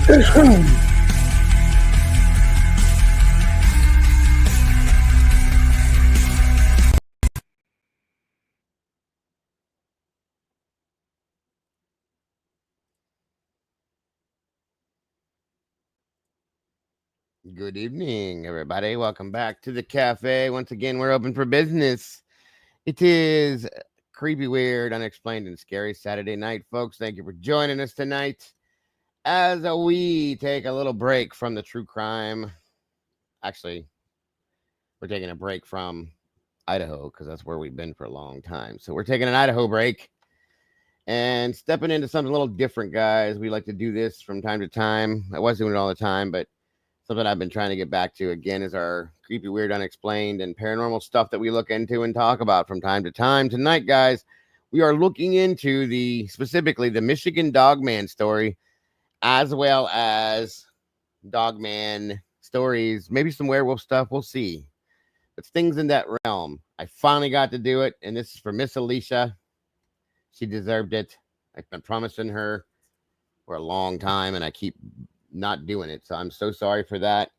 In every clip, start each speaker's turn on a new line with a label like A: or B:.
A: Good evening, everybody. Welcome back to the cafe. Once again, we're open for business. It is creepy, weird, unexplained, and scary Saturday night, folks. Thank you for joining us tonight as we take a little break from the true crime. Actually, we're taking a break from Idaho because that's where we've been for a long time. So we're taking an Idaho break and stepping into something a little different, guys. We like to do this from time to time. I was doing it all the time, but something I've been trying to get back to again is our creepy, weird, unexplained, and paranormal stuff that we look into and talk about from time to time. Tonight, guys, we are looking into specifically the Michigan Dogman story, as well as Dogman stories, maybe some werewolf stuff. We'll see. But things in that realm. I finally got to do it, and this is for Miss Alicia. She deserved it. I've been promising her for a long time, and I keep not doing it, so I'm so sorry for that.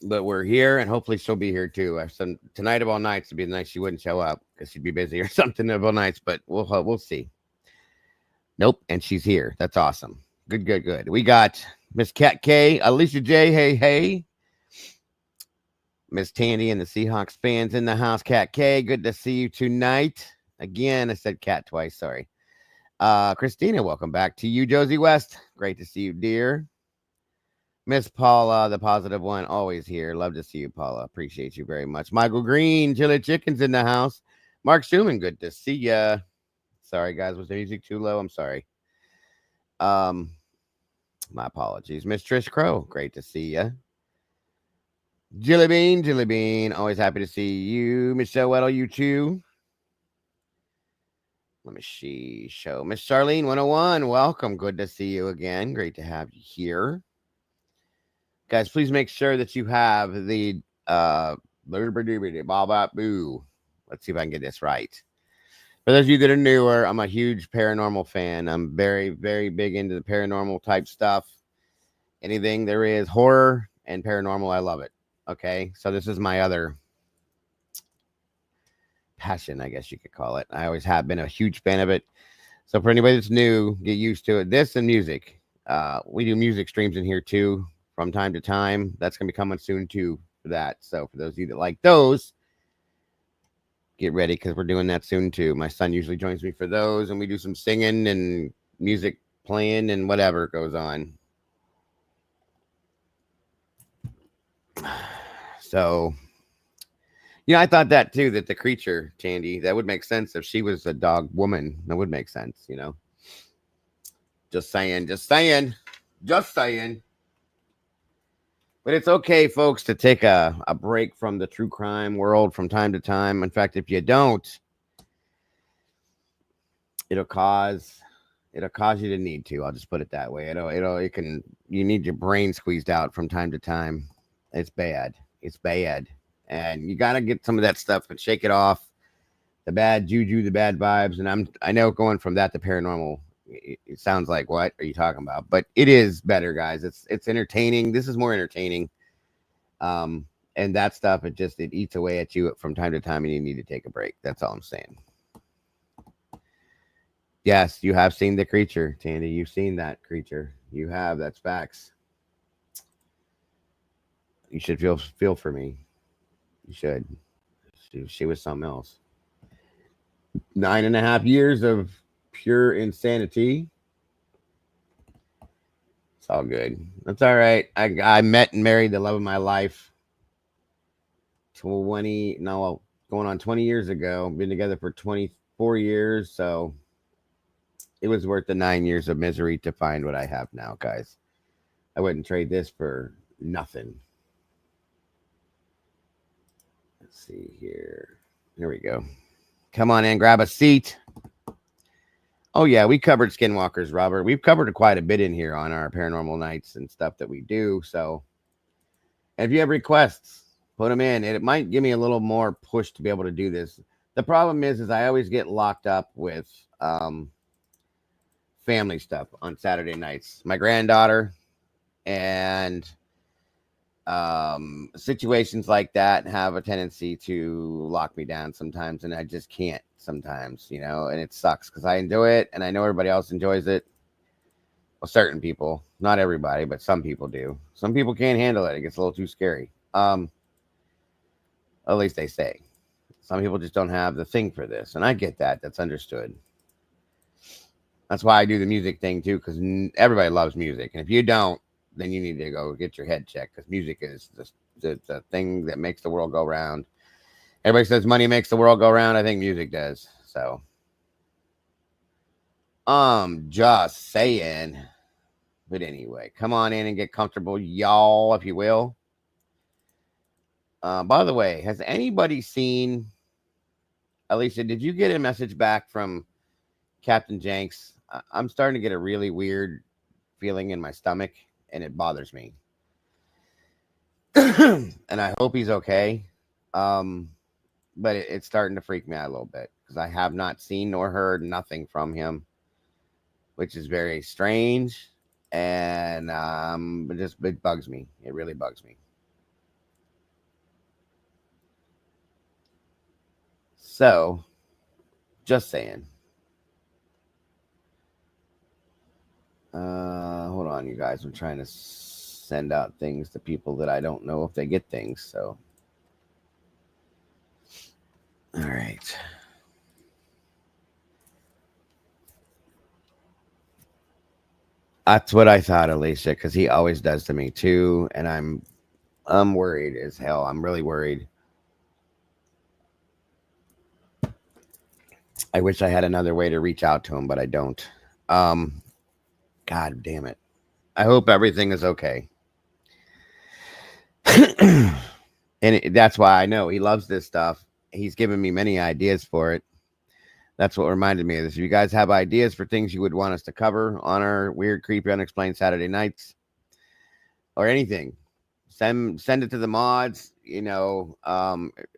A: But we're here, and hopefully she'll be here too. Tonight of all nights would be the night she wouldn't show up because she'd be busy or something of all nights. But we'll see. Nope, and she's here. That's awesome. Good. We got Miss Cat K, Alicia J. Hey, Miss Tandy and the Seahawks fans in the house. Cat K, good to see you tonight. Again, I said cat twice. Sorry. Christina, welcome back to you. Josie West, great to see you, dear. Miss Paula, the positive one, always here. Love to see you, Paula. Appreciate you very much. Michael Green, Chili Chickens in the house. Mark Schumann, good to see ya. Sorry, guys, was the music too low? I'm sorry. My apologies. Miss Trish Crow, great to see ya. Jilly Bean, always happy to see you. Michelle Weddle, you too. Let me see. Show Miss Charlene 101. Welcome. Good to see you again. Great to have you here. Guys, please make sure that you have the boo. Let's see if I can get this right. For those of you that are newer, I'm a huge paranormal fan. I'm very, very big into the paranormal type stuff. Anything there is horror and paranormal, I love it. Okay, so this is my other passion, I guess you could call it. I always have been a huge fan of it. So for anybody that's new, get used to it. This and music. We do music streams in here too from time to time. That's going to be coming soon too for that. So for those of you that like those, get ready because we're doing that soon too. My son usually joins me for those, and we do some singing and music playing and whatever goes on. So, I thought that too, that the creature, Tandy, that would make sense if she was a dog woman. That would make sense, Just saying. But it's okay, folks, to take a break from the true crime world from time to time. In fact, if you don't, it'll cause you to need to. I'll just put it that way. You need your brain squeezed out from time to time. It's bad. And you got to get some of that stuff and shake it off. The bad juju, the bad vibes. And I know going from that to paranormal, it sounds like, what are you talking about? But it is better, guys. It's entertaining. This is more entertaining. And that stuff, it eats away at you from time to time, and you need to take a break. That's all I'm saying. Yes, you have seen the creature, Tandy. You've seen that creature. You have. That's facts. You should feel for me. You should. She was something else. 9.5 years of pure insanity. It's all good. That's all right. I met and married the love of my life going on 20 years ago. Been together for 24 years, so it was worth the 9 years of misery to find what I have now, guys. I wouldn't trade this for nothing. Let's see here. Here we go. Come on in, grab a seat. Oh, yeah, we covered skinwalkers, Robert. We've covered quite a bit in here on our paranormal nights and stuff that we do. So if you have requests, put them in. It might give me a little more push to be able to do this. The problem is I always get locked up with family stuff on Saturday nights. My granddaughter and situations like that have a tendency to lock me down sometimes, and I just can't sometimes, and it sucks because I enjoy it and I know everybody else enjoys it. Well, certain people, not everybody, but some people do. Some people can't handle it. It gets a little too scary. At least they say. Some people just don't have the thing for this, and I get that. That's understood. That's why I do the music thing too, because everybody loves music, and if you don't, then you need to go get your head checked, because music is the thing that makes the world go round. Everybody says money makes the world go round. I think music does. So, just saying. But anyway, come on in and get comfortable, y'all, if you will. By the way, has anybody seen, Alicia, did you get a message back from Captain Jenks? I'm starting to get a really weird feeling in my stomach, and it bothers me. And I hope he's okay. But it's starting to freak me out a little bit, because I have not seen nor heard nothing from him, which is very strange. And it bugs me. It really bugs me. So, just saying. Hold on, you guys. I'm trying to send out things to people that I don't know if they get things. So, all right. That's what I thought, Alicia, because he always does to me too, and I'm worried as hell. I'm really worried. I wish I had another way to reach out to him, but I don't. Um, God damn it. I hope everything is okay. And that's why I know he loves this stuff. He's given me many ideas for it. That's what reminded me of this. If you guys have ideas for things you would want us to cover on our weird, creepy, unexplained Saturday nights, or anything, send it to the mods.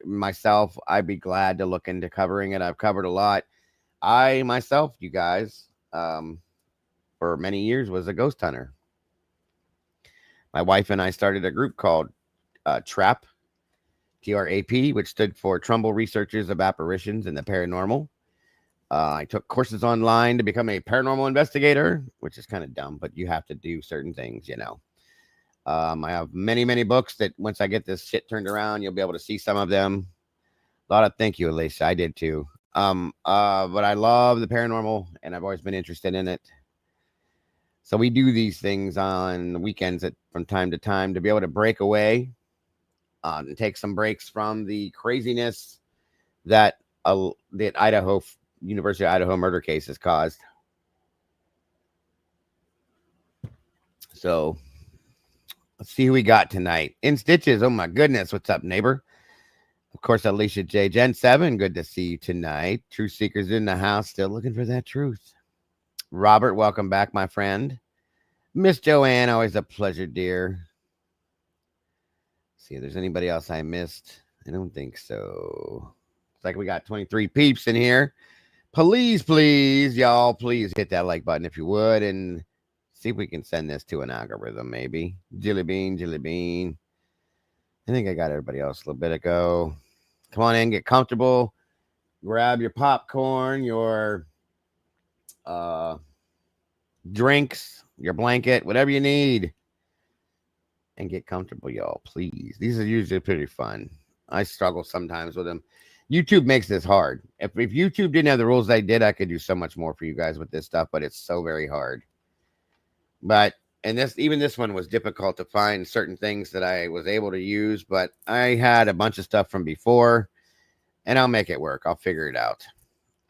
A: Myself, I'd be glad to look into covering it. I've covered a lot. I myself, you guys, for many years was a ghost hunter. My wife and I started a group called TRAP, TRAP, which stood for Trumbull Researchers of Apparitions and the Paranormal. I took courses online to become a paranormal investigator, which is kind of dumb, but you have to do certain things. I have many, many books that once I get this shit turned around, you'll be able to see some of them. A lot of thank you, Alicia. I did too. But I love the paranormal, and I've always been interested in it. So we do these things on the weekends from time to time to be able to break away and take some breaks from the craziness that the University of Idaho murder case has caused. So let's see who we got tonight. In Stitches. Oh my goodness. What's up, neighbor? Of course, Alicia J. Gen 7. Good to see you tonight. Truth Seekers in the house. Still looking for that truth. Robert, welcome back, my friend. Miss Joanne, always a pleasure, dear. See if there's anybody else I missed. I don't think so. It's like we got 23 peeps in here. Please, y'all, please hit that like button if you would, and see if we can send this to an algorithm, maybe. Jilly bean. I think I got everybody else a little bit ago. Come on in, get comfortable. Grab your popcorn, your drinks, your blanket, whatever you need, and get comfortable, y'all, please. These are usually pretty fun. I struggle sometimes with them. YouTube makes this hard. If YouTube didn't have the rules they did, I could do so much more for you guys with this stuff, but it's so very hard. And this one was difficult to find certain things that I was able to use, but I had a bunch of stuff from before, and I'll make it work. I'll figure it out.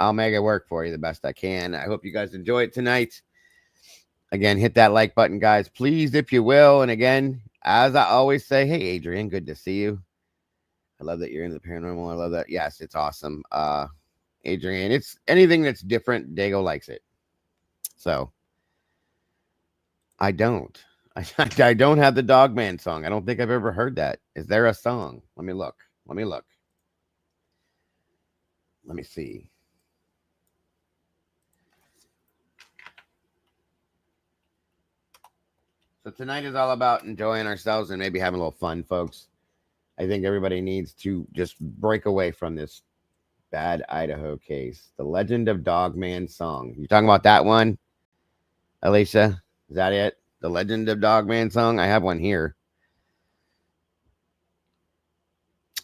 A: I'll make it work for you the best I can. I hope you guys enjoy it tonight. Again, hit that like button, guys, please, if you will. And again, as I always say, hey, Adrian, good to see you. I love that you're into the paranormal. I love that. Yes, it's awesome. Adrian, it's anything that's different. Dago likes it. So I don't. I don't have the Dogman song. I don't think I've ever heard that. Is there a song? Let me look. Let me see. So tonight is all about enjoying ourselves and maybe having a little fun, folks. I think everybody needs to just break away from this bad Idaho case. The Legend of Dogman song. You talking about that one, Alicia? Is that it? The Legend of Dogman song? I have one here.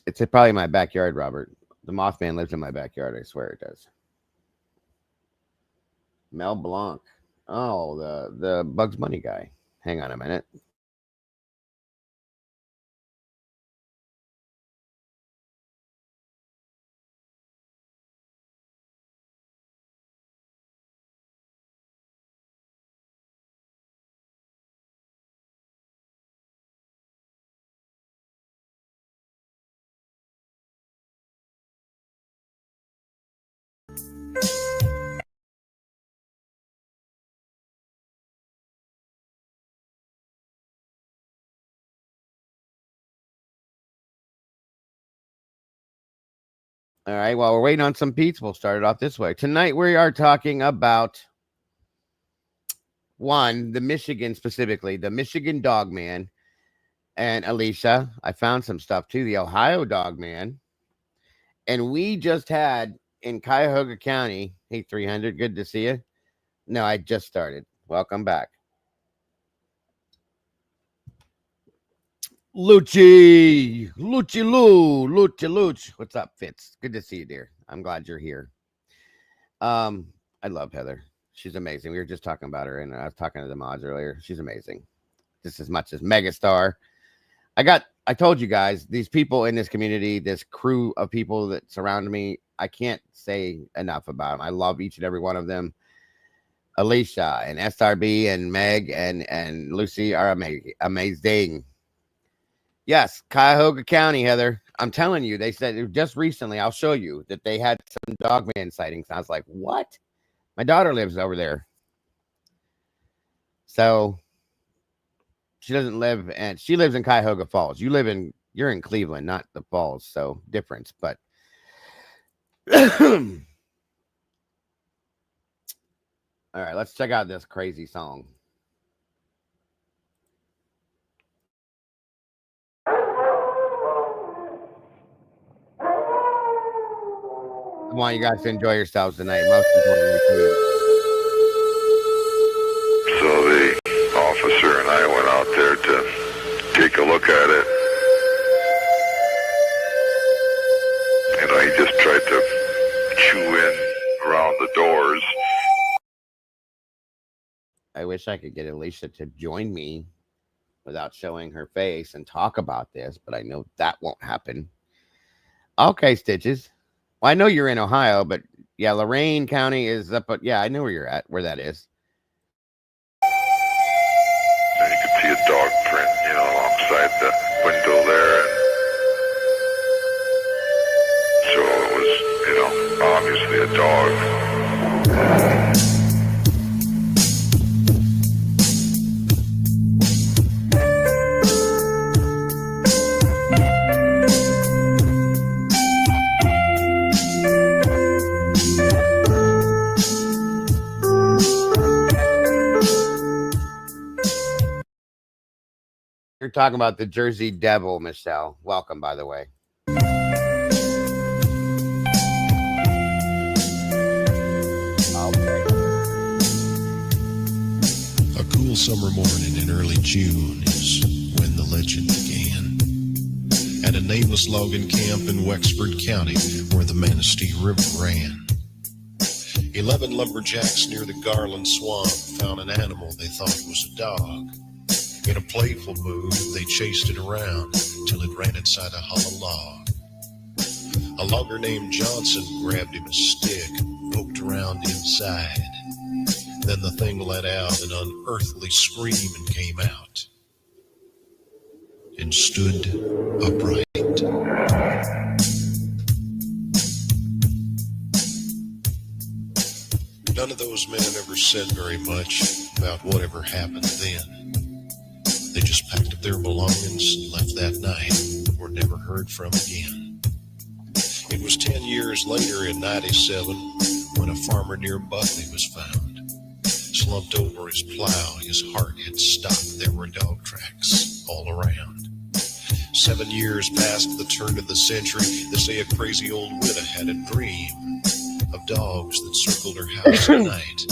A: It's probably in my backyard, Robert. The Mothman lives in my backyard. I swear it does. Mel Blanc. Oh, the Bugs Bunny guy. Hang on a minute. All right, while we're waiting on some Pete's, we'll start it off this way. Tonight we are talking about one, the Michigan specifically, the Michigan Dogman. And Alicia, I found some stuff too, the Ohio Dogman. And we just had in Cuyahoga County, hey 300, good to see you. No, I just started. Welcome back. Lucci, Luch. What's up, Fitz? Good to see you, dear. I'm glad you're here. I love Heather. She's amazing. We were just talking about her, and I was talking to the mods earlier. She's amazing, just as much as megastar. I told you guys, these people in this community, this crew of people that surround me, I can't say enough about them. I love each and every one of them. Alicia and SRB and Meg and Lucy are amazing. Yes, Cuyahoga County, Heather. I'm telling you, they said just recently, I'll show you, that they had some Dogman sightings. I was like, what? My daughter lives over there. So she doesn't live, and she lives in Cuyahoga Falls. You're in Cleveland, not the Falls. So difference, but all right, let's check out this crazy song. I want you guys to enjoy yourselves tonight. Most importantly, too.
B: So the officer and I went out there to take a look at it. You know, he just tried to chew in around the doors.
A: I wish I could get Alicia to join me without showing her face and talk about this, but I know that won't happen. Okay, Stitches. Well, I know you're in Ohio, but yeah, Lorain County is up. But yeah, I know where you're at, where that is.
B: And you could see a dog print, you know, alongside the window there. And so it was, you know, obviously a dog.
A: You're talking about the Jersey Devil, Michelle. Welcome, by the way. Okay.
C: A cool summer morning in early June is when the legend began. At a nameless logging camp in Wexford County where the Manistee River ran. 11 lumberjacks near the Garland Swamp found an animal they thought was a dog. In a playful mood, they chased it around till it ran inside a hollow log. A logger named Johnson grabbed him a stick, poked around inside. Then the thing let out an unearthly scream and came out. And stood upright. None of those men ever said very much about whatever happened then. They just packed up their belongings and left that night, were never heard from again. It was 10 years later in 97 when a farmer near Buckley was found, Slumped over his plow, his heart had stopped. There were dog tracks all around. 7 years past the turn of the century, they say a crazy old widow had a dream of dogs that circled her house at night.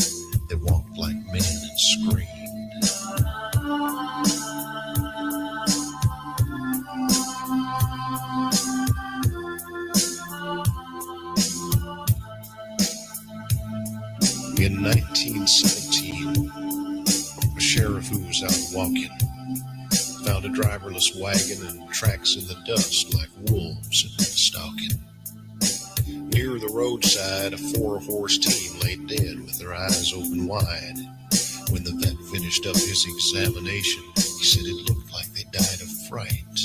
C: They walked like men and screamed. In 1917, a sheriff who was out walking found a driverless wagon and tracks in the dust like wolves had been stalking. Near the roadside, a 4-horse team lay dead with their eyes open wide. When the vet finished up his examination, he said it looked like they died of fright.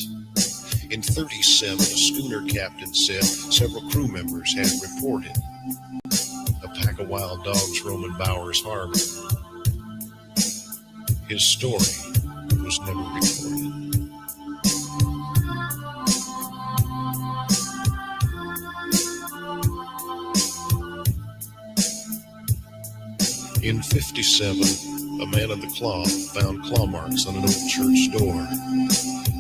C: In 37, a schooner captain said several crew members had reported a pack of wild dogs roaming Bowers Harbor. His story was never recorded. In 57, a man of the cloth found claw marks on an old church door.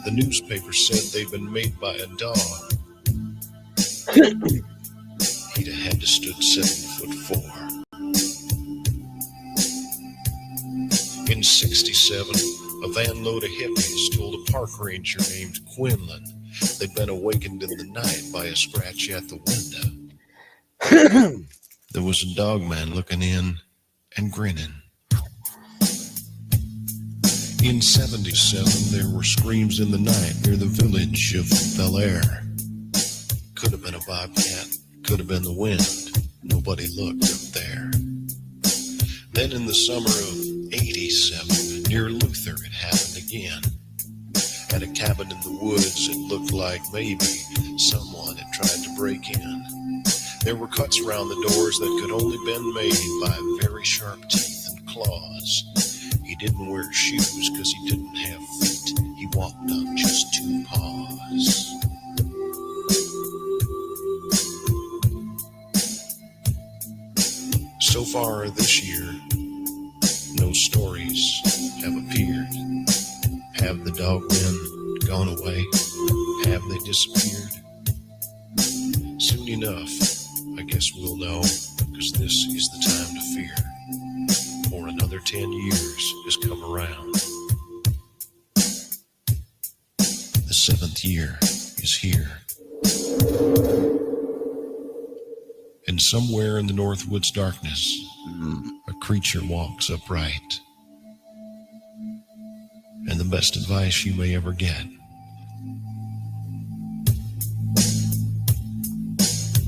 C: The newspaper said they'd been made by a dog. He'd have had to stood 7'4". In 67, a van load of hippies told a park ranger named Quinlan they'd been awakened in the night by a scratch at the window. There was a dogman looking in and grinning. In 77, there were screams in the night near the village of Bel Air. Could have been a bobcat, could have been the wind. Nobody looked up there. Then in the summer of 87, near Luther, it happened again. At a cabin in the woods, it looked like maybe someone had tried to break in. There were cuts around the doors that could only been made by very sharp teeth and claws. He didn't wear shoes because he didn't have feet. He walked on just 2 paws. So far this year, no stories have appeared. Have the dogmen gone away? Have they disappeared? Soon enough, I guess we'll know, because this is the time to fear. For another 10 years has come around. The 7th year is here. And somewhere in the Northwoods darkness, a creature walks upright. And the best advice you may ever get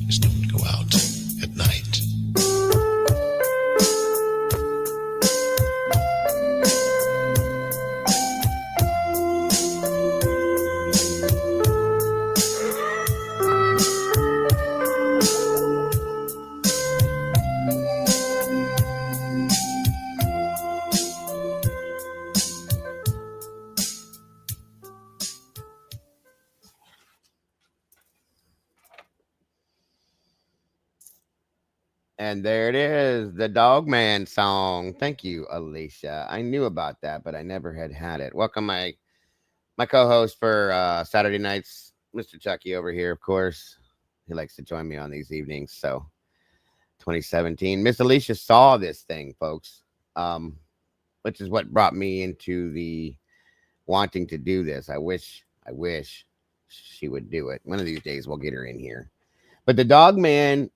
C: is don't go out at night.
A: And there it is, the Dogman song. Thank you, Alicia. I knew about that, but I never had it. Welcome, my co-host for Saturday nights, Mr. Chucky over here, of course. He likes to join me on these evenings. So 2017. Miss Alicia saw this thing, folks, which is what brought me into the wanting to do this. I wish she would do it. One of these days we'll get her in here. But the Dogman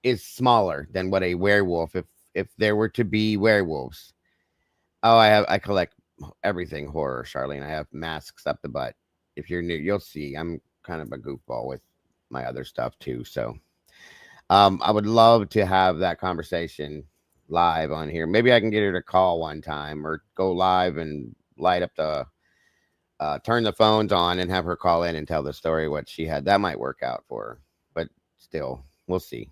A: is smaller than what a werewolf, if there were to be werewolves. Oh, I collect everything horror, Charlene. I have masks up the butt. If you're new, you'll see I'm kind of a goofball with my other stuff too. So I would love to have that conversation live on here. Maybe I can get her to call one time or go live and light up the turn the phones on and have her call in and tell the story what she had. That might work out for her, but still, we'll see.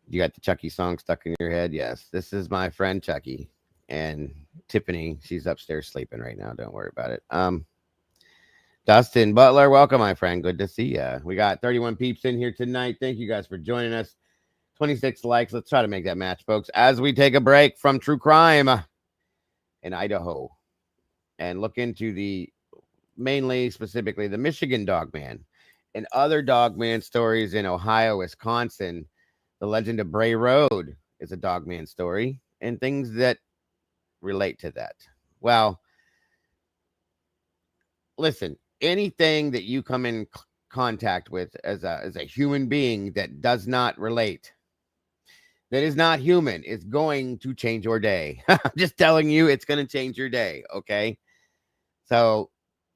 A: You got the Chucky song stuck in your head? Yes. This is my friend Chucky. And Tiffany, she's upstairs sleeping right now. Don't worry about it. Dustin Butler, welcome, my friend. Good to see you. We got 31 peeps in here tonight. Thank you guys for joining us. 26 likes. Let's try to make that match, folks, as we take a break from true crime in Idaho and look into specifically the Michigan Dogman and other Dogman stories in Ohio, Wisconsin. The legend of Bray Road is a Dogman story and things that relate to that. Well, listen, anything that you come in contact with as a human being that does not relate, that is not human, is going to change your day. I'm just telling you, it's going to change your day. Okay. So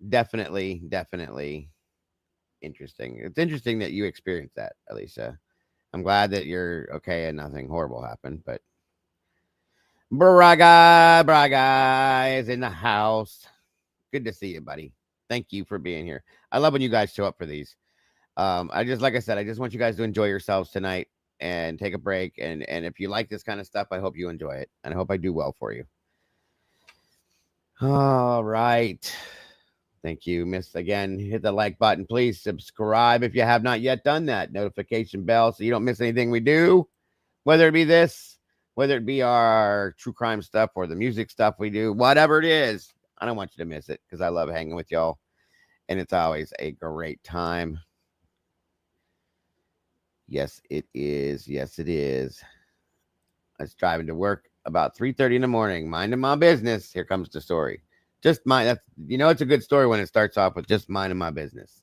A: definitely interesting. It's interesting that you experienced that, Alicia. I'm glad that you're okay and nothing horrible happened, but Braga is in the house. Good to see you, buddy. Thank you for being here. I love when you guys show up for these. Like I said, I just want you guys to enjoy yourselves tonight and take a break. And if you like this kind of stuff, I hope you enjoy it. And I hope I do well for you. All right. Thank you, Miss. Again, hit the like button. Please subscribe if you have not yet done that. Notification bell so you don't miss anything we do, whether it be this, whether it be our true crime stuff or the music stuff we do, whatever it is. I don't want you to miss it because I love hanging with y'all. And it's always a great time. Yes, it is. Yes, it is. I was driving to work about 3:30 in the morning, minding my business. Here comes the story. Just mind that's it's a good story when it starts off with just minding my business.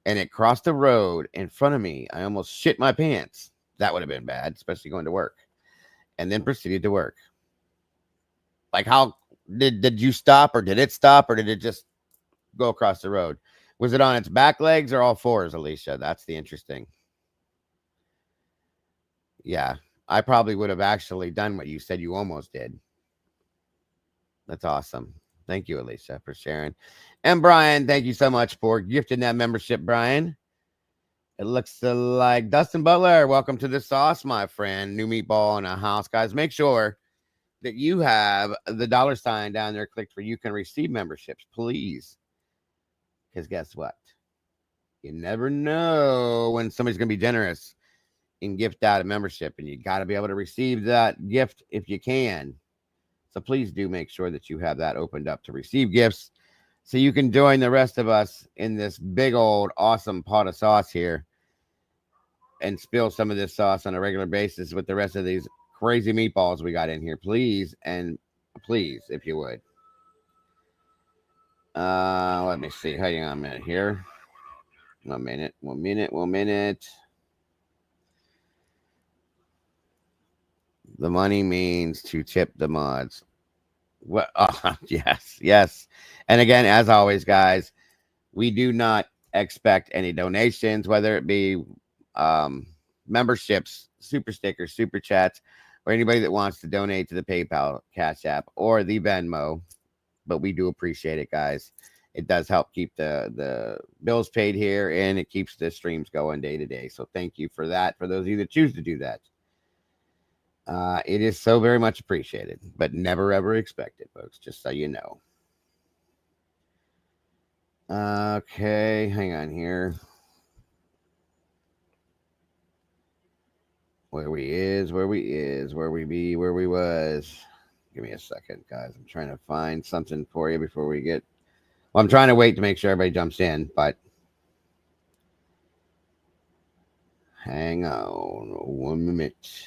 A: And it crossed the road in front of me. I almost shit my pants. That would have been bad, especially going to work. And then proceeded to work. Like, how did you stop, or did it stop, or did it just go across the road? Was it on its back legs or all fours, Alicia? That's the interesting. Yeah, I probably would have actually done what you said you almost did. That's awesome. Thank you, Alicia, for sharing. And Brian, thank you so much for gifting that membership, Brian. It looks like Dustin Butler. Welcome to the sauce, my friend. New meatball in a house. Guys, make sure that you have the $ down there clicked where you can receive memberships, please. Because guess what? You never know when somebody's going to be generous and gift out a membership, and you got to be able to receive that gift if you can. So please do make sure that you have that opened up to receive gifts so you can join the rest of us in this big old awesome pot of sauce here and spill some of this sauce on a regular basis with the rest of these crazy meatballs we got in here. Please, and please, if you would. Let me see. Hang on a minute here. 1 minute. The money means to tip the mods. What? Oh, yes. And again, as always, guys, we do not expect any donations, whether it be memberships, super stickers, super chats, or anybody that wants to donate to the PayPal, Cash App, or the Venmo. But we do appreciate it, guys. It does help keep the bills paid here, and it keeps the streams going day to day. So thank you for that, for those of you that choose to do that. It is so very much appreciated, but never, ever expected, folks, just so you know. Okay, hang on here. Where we was. Give me a second, guys. I'm trying to find something for you before we get... Well, I'm trying to wait to make sure everybody jumps in, but... Hang on 1 minute.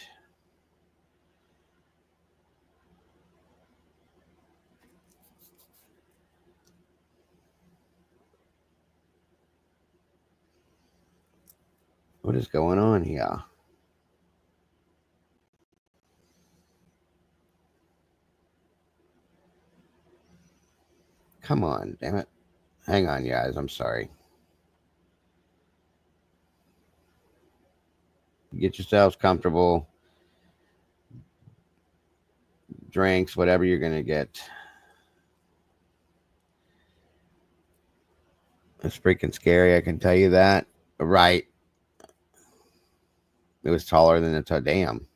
A: What is going on here? Come on, damn it. Hang on, guys. I'm sorry. Get yourselves comfortable. Drinks, whatever you're going to get. It's freaking scary, I can tell you that. Right. It was taller than a damn.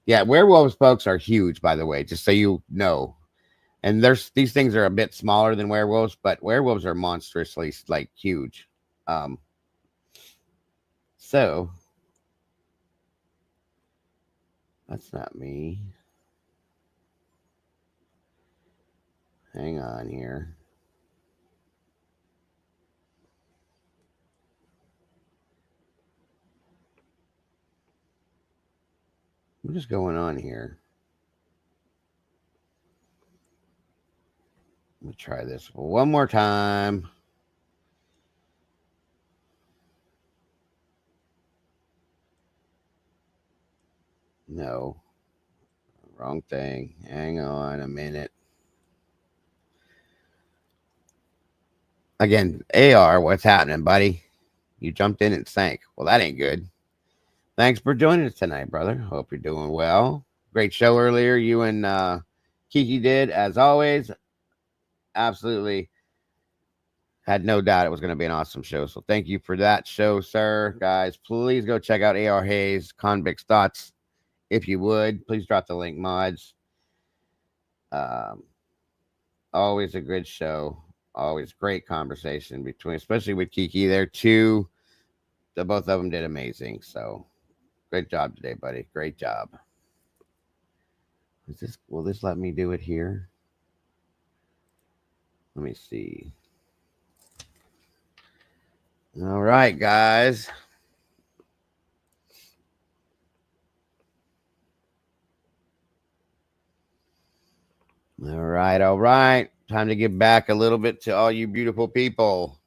A: Yeah, werewolves, folks, are huge, by the way, just so you know. And these things are a bit smaller than werewolves, but werewolves are monstrously, like, huge. So, That's not me. Hang on here. What is going on here? Let me try this one more time. No. Wrong thing. Hang on a minute. Again, AR, what's happening, buddy? You jumped in and sank. Well, that ain't good. Thanks for joining us tonight, brother. Hope you're doing well. Great show earlier. You and Kiki did, as always. Absolutely. Had no doubt it was going to be an awesome show. So thank you for that show, sir. Guys, please go check out AR Hayes, Convict's Thoughts. If you would, please drop the link, mods. Always a good show. Always great conversation between, especially with Kiki there too. The both of them did amazing. So great job today, buddy. Great job. Will this let me do it here? Let me see. All right, guys. All right, all right. Time to give back a little bit to all you beautiful people.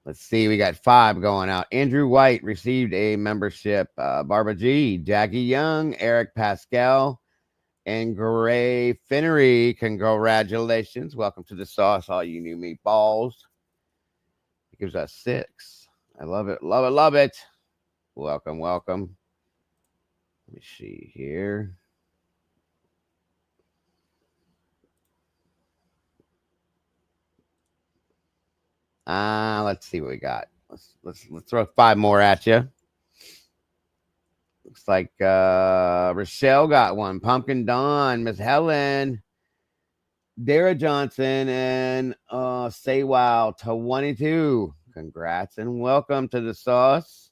A: Let's see. We got 5 going out. Andrew White received a membership. Barbara G, Jackie Young, Eric Pascal, and Gray Finnery. Congratulations. Welcome to the sauce, all you new meatballs. It gives us 6. I love it. Love it. Love it. Welcome. Welcome. Let me see here. Let's see what we got. Let's throw 5 more at you. Looks like Rochelle got one. Pumpkin Dawn, Miss Helen, Dara Johnson, and Say Wow 22. Congrats and welcome to the sauce.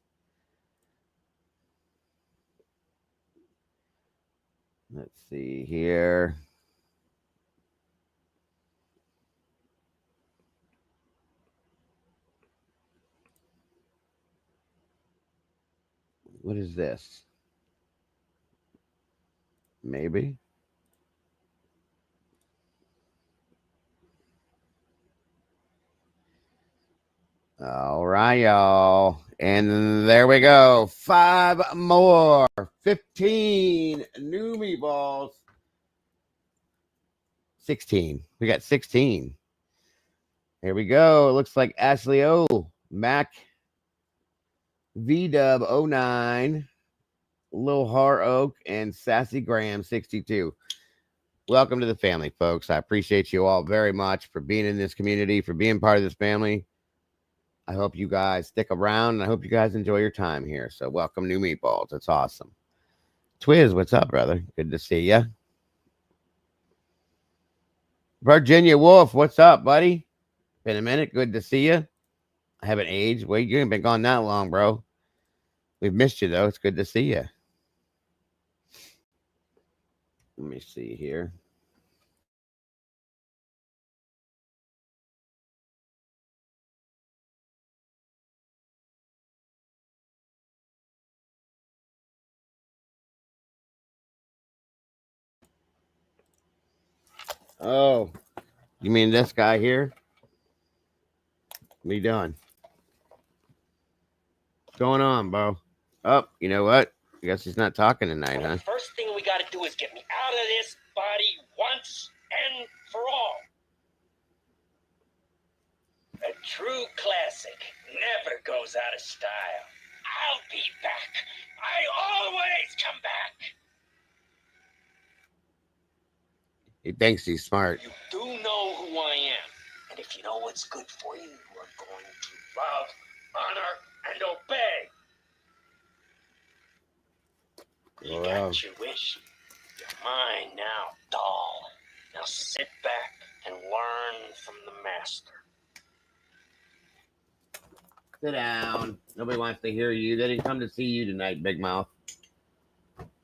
A: Let's see here. What is this? Maybe. All right, y'all. And there we go. 5 more. 15 new meatballs. 16. We got 16. Here we go. It looks like Ashley O. Mac VW 09. Lil Har Oak and Sassy Graham 62. Welcome to the family, folks. I appreciate you all very much for being in this community, for being part of this family. I hope you guys stick around, and I hope you guys enjoy your time here. So welcome, new meatballs. It's awesome. Twiz, what's up, brother? Good to see you. Virginia Wolf, what's up, buddy? Been a minute. Good to see you. I haven't aged. Wait, you ain't been gone that long, bro. We've missed you, though. It's good to see you. Let me see here. Oh, you mean this guy here? What are you doing? What's going on, bro? Oh, you know what? I guess he's not talking tonight, huh?
D: The first thing we got to do is get me out of this body once and for all. A true classic never goes out of style. I'll be back. I always come back.
A: He thinks he's smart.
D: You do know who I am. And if you know what's good for you, you are going to love, honor, and obey. You got your wish. You're mine now, doll. Now sit back and learn from the master.
A: Sit down. Nobody wants to hear you. They didn't come to see you tonight, Big Mouth.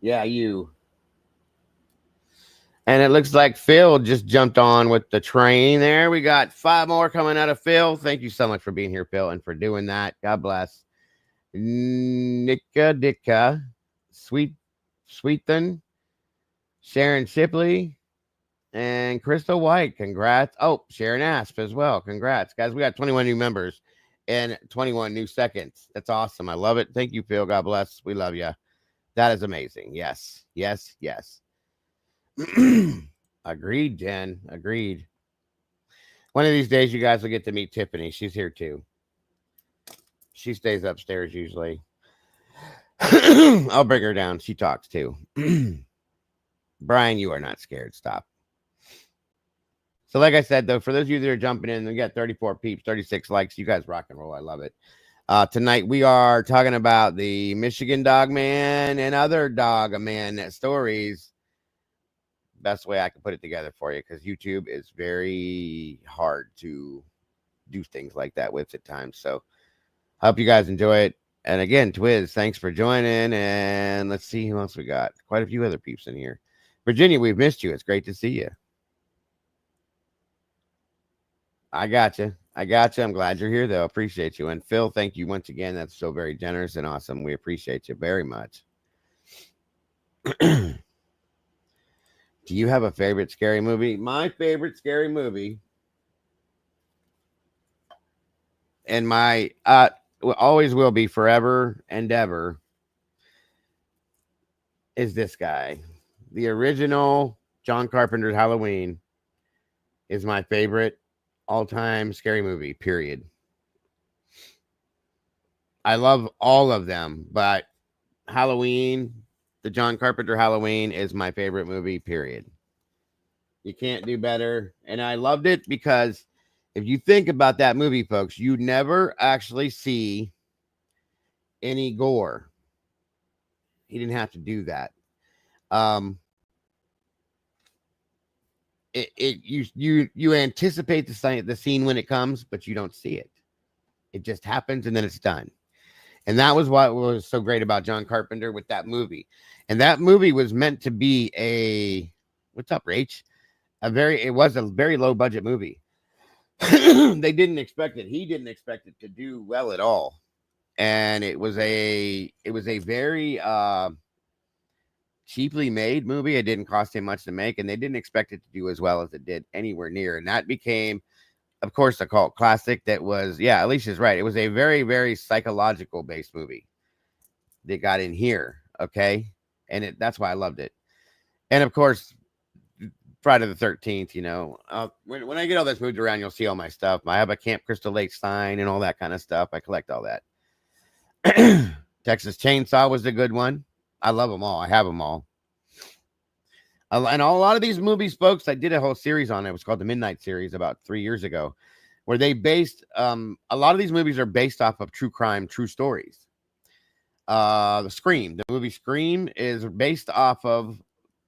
A: Yeah, you. And it looks like Phil just jumped on with the train there. We got 5 more coming out of Phil. Thank you so much for being here, Phil, and for doing that. God bless. Nika Dicka, Sweethen, Sharon Shipley, and Crystal White. Congrats. Oh, Sharon Asp as well. Congrats, guys. We got 21 new members and 21 new seconds. That's awesome. I love it. Thank you, Phil. God bless. We love you. That is amazing. Yes, yes, yes. Agreed, Jen. Agreed. One of these days, you guys will get to meet Tiffany. She's here too. She stays upstairs usually. I'll bring her down. She talks too. Brian, you are not scared. Stop. So, like I said, though, for those of you that are jumping in, we got 34 peeps, 36 likes. You guys rock and roll. I love it. Tonight, we are talking about the Michigan Dogman and other Dogman stories. Best way I can put it together for you, because YouTube is very hard to do things like that with at times. So, hope you guys enjoy it. And again, Twiz, thanks for joining. And let's see who else we got. Quite a few other peeps in here. Virginia, we've missed you. It's great to see you. I got you. I got you. I'm glad you're here, though. Appreciate you. And Phil, thank you once again. That's so very generous and awesome. We appreciate you very much. Do you have a favorite scary movie? My favorite scary movie, and my always will be forever and ever, is this guy. The original John Carpenter's Halloween is my favorite all-time scary movie, period. I love all of them, but Halloween, the John Carpenter Halloween, is my favorite movie, period. You can't do better. And I loved it because if you think about that movie, folks, you never actually see any gore. He didn't have to do that. You anticipate the scene when it comes, but you don't see it. It just happens and then it's done. And that was what was so great about John Carpenter with that movie. And that movie was meant to be a, what's up, Rach? It was a very low budget movie. They didn't expect it. He didn't expect it to do well at all. And it was a very cheaply made movie. It didn't cost him much to make, and they didn't expect it to do as well as it did anywhere near. And that became, of course, a cult classic. That was, yeah, Alicia's right. It was a very, very psychological based movie that got in here. Okay. And that's why I loved it. And of course, Friday the 13th, you know, when I get all this moved around, you'll see all my stuff. I have a Camp Crystal Lake sign and all that kind of stuff. I collect all that. Texas Chainsaw was a good one. I love them all. I have them all. And a lot of these movies, folks, I did a whole series on it. It was called the Midnight Series about 3 years ago, where they based, a lot of these movies are based off of true crime, true stories. The movie Scream is based off of,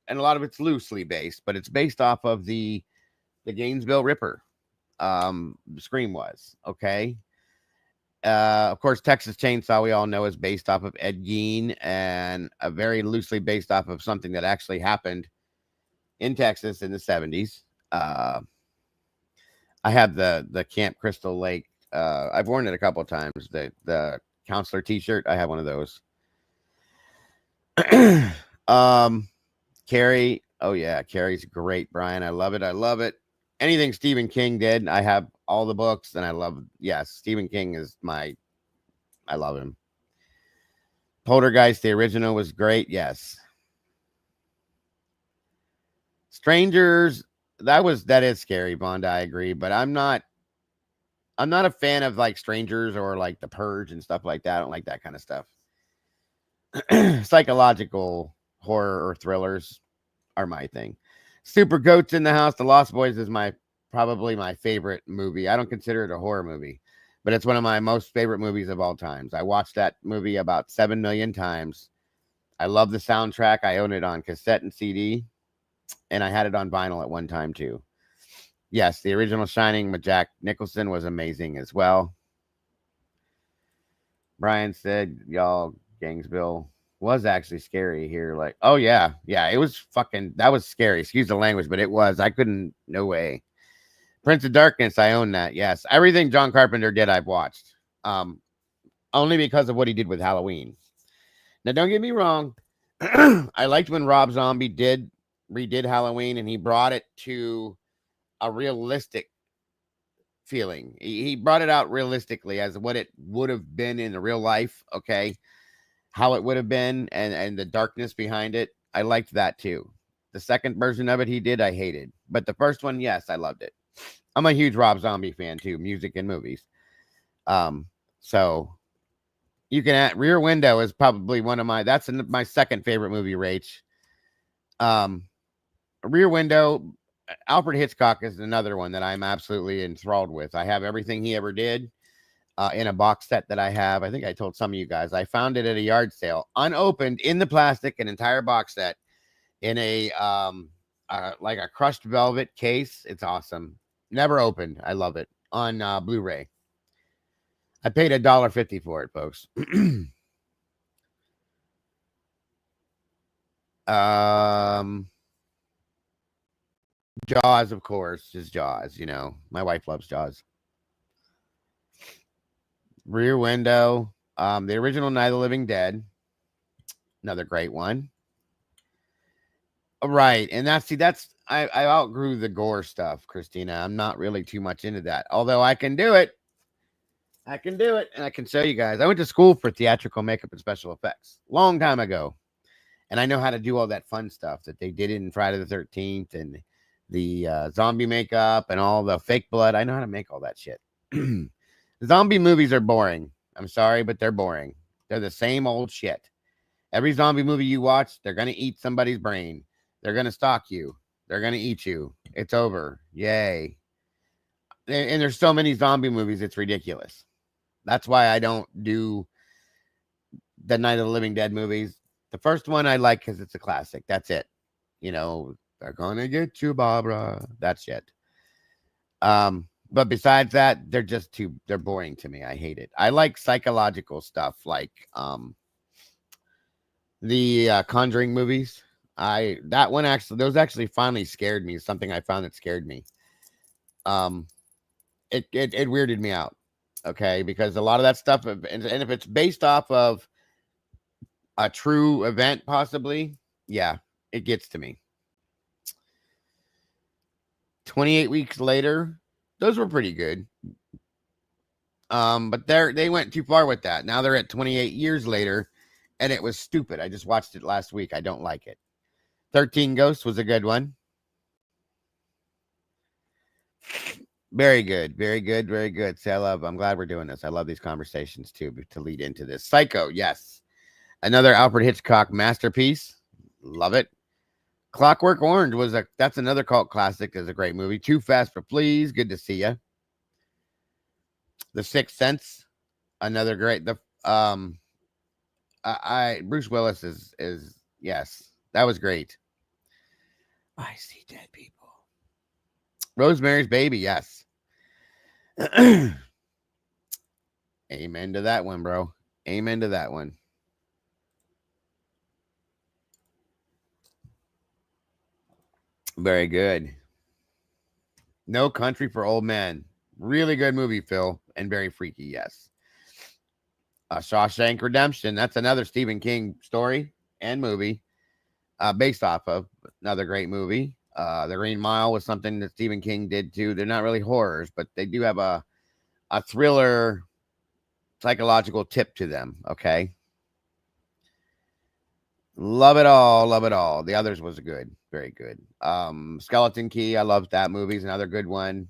A: and a lot of it's loosely based, but it's based off of the Gainesville Ripper. Scream was, okay. Of course, Texas Chainsaw, we all know, is based off of Ed Gein, and a very loosely based off of something that actually happened in Texas in the 70s. I have the Camp Crystal Lake. I've worn it a couple of times. The counselor T-shirt. I have one of those. Carrie. Oh yeah, Carrie's great, Brian. I love it. I love it. Anything Stephen King did, I have all the books, and I love. Yes, Stephen King is I love him. Poltergeist, the original, was great. Yes. Strangers, that is scary, Bond. I agree, but I'm not a fan of like Strangers or like The Purge and stuff like that. I don't like that kind of stuff. Psychological horror or thrillers are my thing. Super Goats in the House, The Lost Boys is probably my favorite movie. I don't consider it a horror movie, but it's one of my most favorite movies of all times. I watched that movie about 7 million times. I love the soundtrack. I own it on cassette and CD, and I had it on vinyl at one time too. Yes, the original Shining with Jack Nicholson was amazing as well. Brian said, y'all, Gainesville was actually scary here. Like, oh yeah, it was fucking. That was scary. Excuse the language, but it was. I couldn't. No way. Prince of Darkness. I own that. Yes, everything John Carpenter did, I've watched. Only because of what he did with Halloween. Now, don't get me wrong. I liked when Rob Zombie redid Halloween, and he brought it to a realistic feeling. He brought it out realistically as what it would have been in the real life. Okay, how it would have been, and the darkness behind it. I liked that too. The second version of it he did, I hated, but the first one, yes, I loved it. I'm a huge Rob Zombie fan too, music and movies. So you can add Rear Window is probably one of my second favorite movie, Rach. Rear Window, Alfred Hitchcock is another one that I'm absolutely enthralled with. I have everything he ever did in a box set that I have. I think I told some of you guys. I found it at a yard sale, unopened in the plastic, an entire box set in a like a crushed velvet case. It's awesome. Never opened. I love it on Blu-ray. I paid $1.50 for it, folks. Jaws, of course, is Jaws. You know, my wife loves Jaws. Rear Window, the original Night of the Living Dead, another great one. Right, and I outgrew the gore stuff, Christina. I'm not really too much into that, although I can do it. I can do it, and I can show you guys. I went to school for theatrical makeup and special effects long time ago, and I know how to do all that fun stuff that they did in Friday the 13th and the zombie makeup and all the fake blood. I know how to make all that shit. Zombie movies are boring. I'm sorry, but they're boring. They're the same old shit. Every zombie movie you watch, they're going to eat somebody's brain. They're going to stalk you. They're going to eat you. It's over. Yay. And there's so many zombie movies, it's ridiculous. That's why I don't do the Night of the Living Dead movies. The first one I like because it's a classic. That's it. You know, they're going to get you, Barbara. That shit. But besides that, they're boring to me. I hate it. I like psychological stuff like the Conjuring movies. Those actually finally scared me. Something I found that scared me. It weirded me out. Okay, because a lot of that stuff, and if it's based off of a true event, possibly, yeah, it gets to me. 28 weeks later, those were pretty good. But they went too far with that. Now they're at 28 years later, and it was stupid. I just watched it last week. I don't like it. 13 Ghosts was a good one. Very good. Very good. Very good. See, I'm glad we're doing this. I love these conversations too, to lead into this. Psycho. Yes. Another Alfred Hitchcock masterpiece. Love it. Clockwork Orange that's another cult classic. Is a great movie. Too Fast for Please. Good to see you. The Sixth Sense. Another great, Bruce Willis is yes. That was great. I see dead people. Rosemary's Baby, yes. Amen to that one, bro. Amen to that one. Very good. No Country for Old Men. Really good movie, Phil, and very freaky, yes. Shawshank Redemption. That's another Stephen King story and movie based off of another great movie. The Green Mile was something that Stephen King did too. They're not really horrors, but they do have a thriller psychological tip to them. Okay. Love it all. Love it all. The others was good. Very good. Skeleton Key. I love that movie. Is another good one.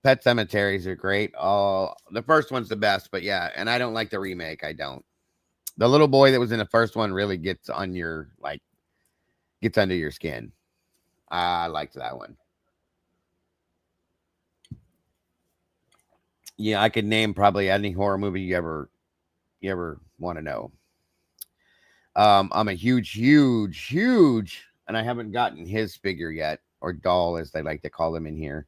A: Pet Cemeteries are great. The first one's the best, but yeah, and I don't like the remake. I don't. The little boy that was in the first one really gets under your skin. I liked that one. Yeah, I could name probably any horror movie you ever want to know. I'm a huge, and I haven't gotten his figure yet, or doll as they like to call them in here.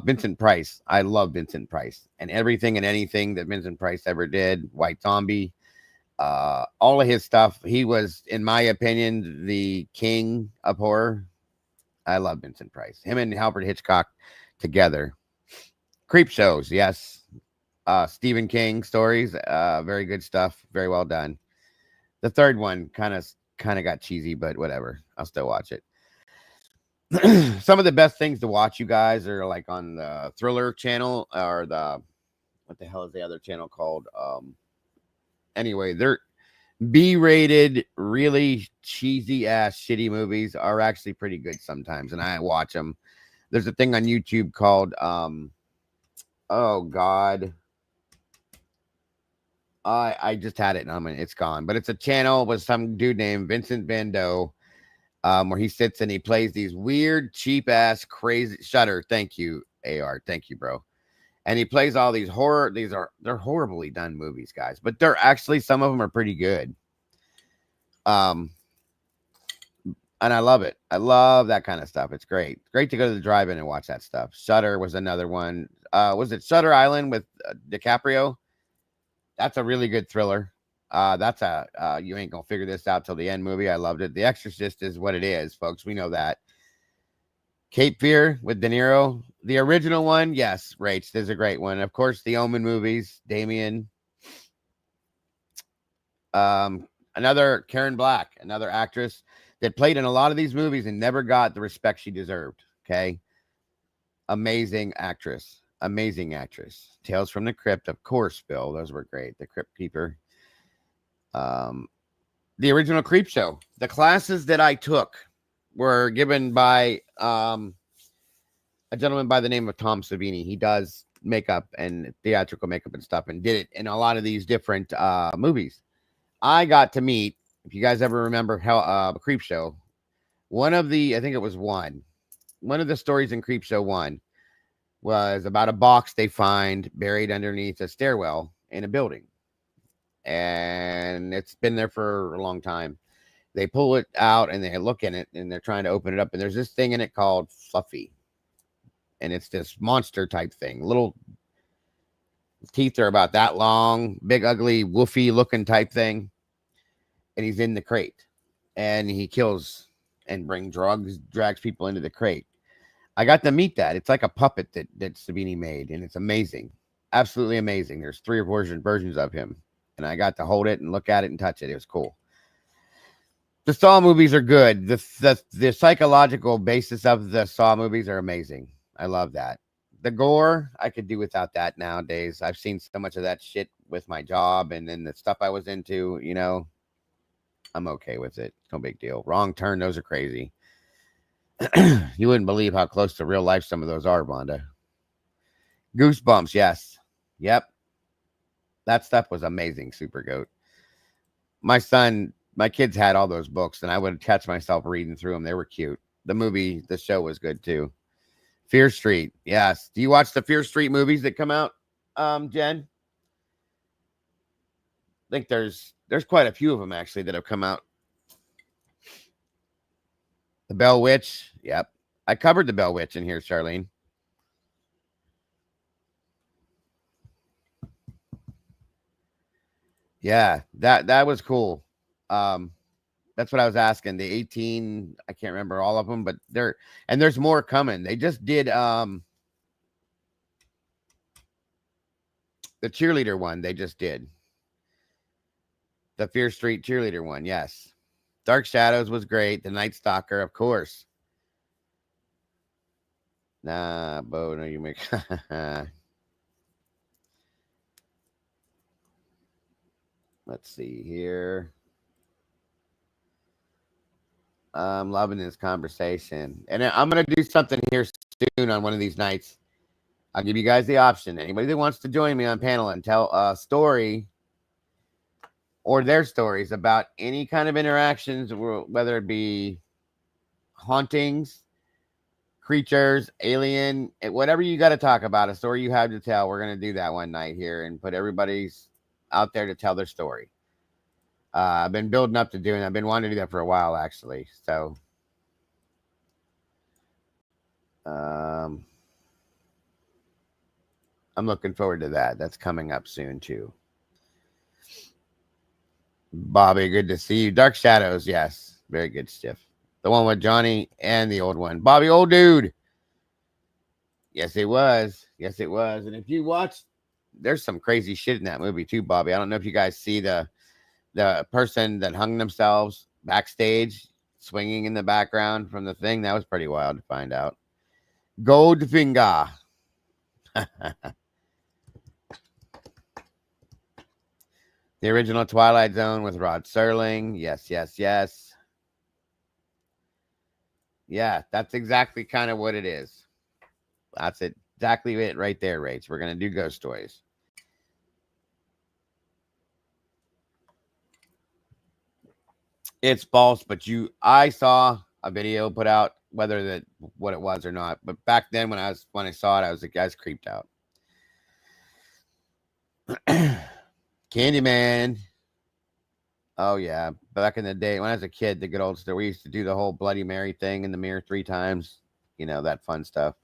A: Vincent Price. I love Vincent Price and everything and anything that Vincent Price ever did. White Zombie, all of his stuff. He was, in my opinion, the king of horror. I love Vincent Price. Him and Alfred Hitchcock together. Creep shows, yes. Stephen King stories, very good stuff. Very well done. The third one kind of got cheesy, but whatever. I'll still watch it. Some of the best things to watch, you guys, are like on the Thriller channel or what the hell is the other channel called? Anyway, they're B-rated, really cheesy ass shitty movies are actually pretty good sometimes, and I watch them. There's a thing on YouTube called oh god, I just had it and it's gone, but it's a channel with some dude named Vincent Van Doe, where he sits and he plays these weird, cheap ass, crazy Shutter. Thank you, AR. Thank you, bro. And he plays all these horror. They're horribly done movies, guys, but they're actually, some of them are pretty good. And I love it. I love that kind of stuff. It's great. Great to go to the drive-in and watch that stuff. Shutter was another one. Was it Shutter Island with DiCaprio? That's a really good thriller. That's you ain't gonna figure this out till the end movie. I loved it. The Exorcist is what it is, folks. We know that. Cape Fear with De Niro, the original one, yes, Rach, there's a great one. Of course, the Omen movies, Damien. Another Karen Black, another actress that played in a lot of these movies and never got the respect she deserved. Okay, amazing actress, amazing actress. Tales from the Crypt, of course, Bill. Those were great. The Crypt Keeper. The original Creep Show. The classes that I took were given by a gentleman by the name of Tom Savini. He does makeup and theatrical makeup and stuff, and did it in a lot of these different movies. I got to meet, if you guys ever remember how Creep Show, one of the, I think it was one of the stories in Creep Show 1 was about a box they find buried underneath a stairwell in a building. And it's been there for a long time. They pull it out and they look in it and they're trying to open it up. And there's this thing in it called Fluffy. And it's this monster type thing. Little teeth are about that long, big, ugly, woofy looking type thing. And he's in the crate. And he kills and drags people into the crate. I got to meet that. It's like a puppet that Savini made. And it's amazing. Absolutely amazing. There's 3 or 4 versions of him. And I got to hold it and look at it and touch it. It was cool. The Saw movies are good. The psychological basis of the Saw movies are amazing. I love that. The gore, I could do without that nowadays. I've seen so much of that shit with my job and then the stuff I was into, you know, I'm okay with it. No big deal. Wrong Turn, those are crazy. You wouldn't believe how close to real life some of those are, Vonda. Goosebumps, yes. Yep. That stuff was amazing, Super Goat. My kids had all those books, and I would catch myself reading through them. They were cute. The show was good, too. Fear Street, yes. Do you watch the Fear Street movies that come out, Jen? I think there's quite a few of them, actually, that have come out. The Bell Witch, yep. I covered the Bell Witch in here, Charlene. Yeah, that was cool. That's what I was asking. The 18, I can't remember all of them, but there's more coming. They just did the cheerleader one. They just did the Fear Street cheerleader one. Yes, Dark Shadows was great. The Night Stalker, of course. Nah, Bo, no, you make. Let's see here. I'm loving this conversation. And I'm going to do something here soon on one of these nights. I'll give you guys the option. Anybody that wants to join me on panel and tell a story or their stories about any kind of interactions, whether it be hauntings, creatures, alien, whatever you got to talk about, a story you have to tell, we're going to do that one night here and put everybody's out there to tell their story. I've been building up to doing. I've been wanting to do that for a while, actually. So, I'm looking forward to that. That's coming up soon too. Bobby, good to see you. Dark Shadows, yes. Very good stuff. The one with Johnny and the old one. Bobby, old dude. Yes, it was. Yes, it was. And if you watch, there's some crazy shit in that movie too, Bobby. I don't know if you guys see the person that hung themselves backstage, swinging in the background from the thing. That was pretty wild to find out. Goldfinger. The original Twilight Zone with Rod Serling. Yes, yes, yes. Yeah, that's exactly kind of what it is. That's exactly it right there, Rach. We're going to do ghost stories. It's false, but I saw a video put out, whether that what it was or not. But back then, when I saw it, I was like, guys creeped out. Candyman. Oh yeah, back in the day when I was a kid, the good old story. We used to do the whole Bloody Mary thing in the mirror 3 times. You know, that fun stuff.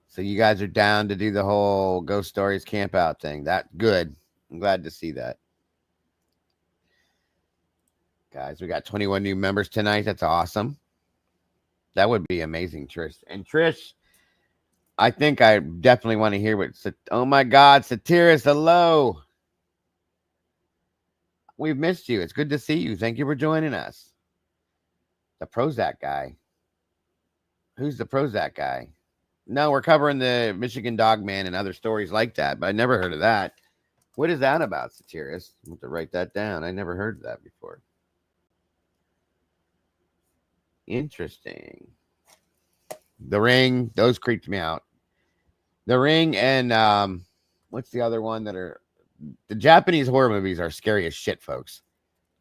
A: So you guys are down to do the whole ghost stories camp out thing. That's good. I'm glad to see that. Guys, we got 21 new members tonight. That's awesome. That would be amazing, Trish. And Trish, I think I definitely want to hear what... Oh my God, Satiris, hello. We've missed you. It's good to see you. Thank you for joining us. The Prozac guy. Who's the Prozac guy? No, we're covering the Michigan Dogman and other stories like that, but I never heard of that. What is that about, Satiris? I have to write that down. I never heard of that before. Interesting. The Ring, those creeped me out. The Ring and what's the other one that are... The Japanese horror movies are scary as shit, folks.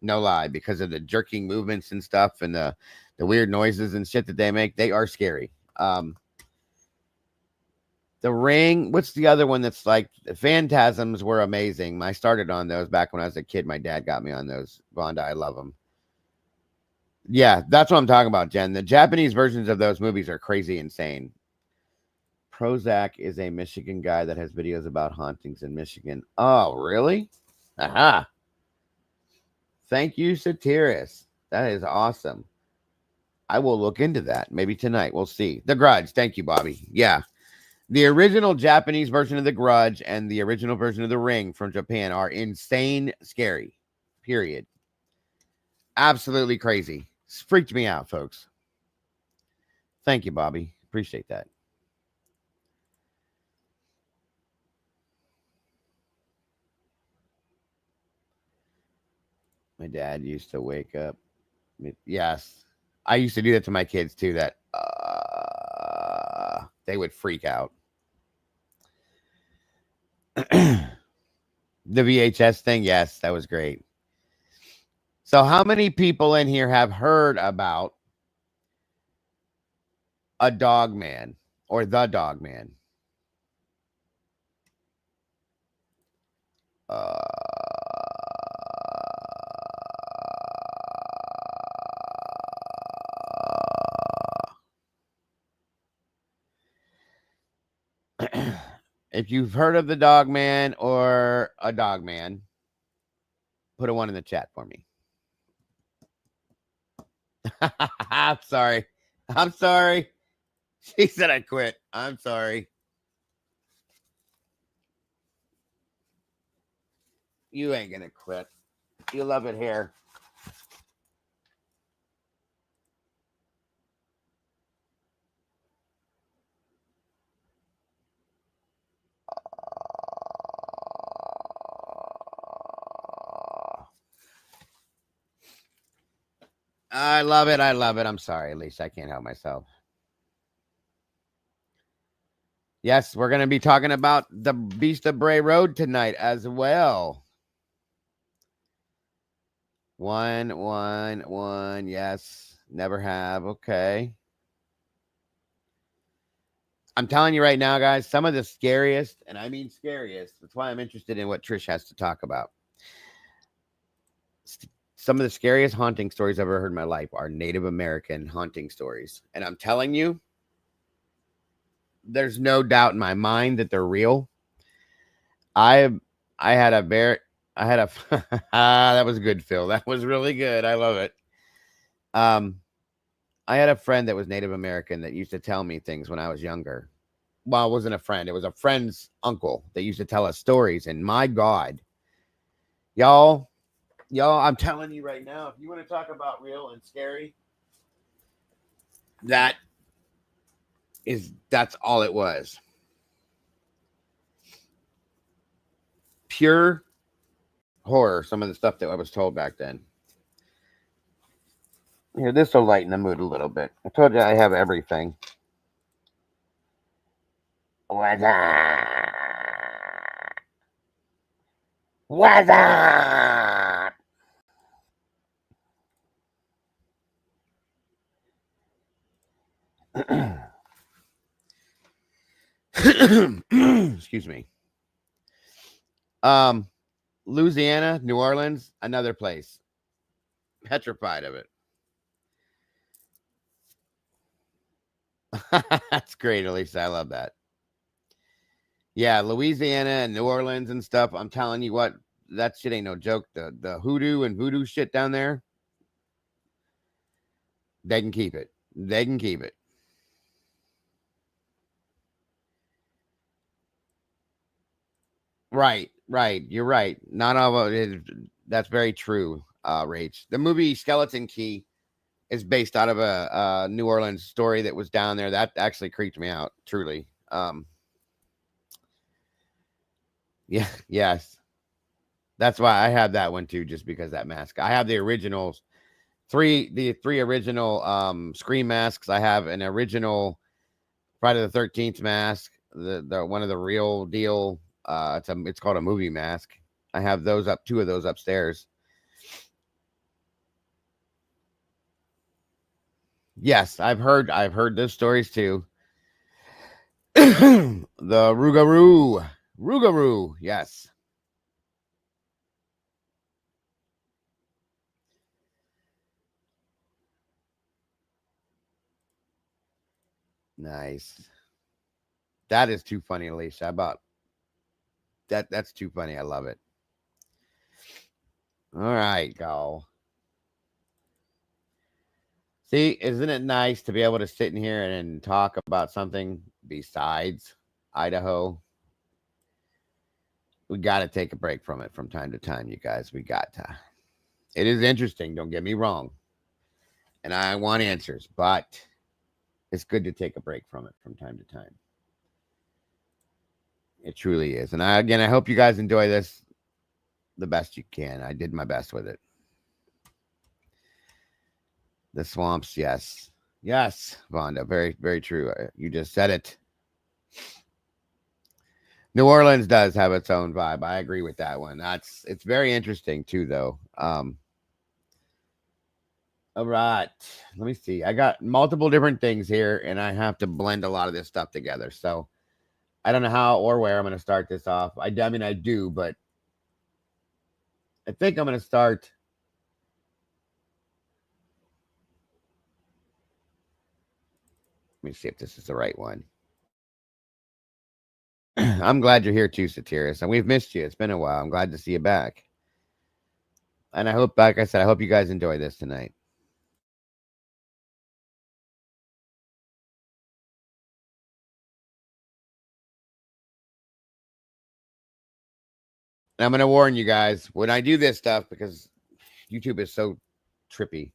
A: No lie, because of the jerking movements and stuff and the weird noises and shit that they make. They are scary. The Ring, what's the other one that's like... The Phantasms were amazing. I started on those back when I was a kid. My dad got me on those. Vonda, I love them. Yeah, that's what I'm talking about, Jen. The Japanese versions of those movies are crazy insane. Prozac is a Michigan guy that has videos about hauntings in Michigan. Oh, really? Aha. Thank you, Satiris. That is awesome. I will look into that. Maybe tonight. We'll see. The Grudge. Thank you, Bobby. Yeah. The original Japanese version of The Grudge and the original version of The Ring from Japan are insane scary. Period. Absolutely crazy. It's freaked me out, folks. Thank you, Bobby. Appreciate that. My dad used to wake up. Yes. I used to do that to my kids too, that they would freak out. The VHS thing, yes, that was great. So how many people in here have heard about a Dogman or the Dogman? If you've heard of the Dogman or a Dogman, put a 1 in the chat for me. I'm sorry. I'm sorry. She said I quit. I'm sorry. You ain't gonna quit. You love it here. I love it. I love it. I'm sorry, Alicia. I can't help myself. Yes, we're going to be talking about the Beast of Bray Road tonight as well. 111. Yes. Never have. Okay. I'm telling you right now, guys, some of the scariest, and I mean scariest, that's why I'm interested in what Trish has to talk about. some of the scariest haunting stories I've ever heard in my life are Native American haunting stories. And I'm telling you, there's no doubt in my mind that they're real. I had a that was good, Phil. That was really good. I love it. I had a friend that was Native American that used to tell me things when I was younger. Well, it wasn't a friend. It was a friend's uncle that used to tell us stories. And my God, y'all, I'm telling you right now, if you want to talk about real and scary, that's all it was. Pure horror, some of the stuff that I was told back then. Here, this will lighten the mood a little bit. I told you I have everything. What's up? What's up? Excuse me. Louisiana, New Orleans, another place. Petrified of it. That's great, Elisa. I love that. Yeah, Louisiana and New Orleans and stuff. I'm telling you what, that shit ain't no joke. The hoodoo and voodoo shit down there, they can keep it. They can keep it. Right. You're right. Not all of it. That's very true, Rach. The movie Skeleton Key is based out of a New Orleans story that was down there. That actually creeped me out, truly. Yeah, yes. That's why I have that one too, just because that mask. I have the originals, the three original Scream masks. I have an original Friday the 13th mask, the one of the real deal. It's called a movie mask. I have those up, two of those upstairs. Yes, I've heard those stories too. The Rougarou, yes. Nice. That is too funny, Alicia. About that. That's too funny. I love it. All right, go. See, isn't it nice to be able to sit in here and talk about something besides Idaho? We got to take a break from it from time to time, you guys. We got to. It is interesting, don't get me wrong. And I want answers, but it's good to take a break from it from time to time. It truly is. And I hope you guys enjoy this the best you can. I did my best with it. The swamps, yes. Yes, Vonda, very, very true. You just said it. New Orleans does have its own vibe. I agree with that one. It's very interesting too, though. All right. Let me see. I got multiple different things here, and I have to blend a lot of this stuff together. So I don't know how or where I'm going to start this off. I mean, I do, but I think I'm going to start. Let me see if this is the right one. I'm glad you're here too, Satiris, and we've missed you. It's been a while. I'm glad to see you back. And I hope, like I said, I hope you guys enjoy this tonight. And I'm going to warn you guys when I do this stuff, because YouTube is so trippy,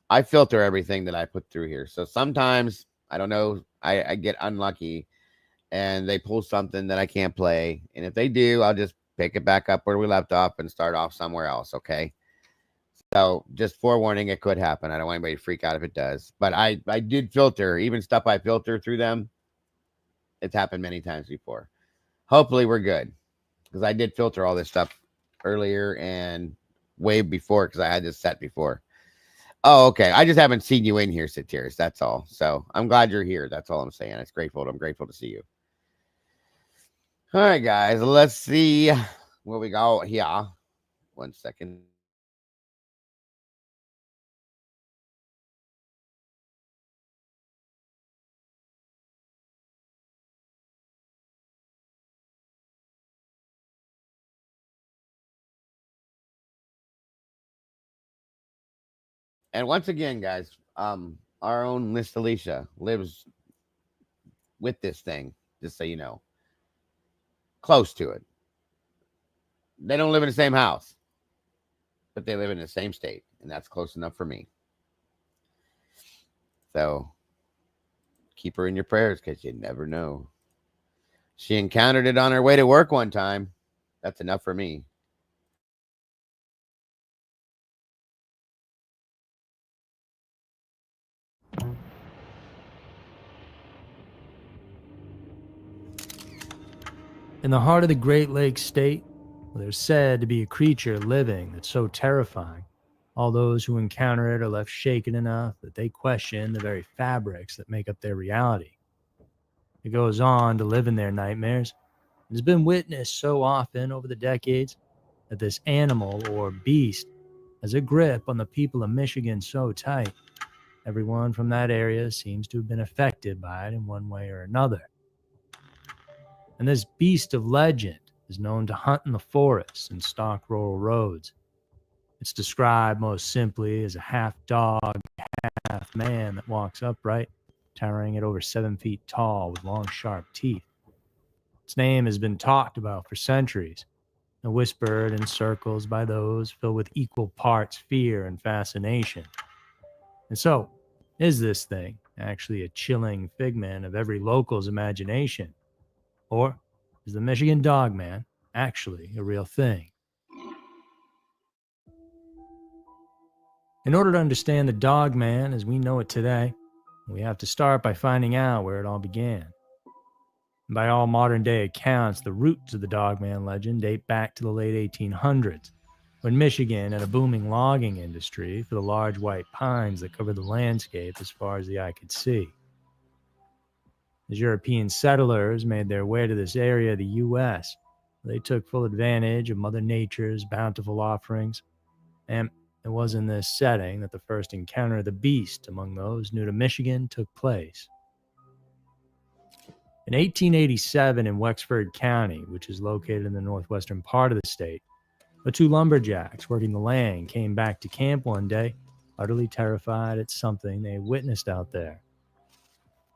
A: I filter everything that I put through here. So sometimes, I don't know, I get unlucky and they pull something that I can't play. And if they do, I'll just pick it back up where we left off and start off somewhere else. Okay. So just forewarning, it could happen. I don't want anybody to freak out if it does. But I did filter, even stuff I filter through them. It's happened many times before. Hopefully we're good, because I did filter all this stuff earlier and way before, because I had this set before. Oh, okay. I just haven't seen you in here, Satiris. That's all. So I'm glad you're here. That's all I'm saying. I'm grateful to see you. All right, guys. Let's see what we got here. 1 second. And once again, guys, our own Miss Alicia lives with this thing, just so you know, close to it. They don't live in the same house, but they live in the same state, and that's close enough for me. So keep her in your prayers because you never know. She encountered it on her way to work one time. That's enough for me.
E: In the heart of the Great Lakes state, there's said to be a creature living that's so terrifying, all those who encounter it are left shaken enough that they question the very fabrics that make up their reality. It goes on to live in their nightmares. It has been witnessed so often over the decades that this animal or beast has a grip on the people of Michigan so tight, everyone from that area seems to have been affected by it in one way or another. And this beast of legend is known to hunt in the forests and stalk rural roads. It's described most simply as a half dog, half man that walks upright, towering at over 7 feet tall with long, sharp teeth. Its name has been talked about for centuries and whispered in circles by those filled with equal parts fear and fascination. And so, is this thing actually a chilling figment of every local's imagination? Or is the Michigan Dogman actually a real thing? In order to understand the Dogman as we know it today, we have to start by finding out where it all began. By all modern day accounts, the roots of the Dogman legend date back to the late 1800s, when Michigan had a booming logging industry for the large white pines that covered the landscape as far as the eye could see. As European settlers made their way to this area of the U.S., they took full advantage of Mother Nature's bountiful offerings, and it was in this setting that the first encounter of the beast among those new to Michigan took place. In 1887 in Wexford County, which is located in the northwestern part of the state, the two lumberjacks working the land came back to camp one day, utterly terrified at something they had witnessed out there.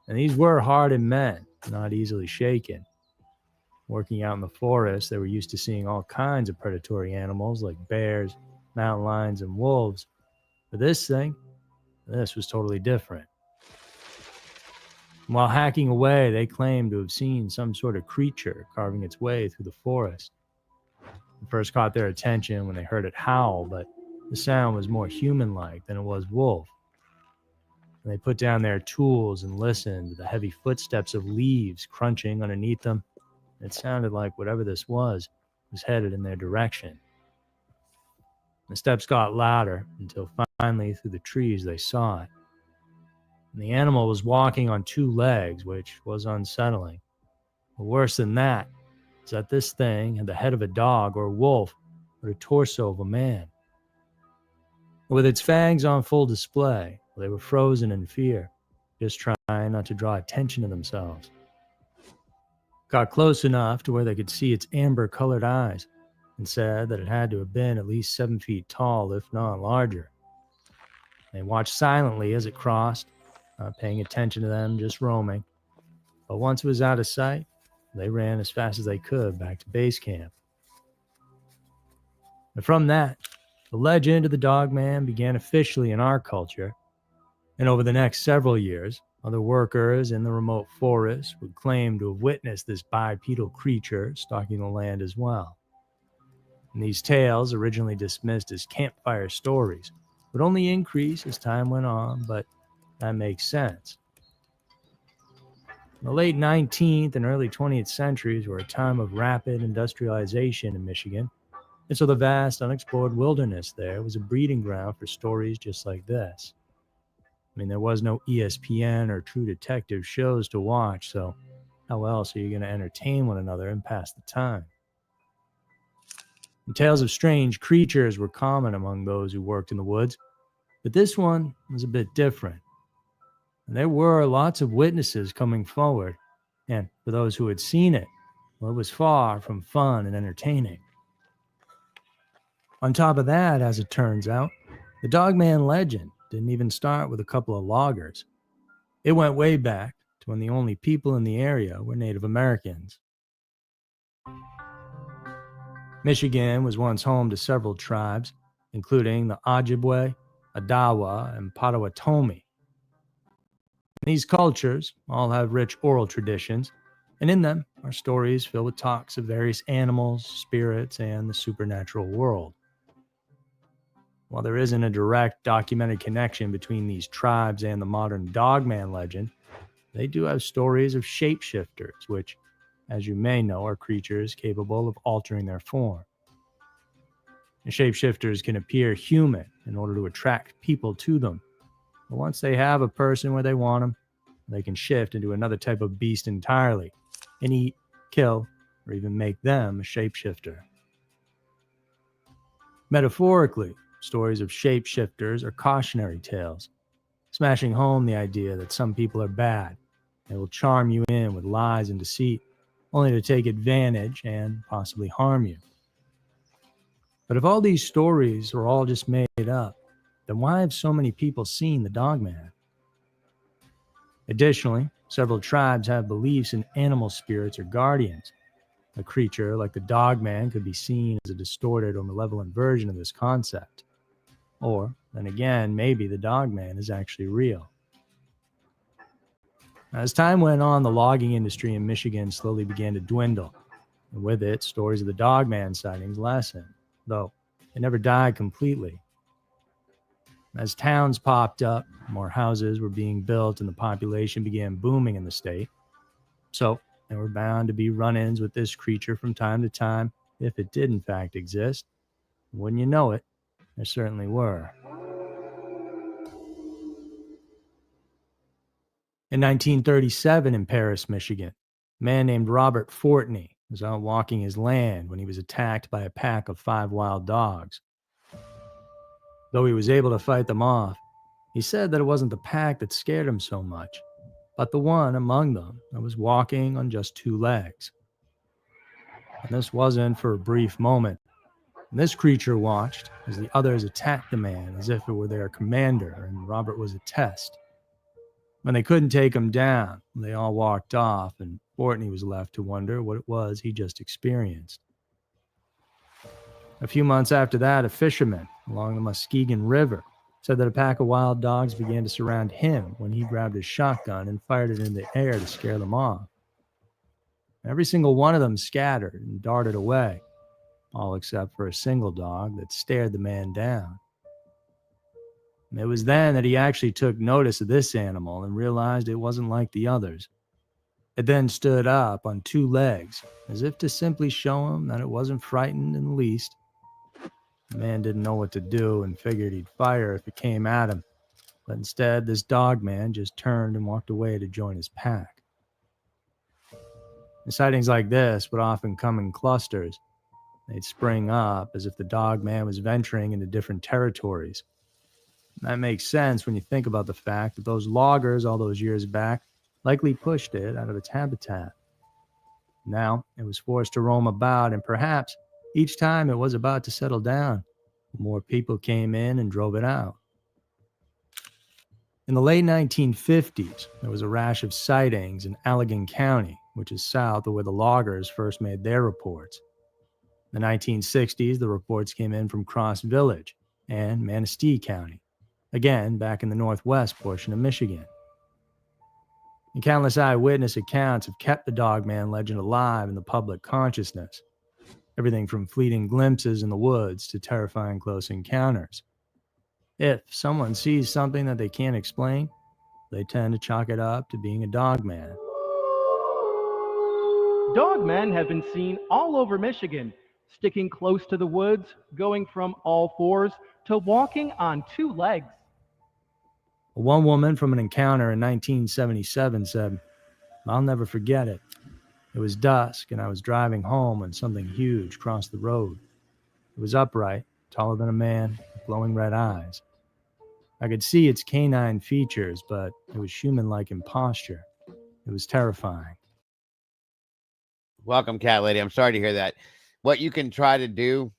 E: And these were hardened men, not easily shaken. Working out in the forest, they were used to seeing all kinds of predatory animals like bears, mountain lions, and wolves. But this was totally different. While hacking away, they claimed to have seen some sort of creature carving its way through the forest. It first caught their attention when they heard it howl, but the sound was more human-like than it was wolf. And they put down their tools and listened to the heavy footsteps of leaves crunching underneath them. It sounded like whatever this was headed in their direction. The steps got louder until finally through the trees they saw it. And the animal was walking on two legs, which was unsettling. But worse than that is that this thing had the head of a dog or a wolf, or the torso of a man. With its fangs on full display, they were frozen in fear, just trying not to draw attention to themselves. Got close enough to where they could see its amber-colored eyes, and said that it had to have been at least 7 feet tall, if not larger. They watched silently as it crossed, not paying attention to them, just roaming. But once it was out of sight, they ran as fast as they could back to base camp. And from that, the legend of the Dogman began officially in our culture, and over the next several years, other workers in the remote forest would claim to have witnessed this bipedal creature stalking the land as well. And these tales, originally dismissed as campfire stories, would only increase as time went on, but that makes sense. The late 19th and early 20th centuries were a time of rapid industrialization in Michigan, and so the vast unexplored wilderness there was a breeding ground for stories just like this. I mean, there was no ESPN or True Detective shows to watch, so how else are you going to entertain one another and pass the time? And tales of strange creatures were common among those who worked in the woods, but this one was a bit different. And there were lots of witnesses coming forward, and for those who had seen it, well, it was far from fun and entertaining. On top of that, as it turns out, the Dogman legend didn't even start with a couple of loggers. It went way back to when the only people in the area were Native Americans. Michigan was once home to several tribes, including the Ojibwe, Odawa, and Potawatomi. These cultures all have rich oral traditions, and in them are stories filled with talks of various animals, spirits, and the supernatural world. While there isn't a direct documented connection between these tribes and the modern Dogman legend, they do have stories of shapeshifters, which, as you may know, are creatures capable of altering their form. The shapeshifters can appear human in order to attract people to them, but once they have a person where they want them, they can shift into another type of beast entirely and eat, kill, or even make them a shapeshifter. Metaphorically, stories of shapeshifters are cautionary tales, smashing home the idea that some people are bad. They will charm you in with lies and deceit, only to take advantage and possibly harm you. But if all these stories are all just made up, then why have so many people seen the Dogman? Additionally, several tribes have beliefs in animal spirits or guardians. A creature like the Dogman could be seen as a distorted or malevolent version of this concept. Or, then again, maybe the Dogman is actually real. As time went on, the logging industry in Michigan slowly began to dwindle, and with it, stories of the Dogman sightings lessened, though it never died completely. As towns popped up, more houses were being built and the population began booming in the state. So there were bound to be run-ins with this creature from time to time if it did in fact exist. And wouldn't you know it, there certainly were. In 1937 in Paris, Michigan, a man named Robert Fortney was out walking his land when he was attacked by a pack of 5 wild dogs. Though he was able to fight them off, he said that it wasn't the pack that scared him so much, but the one among them that was walking on just 2 legs. And this wasn't for a brief moment. And this creature watched as the others attacked the man as if it were their commander and Robert was a test. When they couldn't take him down, they all walked off and Fortney was left to wonder what it was he just experienced. A few months after that, a fisherman along the Muskegon River said that a pack of wild dogs began to surround him when he grabbed his shotgun and fired it in the air to scare them off. Every single one of them scattered and darted away, all except for a single dog that stared the man down. It was then that he actually took notice of this animal and realized it wasn't like the others. It then stood up on 2 legs, as if to simply show him that it wasn't frightened in the least. The man didn't know what to do and figured he'd fire if it came at him, but instead this dog man just turned and walked away to join his pack. And sightings like this would often come in clusters. They'd spring up as if the dog man was venturing into different territories. And that makes sense when you think about the fact that those loggers all those years back likely pushed it out of its habitat. Now it was forced to roam about, and perhaps each time it was about to settle down, more people came in and drove it out. In the late 1950s, there was a rash of sightings in Allegan County, which is south of where the loggers first made their reports. In the 1960s, the reports came in from Cross Village and Manistee County, again back in the northwest portion of Michigan. And countless eyewitness accounts have kept the Dogman legend alive in the public consciousness. Everything from fleeting glimpses in the woods to terrifying close encounters. If someone sees something that they can't explain, they tend to chalk it up to being a Dogman.
F: Dogmen have been seen all over Michigan, sticking close to the woods, going from all 4s to walking on 2 legs.
E: One woman from an encounter in 1977 said, "I'll never forget it. It was dusk and I was driving home when something huge crossed the road. It was upright, taller than a man, with glowing red eyes. I could see its canine features, but it was human-like in posture. It was terrifying."
A: Welcome, Cat Lady. I'm sorry to hear that. What you can try to do,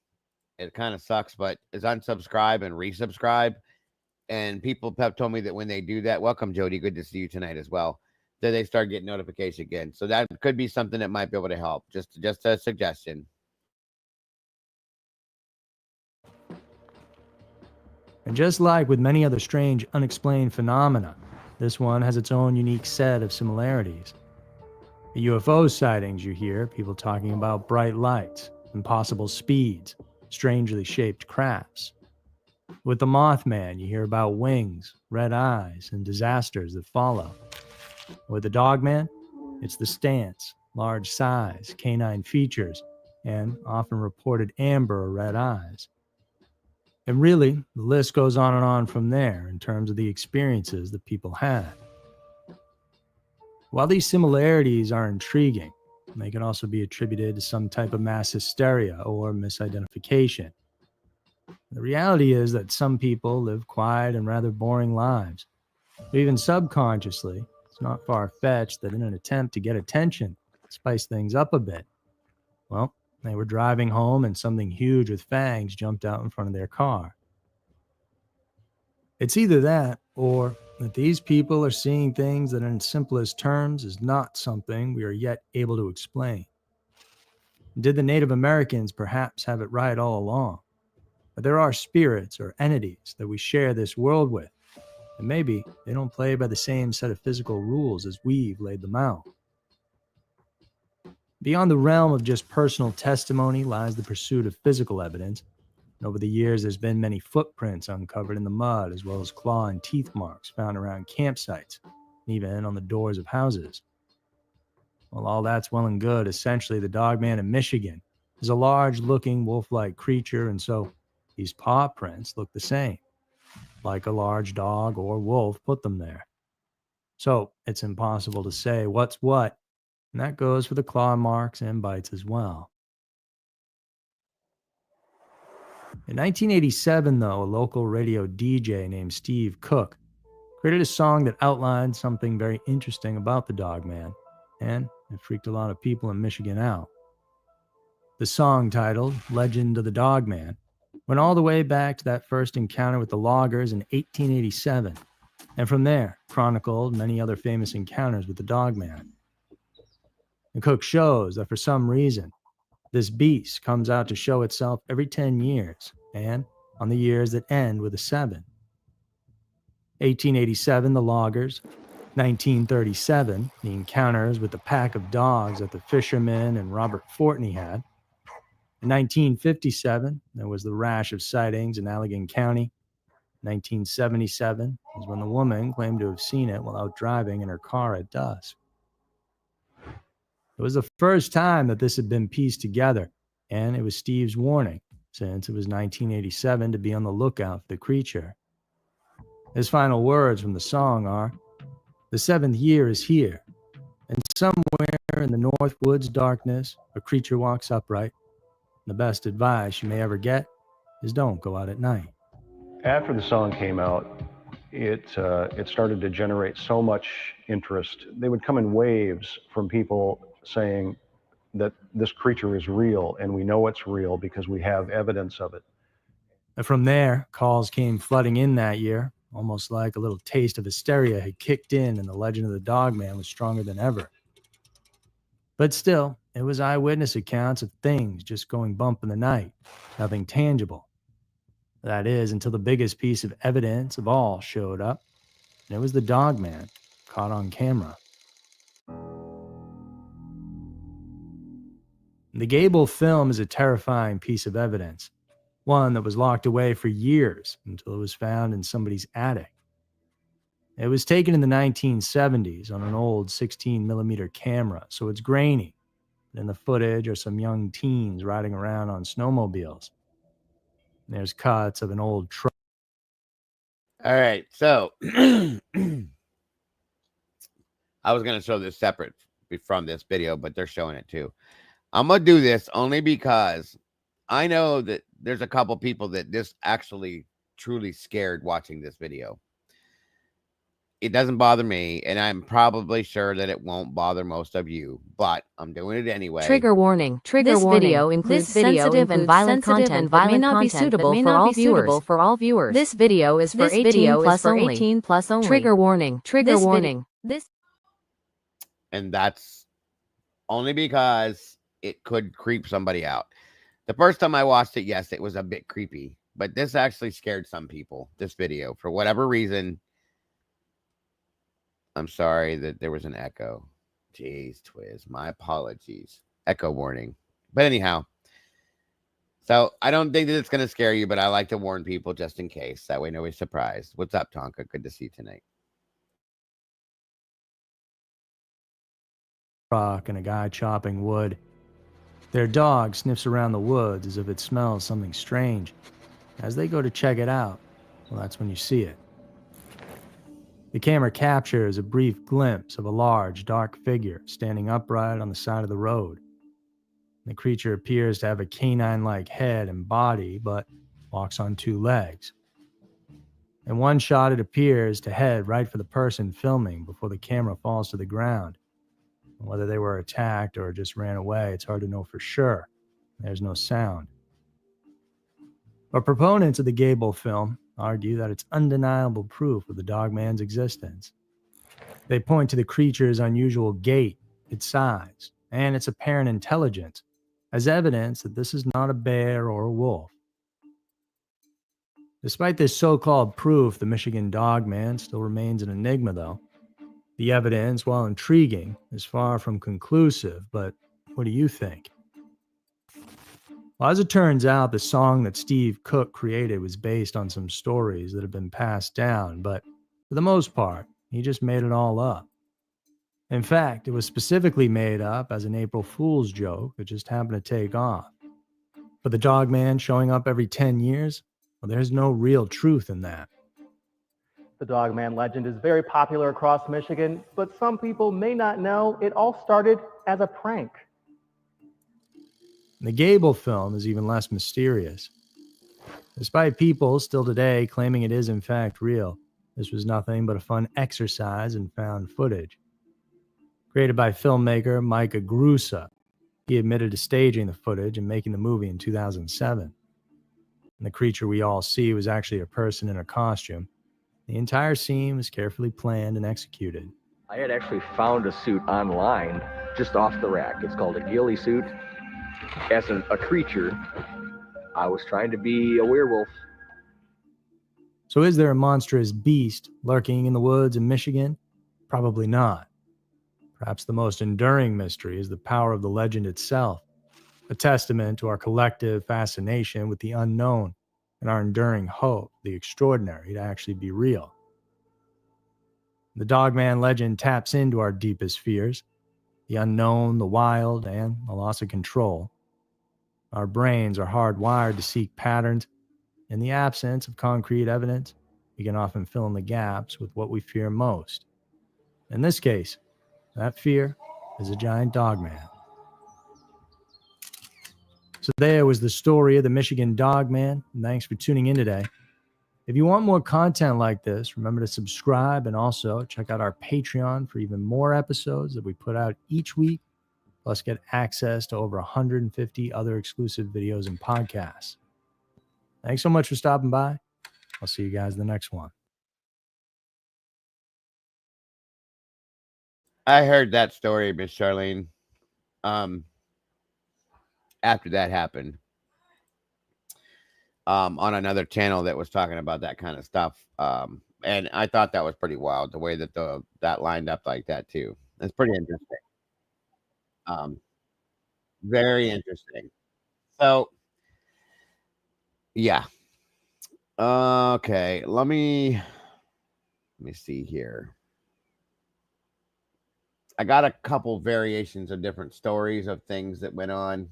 A: it kind of sucks, but is unsubscribe and resubscribe. And people have told me that when they do that, welcome Jody, good to see you tonight as well, that they start getting notification again. So that could be something that might be able to help. Just a suggestion.
E: And just like with many other strange, unexplained phenomena, this one has its own unique set of similarities. The UFO sightings you hear, people talking about bright lights, impossible speeds, strangely shaped crafts. With the Mothman, you hear about wings, red eyes, and disasters that follow. With the Dogman, it's the stance, large size, canine features, and often reported amber or red eyes. And really, the list goes on and on from there in terms of the experiences that people had. While these similarities are intriguing, they can also be attributed to some type of mass hysteria or misidentification. The reality is that some people live quiet and rather boring lives. But even subconsciously, it's not far-fetched that in an attempt to get attention, spice things up a bit, well, they were driving home and something huge with fangs jumped out in front of their car. It's either that or that these people are seeing things that in simplest terms is not something we are yet able to explain. Did the Native Americans perhaps have it right all along? But there are spirits or entities that we share this world with, and maybe they don't play by the same set of physical rules as we've laid them out. Beyond the realm of just personal testimony lies the pursuit of physical evidence. And over the years, there's been many footprints uncovered in the mud, as well as claw and teeth marks found around campsites, and even on the doors of houses. Well, all that's well and good. Essentially, the Dogman in Michigan is a large-looking wolf-like creature, and so these paw prints look the same, like a large dog or wolf put them there. So it's impossible to say what's what, and that goes for the claw marks and bites as well. In 1987, though, a local radio DJ named Steve Cook created a song that outlined something very interesting about the Dogman, and it freaked a lot of people in Michigan out. The song, titled Legend of the Dogman, went all the way back to that first encounter with the loggers in 1887, and from there chronicled many other famous encounters with the Dogman. And Cook shows that for some reason, this beast comes out to show itself every 10 years, and on the years that end with a 7. 1887, the loggers. 1937, the encounters with the pack of dogs that the fisherman and Robert Fortney had. In 1957, there was the rash of sightings in Allegan County. 1977 was when the woman claimed to have seen it while out driving in her car at dusk. It was the first time that this had been pieced together, and it was Steve's warning, since it was 1987, to be on the lookout for the creature. His final words from the song are, "The 7th year is here, and somewhere in the North Woods darkness, a creature walks upright. The best advice you may ever get is don't go out at night."
G: After the song came out, it started to generate so much interest. They would come in waves from people saying that this creature is real, and we know it's real because we have evidence of it.
E: And from there, calls came flooding in that year, almost like a little taste of hysteria had kicked in and the legend of the Dogman was stronger than ever. But still, it was eyewitness accounts of things just going bump in the night, nothing tangible. That is, until the biggest piece of evidence of all showed up, and it was the Dogman, caught on camera. The Gable film is a terrifying piece of evidence, one that was locked away for years until it was found in somebody's attic. It was taken in the 1970s on an old 16mm camera, so it's grainy. In the footage are some young teens riding around on snowmobiles. There's cuts of an old truck.
A: All right, so I was going to show this separate from this video, but they're showing it too. I'm going to do this only because I know that there's a couple people that this actually truly scared watching this video. It doesn't bother me, and I'm probably sure that it won't bother most of you, but I'm doing it anyway.
H: Trigger warning. This video includes sensitive and violent content that may not be suitable for all viewers. This video is for 18 plus only. Trigger warning. Trigger warning.
A: And that's only because it could creep somebody out. The first time I watched it, yes, it was a bit creepy, but this actually scared some people, this video, for whatever reason. I'm sorry that there was an echo. Jeez, Twiz, my apologies. Echo warning. But anyhow, so I don't think that it's going to scare you, but I like to warn people just in case. That way nobody's surprised. What's up, Tonka? Good to see you tonight.
E: Truck and a guy chopping wood. Their dog sniffs around the woods as if it smells something strange. As they go to check it out, well, that's when you see it. The camera captures a brief glimpse of a large, dark figure standing upright on the side of the road. The creature appears to have a canine-like head and body, but walks on two legs. In one shot, it appears to head right for the person filming before the camera falls to the ground. Whether they were attacked or just ran away, it's hard to know for sure. There's no sound. But proponents of the Gable film argue that it's undeniable proof of the Dogman's existence. They point to the creature's unusual gait, its size, and its apparent intelligence as evidence that this is not a bear or a wolf. Despite this so-called proof, the Michigan Dogman still remains an enigma, though. The evidence, while intriguing, is far from conclusive, but what do you think? Well, as it turns out, the song that Steve Cook created was based on some stories that have been passed down, but for the most part, he just made it all up. In fact, it was specifically made up as an April Fool's joke that just happened to take off. But the Dogman showing up every 10 years, well, there's no real truth in that.
F: The Dogman legend is very popular across Michigan, but some people may not know it all started as a prank.
E: The Gable film is even less mysterious. Despite people still today claiming it is in fact real, this was nothing but a fun exercise in found footage. Created by filmmaker Mike Agrusa, he admitted to staging the footage and making the movie in 2007. And the creature we all see was actually a person in a costume. The entire scene was carefully planned and executed.
I: I had actually found a suit online just off the rack. It's called a ghillie suit. As a creature, I was trying to be a werewolf.
E: So is there a monstrous beast lurking in the woods in Michigan? Probably not. Perhaps the most enduring mystery is the power of the legend itself, a testament to our collective fascination with the unknown and our enduring hope, the extraordinary, to actually be real. The Dogman legend taps into our deepest fears, the unknown, the wild, and the loss of control. Our brains are hardwired to seek patterns. In the absence of concrete evidence, we can often fill in the gaps with what we fear most. In this case, that fear is a giant dogman. So there was the story of the Michigan Dogman. Thanks for tuning in today. If you want more content like this, remember to subscribe and also check out our Patreon for even more episodes that we put out each week, plus get access to over 150 other exclusive videos and podcasts. Thanks so much for stopping by. I'll see you guys in the next one.
A: I heard that story, Miss Charlene. After that happened, on another channel that was talking about that kind of stuff. And I thought that was pretty wild, the way that that lined up like that too. It's pretty interesting. Very interesting. So yeah. Okay, let me see here. I got a couple variations of different stories of things that went on.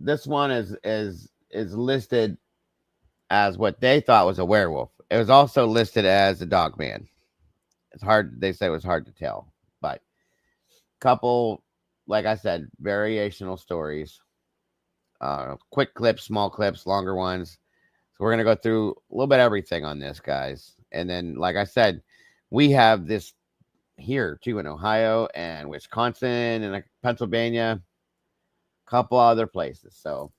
A: This one is listed as what they thought was a werewolf. It was also listed as a dogman. It's hard. They say it was hard to tell, but couple, like I said, variational stories. Quick clips, small clips, longer ones. So we're gonna go through a little bit of everything on this, guys. And then, like I said, we have this here too in Ohio and Wisconsin and Pennsylvania, a couple other places. So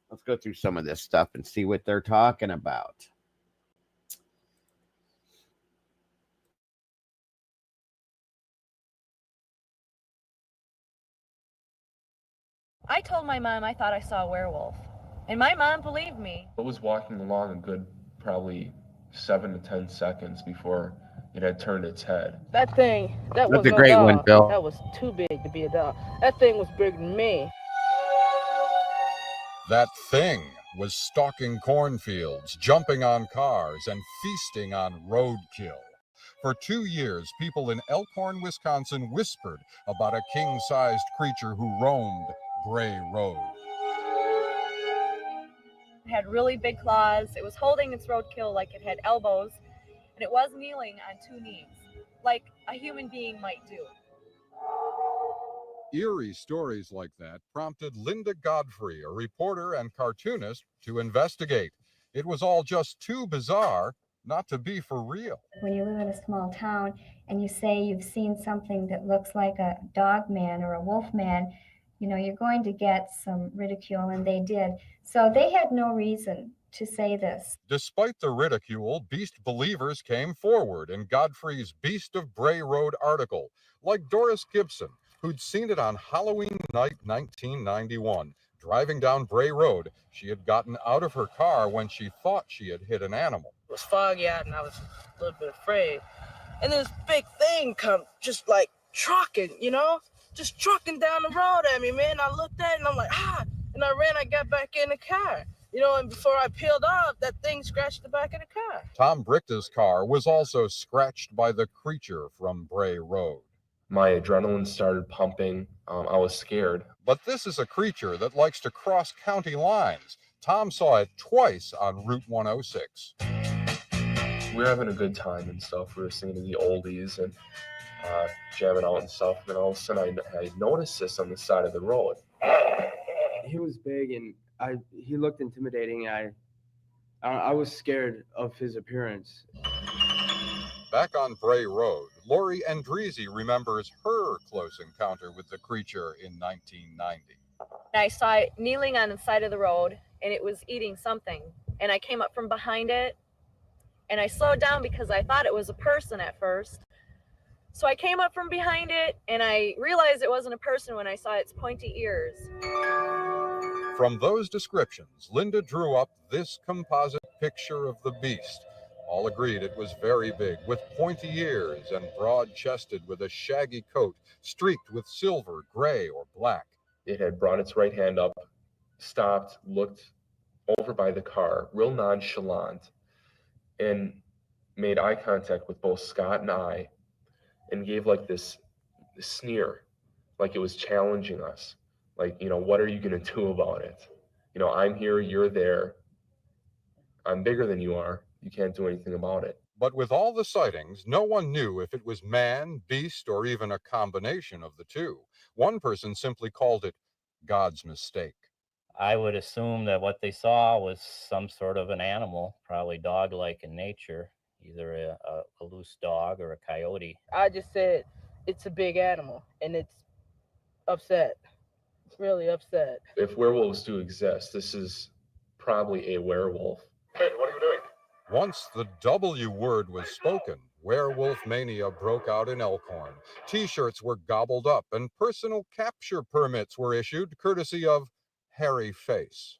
A: let's go through some of this stuff and see what they're talking about.
J: I told my mom I thought I saw a werewolf, and my mom believed me.
K: I was walking along a good probably 7 to 10 seconds before it had turned its head.
L: That thing, that was
A: a
L: no
A: great
L: dog.
A: one, Bill.
L: That was too big to be a dog. That thing was bigger than me.
M: That thing was stalking cornfields, jumping on cars, and feasting on roadkill. For 2 years, people in Elkhorn, Wisconsin whispered about a king-sized creature who roamed Bray Road.
J: It had really big claws. It was holding its roadkill like it had elbows, and it was kneeling on 2 knees, like a human being might do.
M: Eerie stories like that prompted Linda Godfrey, a reporter and cartoonist, to investigate. It was all just too bizarre not to be for real.
N: When you live in a small town and you say you've seen something that looks like a dog man or a wolf man, you know, you're going to get some ridicule, and they did. So they had no reason to say this.
M: Despite the ridicule, beast believers came forward in Godfrey's Beast of Bray Road article, like Doris Gibson, who'd seen it on Halloween night 1991. Driving down Bray Road, she had gotten out of her car when she thought she had hit an animal.
L: It was foggy out, and I was a little bit afraid. And this big thing come, just like trucking, you know? Just trucking down the road at me, man. I looked at it, and I'm like, and I ran, I got back in the car. You know, and before I peeled off, that thing scratched the back of the car.
M: Tom Brichta's car was also scratched by the creature from Bray Road.
K: My adrenaline started pumping. I was scared.
M: But this is a creature that likes to cross county lines. Tom saw it twice on Route 106.
K: We were having a good time and stuff. We were singing the oldies and jamming out and stuff. And then all of a sudden I noticed this on the side of the road.
O: He was big and he looked intimidating. I was scared of his appearance.
M: Back on Bray Road, Lori Andreezy remembers her close encounter with the creature in 1990.
J: I saw it kneeling on the side of the road, and it was eating something. And I came up from behind it, and I slowed down because I thought it was a person at first. So I came up from behind it, and I realized it wasn't a person when I saw its pointy ears.
M: From those descriptions, Linda drew up this composite picture of the beast. All agreed it was very big, with pointy ears and broad-chested, with a shaggy coat streaked with silver, gray, or black.
K: It had brought its right hand up, stopped, looked over by the car, real nonchalant, and made eye contact with both Scott and I, and gave like this sneer, like it was challenging us. Like, you know, what are you going to do about it? You know, I'm here, you're there. I'm bigger than you are. You can't do anything about it.
M: But with all the sightings, no one knew if it was man, beast, or even a combination of the two. One person simply called it God's mistake.
P: I would assume that what they saw was some sort of an animal, probably dog-like in nature, either a loose dog or a coyote.
L: I just said, it's a big animal, and it's upset. It's really upset.
K: If werewolves do exist, this is probably a werewolf.
B: Hey, what are you doing?
M: Once the W word was spoken, werewolf mania broke out in Elkhorn. T-shirts were gobbled up and personal capture permits were issued courtesy of Hairy Face.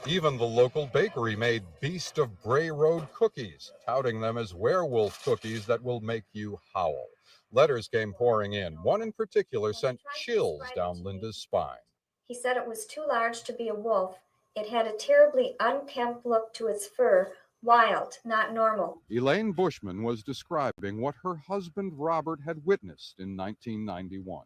M: Even the local bakery made Beast of Bray Road cookies, touting them as werewolf cookies that will make you howl. Letters came pouring in. One in particular sent chills down Linda's spine.
N: He said it was too large to be a wolf. It had a terribly unkempt look to its fur, wild, not normal.
M: Elaine Bushman was describing what her husband Robert had witnessed in 1991.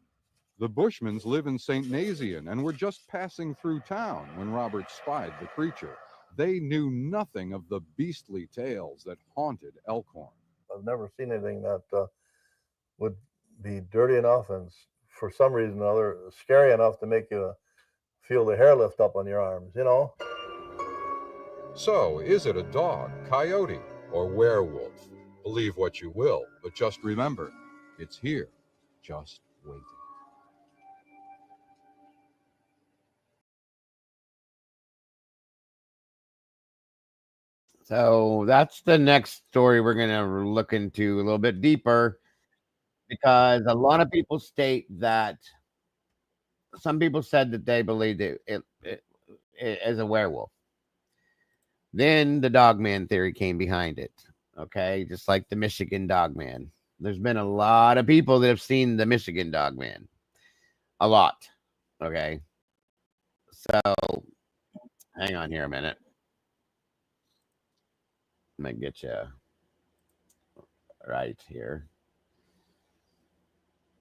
M: The Bushmans live in St. Nazian and were just passing through town when Robert spied the creature. They knew nothing of the beastly tales that haunted Elkhorn.
Q: I've never seen anything that would be dirty enough and for some reason or other scary enough to make you feel the hair lift up on your arms, you know?
M: So, is it a dog, coyote, or werewolf. Believe what you will, but just remember, it's here, just waiting.
A: So that's the next story we're going to look into a little bit deeper, because a lot of people state that some people said that they believed it as a werewolf. Then the Dogman theory came behind it. Okay, just like the Michigan Dogman. There's been a lot of people that have seen the Michigan Dogman. A lot. Okay. So hang on here a minute. I'm gonna get you right here.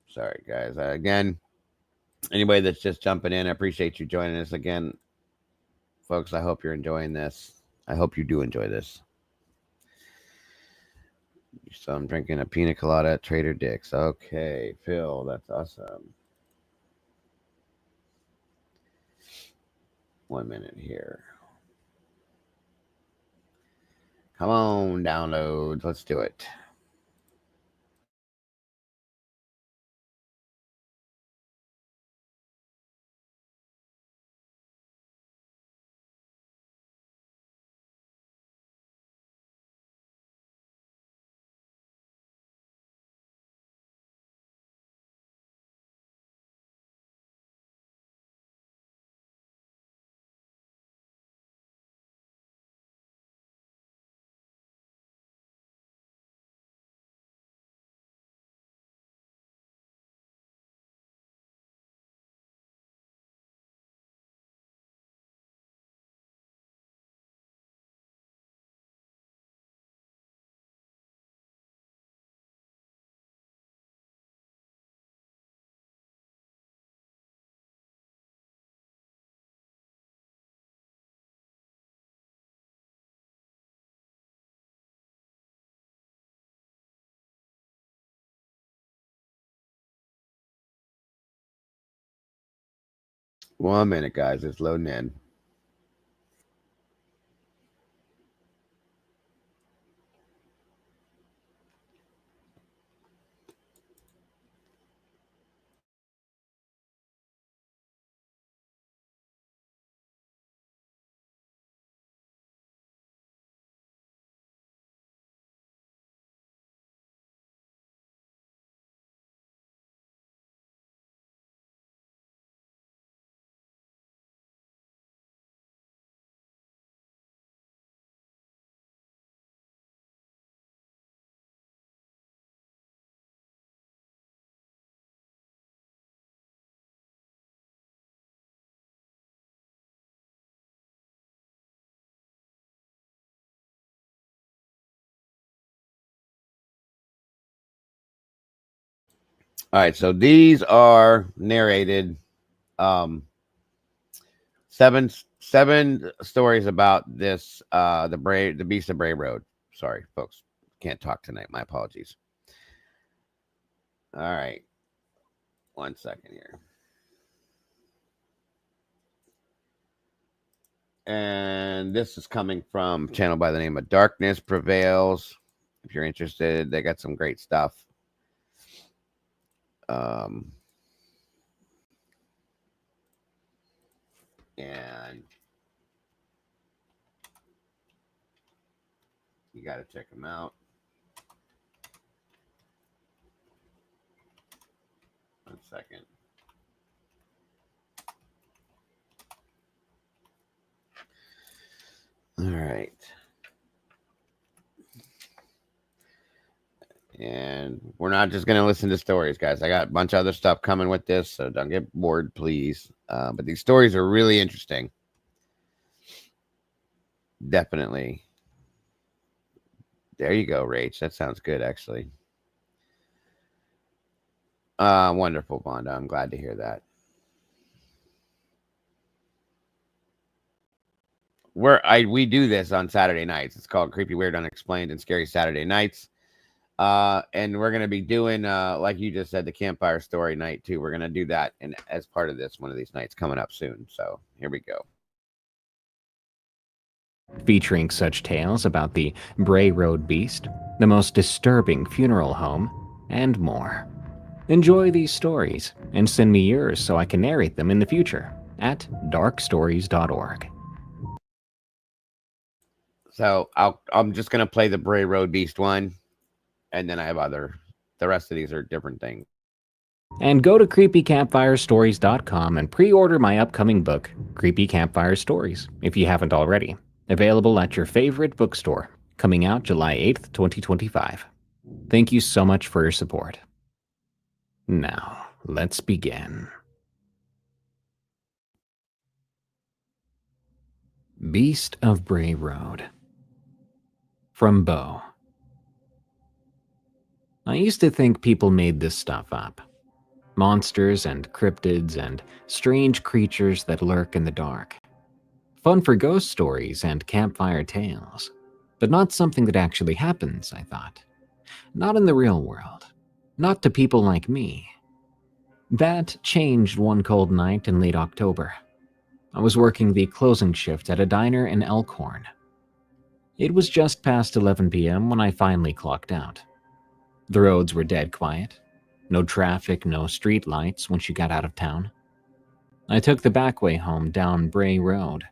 A: Sorry, guys. Again, anybody that's just jumping in, I appreciate you joining us again, folks. I hope you're enjoying this. I hope you do enjoy this. So I'm drinking a pina colada at Trader Dick's. Okay, Phil, that's awesome. 1 minute here. Come on, downloads. Let's do it. One minute, guys. It's loading in. All right, so these are narrated seven stories about this the Beast of Bray Road. Sorry, folks. Can't talk tonight. My apologies. All right. 1 second here. And this is coming from a channel by the name of Darkness Prevails. If you're interested, they got some great stuff. And you got to check them out. 1 second. All right. And we're not just going to listen to stories, guys. I got a bunch of other stuff coming with this, so don't get bored, please. But these stories are really interesting. Definitely. There you go, Rach. That sounds good, actually. Wonderful, Vonda. I'm glad to hear that. We do this on Saturday nights. It's called Creepy, Weird, Unexplained, and Scary Saturday Nights. And we're going to be doing, like you just said, the campfire story night too. We're going to do that as part of this one of these nights coming up soon. So here we go.
R: featuring such tales about the Bray Road Beast, the most disturbing funeral home, and more. Enjoy these stories and send me yours so I can narrate them in the future at darkstories.org.
A: So I'm just gonna play the Bray Road Beast one, and then I have the rest of these are different things.
R: And go to creepycampfirestories.com and pre-order my upcoming book, Creepy Campfire Stories, if you haven't already. Available at your favorite bookstore, coming out July 8th, 2025. Thank you so much for your support. Now, let's begin. Beast of Bray Road. From Bo. I used to think people made this stuff up. Monsters and cryptids and strange creatures that lurk in the dark. Fun for ghost stories and campfire tales, but not something that actually happens, I thought. Not in the real world. Not to people like me. That changed one cold night in late October. I was working the closing shift at a diner in Elkhorn. It was just past 11 p.m. when I finally clocked out. The roads were dead quiet. No traffic, no street lights once you got out of town. I took the back way home down Bray Road.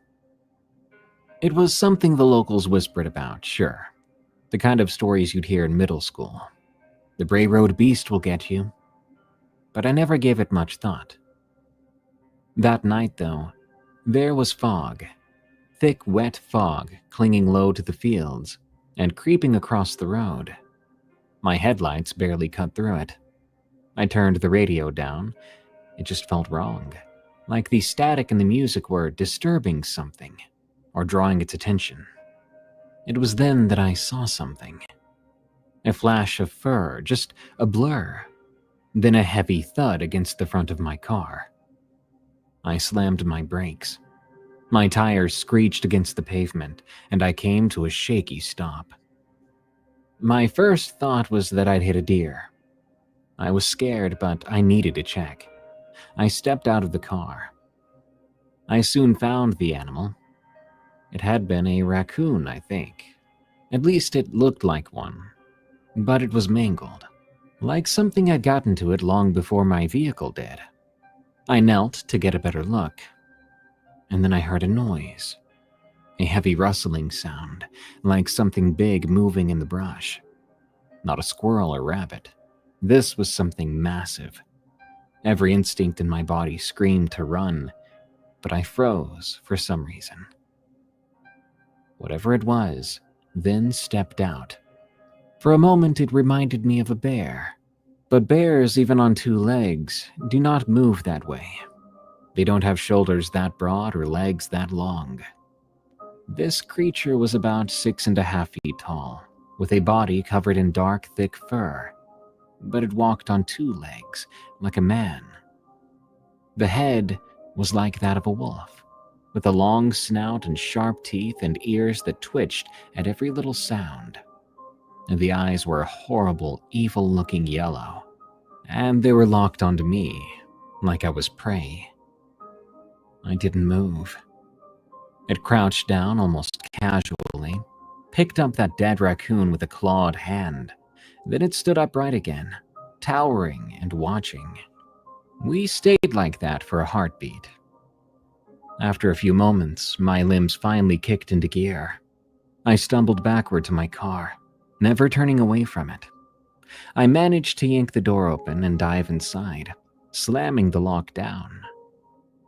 R: It was something the locals whispered about, sure. The kind of stories you'd hear in middle school. The Bray Road Beast will get you. But I never gave it much thought. That night, though, there was fog. Thick, wet fog clinging low to the fields and creeping across the road. My headlights barely cut through it. I turned the radio down. It just felt wrong. Like the static and the music were disturbing something or drawing its attention. It was then that I saw something. A flash of fur, just a blur. Then a heavy thud against the front of my car. I slammed my brakes. My tires screeched against the pavement, and I came to a shaky stop. My first thought was that I'd hit a deer. I was scared, but I needed to check. I stepped out of the car. I soon found the animal. It had been a raccoon, I think. At least it looked like one. But it was mangled, like something had gotten to it long before my vehicle did. I knelt to get a better look, and then I heard a noise. A heavy rustling sound, like something big moving in the brush. Not a squirrel or rabbit. This was something massive. Every instinct in my body screamed to run, but I froze for some reason. Whatever it was, then stepped out. For a moment it reminded me of a bear. But bears, even on two legs, do not move that way. They don't have shoulders that broad or legs that long. This creature was about 6.5 feet tall, with a body covered in dark, thick fur. But it walked on two legs, like a man. The head was like that of a wolf, with a long snout and sharp teeth and ears that twitched at every little sound. And the eyes were a horrible, evil-looking yellow, and they were locked onto me, like I was prey. I didn't move. It crouched down almost casually, picked up that dead raccoon with a clawed hand. Then it stood upright again, towering and watching. We stayed like that for a heartbeat. After a few moments, my limbs finally kicked into gear. I stumbled backward to my car, never turning away from it. I managed to yank the door open and dive inside, slamming the lock down.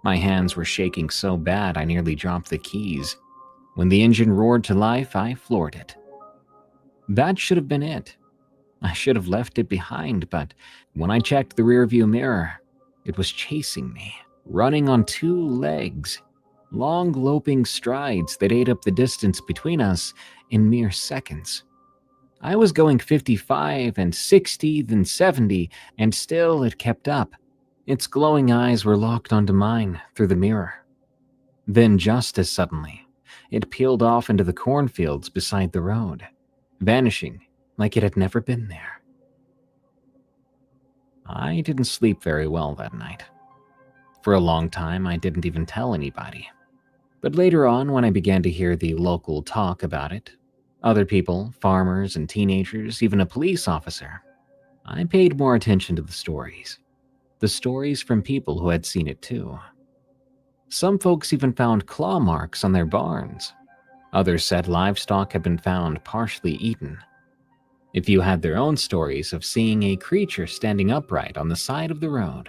R: My hands were shaking so bad I nearly dropped the keys. When the engine roared to life, I floored it. That should have been it. I should have left it behind, but when I checked the rearview mirror, it was chasing me, running on two legs, long loping strides that ate up the distance between us in mere seconds. I was going 55 and 60, then 70, and still it kept up. Its glowing eyes were locked onto mine through the mirror. Then just as suddenly, it peeled off into the cornfields beside the road, vanishing like it had never been there. I didn't sleep very well that night. For a long time, I didn't even tell anybody. But later on, when I began to hear the local talk about it, other people, farmers and teenagers, even a police officer, I paid more attention to the stories. The stories from people who had seen it too. Some folks even found claw marks on their barns. Others said livestock had been found partially eaten. A few had their own stories of seeing a creature standing upright on the side of the road.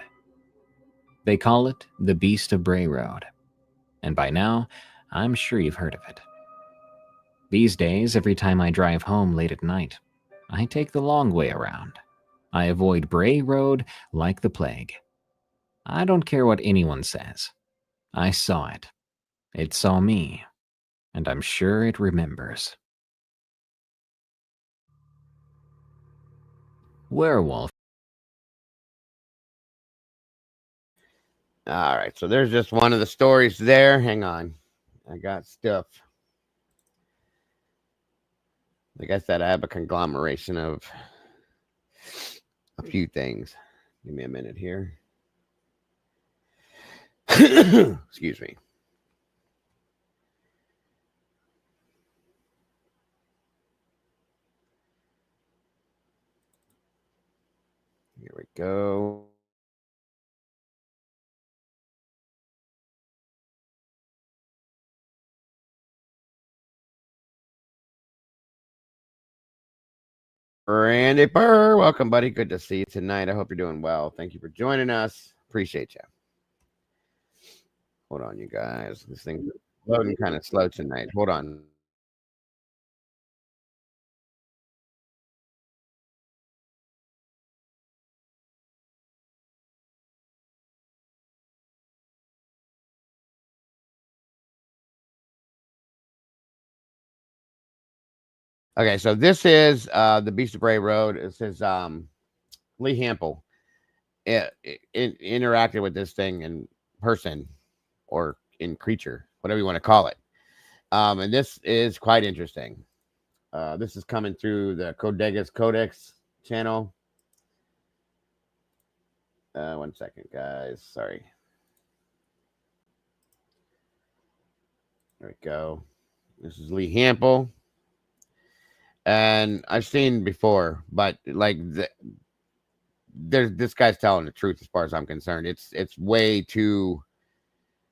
R: They call it the Beast of Bray Road. And by now, I'm sure you've heard of it. These days, every time I drive home late at night, I take the long way around. I avoid Bray Road like the plague. I don't care what anyone says. I saw it. It saw me. And I'm sure it remembers. Werewolf.
A: All right, so there's just one of the stories there. Hang on. I got stuff. Like I said, I have a conglomeration of a few things. Give me a minute here. Excuse me. Here we go. Randy Burr, welcome, buddy. Good to see you tonight. I hope you're doing well. Thank you for joining us. Appreciate you. Hold on, you guys. This thing's loading kind of slow tonight. Hold on. Okay, so this is the Beast of Bray Road. It says Lee Hampel interacted with this thing in person or in creature, whatever you want to call it. And this is quite interesting. This is coming through the Codegas Codex channel. 1 second, guys. Sorry. There we go. This is Lee Hampel. And I've seen before, but like there's this guy's telling the truth as far as I'm concerned. It's way too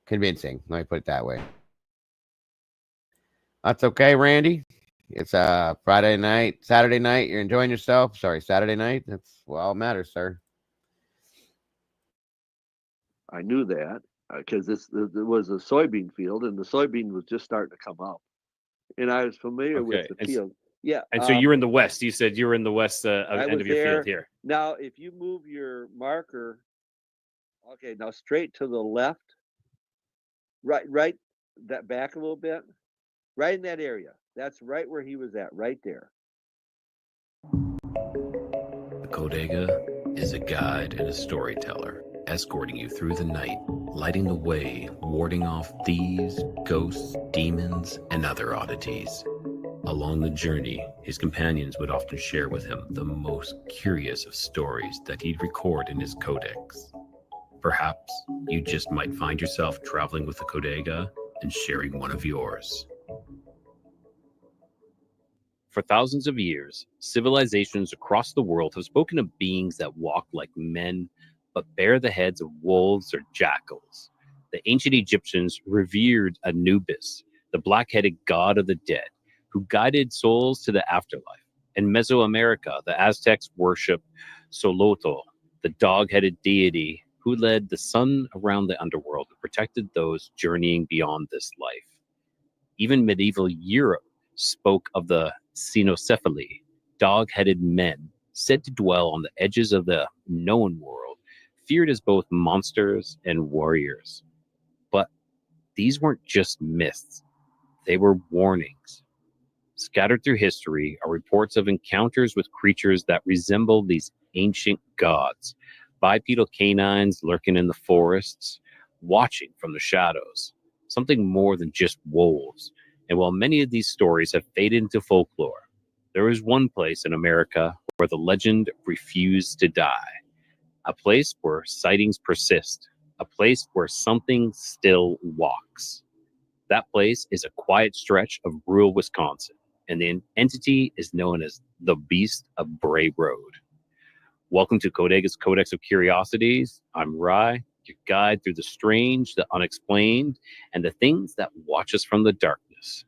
A: convincing. Let me put it that way. That's okay, Randy. It's Friday night, Saturday night. You're enjoying yourself. Sorry, Saturday night. That's all that matters, sir.
S: I knew that because there was a soybean field, and the soybean was just starting to come up, and I was familiar with the field. Yeah.
T: And so you're in the west. You said you were in the west end of your field here.
S: Now, if you move your marker, okay, now straight to the left, right, that back a little bit, right in that area. That's right where he was at, right there.
U: The Codega is a guide and a storyteller, escorting you through the night, lighting the way, warding off thieves, ghosts, demons, and other oddities. Along the journey, his companions would often share with him the most curious of stories that he'd record in his codex. Perhaps you just might find yourself traveling with the Codega and sharing one of yours.
T: For thousands of years, civilizations across the world have spoken of beings that walk like men, but bear the heads of wolves or jackals. The ancient Egyptians revered Anubis, the black-headed god of the dead, who guided souls to the afterlife. In Mesoamerica, the Aztecs worshiped Xolotl, the dog-headed deity who led the sun around the underworld and protected those journeying beyond this life. Even medieval Europe spoke of the Cynocephaly, dog-headed men said to dwell on the edges of the known world, feared as both monsters and warriors. But these weren't just myths, they were warnings. Scattered through history are reports of encounters with creatures that resemble these ancient gods, bipedal canines lurking in the forests, watching from the shadows, something more than just wolves. And while many of these stories have faded into folklore, there is one place in America where the legend refused to die, a place where sightings persist, a place where something still walks. That place is a quiet stretch of rural Wisconsin, and the entity is known as the Beast of Bray Road. Welcome to Codega's Codex of Curiosities. I'm Rye, your guide through the strange, the unexplained, and the things that watch us from the darkness.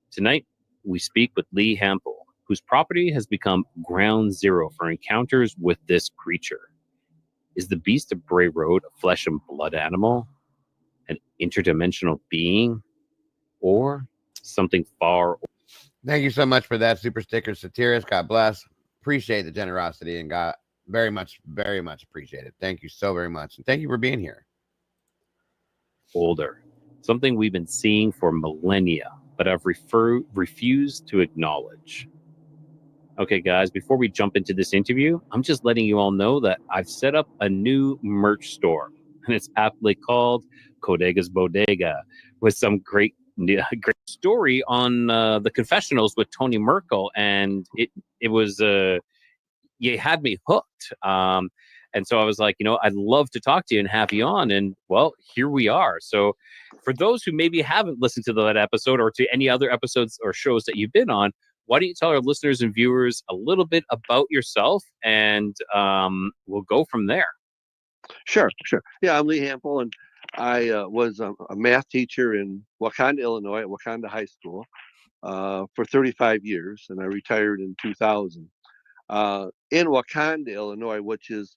T: Tonight, we speak with Lee Hampel, whose property has become ground zero for encounters with this creature. Is the Beast of Bray Road a flesh and blood animal, an interdimensional being, or something far?
A: Thank you so much for that super sticker, Satirus. God bless. Appreciate the generosity and God very much appreciate it. Thank you so very much. And thank you for being here.
T: Older, something we've been seeing for millennia, but have refused to acknowledge. Okay, guys, before we jump into this interview, I'm just letting you all know that I've set up a new merch store, and it's aptly called Codega's Bodega, with some great story on the confessionals with Tony Merkel, and it was you had me hooked. And so I was like, I'd love to talk to you and have you on. And well, here we are. So for those who maybe haven't listened to that episode or to any other episodes or shows that you've been on, why don't you tell our listeners and viewers a little bit about yourself, and we'll go from there.
S: Sure. Yeah, I'm Lee Hampel, and I was a math teacher in Wakanda, Illinois, at Wakanda High School for 35 years, and I retired in 2000. In Wakanda, Illinois, which is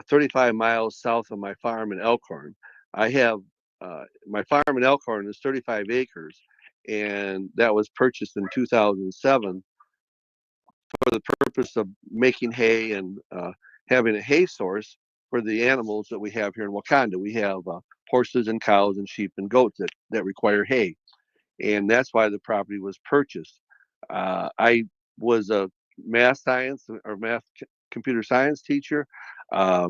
S: 35 miles south of my farm in Elkhorn, I have my farm in Elkhorn is 35 acres, and that was purchased in 2007 for the purpose of making hay and having a hay source for the animals that we have here in Wakanda. We have horses and cows and sheep and goats that require hay, and that's why the property was purchased. I was a math computer science teacher. I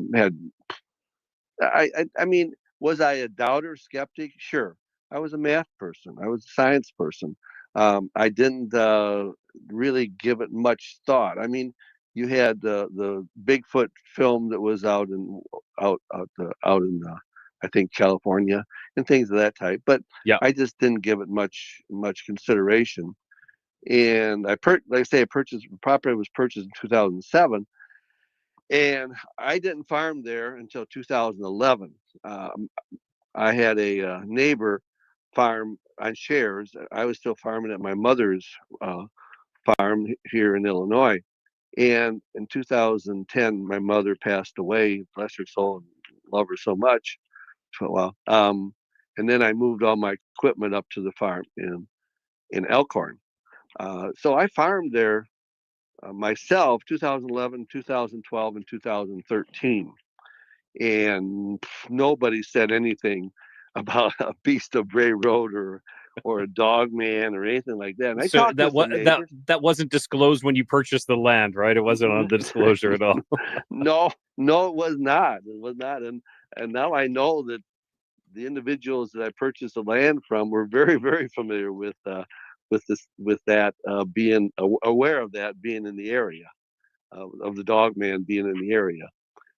S: mean, was I a doubter, skeptic? Sure. I was a math person. I was a science person. I didn't really give it much thought. I mean, you had the Bigfoot film that was out in I think California and things of that type, but yeah, I just didn't give it much consideration. And like I say, the property was purchased in 2007, and I didn't farm there until 2011. I had a neighbor farm on shares. I was still farming at my mother's farm here in Illinois. And in 2010, my mother passed away, bless her soul, and love her so much. And then I moved all my equipment up to the farm in Elkhorn. So I farmed there myself 2011, 2012, and 2013. And nobody said anything about a Beast of Bray Road or a Dogman or anything like that. And I
T: so that wasn't disclosed when you purchased the land, right? It wasn't on the disclosure at all.
S: No, it was not. It was not. And now I know that the individuals that I purchased the land from were very, very familiar with that being aware of that being in the area, of the Dogman being in the area.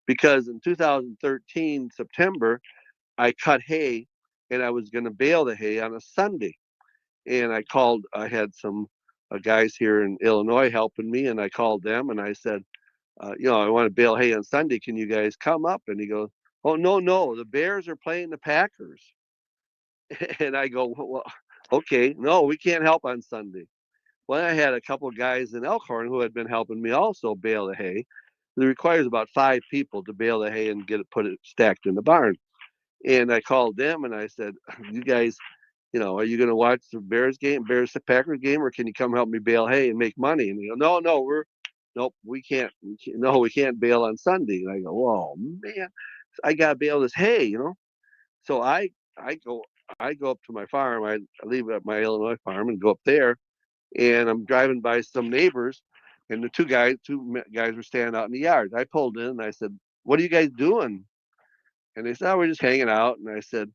S: Because in 2013, September, I cut hay, and I was going to bale the hay on a Sunday. And I had some guys here in Illinois helping me, and I called them and I said, I want to bale hay on Sunday. Can you guys come up? And he goes, oh, no, the Bears are playing the Packers. And I go, well, okay, no, we can't help on Sunday. Well, I had a couple of guys in Elkhorn who had been helping me also bale the hay. It requires about 5 people to bale the hay and put it stacked in the barn. And I called them and I said, you guys, are you going to watch the Bears Packers game, or can you come help me bale hay and make money? And they go, nope, we can't. We can't bale on Sunday. And I go, oh man, I got to bale this hay, So I go up to my farm. I leave at my Illinois farm and go up there, and I'm driving by some neighbors, and the two guys were standing out in the yard. I pulled in and I said, what are you guys doing? And they said, oh, we're just hanging out. And I said,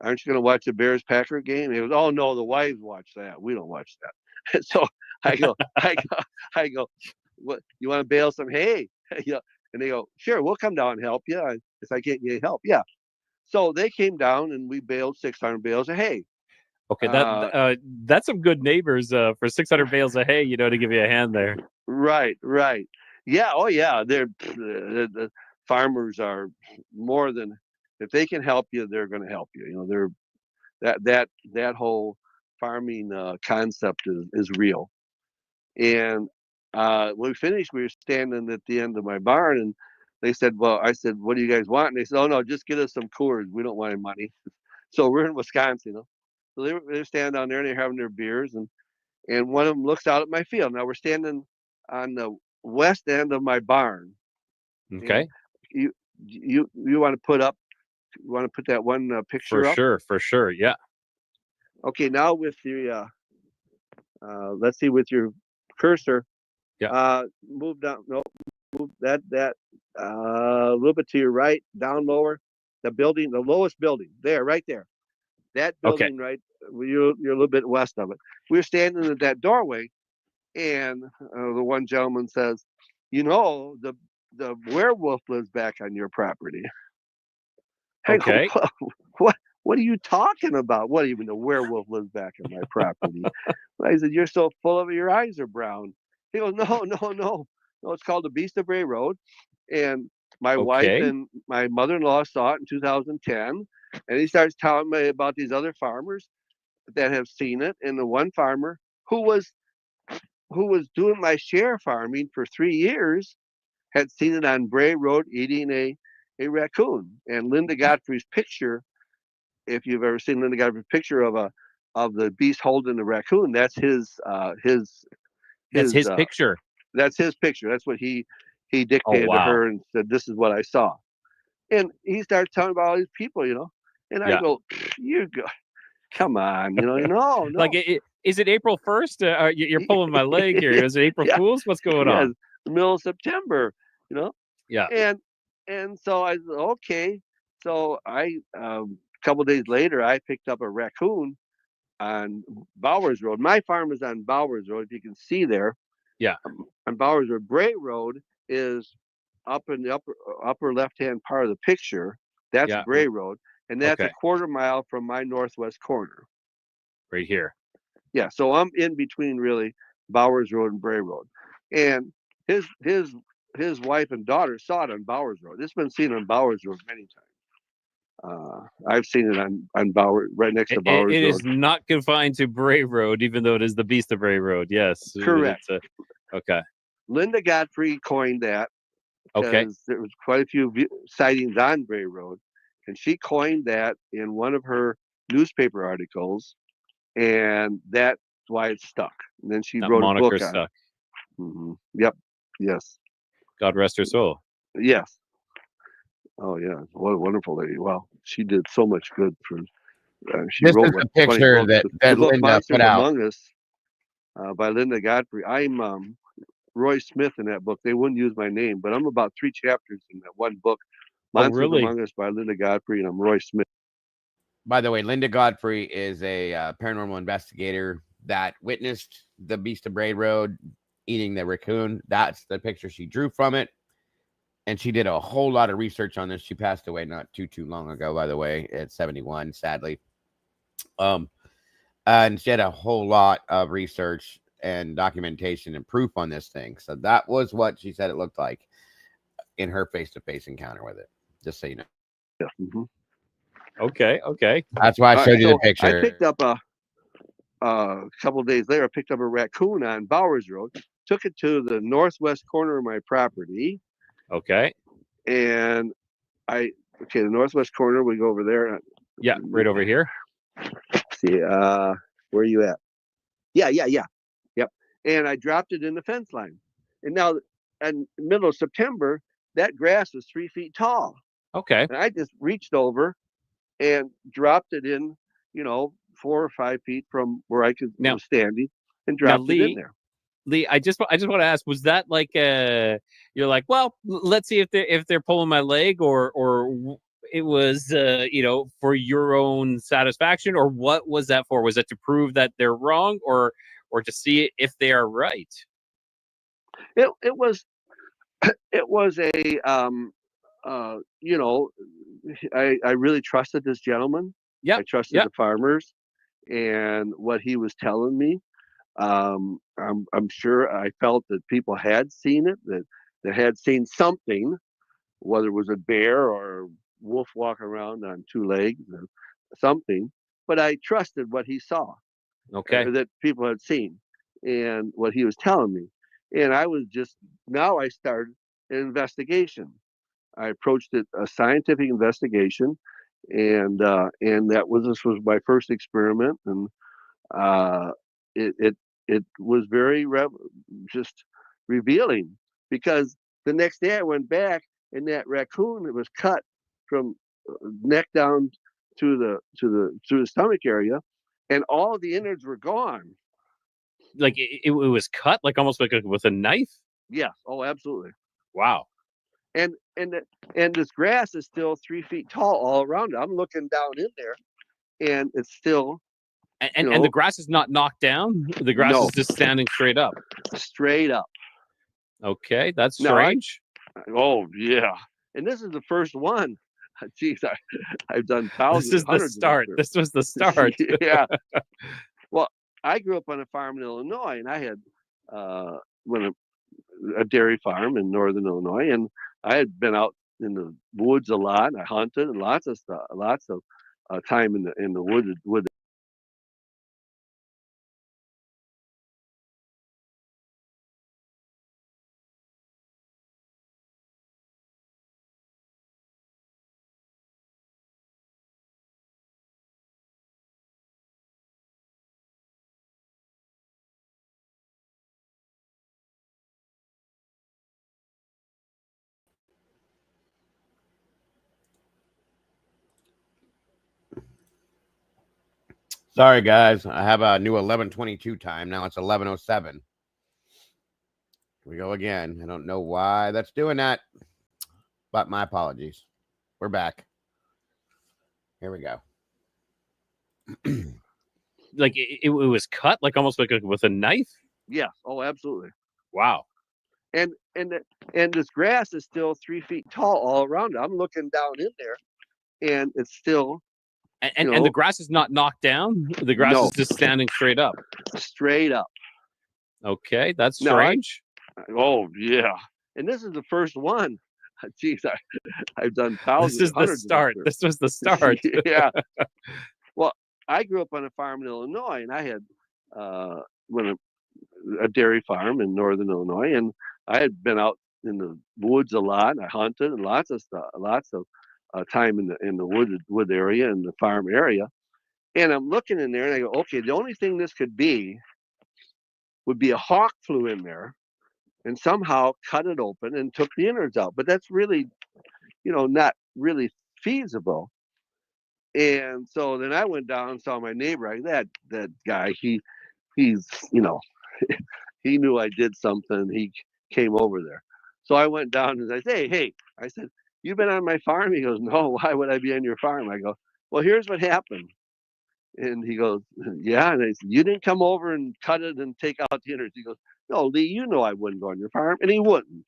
S: aren't you going to watch the Bears-Packer game? And he goes, oh, no, the wives watch that. We don't watch that. And so I go, what, you want to bale some hay? And they go, sure, we'll come down and help you if I can't get help. Yeah. So they came down and we baled 600 bales of hay.
T: Okay, that's some good neighbors for 600 bales of hay, to give you a hand there.
S: Right. Yeah. Oh, yeah. The farmers are more than, if they can help you, they're going to help you. They're that whole farming concept is real. And when we finished, we were standing at the end of my barn, and they said, "Well," I said, "What do you guys want?" And they said, "Oh no, just get us some Coors. We don't want any money." So we're in Wisconsin, So they're standing down there and they're having their beers, and one of them looks out at my field. Now we're standing on the west end of my barn.
T: Okay.
S: And you want to put that one picture up?
T: For sure, yeah.
S: Okay, now with the let's see, with your cursor, move down. No, move that a little bit to your right, down lower. The building, the lowest building, there, right there. That building, right? You're a little bit west of it. We were standing at that doorway, and the one gentleman says, the werewolf lives back on your property.
T: Okay.
S: I go, what are you talking about? What, even the werewolf lives back on my property? I said, you're so full of it, your eyes are brown. He goes, no, it's called the Beast of Bray Road. And my wife and my mother-in-law saw it in 2010. And he starts telling me about these other farmers that have seen it. And the one farmer who was doing my share farming for 3 years had seen it on Bray Road eating a raccoon. And Linda Godfrey's picture, if you've ever seen Linda Godfrey's picture of the beast holding the raccoon, that's his
T: picture.
S: That's his picture. That's what he dictated to her and said, "This is what I saw." And he started telling about all these people, And I go, "You go, come on, no."
T: Like, is it April 1st? You're pulling my leg here. Is it April Fools? What's going on?
S: The middle of September,
T: Yeah.
S: And so I said, okay. So I a couple of days later, I picked up a raccoon on Bowers Road. My farm is on Bowers Road, if you can see there.
T: Yeah.
S: On Bowers Road. Bray Road is up in the upper left-hand part of the picture. That's Bray Road, and that's a quarter mile from my northwest corner.
T: Right here.
S: Yeah, so I'm in between really Bowers Road and Bray Road. And his wife and daughter saw it on Bowers Road. It's been seen on Bowers Road many times. I've seen it on Bowers, right next to Bowers Road.
T: It is not confined to Bray Road, even though it is the Beast of Bray Road. Yes.
S: Correct.
T: Okay.
S: Linda Godfrey coined that. Because there was quite a few sightings on Bray Road. And she coined that in one of her newspaper articles. And that's why it's stuck. And then she wrote a book on
T: stuck.
S: it. Mm-hmm. Yep. Yes.
T: God rest her soul.
S: Yes. Oh yeah, what a wonderful lady! Wow, she did so much good for. She
A: this
S: wrote
A: is a picture that Linda
S: Monsters
A: put out
S: Among Us by Linda Godfrey. I'm Roy Smith in that book. They wouldn't use my name, but I'm about 3 chapters in that one book. Monsters Among Us by Linda Godfrey, and I'm Roy Smith.
A: By the way, Linda Godfrey is a paranormal investigator that witnessed the Beast of Bray Road eating the raccoon. That's the picture she drew from it. And she did a whole lot of research on this. She passed away not too long ago, by the way, at 71, sadly. And she had a whole lot of research and documentation and proof on this thing. So that was what she said it looked like in her face-to-face encounter with it. Just so you know.
S: Yeah. Mm-hmm.
T: Okay.
A: That's why I showed you the picture.
S: I picked up a couple of days later. I picked up a raccoon on Bowers Road. Took it to the northwest corner of my property.
T: Okay.
S: And the northwest corner. We go over there.
T: Yeah, right over here.
S: Let's see, where are you at? Yeah. Yep. And I dropped it in the fence line. And now, in the middle of September, that grass was 3 feet tall.
T: Okay.
S: And I just reached over and dropped it in, 4 or 5 feet from where I was standing, and dropped it in there.
T: Lee, I just want to ask, was that like you're like, well, let's see if they're pulling my leg, or it was for your own satisfaction, or what was that for? Was that to prove that they're wrong, or to see if they are right?
S: It was a I really trusted this gentleman.
T: Yeah,
S: I trusted the farmers, And what he was telling me, I'm sure I felt that people had seen it, that had seen something, whether it was a bear or a wolf walking around on two legs or something. But I trusted what he saw,
T: Okay.
S: or that people had seen, and what he was telling me. And I was just, now I started an investigation. I approached it a scientific investigation, and this was my first experiment, and uh, it was very just revealing, because the next day I went back, and that raccoon, it was cut from neck down to the stomach area, and all the innards were gone.
T: Like it was cut, like almost like with a knife.
S: Yes. Oh, absolutely.
T: Wow.
S: And this grass is still 3 feet tall all around it. I'm looking down in there, and it's still,
T: and the grass is not knocked down. The grass
S: No.
T: is just standing straight up.
S: Straight up.
T: Okay, that's
S: Now,
T: strange.
S: Oh yeah, and this is the first one. Geez, I've done thousands.
T: This is the
S: hundreds of
T: start.
S: experiments.
T: This was the start.
S: Yeah. Well, I grew up on a farm in Illinois, and I had a dairy farm in northern Illinois, and I had been out in the woods a lot. I hunted and lots of stuff, lots of time in the wood.
A: Sorry, guys. I have a new 11:22 time. Now it's 11:07. Here we go again. I don't know why that's doing that, but my apologies. We're back. Here we go.
T: Like it was cut, like almost like with a knife.
S: Yes. Oh, absolutely.
T: Wow.
S: And this grass is still 3 feet tall all around it. I'm looking down in there, and it's still,
T: and the grass is not knocked down. The grass
S: No.
T: is just standing straight up.
S: Straight up.
T: Okay, that's
S: Now,
T: strange.
S: Oh yeah, and this is the first one. Geez, I've done thousands.
T: This is the
S: hundreds of
T: start.
S: experiments.
T: This was the start.
S: Yeah. Well, I grew up on a farm in Illinois, and I had a dairy farm in northern Illinois, and I had been out in the woods a lot. I hunted and lots of stuff, lots of time in the wood area and the farm area. And I'm looking in there, and I go, okay, the only thing this could be would be a hawk flew in there and somehow cut it open and took the innards out. But that's really, not really feasible. And so then I went down and saw my neighbor. That guy, he's he knew I did something. He came over there. So I went down and I said, hey, I said, you been on my farm? He goes, no, why would I be on your farm? I go, well, here's what happened. And he goes, yeah. And I said, you didn't come over and cut it and take out the innards. He goes, no, Lee, you know I wouldn't go on your farm. And he wouldn't.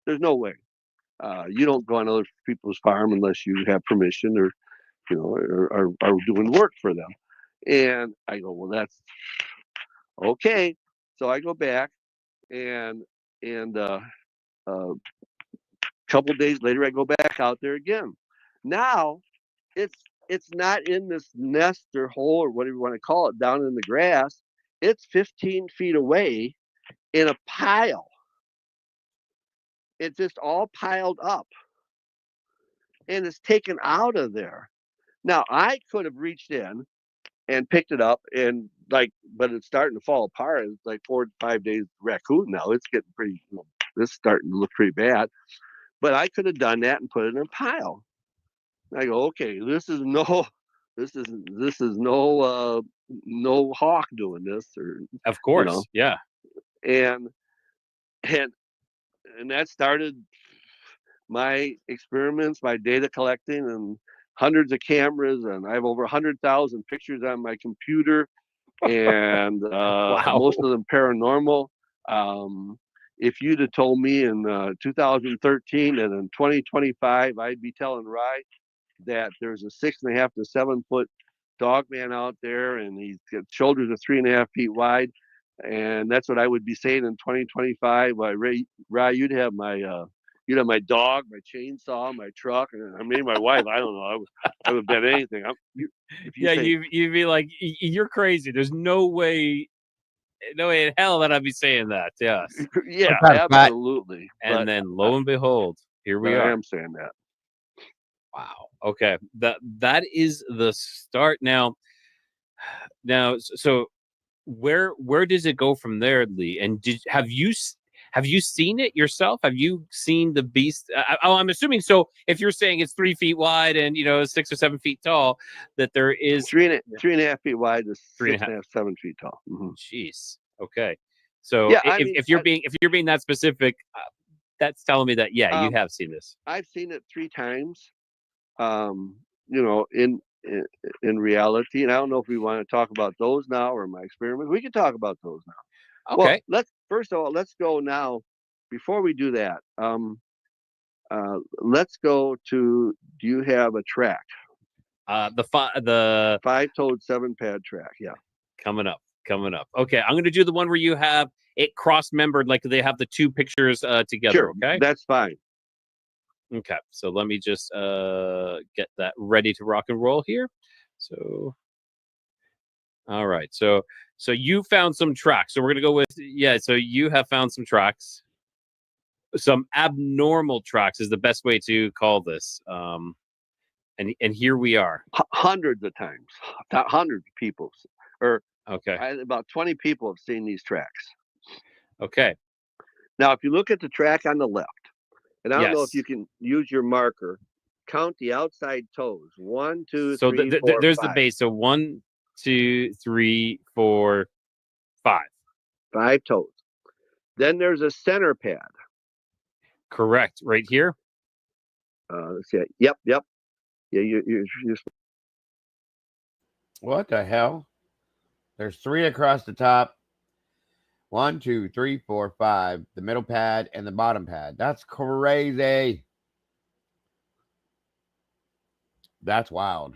S: There's no way. You don't go on other people's farm unless you have permission or, are doing work for them. And I go, well, that's okay. So I go back, and a couple of days later, I go back out there again. Now, it's not in this nest or hole or whatever you want to call it down in the grass. It's 15 feet away in a pile. It's just all piled up, and it's taken out of there. Now, I could have reached in and picked it up, but it's starting to fall apart. It's like 4 to 5 days raccoon now. It's getting pretty, it's starting to look pretty bad. But I could have done that and put it in a pile. I go, okay, this is no hawk doing this, or
T: of course, yeah.
S: And that started my experiments, my data collecting, and hundreds of cameras, and I have over 100,000 pictures on my computer, and
T: Wow.
S: most of them paranormal. If you'd have told me in 2013 and in 2025 I'd be telling Rye that there's a 6.5 to 7 foot Dogman out there, and he's got shoulders of 3.5 feet wide, and that's what I would be saying in 2025. Ray, you'd have my dog, my chainsaw, my truck, and I mean my wife. I don't know. I would bet anything.
T: You'd be like, you're crazy. There's no way in hell that I'd be saying that. Yes.
S: Yeah, absolutely.
T: And then lo and behold, here we are.
S: I am saying that.
T: Wow. Okay. That is the start. Now, so where does it go from there, Lee? And have you seen it yourself? Have you seen the beast? I'm assuming so. If you're saying it's 3 feet wide and 6 or 7 feet tall, that there is
S: 3.5 feet wide to 6.5, 7 feet tall. Mm-hmm.
T: Jeez. Okay. So
S: yeah,
T: if you're being that specific, that's telling me that you have seen this.
S: I've seen it 3 times. In reality, and I don't know if we want to talk about those now or my experiments. We can talk about those now.
T: Okay.
S: Well, let's go now. Before we do that, let's go to. Do you have a track?
T: The
S: 5-toed 7-pad track. Yeah.
T: Coming up. Okay, I'm going to do the one where you have it cross-membered, like they have the 2 pictures together.
S: Sure,
T: okay,
S: that's fine.
T: Okay, so let me just get that ready to rock and roll here. So, all right, so you found some tracks. So we're gonna go with So you have found some tracks, some abnormal tracks is the best way to call this. And here we are.
S: Hundreds of times, hundreds of people,
T: okay,
S: about 20 people have seen these tracks.
T: Okay.
S: Now, if you look at the track on the left. And I don't know if
T: Yes.
S: you can use your marker, count the outside toes. 1, 2,
T: So
S: 3, 4,
T: there's
S: 5.
T: the base. So 1, 2, 3, 4, 5.
S: 5 toes. Then there's a center pad.
T: Correct. Right here.
S: Let's see. Yep. Yeah, you're
A: What the hell? There's 3 across the top. 1, 2, 3, 4, 5. The middle pad and the bottom pad. That's crazy. That's wild.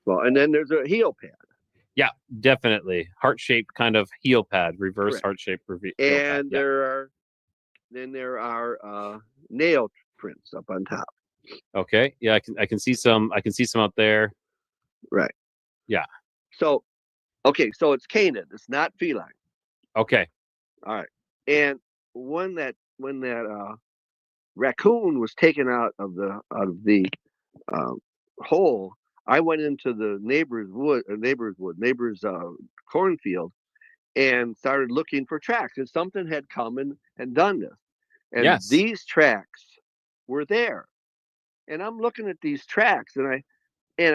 S: Well, and then there's a heel pad.
T: Yeah, definitely. Heart-shaped kind of heel pad, reverse
S: Correct.
T: heart-shaped heel
S: And
T: pad.
S: there are nail prints up on top.
T: Okay. Yeah, I can see some. I can see some out there.
S: Right.
T: Yeah.
S: So, okay, so it's canid. It's not feline.
T: Okay.
S: All right. And when that raccoon was taken out of the hole, I went into the neighbor's cornfield and started looking for tracks. And something had come and done this. And
T: Yes.
S: these tracks were there. And I'm looking at these tracks and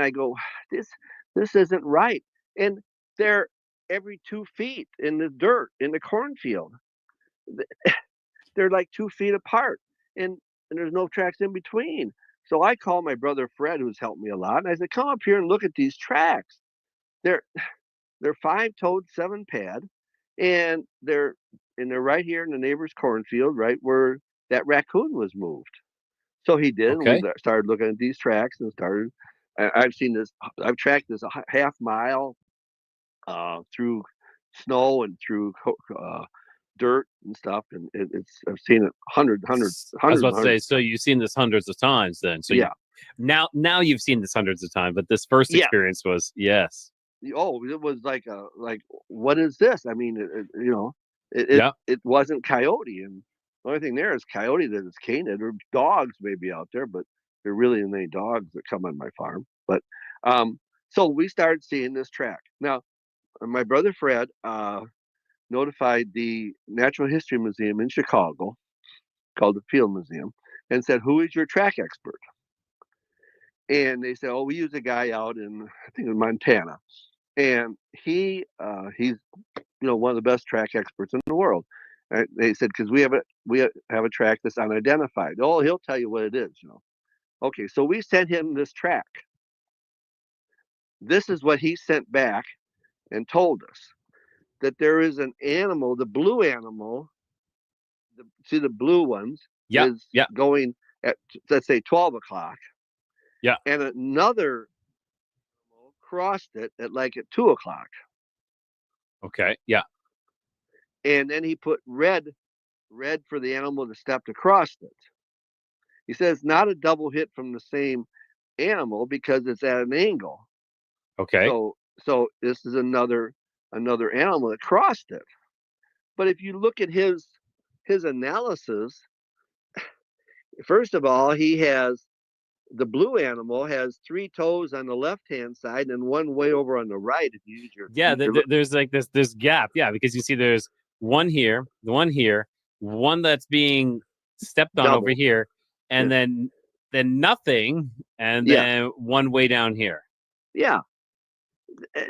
S: I go, this isn't right. And they're every 2 feet in the dirt in the cornfield. They're like 2 feet apart, and there's no tracks in between. So I call my brother Fred, who's helped me a lot, and I said, "Come up here and look at these tracks. They're 5-toed 7-pad, and they're right here in the neighbor's cornfield, right where that raccoon was moved." So he did.
T: Okay.
S: And we started looking at these tracks and started. I've seen this. I've tracked this a half mile through snow and through dirt and stuff, and I've seen it hundreds.
T: I was about to say, so you've seen this hundreds of times, then. So
S: yeah.
T: Now you've seen this hundreds of times, but this first experience was yes.
S: Oh, it was like what is this? I mean, it wasn't coyote, and the only thing there is coyote that is canid, or dogs maybe out there, but there really isn't any dogs that come on my farm. But so we started seeing this track. Now, my brother Fred notified the Natural History Museum in Chicago, called the Field Museum, and said, "Who is your track expert?" And they said, "Oh, we use a guy out in, I think, in Montana, and he's one of the best track experts in the world." And they said, "Because we have a track that's unidentified." "Oh, he'll tell you what it is." Okay, so we sent him this track. This is what he sent back and told us, that there is an animal, the blue animal. See the blue ones? Is going at, let's say, 12 o'clock.
T: Yeah.
S: And another crossed it at 2:00.
T: Okay. Yeah.
S: And then he put red for the animal that stepped across it. He says not a double hit from the same animal because it's at an angle.
T: Okay.
S: So this is another animal that crossed it. But if you look at his analysis, first of all, he has the blue animal has 3 toes on the left-hand side and one way over on the right. If you use your
T: there's like this gap. Yeah, because you see there's one here, one that's being stepped on over here, and then nothing, and then one way down here.
S: Yeah,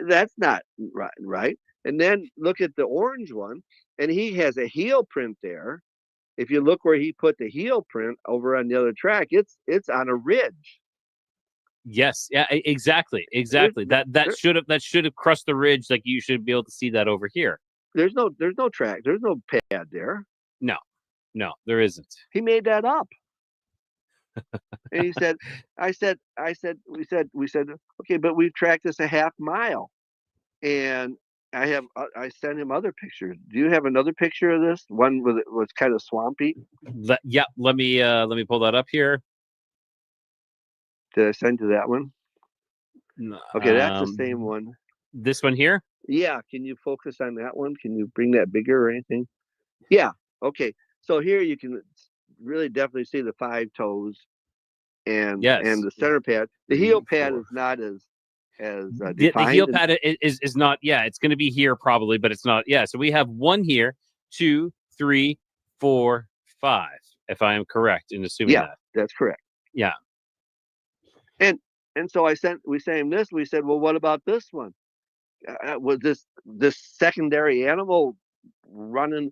S: that's not right. And then look at the orange one, and he has a heel print there. If you look where he put the heel print over on the other track, it's on a ridge.
T: Yes, yeah, exactly. That should have crossed the ridge. Like you should be able to see that over here.
S: There's no track. There's no pad there.
T: No, there isn't.
S: He made that up. And he said, we said, okay, but we've tracked this a half mile, and I sent him other pictures. Do you have another picture of this one with it was kind of swampy?
T: Let me pull that up here.
S: Did I send you that one?
T: No,
S: okay, that's the same one.
T: This one here?
S: Yeah. Can you focus on that one? Can you bring that bigger or anything? Yeah. Okay. So here you can really definitely see the 5 toes and the center pad. The heel pad is not as defined.
T: The heel pad is not. Yeah, it's going to be here probably, but it's not. Yeah. So we have 1 here, 2, 3, 4, 5. If I am correct in assuming that.
S: That's correct.
T: Yeah.
S: And so we sent him this. We said, well, what about this one? Was this secondary animal running?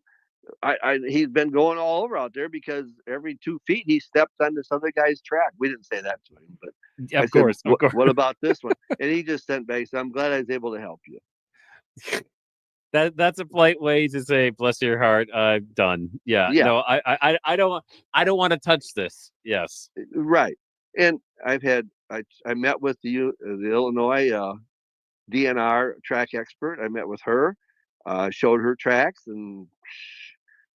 S: He's been going all over out there because every 2 feet he stepped on this other guy's track. We didn't say that to him, but
T: of course.
S: What about this one? And he just sent back. So I'm glad I was able to help you.
T: That's a polite way to say, bless your heart, done. Yeah. No, I don't want to touch this. Yes.
S: Right. And I met with the Illinois DNR track expert. I met with her, showed her tracks, and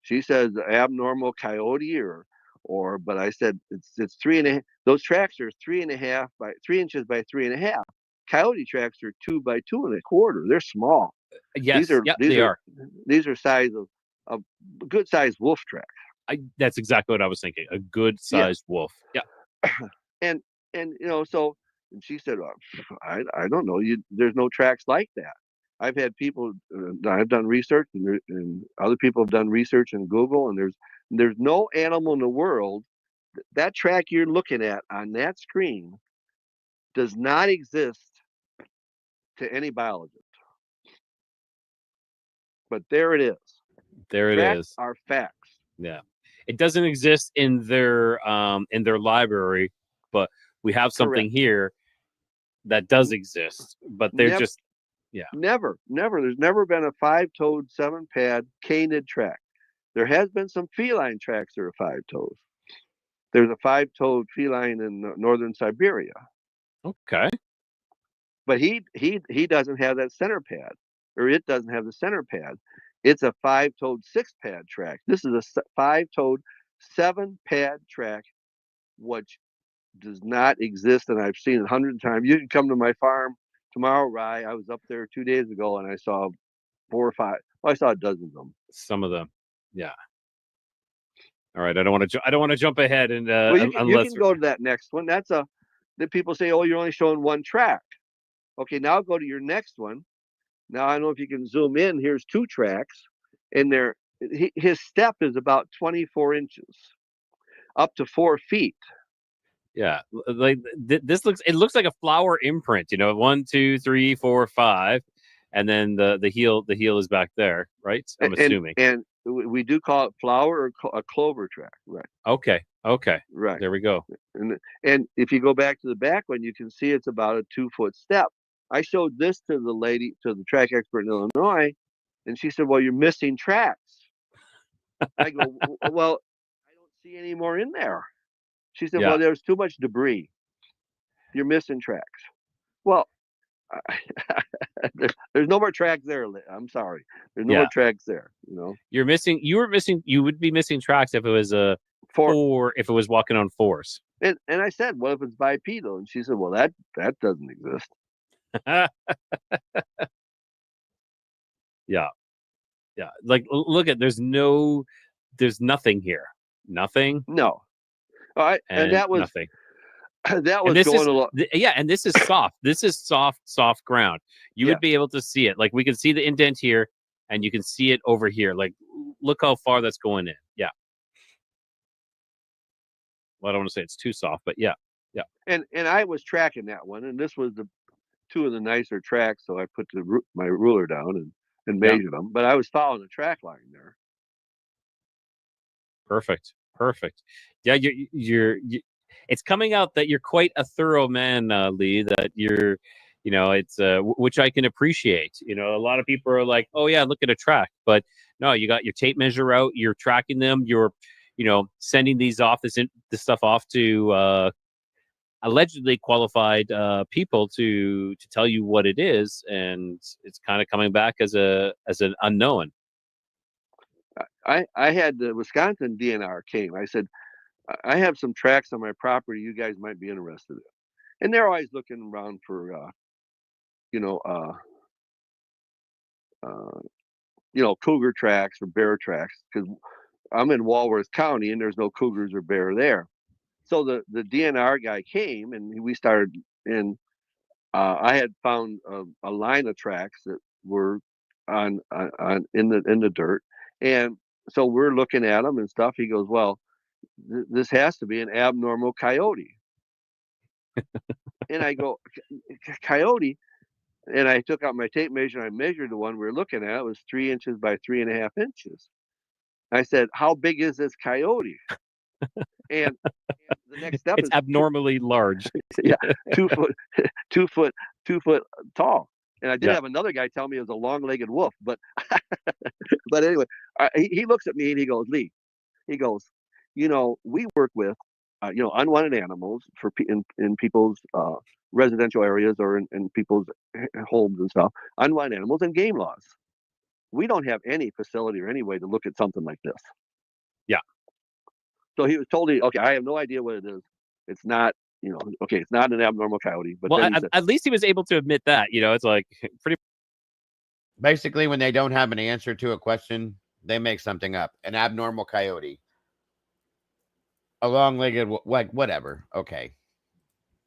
S: she says abnormal coyote but I said it's 3.5. Those tracks are 3.5 by 3 inches by 3.5. Coyote tracks are 2 by 2.25. They're small.
T: Yes, they are.
S: These are size of good sized wolf tracks.
T: That's exactly what I was thinking. A good sized wolf. Yeah.
S: And so she said, I don't know. There's no tracks like that. I've had people. I've done research, and other people have done research in Google, and there's no animal in the world that track you're looking at on that screen does not exist to any biologist. But there it is.
T: There it is.
S: Are facts.
T: Yeah, it doesn't exist in their library, but we have something here that does exist. But they're just
S: never. There's never been a 5-toed 7-pad canid track. There has been some feline tracks that are 5 toes. There's a 5-toed feline in northern Siberia.
T: Okay.
S: But he doesn't have that center pad, or it doesn't have the center pad. It's a 5-toed 6-pad track. This is a 5-toed 7-pad track, which does not exist, and I've seen it 100 times. You can come to my farm tomorrow, Rye. I was up there 2 days ago, and I saw 4 or 5. Well, I saw dozens of them.
T: Some of them, yeah. All right, I don't want to jump ahead, and
S: you can go to that next one. That people say, oh, you're only showing 1 track. Okay, now go to your next one. Now I don't know if you can zoom in. Here's 2 tracks, and his step is about 24 inches, up to 4 feet.
T: Yeah, like this looks like a flower imprint. 1, 2, 3, 4, 5, and then the heel is back there, right? I'm assuming.
S: And we do call it flower or a clover track, right?
T: Okay.
S: Right.
T: There we go.
S: And if you go back to the back one, you can see it's about a 2-foot step. I showed this to the track expert in Illinois, and she said, well, you're missing tracks. I go, well, I don't see any more in there. She said, well, there's too much debris. You're missing tracks. Well, There's no more tracks there. I'm sorry. There's no
T: Yeah.
S: more tracks there. You know,
T: You would be missing tracks if it was if it was walking on fours.
S: and I said, what if it's bipedal? And she said, well, that doesn't exist.
T: Yeah. Yeah. Like, look at, there's nothing here. Nothing.
S: No. All right. And that was
T: nothing.
S: That was
T: And this
S: going
T: is,
S: along.
T: yeah, and this is soft. This is soft ground. You would be able to see it. Like, we can see the indent here, and you can see it over here. Like, look how far that's going in. Yeah. Well, I don't want to say it's too soft, but yeah. Yeah.
S: And I was tracking that one, and this was two of the nicer tracks, so I put my ruler down and measured them. But I was following the track line there.
T: Perfect. Yeah, you're it's coming out that you're quite a thorough man, Lee. That you're, it's which I can appreciate. A lot of people are like, oh yeah, look at a track, but no, you got your tape measure out. You're tracking them. You're, sending these off, this stuff off to allegedly qualified people to tell you what it is, and it's kind of coming back as an unknown.
S: I had the Wisconsin DNR came. I said, I have some tracks on my property you guys might be interested in. And they're always looking around for, cougar tracks or bear tracks, because I'm in Walworth County and there's no cougars or bear there. So the DNR guy came and we started in. I had found a line of tracks that were on in the dirt, and so we're looking at them and stuff. He goes, well, this has to be an abnormal coyote. And I go, coyote? And I took out my tape measure and I measured the one we were looking at. It was 3 inches by 3.5 inches. I said, how big is this coyote? And the next step
T: it's abnormally large.
S: Yeah, 2 foot tall. And I did have another guy tell me it was a long-legged wolf, but but anyway, he looks at me and he goes, Lee, he goes, we work with unwanted animals in people's residential areas or in people's homes and stuff, unwanted animals and game laws. We don't have any facility or any way to look at something like this.
T: Yeah.
S: So he was totally, okay, I have no idea what it is. It's not, it's not an abnormal coyote. But
T: well,
S: then
T: at least he was able to admit that, it's like pretty.
A: Basically, when they don't have an answer to a question, they make something up. An abnormal coyote. A long-legged, like, whatever. Okay.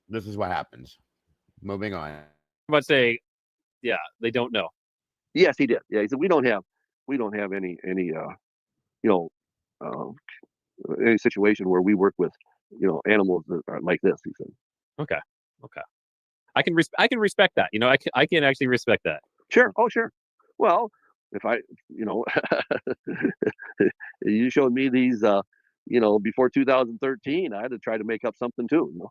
A: This is what happens. Moving on.
T: But say, yeah, they don't know.
S: Yes, he did. Yeah, he said we don't have any any situation where we work with animals that are like this. He said.
T: Okay. I can respect that. I can actually respect that.
S: Sure. Oh, sure. Well, if I, you showed me these, before 2013, I had to try to make up something too.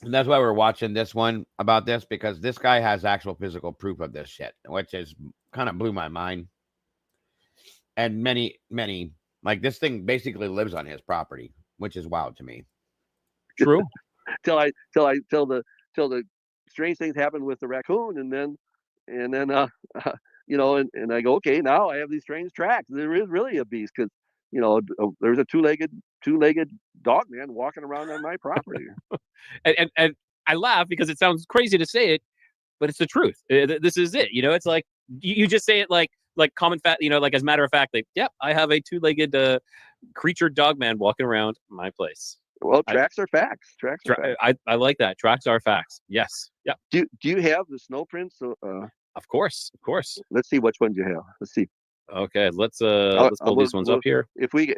A: And that's why we're watching this one about this, because this guy has actual physical proof of this shit, which is kind of blew my mind. And many, like, this thing basically lives on his property, which is wild to me.
T: True.
S: till the strange things happen with the raccoon, and then and I go, okay, now I have these strange tracks. There is really a beast, because there's a two-legged dog man walking around on my property.
T: and I laugh because it sounds crazy to say it, but it's the truth. This is it. It's like you just say it like common fact. Like, as a matter of fact, like, yep, I have a two-legged creature dog man walking around my place.
S: Well, tracks are facts. Tracks are facts.
T: I like that. Tracks are facts. Yes. Yeah.
S: Do you have the snow prints?
T: Of course.
S: Let's see which ones you have. Let's see.
T: Okay, let's pull these ones up here.
S: If we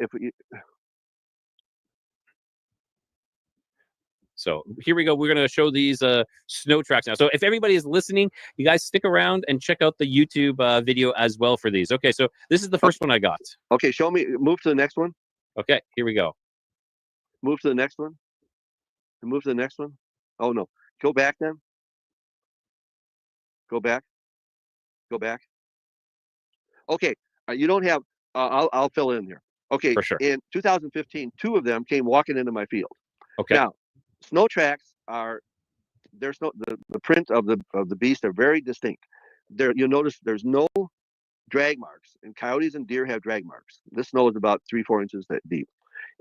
T: So here we go. We're going to show these snow tracks now. So if everybody is listening, you guys stick around and check out the YouTube video as well for these. Okay, so this is the first one I got.
S: Okay, show me. Move to the next one.
T: Okay, here we go.
S: Move to the next one. Move to the next one. Oh, no. Go back then. Go back. Okay, you don't have, I'll fill in here. Okay,
T: for sure.
S: In 2015, 2 of them came walking into my field.
T: Okay.
S: Now, snow tracks are there's no the print of the beast are very distinct. There, you'll notice there's no drag marks, and coyotes and deer have drag marks. This snow is about 3-4 inches deep,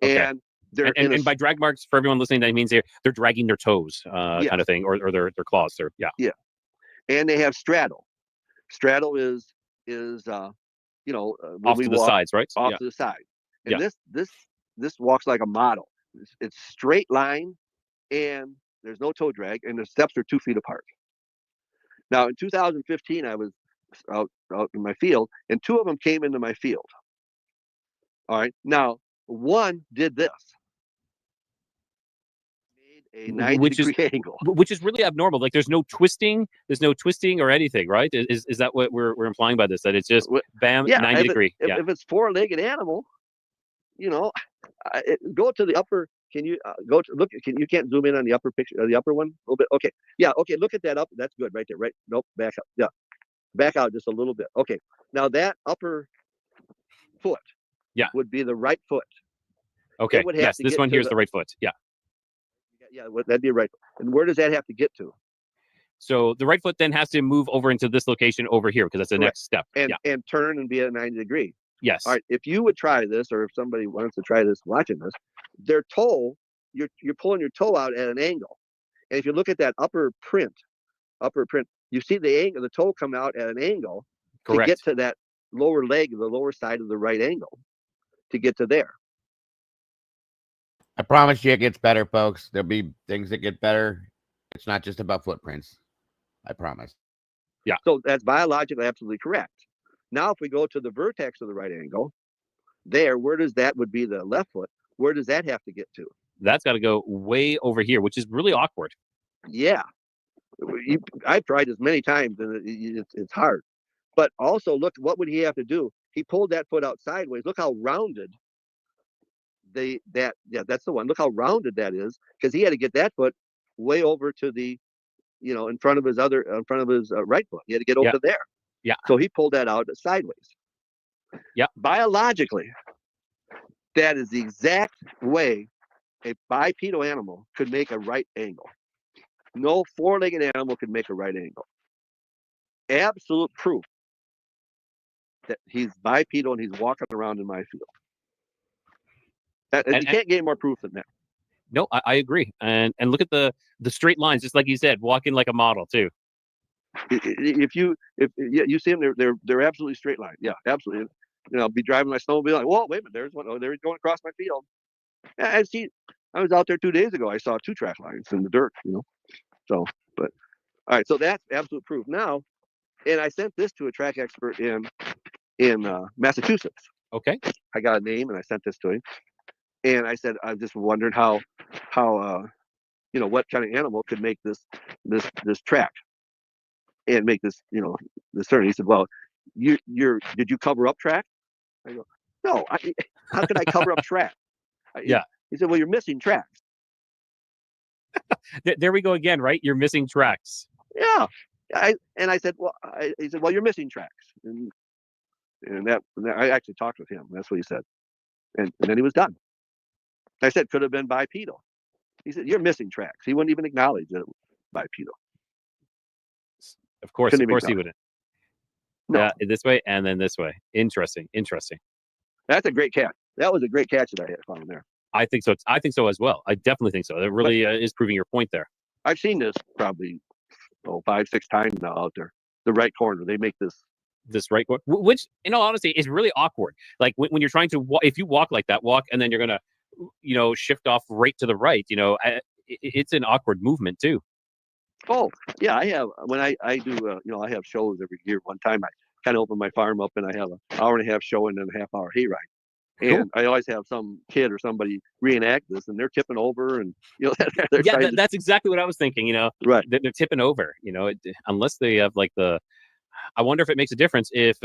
T: Okay.
S: and they're
T: and by drag marks, for everyone listening, that means they're dragging their toes,
S: Yes.
T: kind of thing, or their claws. Yeah.
S: and they have straddle. Straddle is when
T: Off
S: we
T: to the
S: walk
T: sides, right?
S: off
T: Yeah.
S: to the side, and
T: Yeah.
S: this walks like a model. It's straight line, and there's no toe drag, and the steps are 2 feet apart. Now, in 2015, I was out in my field, and 2 of them came into my field. All right. Now, one did this. Made a 90-degree angle.
T: Which is really abnormal. Like there's no twisting or anything, right? Is that what we're implying by this? That it's just bam, 90 degree.
S: If it's 4-legged animal, go to the upper. Can you go to look? You can't zoom in on the upper picture, the upper one a little bit. Okay, yeah, okay. Look at that up. That's good right there. Right? Nope. Back up. Yeah, back out just a little bit. Okay. Now that upper foot, would be the right foot.
T: Okay. Yes, this one here is the right foot. Yeah.
S: Yeah, that'd be right. And where does that have to get to?
T: So the right foot then has to move over into this location over here because that's the next step.
S: And turn and be at 90 degree.
T: Yes.
S: All right. If you would try this, or if somebody wants to try this watching this, their toe, you're pulling your toe out at an angle. And if you look at that upper print, you see the angle, the toe come out at an angle to get to that lower leg, the lower side of the right angle, to get to there.
A: I promise you it gets better, folks. There'll be things that get better. It's not just about footprints. I promise.
T: Yeah.
S: So that's biologically absolutely correct. Now, if we go to the vertex of the right angle, where does that would be the left foot? Where does that have to get to?
T: That's got to go way over here, which is really awkward.
S: Yeah. I've tried this many times, and it's hard. But also, look, what would he have to do? He pulled that foot out sideways. Look how rounded that's the one. Look how rounded that is, because he had to get that foot way over to the, in front of his right foot. He had to get over to there.
T: Yeah.
S: So he pulled that out sideways.
T: Yeah.
S: Biologically, that is the exact way a bipedal animal could make a right angle. No 4-legged animal could make a right angle. Absolute proof that he's bipedal and he's walking around in my field. You can't get any more proof than that.
T: No, I agree. And look at the straight lines, just like you said, walking like a model too.
S: If you see them, they're absolutely straight line. Yeah, absolutely. I'll be driving my snowmobile, like, whoa, wait a minute, there's one. Oh, they're going across my field. I was out there 2 days ago. I saw 2 track lines in the dirt. So, but all right. So that's absolute proof now. And I sent this to a track expert in Massachusetts.
T: Okay.
S: I got a name and I sent this to him. And I said, I'm just wondering how what kind of animal could make this track and make this, this turn. He said, well, did you cover up track? I go, no, how could I cover up track?
T: Yeah.
S: He said, well, you're missing tracks.
T: There we go again, right? You're missing tracks.
S: Yeah. I said, well, he said, well, you're missing tracks. And that I actually talked with him. That's what he said. And then he was done. I said, could have been bipedal. He said, you're missing tracks. He wouldn't even acknowledge that it was bipedal.
T: Of course he wouldn't.
S: No.
T: Yeah, this way and then this way. Interesting.
S: That's a great catch. That was a great catch that I had found there.
T: I think so. I think so as well. I definitely think so. That really is proving your point there.
S: I've seen this probably 5-6 times now out there. The right corner. They make
T: this right corner, which in all honesty is really awkward. Like when you're trying to if you walk like that, and then you're gonna shift off right to the right. It's an awkward movement too.
S: Oh yeah, I have when I do I have shows every year. One time I kind of open my farm up and I have an hour and a half show and then a half-hour hayride. And I always have some kid or somebody reenact this, and they're tipping over, and
T: that's exactly what I was thinking.
S: Right?
T: They're tipping over. Unless they have like I wonder if it makes a difference if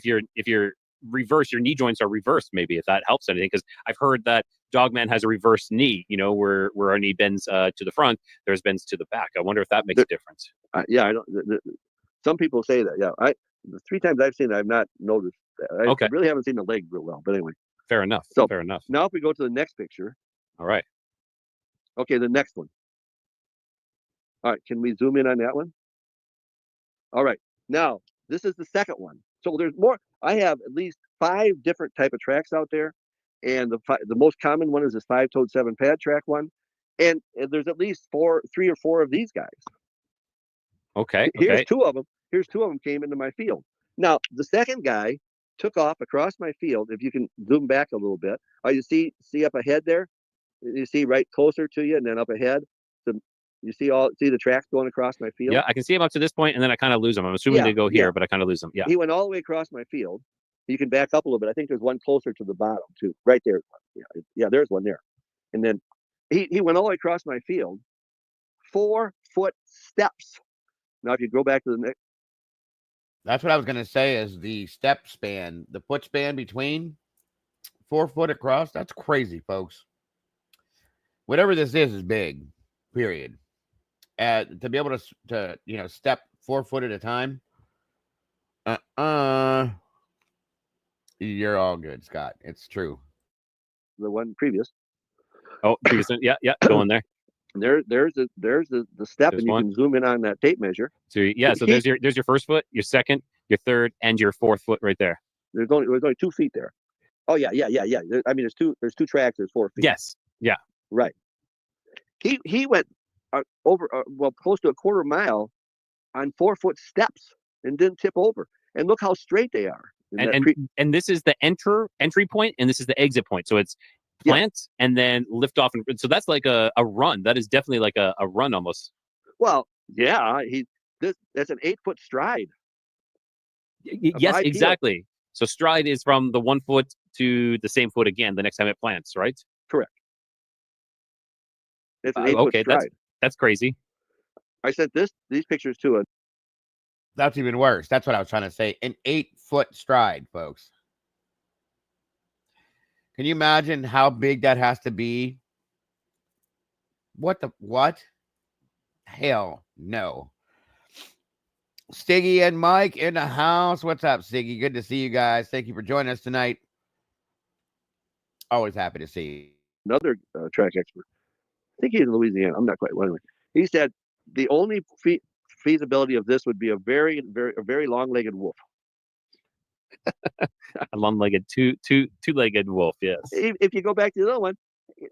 T: you're reverse, your knee joints are reversed. Maybe if that helps anything, because I've heard that Dogman has a reverse knee. Where our knee bends to the front, theirs bends to the back. I wonder if that makes a difference.
S: Yeah, I don't. Some people say that. Yeah, the 3 times I've seen it, I've not noticed that. I really haven't seen the leg real well. But anyway.
T: Fair enough.
S: So
T: fair enough.
S: Now if we go to the next picture.
T: All right.
S: Okay, the next one. All right, can we zoom in on that one? All right, now this is the second one. So there's more. I have at least 5 different type of tracks out there, and the most common one is this 5-toed 7-pad track one, and there's at least 3 or 4 of these guys.
T: Okay.
S: Here's 2 of them. Here's 2 of them came into my field. Now the second guy took off across my field. If you can zoom back a little bit, you see up ahead there. You see right closer to you, and then up ahead. You see the tracks going across my field.
T: Yeah, I can see him up to this point, and then I kind of lose him. I'm assuming they go here, but I kind of lose him. Yeah.
S: He went all the way across my field. You can back up a little bit. I think there's one closer to the bottom too. Right there. Yeah, there's one there. And then he went all the way across my field. 4-foot steps. Now, if you go back to the next.
A: That's what I was going to say is the step span, the foot span between 4 foot across. That's crazy, folks. Whatever this is big, period. To be able to step 4 foot at a time. You're all good, Scott. It's true.
S: The one previous.
T: Oh, previous. Yeah. Go in there.
S: There's the step, and you can zoom in on that tape measure.
T: So there's your first foot, your second, your third, and your fourth foot right there.
S: There's only 2 feet there. Oh yeah. I mean, there's two tracks. There's 4 feet.
T: Yes. Yeah.
S: Right. He went over close to a quarter mile on 4-foot steps and didn't tip over. And look how straight they are.
T: And this is the entry point, and this is the exit point. So it's plant and then lift off, and so that's like a run. That is definitely like a run almost.
S: Well, yeah, that's an 8-foot stride.
T: Yes, exactly. So stride is from the 1 foot to the same foot again the next time it plants, right?
S: Correct. It's an 8-foot stride.
T: That's crazy.
S: I sent these pictures to it.
A: That's even worse. That's what I was trying to say. An 8-foot stride, folks. Can you imagine how big that has to be? What? Hell no. Stiggy and Mike in the house. What's up, Stiggy? Good to see you guys. Thank you for joining us tonight. Always happy to see you.
S: Another track expert. I think he's in Louisiana. I'm not quite. Anyway, he said the only feasibility of this would be a very long-legged wolf.
T: A long-legged, two-legged wolf. Yes.
S: If you go back to the other one,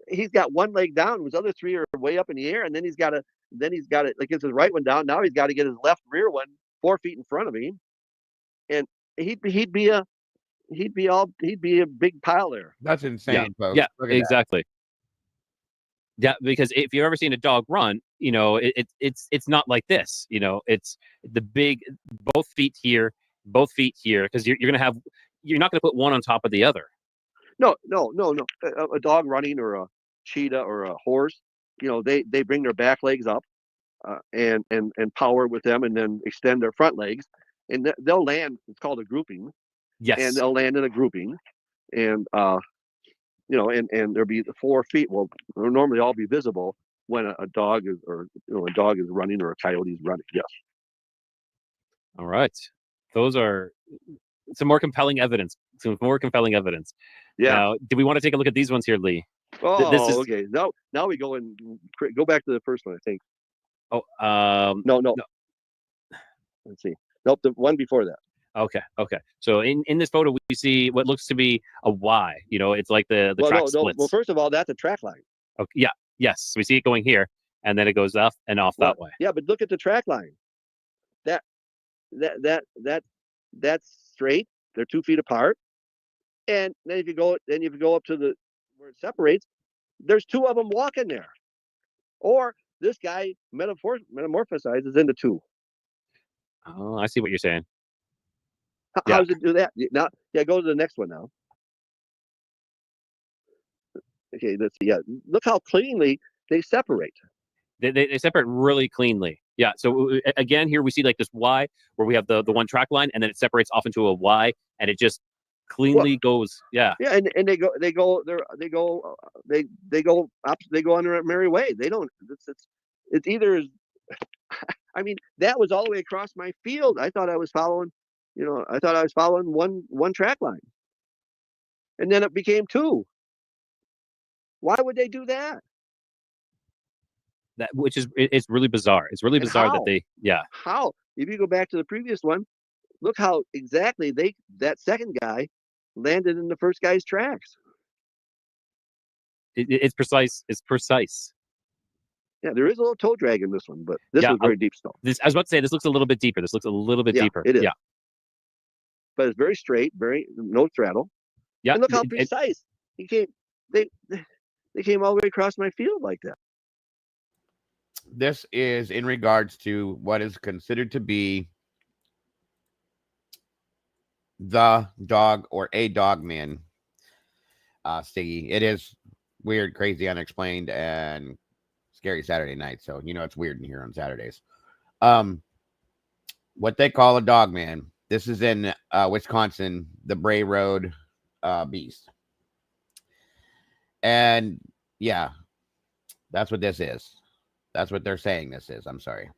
S: he's got one leg down. His other 3 are way up in the air, and then he's got it. Like it's his right one down. Now he's got to get his left rear one 4 feet in front of him, and he'd be a big pile there.
A: That's insane, folks.
T: Yeah, exactly. Yeah, because if you've ever seen a dog run, it's not like this. It's the big both feet here, because you're not gonna put one on top of the other.
S: No. A dog running, or a cheetah, or a horse, they bring their back legs up and power with them, and then extend their front legs, and they'll land. It's called a grouping.
T: Yes.
S: And they'll land in a grouping, and and there'll be the 4 feet. Well, they'll normally all be visible when a dog is running, or a coyote is running. Yes.
T: All right. Those are some more compelling evidence. Yeah. Now, do we want to take a look at these ones here, Lee?
S: Oh, okay. Now we go back to the first one, I think.
T: Oh,
S: no. Let's see. Nope, the one before that.
T: Okay. So in this photo, we see what looks to be a Y. It's like the track splits.
S: Well, first of all, that's a track line.
T: Okay. Yeah. Yes. We see it going here, and then it goes up and off that way.
S: Yeah, but look at the track line. That's straight. They're 2 feet apart, and then if you go up to where it separates, there's 2 of them walking there, or this guy metamorphosizes into 2.
T: Oh, I see what you're saying.
S: How does it do that? Now, go to the next one now. Okay, let's see. Yeah, look how cleanly they separate.
T: They separate really cleanly. Yeah. So again, here we see like this Y where we have the one track line, and then it separates off into a Y, and it just cleanly goes. Yeah.
S: Yeah, and they go on their merry way. They don't. It's either. I mean, that was all the way across my field. I thought I was following. One track line, and then it became 2. Why would they do that?
T: which is it's really bizarre. It's really
S: And
T: bizarre
S: how?
T: that they
S: How? If you go back to the previous one, look how exactly that second guy landed in the first guy's tracks.
T: It's precise. It's precise.
S: Yeah, there is a little toe drag in this one, but this was very deep stone.
T: I was about to say this looks a little bit deeper. This looks a little bit deeper.
S: It is.
T: Yeah.
S: But it's very straight, very no straddle.
T: Yeah.
S: And look how precise he came. They came all the way across my field like that.
A: This is in regards to what is considered to be the dog or a dogman. Stiggy. It is weird, crazy, unexplained, and scary Saturday night. So it's weird in here on Saturdays. What they call a dogman. This is in Wisconsin, the Bray Road beast. And yeah, that's what this is. That's what they're saying this is. I'm sorry.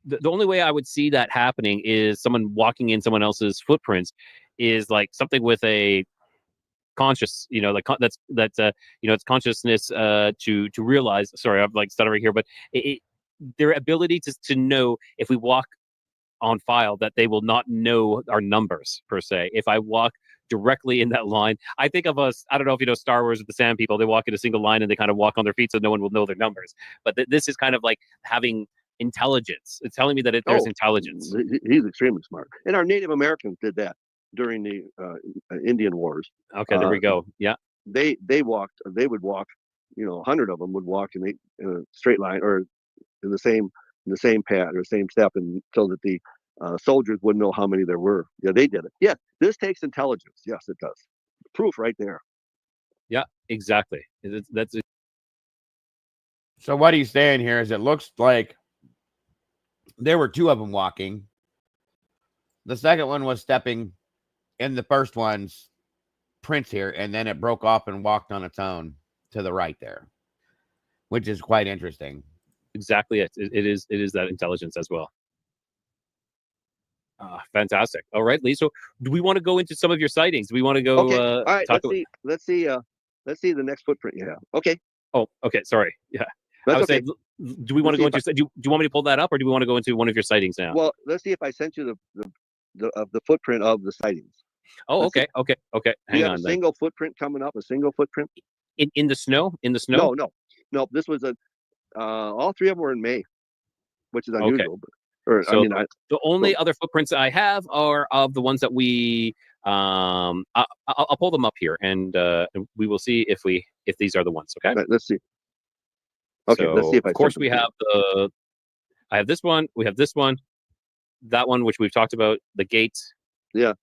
T: The only way I would see that happening is someone walking in someone else's footprints is like something with a conscious, like it's consciousness to realize. Sorry, I'm like stuttering here, but their ability to know if we walk on file that they will not know our numbers per se. If I walk directly in that line, I think of us. I don't know if you know Star Wars with the Sand People. They walk in a single line and they kind of walk on their feet, so no one will know their numbers. But this is kind of like having intelligence. It's telling me that there's intelligence.
S: He's extremely smart. And our Native Americans did that during the Indian Wars.
T: Okay, there we go. Yeah.
S: They would walk, 100 of them would walk in a straight line or in the same path or same step, and so that the soldiers wouldn't know how many there were. Yeah, they did it. Yeah, this takes intelligence. Yes, it does. Proof right there.
T: Yeah, exactly. That's it.
A: So what he's saying here is it looks like there were two of them walking. The second one was stepping in the first one's prints here, and then it broke off and walked on its own to the right there, which is quite interesting.
T: Exactly. It is that intelligence as well. Fantastic. All right, Lee. So do we want to go into some of your sightings? Do we want to go
S: all right, let's see the next footprint you have. Okay.
T: Oh, okay. Sorry. Yeah.
S: That's
T: I was
S: okay.
T: saying, do we want to go into do you want me to pull that up, or do we want to go into one of your sightings now?
S: Well, let's see if I sent you the footprint of the sightings.
T: Oh, okay. Hang on.
S: A single footprint coming up, a single footprint.
T: In the snow? In the snow?
S: No. This was all three of them were in May, which is unusual.
T: Okay. The only other footprints I have are of the ones that we I'll pull them up here, and we will see if these are the ones. Okay.
S: Right, let's see. Okay, let's see if
T: of course we have I have this one, we have this one, that one which we've talked about, the gate.
S: Yeah.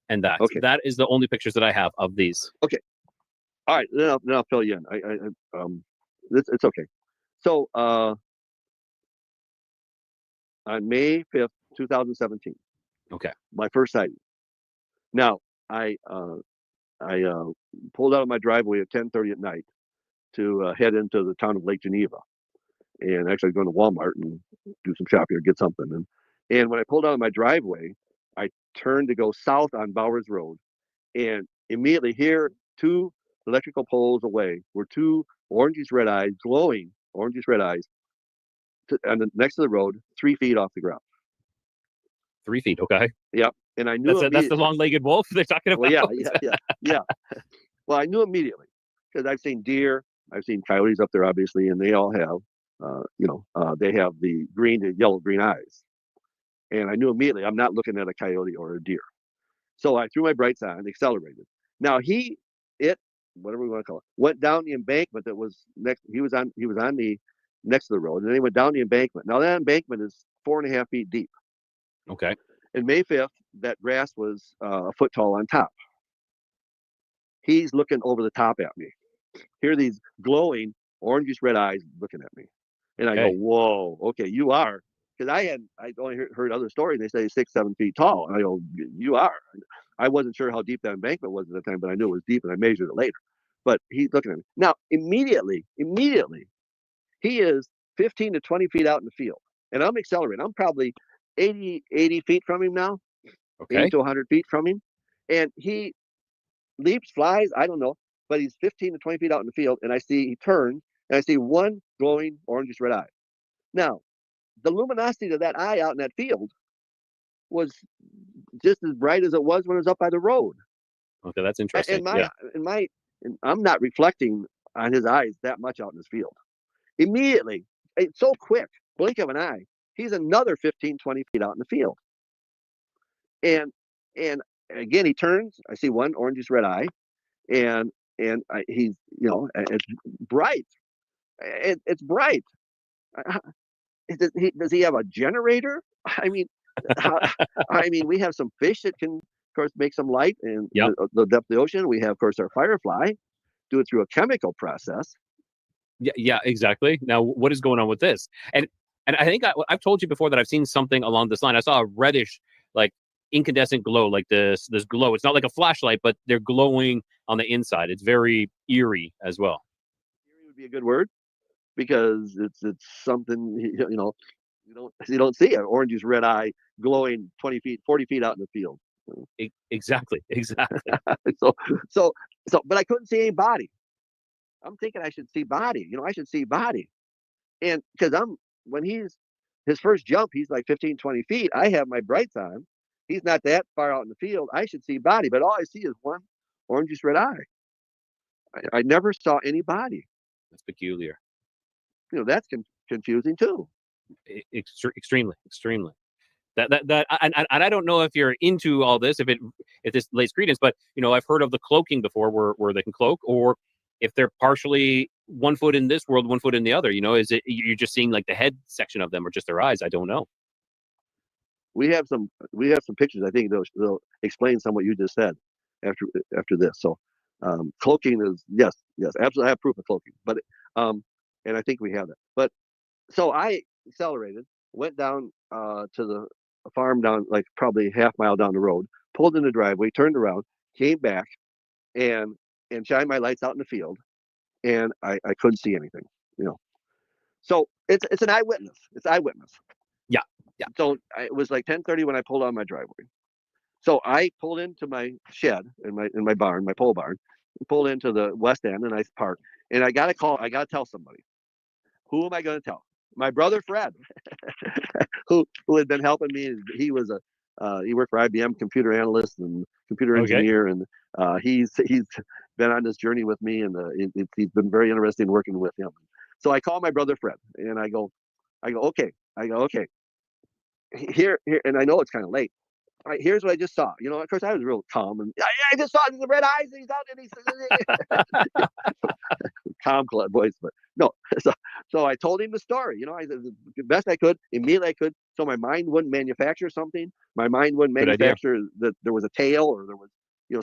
T: And that.
S: Okay.
T: That is the only pictures that I have of these.
S: Okay. All right, then I'll fill you in. It's okay. So on May 5th, 2017.
T: Okay.
S: My first sighting. Now I pulled out of my driveway at 10:30 at night to head into the town of Lake Geneva, and actually going to Walmart and do some shopping or get something. And when I pulled out of my driveway, I turned to go south on Bowers Road, and immediately here, 2 electrical poles away, were 2 orangish red eyes, glowing orangish red eyes, next to the road, 3 feet off the ground.
T: 3 feet, okay.
S: Yep. And I knew
T: that's the long-legged wolf they're talking about.
S: Well, yeah. Well, I knew immediately because I've seen deer, I've seen coyotes up there, obviously, and they all have, they have the green to yellow-green eyes. And I knew immediately I'm not looking at a coyote or a deer. So I threw my brights on and accelerated. Now whatever we want to call it, went down the embankment that was next. He was on the next to the road, and then he went down the embankment. Now that embankment is 4.5 feet deep.
T: Okay.
S: And May 5th, that grass was a foot tall on top. He's looking over the top at me. Here are these glowing orangish red eyes looking at me. And I go, whoa, okay, you are. Because I only heard other stories. They say 6-7 feet tall. And I go, you are. I wasn't sure how deep that embankment was at the time, but I knew it was deep, and I measured it later. But he's looking at me. Now, immediately, he is 15 to 20 feet out in the field. And I'm accelerating. I'm probably 80 feet from him now.
T: Okay.
S: 80 to 100 feet from him. And he leaps, flies, I don't know. But he's 15 to 20 feet out in the field. And I see he turns, and I see one glowing orangish red eye. Now, the luminosity of that eye out in that field was just as bright as it was when it was up by the road.
T: Okay, that's interesting.
S: And I'm not reflecting on his eyes that much out in this field. Immediately, it's so quick, blink of an eye, he's another 15, 20 feet out in the field. And again, he turns. I see one orangish red eye, and he's, it's bright. It's bright. Does he have a generator? I mean, we have some fish that can, of course, make some light in the depth of the ocean. We have, of course, our firefly, do it through a chemical process.
T: Yeah, exactly. Now, what is going on with this? And I think I've told you before that I've seen something along this line. I saw a reddish, like incandescent glow, like this glow. It's not like a flashlight, but they're glowing on the inside. It's very eerie as well.
S: Eerie would be a good word, because it's something, you don't see an orangish red eye glowing 20 feet, 40 feet out in the field.
T: Exactly.
S: So, but I couldn't see any body. I'm thinking I should see body. I should see body. And because when his first jump, he's like 15, 20 feet. I have my brights on. He's not that far out in the field. I should see body, but all I see is one orangish red eye. I never saw any body.
T: That's peculiar.
S: That's confusing too.
T: Extremely. That and I don't know if you're into all this, if this lays credence, but I've heard of the cloaking before, where they can cloak, or if they're partially 1 foot in this world, 1 foot in the other. Is it you're just seeing like the head section of them, or just their eyes? I don't know.
S: We have some pictures. I think they'll explain some what you just said after this. So cloaking is yes, absolutely. I have proof of cloaking, but and I think we have that. But so I accelerated, went down to the farm down like probably half mile down the road, pulled in the driveway, turned around, came back, and shined my lights out in the field, and I couldn't see anything. So it's an eyewitness. It's eyewitness.
T: Yeah.
S: So it was like 10:30 when I pulled on my driveway. So I pulled into my shed in my barn, my pole barn, pulled into the west end, and I parked. And I got a call. I got to tell somebody. Who am I going to tell? My brother Fred, who had been helping me. He was he worked for IBM, computer analyst and computer engineer, and he's been on this journey with me, and he's been very interested in working with him. So I call my brother Fred, and I go, okay. Here, and I know it's kind of late. All right, here's what I just saw. Of course, I was real calm, and I just saw the red eyes, and he's out, and he's calm voice, but no. So I told him the story. I did the best I could, immediately I could. So my mind wouldn't manufacture something. My mind wouldn't manufacture that there was a tail, or there was,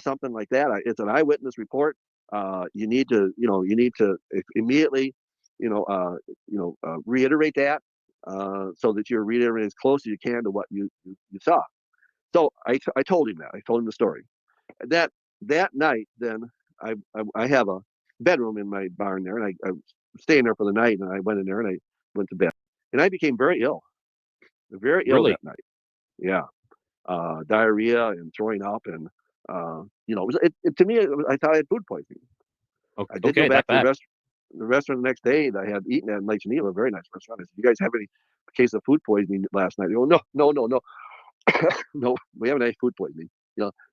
S: something like that. It's an eyewitness report. You need to immediately, reiterate that, so that you're reiterating as close as you can to what you saw. So I told him that. I told him the story. That night, then I have a bedroom in my barn there, and I was staying there for the night, and I went in there and I went to bed, and I became very ill
T: Really?
S: that night. Yeah, diarrhea and throwing up, and to me, I thought I had food poisoning. I did go back to the restaurant the next day that I had eaten at in Lake Geneva, a very nice restaurant. I said, "You guys have any case of food poisoning last night?" They go, "No, no, we haven't had food poisoning."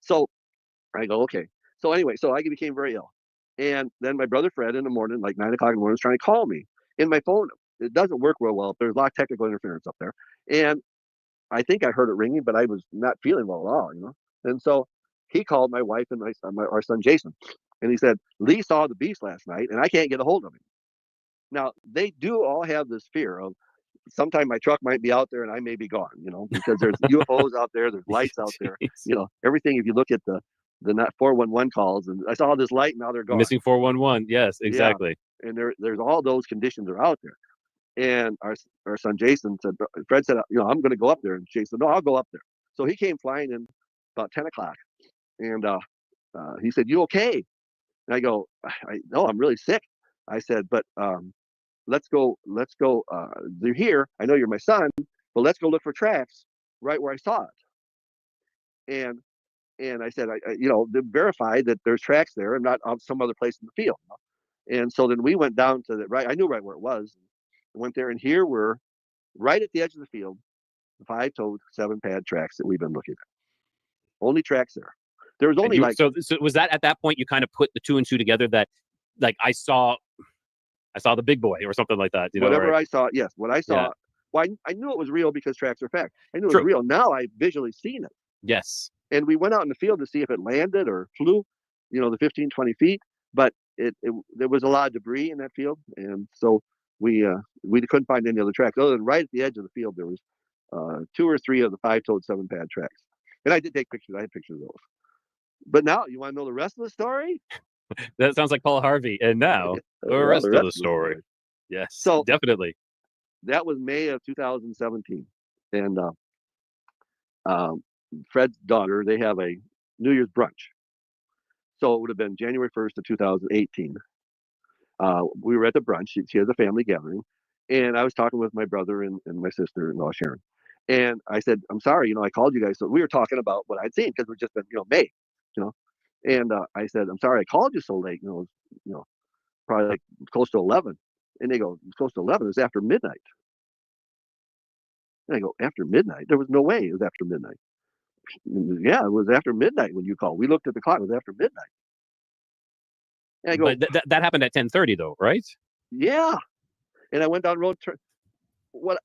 S: So I go, okay. So anyway, so I became very ill, and then my brother Fred in the morning, like 9 o'clock in the morning, was trying to call me. And my phone, it doesn't work real well. There's a lot of technical interference up there, and I think I heard it ringing, but I was not feeling well at all. And so he called my wife and our son Jason, and he said, "Lee saw the beast last night, and I can't get a hold of him." Now they do all have this fear of sometime my truck might be out there and I may be gone, because there's UFOs out there, there's lights out there, everything. If you look at the not 411 calls, and I saw this light, now they're gone.
T: Missing 411. Yes, exactly.
S: Yeah. And there's all those conditions are out there. And our son Jason said, Fred said, "I'm going to go up there." And Jason said, "No, I'll go up there." So he came flying in about 10 o'clock, and he said, "You okay?" And I go, "No, I'm really sick." I said, "But let's go. They're here. I know you're my son, but let's go look for tracks right where I saw it." And I said, to verify that there's tracks there and not on some other place in the field. And so then we went down to the right. I knew right where it was. Went there, and here we're right at the edge of the field, the 5-toed, 7-pad tracks that we've been looking at. Only tracks there. There was only
T: so was that at that point you kind of put the 2 and 2 together that, like, I saw the big boy or something like that. You
S: whatever
T: know,
S: I saw. Yes, what I saw.
T: Yeah.
S: Well, I knew it was real because tracks are fact. I knew it
T: True.
S: was real. Now I've visually seen it.
T: Yes.
S: And we went out in the field to see if it landed or flew, the 15, 20 feet. But there was a lot of debris in that field, and so we couldn't find any other tracks other than right at the edge of the field. There was 2 or 3 of the 5-toed 7-pad tracks, and I did take pictures. I had pictures of those. But now you want to know the rest of the story?
T: That sounds like Paul Harvey. And now the rest of the story. Yes,
S: so
T: definitely.
S: That was May of 2017, and Fred's daughter, they have a New Year's brunch. So it would have been January 1st of 2018. We were at the brunch. She has a family gathering, and I was talking with my brother and my sister-in-law Sharon, and I said, "I'm sorry, I called you guys." So we were talking about what I'd seen because we've just been, May, and I said, "I'm sorry I called you so late. Probably like close to 11." And they go, "It's close to 11. It was after midnight." And I go, "After midnight? There was no way it was after midnight." "Yeah, it was after midnight when you called. We looked at the clock. It was after midnight." And I go,
T: but that happened at 10:30 though, right?
S: "Yeah." And I went down road. What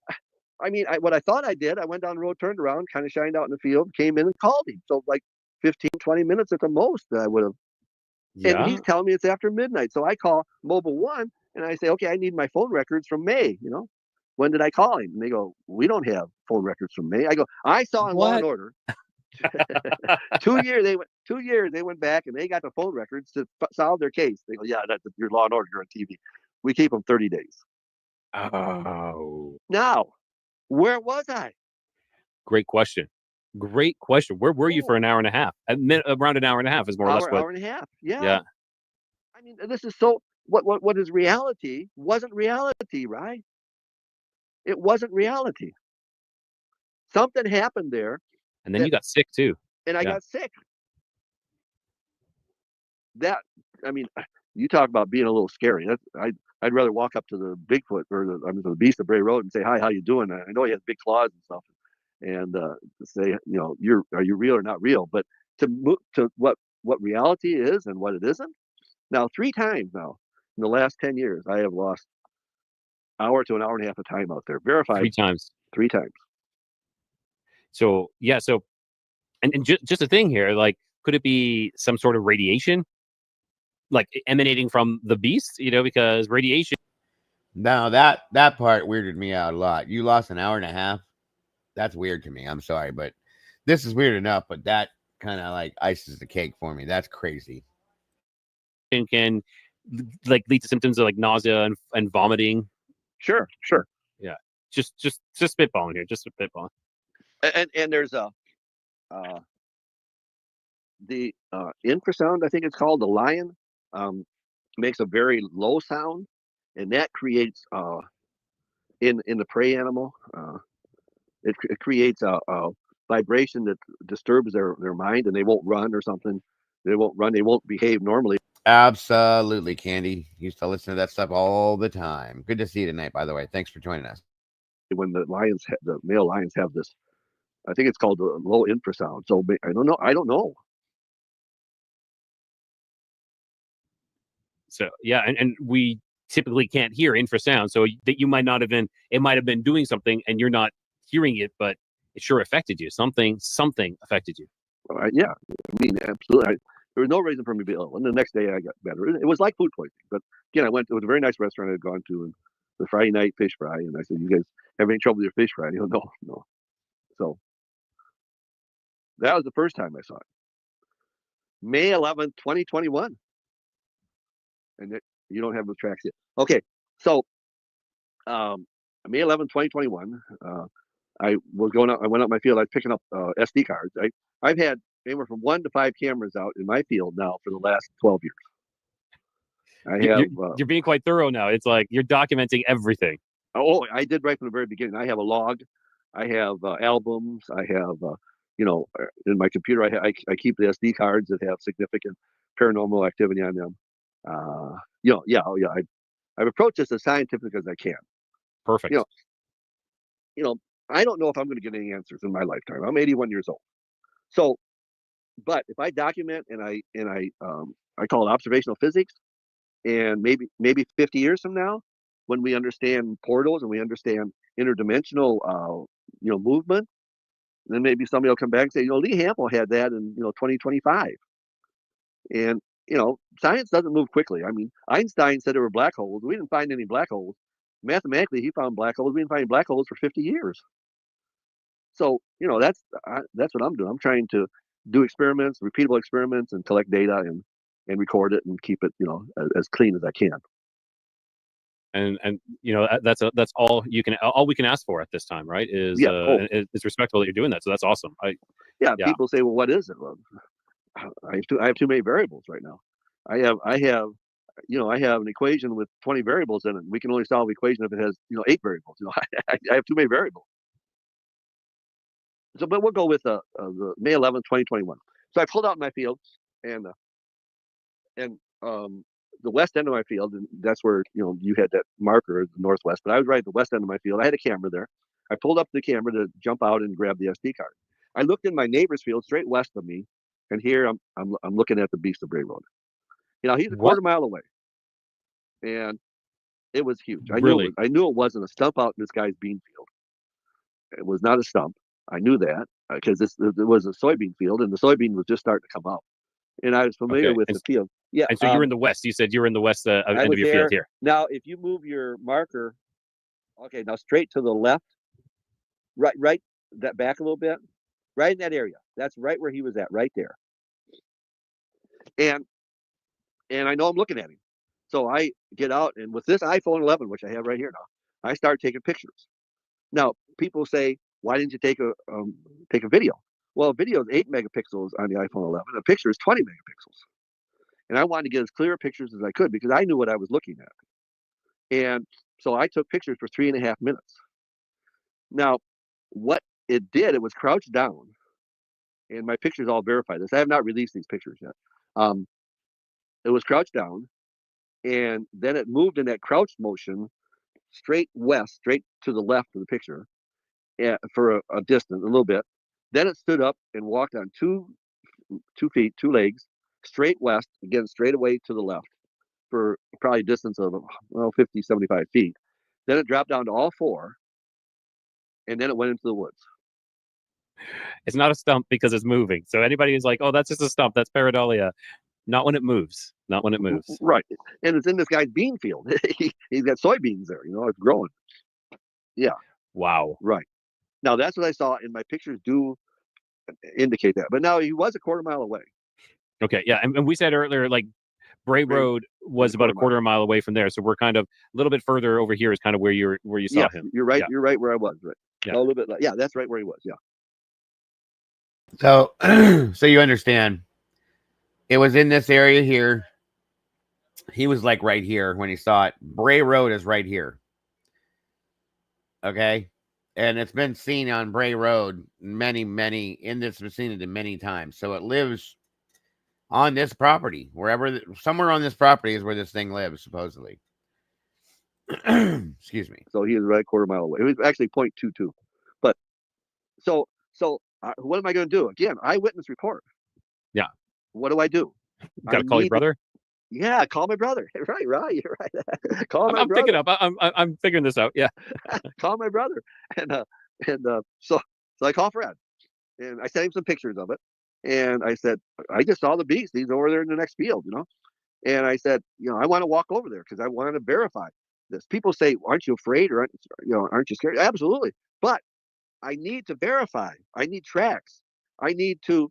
S: I thought I did, I went down the road, turned around, kind of shined out in the field, came in and called him. So like 15, 20 minutes at the most that I would have.
T: Yeah.
S: And he's telling me it's after midnight. So I call Mobile One and I say, "Okay, I need my phone records from May. When did I call him?" And they go, "We don't have phone records from May." I go, "I saw in Law and Order." 2 years they went back and they got the phone records to solve their case. They go, "Yeah, that's your Law and Order. You're on TV. We keep them 30 days.
T: Oh.
S: Now, where was I?
T: Great question. Where were you for an hour and a half? Around an hour and a half is more or less what.
S: Hour and a half. Yeah.
T: Yeah.
S: I mean, this is so. What is reality wasn't reality, right? It wasn't reality. Something happened there.
T: And then you got sick too.
S: And I got sick. You talk about being a little scary. I'd rather walk up to the Bigfoot or the beast of Bray Road and say, "Hi, how you doing?" I know he has big claws and stuff, and say, are you real or not real? But to what reality is and what it isn't. Now, 3 times now in the last 10 years, I have lost hour to an hour and a half of time out there. Verified
T: 3 times.
S: 3 times.
T: So yeah, and just a thing here, like, could it be some sort of radiation, like emanating from the beast? Because radiation.
A: Now that part weirded me out a lot. You lost an hour and a half. That's weird to me. I'm sorry, but this is weird enough. But that kind of like ices the cake for me. That's crazy.
T: Can like lead to symptoms of like nausea and vomiting.
S: Sure.
T: Yeah. Just spitballing here. Just spitballing.
S: And there's the infrasound, I think it's called, the lion, makes a very low sound, and that creates in the prey animal, it creates a vibration that disturbs their mind, and they won't run or something. They won't run. They won't behave normally.
A: Absolutely, Candy. Used to listen to that stuff all the time. Good to see you tonight, by the way. Thanks for joining us.
S: When the male lions have this, I think it's called the low infrasound. So I don't know.
T: So yeah, and we typically can't hear infrasound, so that you might not have been. It might have been doing something, and you're not hearing it, but it sure affected you. Something affected you.
S: Yeah, I mean, absolutely. There was no reason for me to be ill, and the next day I got better. It was like food poisoning, but again, it was a very nice restaurant I had gone to, and the Friday night fish fry, and I said, "You guys have any trouble with your fish fry?" And he goes, "No." So that was the first time I saw it. May 11th, 2021. And you don't have the tracks yet. Okay, so May 11th, 2021, I went out my field. I was picking up SD cards. I've had anywhere from 1 to 5 cameras out in my field now for the last 12 years.
T: You're being quite thorough now. It's like you're documenting everything.
S: Oh, I did right from the very beginning. I have a log. I have albums. I have, in my computer, I keep the SD cards that have significant paranormal activity on them. Yeah. I've approached this as scientific as I can.
T: Perfect.
S: I don't know if I'm going to get any answers in my lifetime. I'm 81 years old. So, but if I document and I call it observational physics, and maybe 50 years from now, when we understand portals and we understand interdimensional, movement, then maybe somebody will come back and say, Lee Hampel had that in 2025. And science doesn't move quickly. I mean, Einstein said there were black holes. We didn't find any black holes. Mathematically, he found black holes. We didn't find black holes for 50 years. So that's what I'm doing. I'm trying to do experiments, repeatable experiments, and collect data and record it and keep it as clean as I can.
T: And that's all we can ask for at this time, right? Is it's respectable that you're doing that. So that's awesome.
S: People say, well, what is it? Well, I have too many variables right now. I have an equation with 20 variables in it. We can only solve the equation if it has 8 variables. I have too many variables. So, but we'll go with the May 11th, 2021. So I pulled out my field and the west end of my field, and that's where you had that marker, the northwest. But I was right at the west end of my field. I had a camera there. I pulled up the camera to jump out and grab the SD card. I looked in my neighbor's field straight west of me, and here I'm looking at the beast of Bray Road. He's a quarter mile away, and it was huge. I knew it wasn't a stump out in this guy's bean field. It was not a stump. I knew that because it was a soybean field, and the soybean was just starting to come out. And I was familiar with the field. Yeah.
T: And so you're in the west. You said you were in the west end of your field here.
S: Now, if you move your marker, now straight to the left, right, that back a little bit, right in that area. That's right where he was at, right there. And I know I'm looking at him. So I get out, and with this iPhone 11, which I have right here now, I start taking pictures. Now, people say, why didn't you take a video? Well, a video is 8 megapixels on the iPhone 11. A picture is 20 megapixels. And I wanted to get as clear pictures as I could because I knew what I was looking at. And so I took pictures for 3.5 minutes. Now, what it did, it was crouched down. And my pictures all verify this. I have not released these pictures yet. It was crouched down. And then it moved in that crouched motion straight west, straight to the left of the picture for a distance, a little bit. Then it stood up and walked on two feet, 2 legs, straight west, again, straight away to the left for probably a distance of 50, 75 feet. Then it dropped down to all 4, and then it went into the woods.
T: It's not a stump because it's moving. So anybody who's like, oh, that's just a stump, that's pareidolia. Not when it moves. Not when it moves.
S: Right. And it's in this guy's bean field. He's got soybeans there, it's growing. Yeah.
T: Wow.
S: Right. Now, that's what I saw, and my pictures do indicate that. But now he was a quarter mile away.
T: Okay, yeah. And we said earlier, like, Bray Road was about a quarter mile away from there. So we're kind of a little bit further over here is kind of where you saw him.
S: You're right.
T: Yeah.
S: You're right where I was. Right.
T: Yeah.
S: A little bit. Yeah, that's right where he was. Yeah.
A: So, so you understand, it was in this area here. He was like right here when he saw it. Bray Road is right here. Okay. And it's been seen on Bray Road in this vicinity many times. So it lives on this property, somewhere on this property is where this thing lives, supposedly. Excuse me.
S: So he is right a quarter mile away. It was actually 0.22. But so what am I going to do? Again, eyewitness report.
T: Yeah.
S: What do I do?
T: Got to call your brother?
S: Yeah, call my brother. Right. You're right. Call my
T: I'm
S: brother.
T: picking up. I'm figuring this out. Yeah.
S: Call my brother. So I call Fred, and I sent him some pictures of it. And I said, I just saw the beast. He's over there in the next field, And I said, I want to walk over there because I want to verify this. People say, aren't you afraid or aren't you scared? Absolutely. But I need to verify. I need tracks. I need to,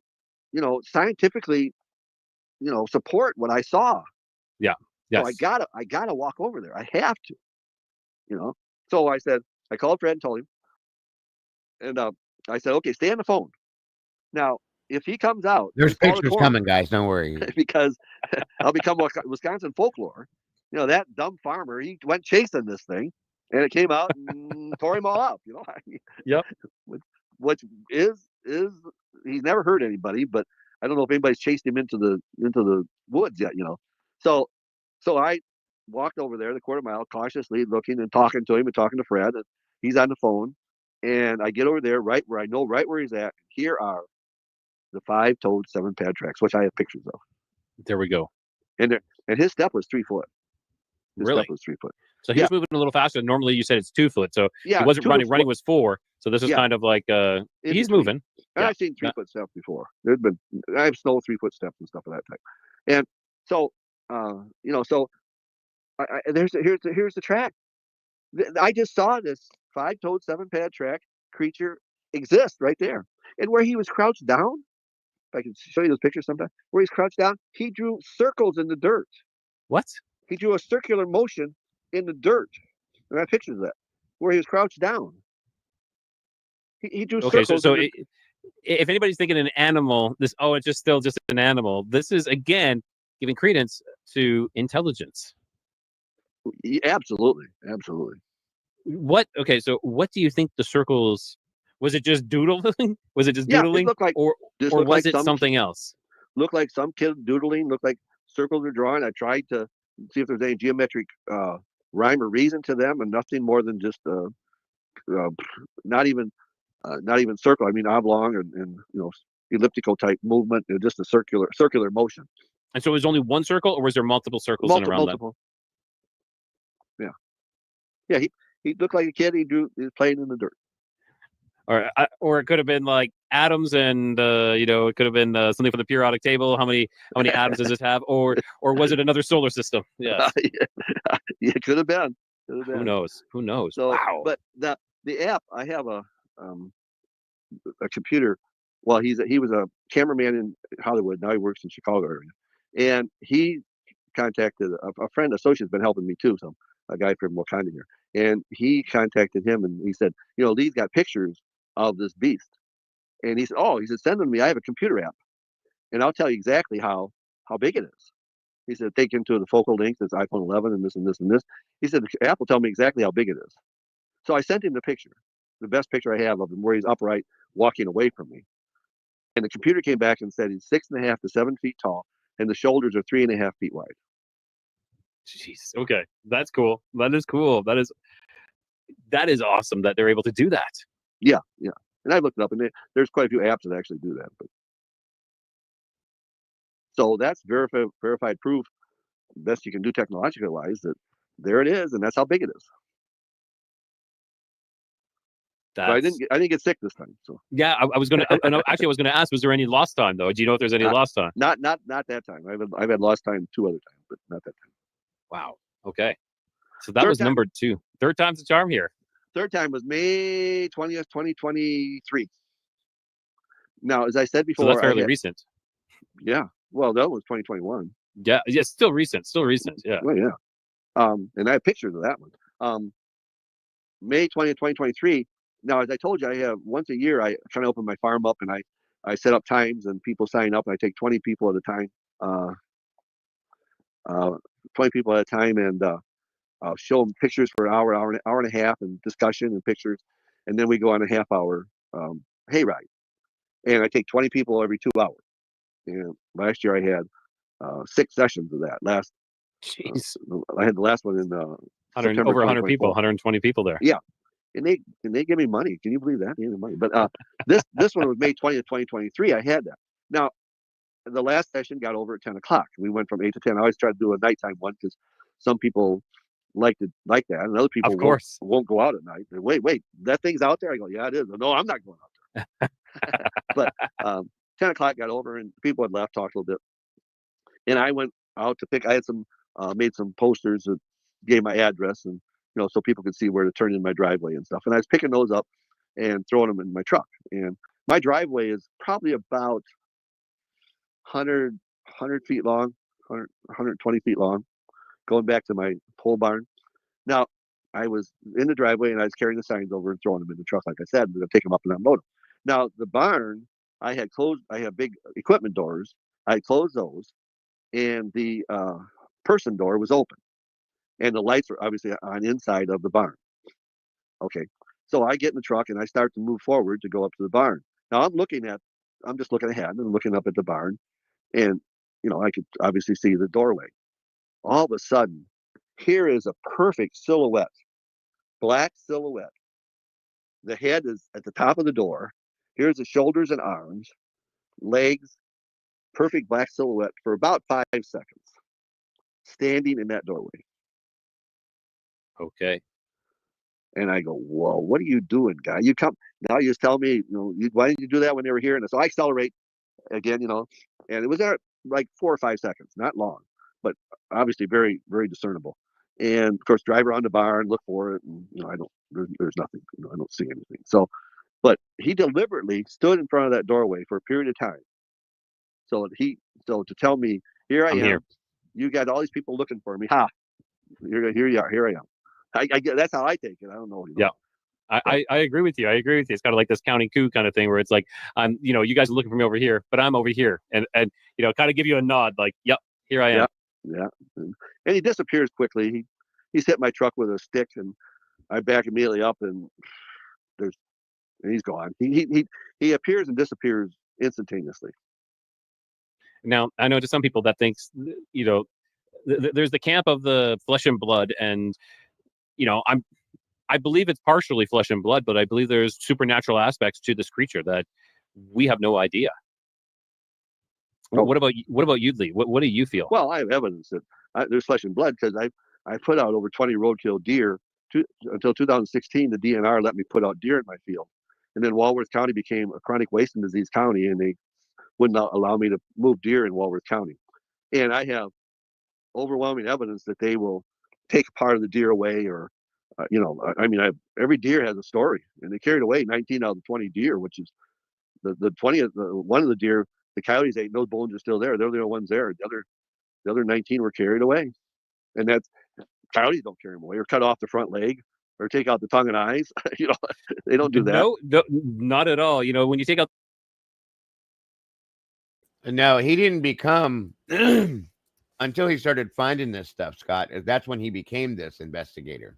S: scientifically, support what I saw.
T: Yeah. Yes.
S: So I gotta walk over there. I have to, So I said, I called Fred and told him. And I said, okay, stay on the phone. Now, if he comes out,
A: there's pictures coming, guys. Don't worry.
S: Because I'll become Wisconsin folklore. That dumb farmer, he went chasing this thing, and it came out and tore him all up.
T: Yep.
S: Which is he's never hurt anybody, but I don't know if anybody's chased him into the woods yet. So So I walked over there the quarter mile, cautiously looking and talking to him and talking to Fred. And he's on the phone. And I get over there right where I know right where he's at. Here are the 5-toed 7-pad tracks, which I have pictures of.
T: There we go.
S: And his step was 3 foot. His
T: Really?
S: step was 3 foot.
T: So he was moving a little faster. Normally you said it's 2 foot. So
S: Yeah,
T: he wasn't
S: 2
T: running.
S: foot.
T: Running was 4. So this is
S: Yeah.
T: kind of like
S: In
T: he's
S: between.
T: moving.
S: And
T: Yeah.
S: I've seen 3 foot steps before. I've snow 3 foot steps and stuff of that type. And so, so here's the track. I just saw this 5-toed 7-pad track creature exist right there. And where he was crouched down, if I can show you those pictures sometime, where he's crouched down, he drew circles in the dirt.
T: What?
S: He drew a circular motion in the dirt. And I have pictures of that, where he was crouched down. He drew
T: Okay,
S: circles.
T: so if anybody's thinking an animal, it's still just an animal. This is again giving credence to intelligence.
S: Absolutely.
T: What? Okay, so what do you think the circles? Was it just doodling? Was it just
S: Yeah,
T: doodling,
S: it looked like,
T: or
S: looked
T: was
S: like
T: it something else?
S: Looked like some kid doodling. Looked like circles are drawing. I tried to see if there's any geometric rhyme or reason to them, and nothing more than just not even circle. I mean oblong and elliptical type movement. Just a circular motion.
T: And so it was only one circle, or was there multiple circles in around
S: Multiple. Yeah. He looked like a kid. He was playing in the dirt.
T: Or it could have been like atoms, and it could have been something from the periodic table. How many atoms does it have? Or was it another solar system? Yeah,
S: It could have been.
T: Who knows?
S: So,
T: Wow.
S: But the app, I have a computer. Well, he was a cameraman in Hollywood. Now he works in Chicago area, and he contacted a friend, associate's been helping me too. So a guy from Wakanda here, and he contacted him and he said, Lee's got pictures of this beast, and he said, send them to me. I have a computer app, and I'll tell you exactly how big it is. He said, take him to the focal length. It's iPhone 11 and this and this and this. He said the app will tell me exactly how big it is. So I sent him the picture, the best picture I have of him, where he's upright, walking away from me. And the computer came back and said he's 6.5 to 7 feet tall, and the shoulders are 3.5 feet wide.
T: Jeez. Okay, that's cool. That is cool. That is awesome that they're able to do that.
S: Yeah. And I looked it up, and there's quite a few apps that actually do that. But so that's verified proof, best you can do technologically wise, that there it is, and that's how big it is. But I didn't get sick this time. So
T: yeah, I was gonna actually I was gonna ask, was there any lost time though? Do you know if there's any lost time?
S: Not that time. I've had lost time 2 other times, but not that time.
T: Wow. Okay. So that was number 2. Third time's the charm here.
S: Third time was May 20th, 2023. Now, as I said before,
T: so that's fairly recent.
S: Yeah. Well, that was 2021.
T: Yeah. Still recent. Yeah.
S: Well, yeah. And I have pictures of that one. May 20th, 2023. Now, as I told you, I have once a year, I kind of open my farm up, and I set up times, and people sign up, and I take 20 people at a time. 20 people at a time, and I'll show them pictures for an hour and a half, and discussion and pictures, and then we go on a half-hour hayride. And I take 20 people every 2 hours. And last year I had 6 sessions of that. I had the last one in September,
T: over 100 people, 120 people there.
S: Yeah, and they give me money. Can you believe that? They give me money. But this one was May 20th, 2023. I had that. Now, the last session got over at 10 o'clock. We went from 8 to 10. I always try to do a nighttime one because some people like that, and other people won't go out at night. And wait, that thing's out there? I go, yeah, it is. No, I'm not going out there. But 10 o'clock got over, and people had left, talked a little bit. And I went out to pick. I had made some posters that gave my address, and so people could see where to turn in my driveway and stuff. And I was picking those up and throwing them in my truck. And my driveway is probably about 100 feet long, 120 feet long, going back to my pole barn. Now, I was in the driveway, and I was carrying the signs over and throwing them in the truck, like I said, and then take them up and unload them. Now, the barn, I had closed. I have big equipment doors. I closed those, and the person door was open, and the lights were obviously on inside of the barn. Okay, so I get in the truck, and I start to move forward to go up to the barn. Now, I'm just looking ahead and looking up at the barn, and I could obviously see the doorway. All of a sudden, here is a perfect silhouette, black silhouette. The head is at the top of the door. Here's the shoulders and arms, legs, perfect black silhouette for about 5 seconds, standing in that doorway.
T: Okay.
S: And I go, whoa, what are you doing, guy? You come now. You just tell me, why didn't you do that when they were here? And so I accelerate again, and it was there like 4 or 5 seconds, not long, but obviously very, very discernible. And of course, drive around the barn, look for it, and there's nothing. I don't see anything. So, but he deliberately stood in front of that doorway for a period of time. So to tell me, here I am.
T: Here.
S: You got all these people looking for me. Ha! Here you are. Here I am. I get that's how I take it. I don't know.
T: Yeah. I agree with you. I agree with you. It's kind of like this counting coup kind of thing where it's like, you guys are looking for me over here, but I'm over here. And kind of give you a nod like, yep, here I am.
S: Yeah. And he disappears quickly. He's hit my truck with a stick and I back immediately up and he's gone. He appears and disappears instantaneously.
T: Now, I know to some people that thinks, there's the camp of the flesh and blood, and I believe it's partially flesh and blood, but I believe there's supernatural aspects to this creature that we have no idea. What about you, Lee? What do you feel?
S: Well, I have evidence that there's flesh and blood because I put out over 20 roadkill deer until 2016. The DNR let me put out deer in my field, and then Walworth County became a chronic wasting disease county, and they wouldn't allow me to move deer in Walworth County. And I have overwhelming evidence that they will take part of the deer away, or every deer has a story, and they carried away 19 out of the 20 deer, which is the 20th. One of the deer, the coyotes ate, those bones are still there. They're the only ones there. The other 19 were carried away, and that's coyotes don't carry them away or cut off the front leg or take out the tongue and eyes. They don't do that.
T: No, not at all. When you take out.
A: No, he didn't become until he started finding this stuff, Scott. That's when he became this investigator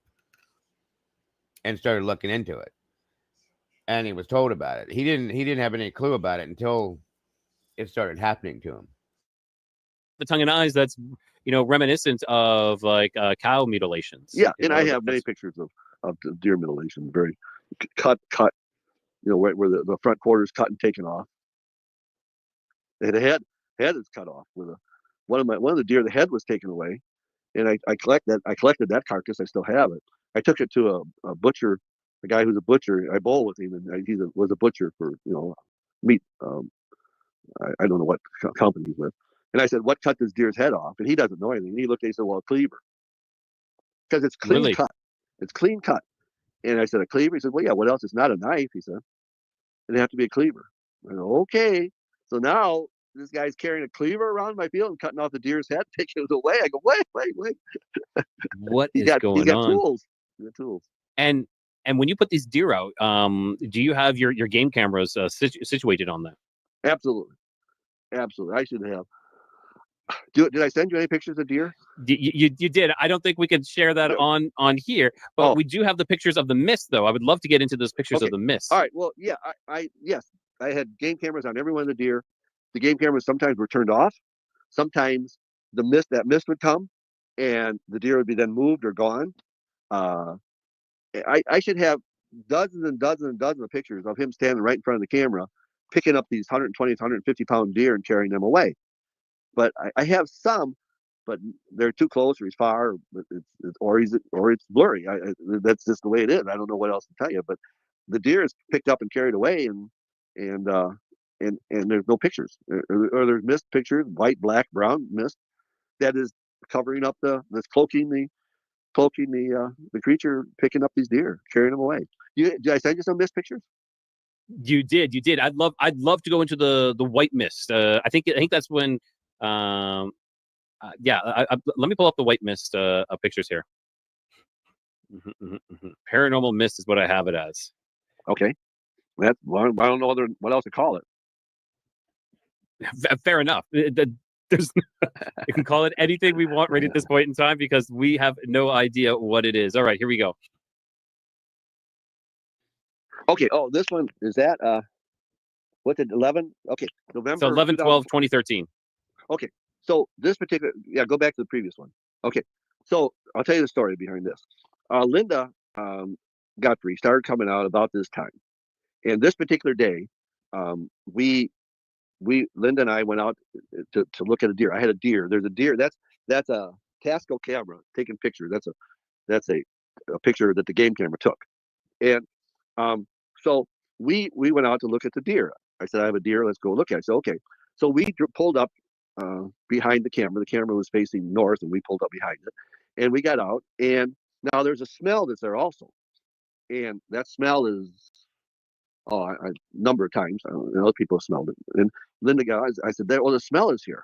A: and started looking into it. And he was told about it. He didn't have any clue about it until it started happening to him.
T: The tongue and eyes, that's reminiscent of like cow mutilations.
S: Yeah, and I have many pictures of the deer mutilation, very cut, right where the front quarter is cut and taken off. The head is cut off with one of the deer. The head was taken away, and I collected that carcass. I still have it. I took it to a butcher, a guy who's a butcher. I bowl with him, and he was a butcher for meat. I don't know what company he's with. And I said, "What cut this deer's head off?" And he doesn't know anything. And he looked at it and said, "Well, a cleaver, because it's clean cut. It's clean cut." And I said, "A cleaver?" He said, "Well, yeah. What else? It's not a knife." He said, "It'd have to be a cleaver." I go, "Okay." So now this guy's carrying a cleaver around my field and cutting off the deer's head, taking it away. I go, wait.
T: What is going on?
S: He's got tools. He's got tools.
T: And when you put these deer out, do you have your game cameras situated on them?
S: Absolutely. I should have. Did I send you any pictures of deer?
T: You did. I don't think we could share that on here, but we do have the pictures of the mist, though. I would love to get into those pictures of the mist.
S: All right. Well, yeah. Yes, I had game cameras on every one of the deer. The game cameras sometimes were turned off. Sometimes that mist would come, and the deer would be then moved or gone. I should have dozens and dozens and dozens of pictures of him standing right in front of the camera, picking up these 120, 150 pound deer and carrying them away. But I have some, but they're too close or he's far, or it's blurry. That's just the way it is. I don't know what else to tell you. But the deer is picked up and carried away, and there's no pictures, or there's mist pictures, white, black, brown mist that is covering up that's cloaking the creature picking up these deer, carrying them away. Did I send you some mist pictures?
T: You did. I'd love to go into the white mist. I think that's when. Let me pull up the white mist pictures here. Paranormal mist is what I have it as.
S: Okay, I don't know what else to call it.
T: Fair enough. There's you can call it anything we want right at this point in time because we have no idea what it is. All right, here we go.
S: Okay. Oh, this one is that. What's it? 11. Okay, November.
T: So 11/12/2013.
S: Okay, so this particular, go back to the previous one. Okay, so I'll tell you the story behind this. Linda Guthrie started coming out about this time, and this particular day, we Linda and I went out to look at a deer. I had a deer. There's a deer. That's a Tasco camera taking pictures. That's a picture that the game camera took, and so we went out to look at the deer. I said, I have a deer. Let's go look at it. So okay, so we pulled up behind the camera. The camera was facing north, and we pulled up behind it, and we got out. And now there's a smell that's there also, and that smell is a number of times. Other people have smelled it. And Linda I said, well, the smell is here.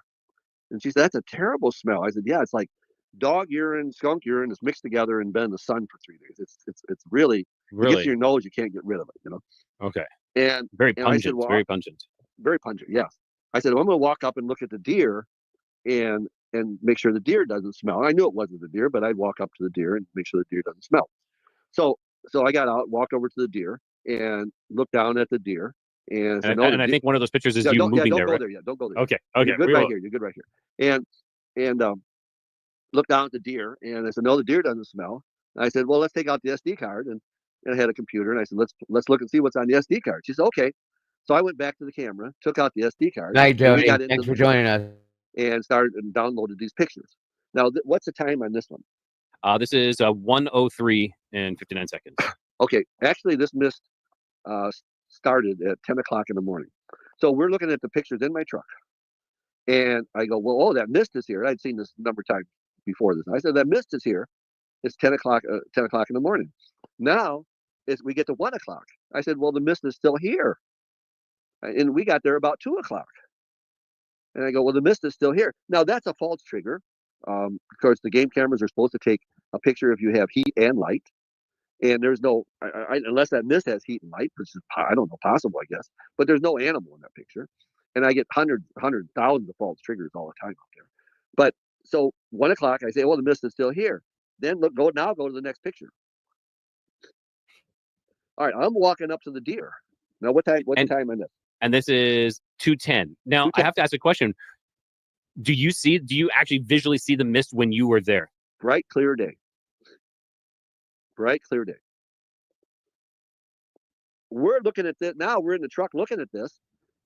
S: And she said, that's a terrible smell. I said, yeah, it's like dog urine, skunk urine is mixed together and been in the sun for 3 days. It's really, it gets in your nose, you can't get rid of it, you know?
T: Okay.
S: And
T: very
S: and
T: pungent.
S: I said, well,
T: very pungent.
S: Very pungent, yes. I said, well, I'm going to walk up and look at the deer and make sure the deer doesn't smell. And I knew it wasn't the deer, but I'd walk up to the deer and make sure the deer doesn't smell. So I got out, walked over to the deer, and looked down at the deer. And said,
T: I think one of those pictures is you moving there, right?
S: Don't go there.
T: Okay. Okay.
S: You're good right here. You're good right here. And looked down at the deer, and I said, no, the deer doesn't smell. And I said, well, let's take out the SD card, and I had a computer, and I said, let's look and see what's on the SD card. She said, okay. So I went back to the camera, took out the SD card.
A: Night, Jody. Thanks for joining us.
S: And started and downloaded these pictures. Now, what's the time on this one?
T: This is 1:03 and 59 seconds.
S: Okay, actually, this mist started at 10 o'clock in the morning. So we're looking at the pictures in my truck. And I go, well, oh, that mist is here. I'd seen this number of times before this. I said, that mist is here. It's 10 o'clock in the morning. Now, we get to 1 o'clock. I said, well, the mist is still here. And we got there about 2 o'clock. And I go, well, the mist is still here. Now, that's a false trigger. Of course, the game cameras are supposed to take a picture if you have heat and light. And there's no, unless that mist has heat and light, which is, I don't know, possible, I guess. But there's no animal in that picture. And I get hundreds, thousands of false triggers all the time out there. But so 1 o'clock, I say, well, the mist is still here. Then go to the next picture. All right, I'm walking up to the deer. Now, what's the time on this?
T: And this is 2:10. Now,
S: 2:10.
T: I have to ask a question. Do you actually visually see the mist when you were there?
S: Bright, clear day. Bright, clear day. We're looking at this. Now we're in the truck looking at this.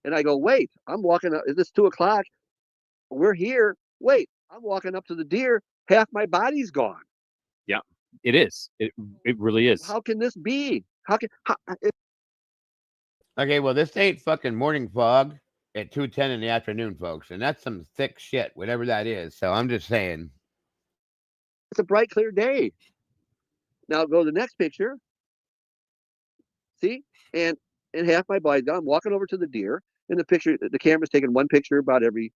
S: And I go, wait, I'm walking up. Is this 2 o'clock? We're here. Wait, I'm walking up to the deer. Half my body's gone.
T: Yeah, it is. It really is.
S: How can this be?
A: Okay, well, this ain't fucking morning fog at 2:10 in the afternoon, folks. And that's some thick shit, whatever that is. So I'm just saying.
S: It's a bright, clear day. Now go to the next picture. See? And half my body's gone. I'm walking over to the deer. In the picture, the camera's taking one picture about every,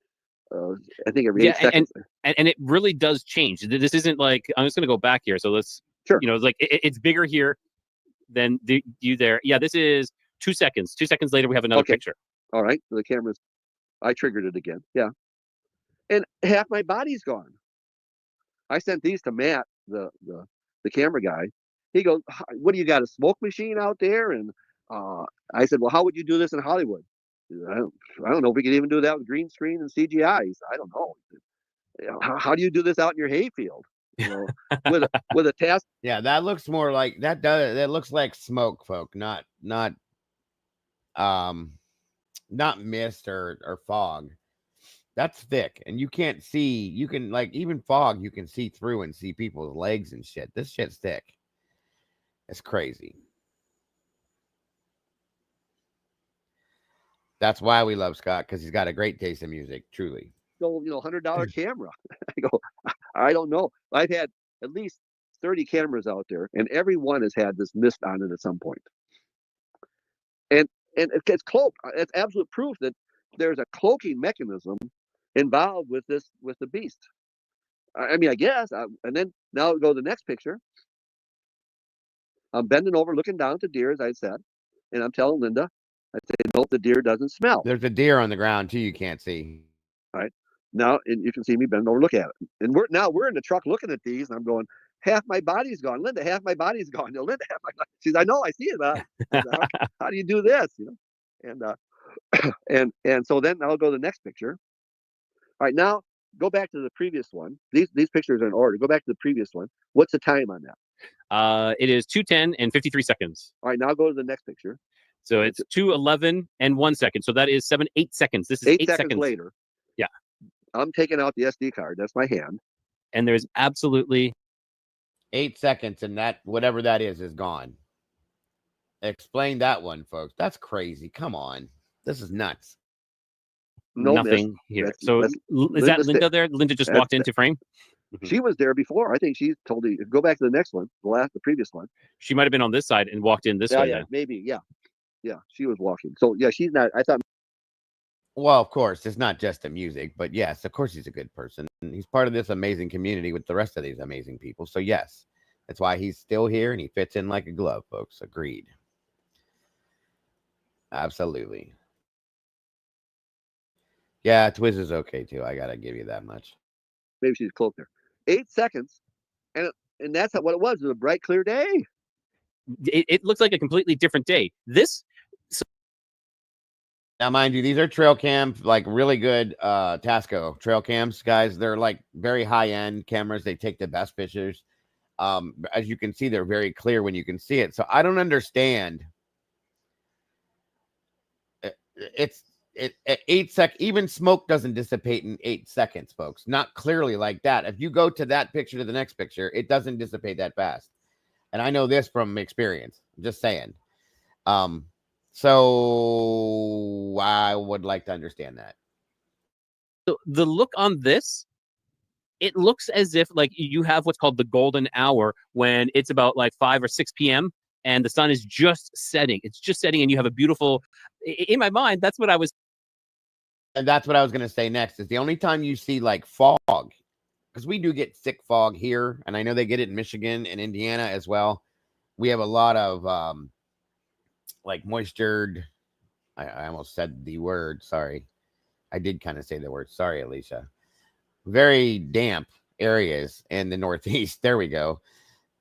S: I think every 8 seconds.
T: And it really does change. This isn't like, I'm just going to go back here. So let's,
S: sure.
T: It's like, it's bigger here than you there. Yeah, this is 2 seconds. 2 seconds later, we have another picture.
S: All right. So the camera's, I triggered it again. Yeah. And half my body's gone. I sent these to Matt, the camera guy. He goes, what do you got, a smoke machine out there? And I said, well, how would you do this in Hollywood? I don't know if we could even do that with green screen and CGI. He said, I don't know. How do you do this out in your hayfield? With a task.
A: Yeah, that looks more like that looks like smoke, folk, not mist or fog. That's thick, and you can't see. You can, like, even fog, you can see through and see people's legs and shit. This shit's thick. It's crazy. That's why we love Scott, because he's got a great taste in music, truly.
S: So, $100 camera. I go, I don't know. I've had at least 30 cameras out there, and every one has had this mist on it at some point. And it's cloaked. It's absolute proof that there's a cloaking mechanism involved with the beast. I mean, I guess. And then now go to the next picture. I'm bending over, looking down at the deer, as I said, and I'm telling Linda, I say, no, the deer doesn't smell.
A: There's a deer on the ground too. You can't see.
S: All right. Now, and you can see me bend over, look at it. And we're in the truck looking at these, and I'm going, half my body's gone. Linda, half my body's gone. No, Linda, half my body. She says, I know, I see it. How do you do this? And so then I'll go to the next picture. All right, now go back to the previous one. These pictures are in order. Go back to the previous one. What's the time on that?
T: It is 2:10 and 53 seconds.
S: All right, now go to the next picture.
T: So it's 2:11 and 1 second. So that is 8 seconds. This is
S: 8
T: 8
S: seconds later.
T: Yeah.
S: I'm taking out the SD card. That's my hand.
T: And there's absolutely
A: 8 seconds, and that whatever that is gone. Explain that one, folks. That's crazy. Come on. This is nuts.
T: nothing here. So is that Linda there? Linda just walked into frame?
S: She was there before. I think she told you, go back to the next one, the previous one.
T: She might have been on this side and walked in this way.
S: Yeah,
T: then.
S: maybe. Yeah. Yeah, she was walking. So, yeah, she's not, I thought.
A: Well, of course, it's not just the music, but yes, of course he's a good person. He's part of this amazing community with the rest of these amazing people. So, yes, that's why he's still here and he fits in like a glove, folks. Agreed. Absolutely. Yeah, Twiz is okay, too. I got to give you that much.
S: Maybe she's close there. 8 seconds, and that's what it was. It was a bright, clear day.
T: It looks like a completely different day.
A: Now, mind you, these are trail cams, like really good Tasco trail cams, guys. They're like very high-end cameras. They take the best pictures. As you can see, they're very clear when you can see it. So I don't understand. It's 8 seconds. Even smoke doesn't dissipate in 8 seconds, folks. Not clearly like that. If you go to that picture to the next picture, it doesn't dissipate that fast. And I know this from experience. I'm just saying. So I would like to understand that.
T: So the look on this, it looks as if like you have what's called the golden hour when it's about like 5 or 6 p.m. and the sun is just setting. It's just setting and you have a beautiful, in my mind, that's what I was.
A: And that's what I was going to say next is the only time you see like fog, because we do get thick fog here. And I know they get it in Michigan and Indiana as well. We have a lot of like moistured. I almost said the word. Sorry. I did kind of say the word. Sorry, Alicia. Very damp areas in the Northeast. There we go.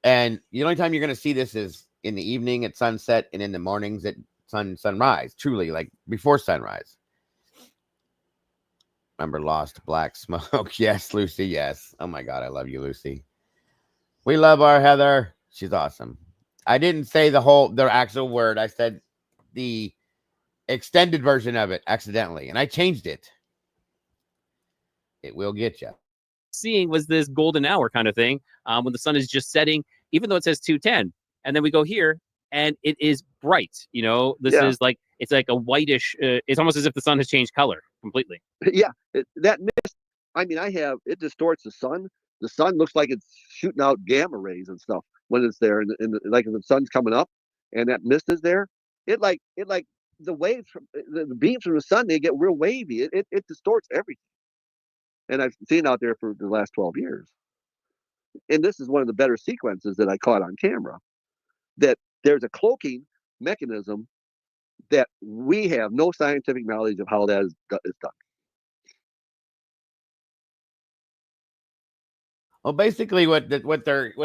A: And the only time you're going to see this is in the evening at sunset and in the mornings at sunrise. Truly, like before sunrise. Remember Lost Black Smoke? Yes, Lucy. Yes. Oh my God, I love you, Lucy. We love our Heather. She's awesome. I didn't say the actual word. I said the extended version of it accidentally, and I changed it. It will get you.
T: Seeing was this golden hour kind of thing when the sun is just setting, even though it says 2:10. And then we go here and it is bright. You know, this is like, it's like a whitish, it's almost as if the sun has changed color completely.
S: Yeah, that mist, I mean, it distorts the sun. The sun looks like it's shooting out gamma rays and stuff when it's there. And like if the sun's coming up and that mist is there, it like the waves from the beams from the sun, they get real wavy. It distorts everything. And I've seen out there for the last 12 years. And this is one of the better sequences that I caught on camera, that there's a cloaking mechanism that we have no scientific knowledge of how that is done.
A: Well, basically what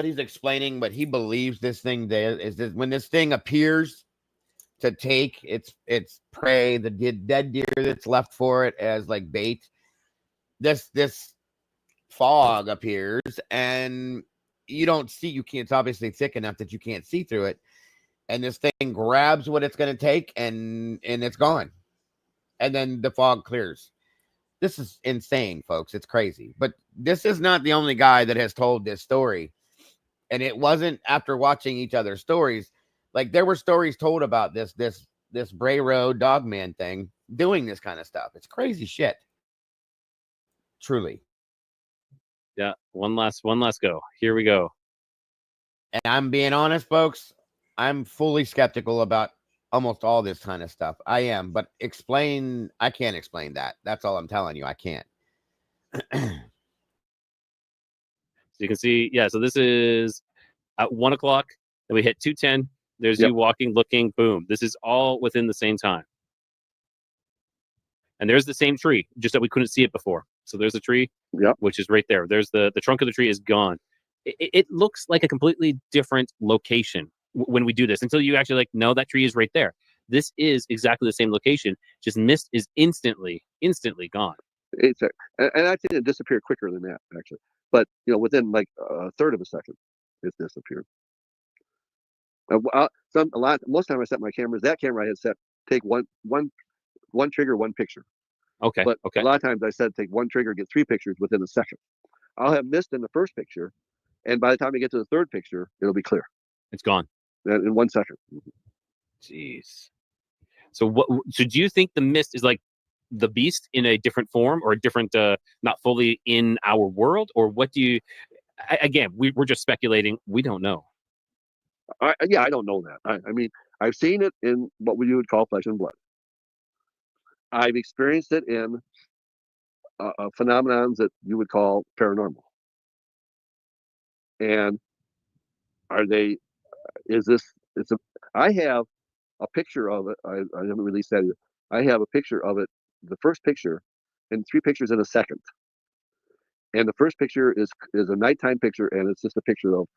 A: he's explaining, what he believes this thing does is that when this thing appears to take its prey, the dead deer that's left for it as like bait, this fog appears and it's obviously thick enough that you can't see through it. And this thing grabs what it's going to take and it's gone. And then the fog clears. This is insane, folks. It's crazy. But this is not the only guy that has told this story. And it wasn't after watching each other's stories. Like there were stories told about this Bray Road Dogman thing doing this kind of stuff. It's crazy shit. Truly.
T: Yeah. One last go. Here we go.
A: And I'm being honest, folks. I'm fully skeptical about almost all this kind of stuff. I am, but I can't explain that. That's all I'm telling you. I can't.
T: So you can see, yeah, so this is at 1 o'clock, then we hit 2:10. There's you walking, looking, boom. This is all within the same time. And there's the same tree, just that we couldn't see it before. So there's a tree, which is right there. There's the trunk of the tree is gone. It looks like a completely different location when we do this until you actually no, that tree is right there. This is exactly the same location. Just mist is instantly gone.
S: And I've seen it disappear quicker than that, actually. But within like a third of a second, it's disappeared. Most time I set my cameras. That camera I had set take one trigger, one picture.
T: Okay.
S: But a lot of times I said take one trigger, get 3 pictures within a second. I'll have missed in the first picture, and by the time I get to the third picture, it'll be clear.
T: It's gone
S: in 1 second.
T: Jeez. So do you think the mist is like the beast in a different form, or a different, not fully in our world, or what do you? Again, we're just speculating. We don't know.
S: I don't know that. I mean, I've seen it in what we would call flesh and blood. I've experienced it in phenomenons that you would call paranormal. And I have a picture of it. I haven't released that yet. I have a picture of it, the first picture, and 3 pictures in a second. And the first picture is a nighttime picture, and it's just a picture of,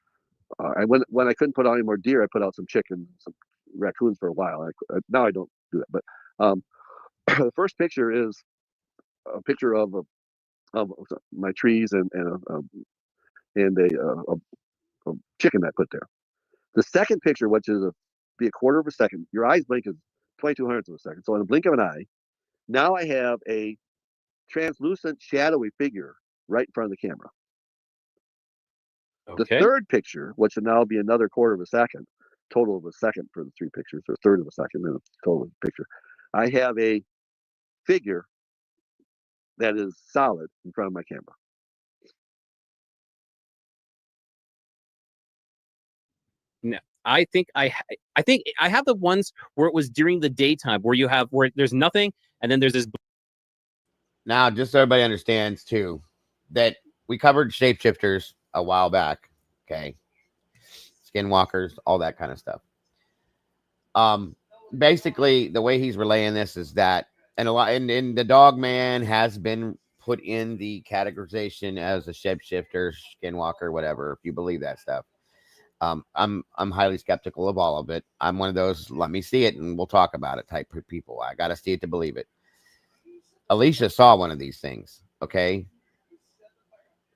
S: when I couldn't put out any more deer, I put out some chickens, some raccoons for a while. Now I don't do that. But the first picture is a picture of my trees and a chicken I put there. The second picture, which is be a quarter of a second, your eyes blink is 22/100 of a second. So in a blink of an eye, now I have a translucent, shadowy figure right in front of the camera.
T: Okay.
S: The third picture, which would now be another quarter of a second, total of a second for the 3 pictures, or a third of a second in a total picture, I have a figure that is solid in front of my camera.
T: No, I think I have the ones where it was during the daytime, where there's nothing, and then there's this.
A: Now, just so everybody understands too, that we covered shapeshifters a while back. Okay, skinwalkers, all that kind of stuff. Basically, the way he's relaying this is that, and the Dogman has been put in the categorization as a shapeshifter, skinwalker, whatever. If you believe that stuff. I'm highly skeptical of all of it. I'm one of those, let me see it and we'll talk about it type of people. I got to see it to believe it. Alicia saw one of these things. Okay.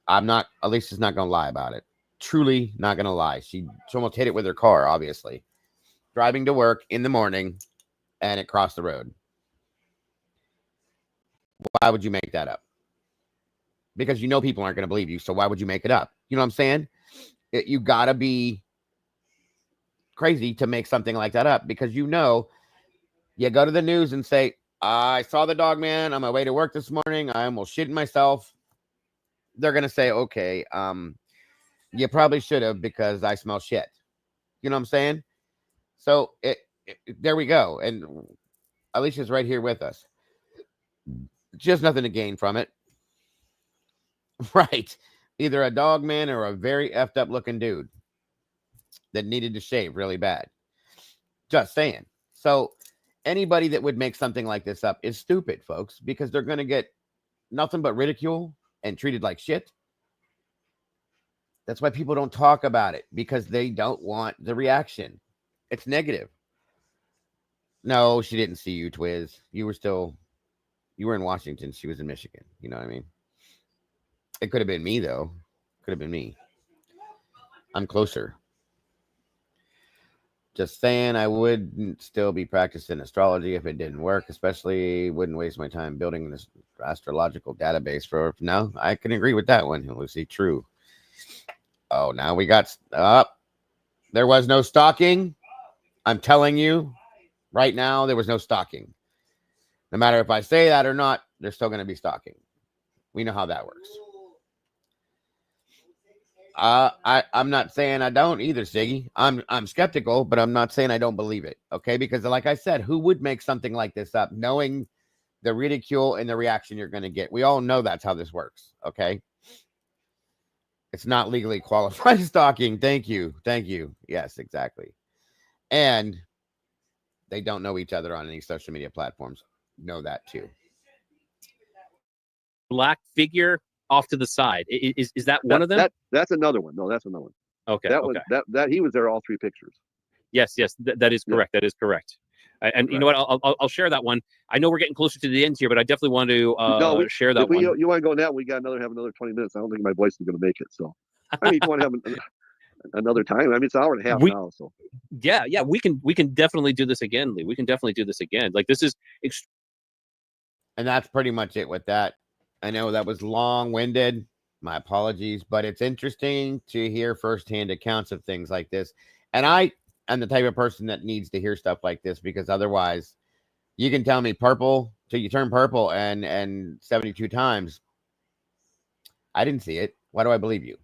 A: Alicia's not going to lie about it. Truly not going to lie. She almost hit it with her car, obviously. Driving to work in the morning, and it crossed the road. Why would you make that up? Because people aren't going to believe you. So why would you make it up? You know what I'm saying? You got to be crazy to make something like that up, because you go to the news and say, I saw the Dogman on my way to work this morning. I almost shit myself. They're going to say, okay, you probably should have, because I smell shit. You know what I'm saying? So there we go. And Alicia's right here with us. She has nothing to gain from it. Right. Either a Dogman or a very effed up looking dude that needed to shave really bad. Just saying. So anybody that would make something like this up is stupid, folks, because they're going to get nothing but ridicule and treated like shit. That's why people don't talk about it, because they don't want the reaction. It's negative. No, she didn't see you, Twiz. You were in Washington. She was in Michigan. You know what I mean? It could have been me, though. Could have been me. I'm closer. Just saying, I wouldn't still be practicing astrology if it didn't work, especially wouldn't waste my time building this astrological database for. No, I can agree with that one, Lucy. True. Oh, now we got up. There was no stalking. I'm telling you right now, there was no stalking. No matter if I say that or not, there's still going to be stalking. We know how that works. I'm not saying I don't either, Siggy. I'm skeptical, but I'm not saying I don't believe it. Okay, because like I said, who would make something like this up, knowing the ridicule and the reaction you're going to get? We all know that's how this works. Okay, it's not legally qualified stalking. Thank you. Yes, exactly. And they don't know each other on any social media platforms. Know that too.
T: Black figure off to the side. Is that one of them?
S: That's another one. No, that's another one.
T: Okay.
S: That he was there all 3 pictures.
T: Yes, that is correct.
S: Yeah.
T: That is correct. And you know what? I'll share that one. I know we're getting closer to the end here, but I definitely want to share that one.
S: You want to go now? We got have another 20 minutes. I don't think my voice is going to make it. So, I mean, if you want to have another time, I mean, it's an hour and a half now. So,
T: yeah, we can definitely do this again, Lee. We can definitely do this again. Like this is,
A: and that's pretty much it with that. I know that was long-winded. My apologies, but it's interesting to hear firsthand accounts of things like this. And I am the type of person that needs to hear stuff like this, because otherwise you can tell me purple till you turn purple and 72 times. I didn't see it. Why do I believe you?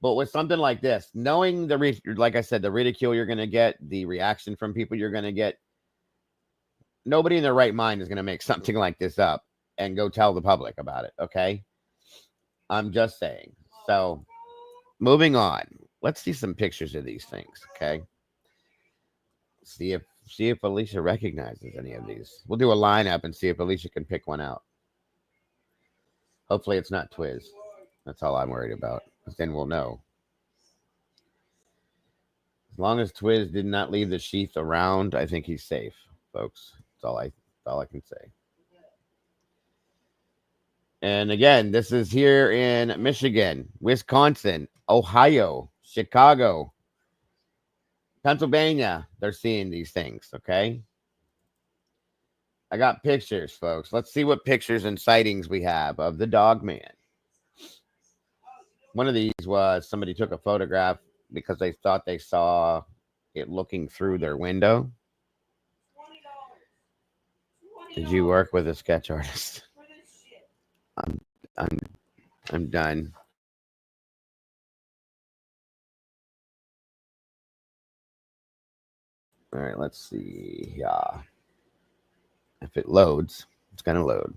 A: But with something like this, knowing like I said, the ridicule you're going to get, the reaction from people you're going to get, nobody in their right mind is going to make something like this up and go tell the public about it. Okay. I'm just saying. So moving on, let's see some pictures of these things. Okay. See if Alicia recognizes any of these. We'll do a lineup and see if Alicia can pick one out. Hopefully it's not Twiz. That's all I'm worried about, because then we'll know. As long as Twiz did not leave the sheath around, I think he's safe, folks. That's all I can say. And again, this is here in Michigan, Wisconsin, Ohio, Chicago, Pennsylvania. They're seeing these things, okay? I got pictures, folks. Let's see what pictures and sightings we have of the Dogman. One of these was somebody took a photograph because they thought they saw it looking through their window. Did you work with a sketch artist? I'm done. All right, let's see. Yeah. If it loads, it's going to load.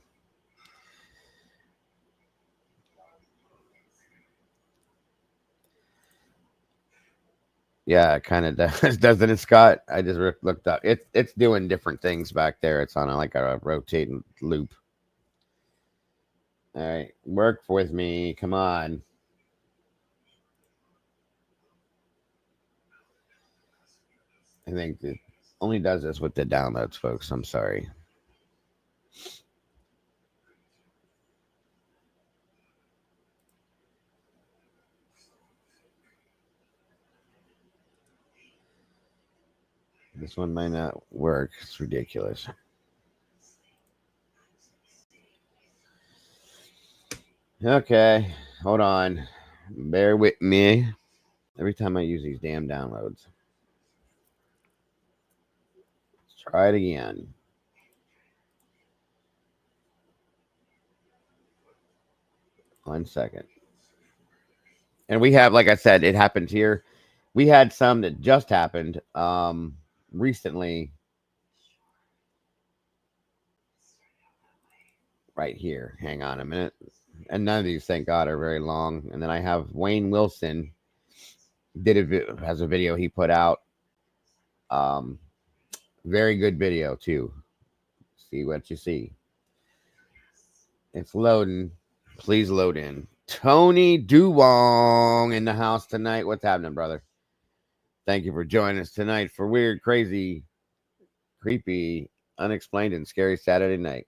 A: Yeah, it kind of does, doesn't it, Scott? I just looked up. It's doing different things back there. It's on like a rotating loop. All right, work with me. Come on. I think it only does this with the downloads, folks. I'm sorry. This one might not work. It's ridiculous. Okay, hold on. Bear with me. Every time I use these damn downloads. Let's try it again. One second. And we have, like I said, it happened here. We had some that just happened recently. Right here. Hang on a minute. And none of these, thank God, are very long. And then I have Wayne Wilson has a video he put out. Very good video too. See what you see. It's loading. Please load in. Tony Duwong in the house tonight. What's happening, brother? Thank you for joining us tonight for weird, crazy, creepy, unexplained, and scary Saturday night.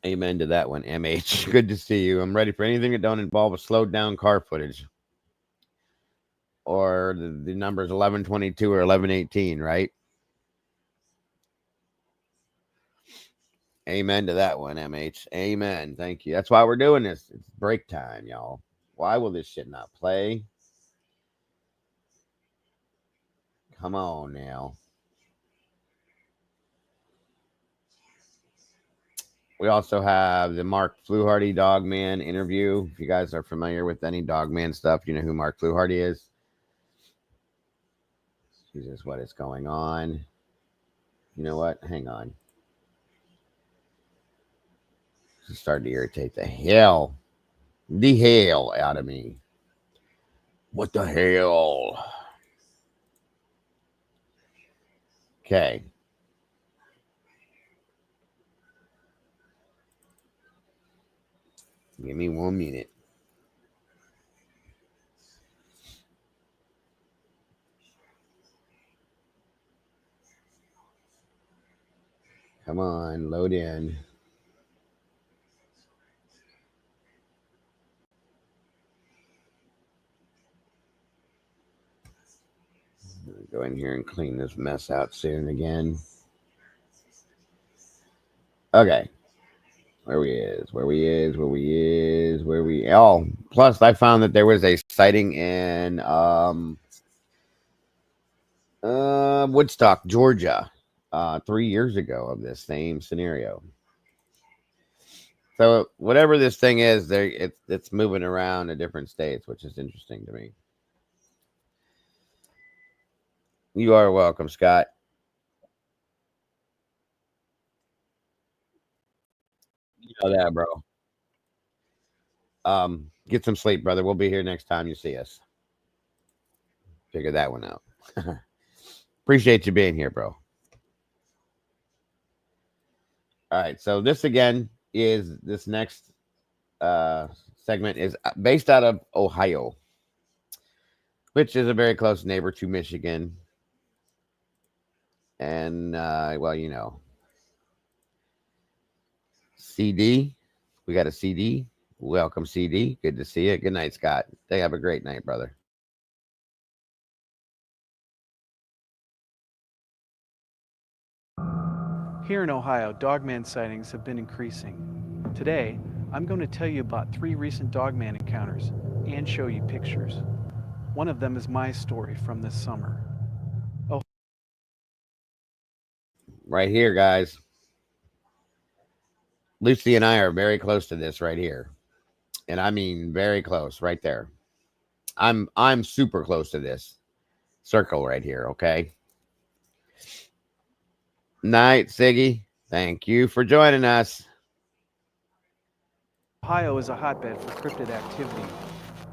A: Amen to that one, MH. Good to see you. I'm ready for anything that don't involve a slowed down car footage. Or the numbers 1122 or 1118, right? Amen to that one, MH. Amen. Thank you. That's why we're doing this. It's break time, y'all. Why will this shit not play? Come on now. We also have the Mark Fluharty Dogman interview. If you guys are familiar with any Dogman stuff, you know who Mark Fluharty is. Jesus, what is going on? You know what? Hang on. It's starting to irritate the hell out of me. What the hell? Okay. Give me 1 minute. Come on, load in. Go in here and clean this mess out soon again. Okay. Where we oh, plus I found that there was a sighting in Woodstock, Georgia, 3 years ago of this same scenario. So whatever this thing is, it's moving around in different states, which is interesting to me. You are welcome, Scott. You know that, bro. Get some sleep, brother. We'll be here next time you see us. Figure that one out. Appreciate you being here, bro. All right, so this again is this next segment is based out of Ohio, which is a very close neighbor to Michigan. And well, you know, CD, we got a CD. Welcome, CD. Good to see you. Good night, Scott. They have a great night, brother.
C: Here in Ohio, Dogman sightings have been increasing. Today, I'm going to tell you about 3 recent Dogman encounters and show you pictures. One of them is my story from this summer. Oh,
A: right here, guys. Lucy and I are very close to this right here. And I mean very close, right there. I'm super close to this circle right here, okay? Night, Siggy. Thank you for joining us.
C: Ohio is a hotbed for cryptid activity.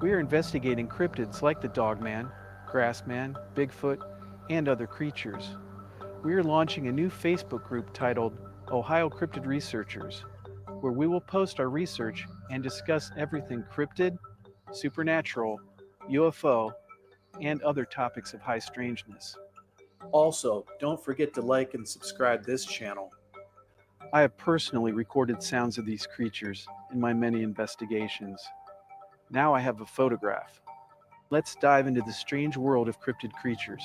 C: We are investigating cryptids like the Dogman, Grassman, Bigfoot, and other creatures. We are launching a new Facebook group titled Ohio Cryptid Researchers, where we will post our research and discuss everything cryptid, supernatural, UFO, and other topics of high strangeness. Also, don't forget to like and subscribe this channel. I have personally recorded sounds of these creatures in my many investigations. Now I have a photograph. Let's dive into the strange world of cryptid creatures,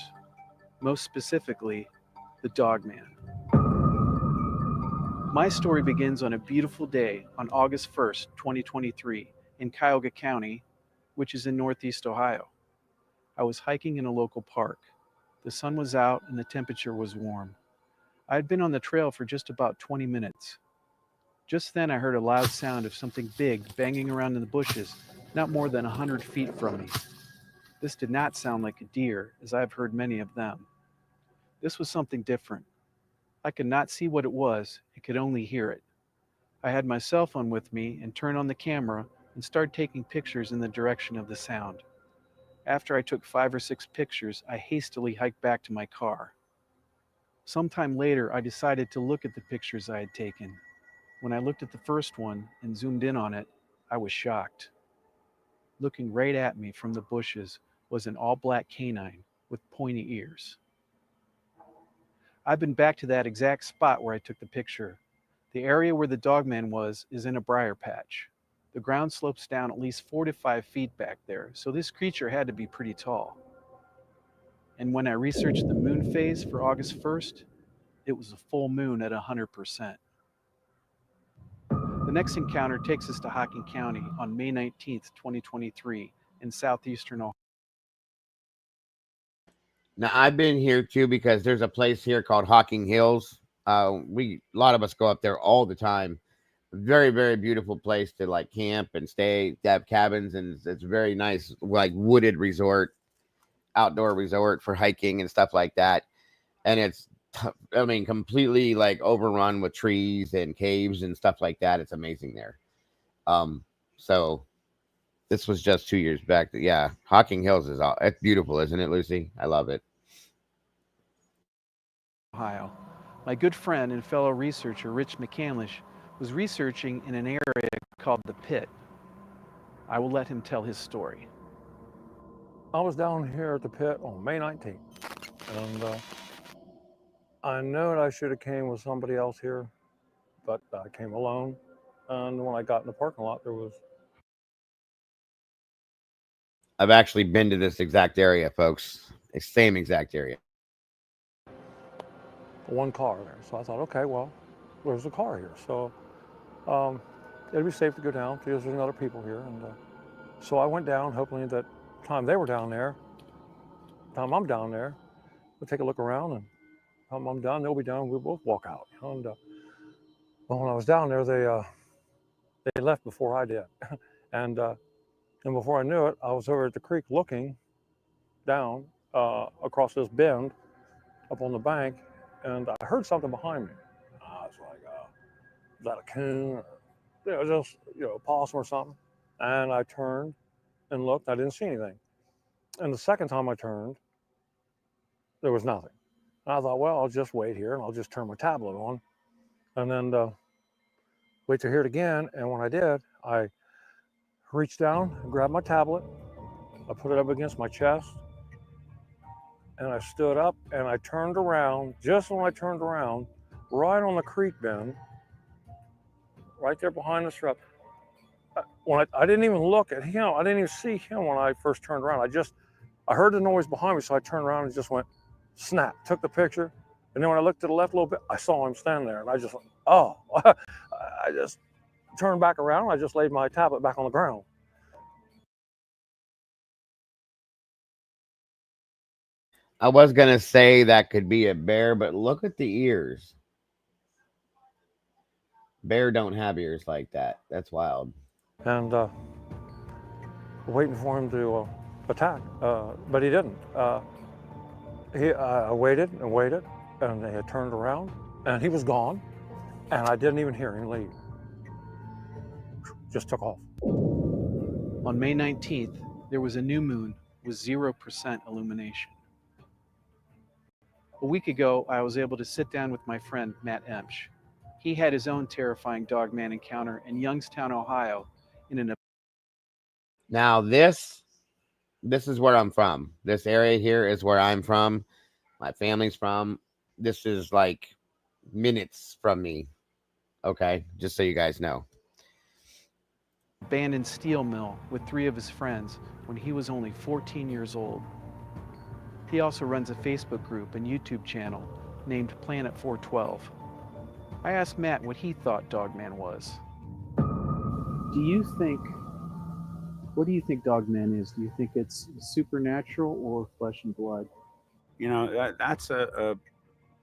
C: most specifically, the Dogman. My story begins on a beautiful day on August 1st, 2023, in Cuyahoga County, which is in Northeast Ohio. I was hiking in a local park. The sun was out and the temperature was warm. I had been on the trail for just about 20 minutes. Just then I heard a loud sound of something big banging around in the bushes, not more than 100 feet from me. This did not sound like a deer, as I have heard many of them. This was something different. I could not see what it was, I could only hear it. I had my cell phone with me and turned on the camera and started taking pictures in the direction of the sound. After I took 5 or 6 pictures, I hastily hiked back to my car. Sometime later, I decided to look at the pictures I had taken. When I looked at the first one and zoomed in on it, I was shocked. Looking right at me from the bushes was an all-black canine with pointy ears. I've been back to that exact spot where I took the picture. The area where the Dogman was is in a briar patch. The ground slopes down at least 4 to 5 feet back there, so this creature had to be pretty tall. And when I researched the moon phase for August 1st, it was a full moon at 100%. The next encounter takes us to Hocking County on May 19th, 2023, in southeastern Ohio.
A: Now I've been here too because there's a place here called Hocking Hills. A lot of us go up there all the time. Very, very beautiful place to like camp and stay. They have cabins and it's very nice, like wooded resort, outdoor resort for hiking and stuff like that. And it's, I mean, completely like overrun with trees and caves and stuff like that. It's amazing there. So this was just 2 years back. Yeah, Hocking Hills is all. It's beautiful, isn't it, Lucy? I love it.
C: Ohio. My good friend and fellow researcher, Rich McCandlish, was researching in an area called the Pit. I will let him tell his story.
V: I was down here at the pit on May 19th, and
D: I know I should have came with somebody else here, but I came alone. And when I got in the parking lot, there was...
A: I've actually been to this exact area, folks. The same exact area.
D: one car there. So I thought, okay, well, there's a car here. So it'd be safe to go down because there's other people here. And so I went down, hoping that time they were down there, time I'm down there, we'll take a look around, and time I'm done, they'll be done. We'll both walk out. You know? And well, when I was down there, they left before I did, and before I knew it, I was over at the creek looking down across this bend up on the bank, and I heard something behind me. I was like, is that a coon? Or, just a possum or something. And I turned and looked. I didn't see anything. And the second time I turned, there was nothing. And I thought, well, I'll just wait here and I'll just turn my tablet on, and then wait to hear it again. And when I did, I reached down and grabbed my tablet. I put it up against my chest, and I stood up and I turned around. Just when I turned around, right on the creek bend, right there behind the shrub. When I didn't even look at him, I didn't even see him when I first turned around. I heard the noise behind me, so I turned around and just went snap, took the picture. And then when I looked to the left a little bit, I saw him stand there, and I just went, oh. I just turned back around, and I just laid my tablet back on the ground.
A: I was going to say that could be a bear, but look at the ears. Bear don't have ears like that. That's wild.
D: And waiting for him to attack, but he didn't. I waited and waited, and they had turned around, and he was gone, and I didn't even hear him leave. Just took off.
C: On May 19th, there was a new moon with 0% illumination. A week ago, I was able to sit down with my friend Matt Emsch. He had his own terrifying Dogman encounter in Youngstown, Ohio, in an...
A: Now this is where I'm from. This area here is where I'm from. My family's from. This is like minutes from me. Okay, just so you guys know.
C: Abandoned steel mill with 3 of his friends when he was only 14 years old. He also runs a Facebook group and YouTube channel named Planet 412. I asked Matt what he thought Dogman was. What do you think Dogman is? Do you think it's supernatural or flesh and blood?
V: You know, that's a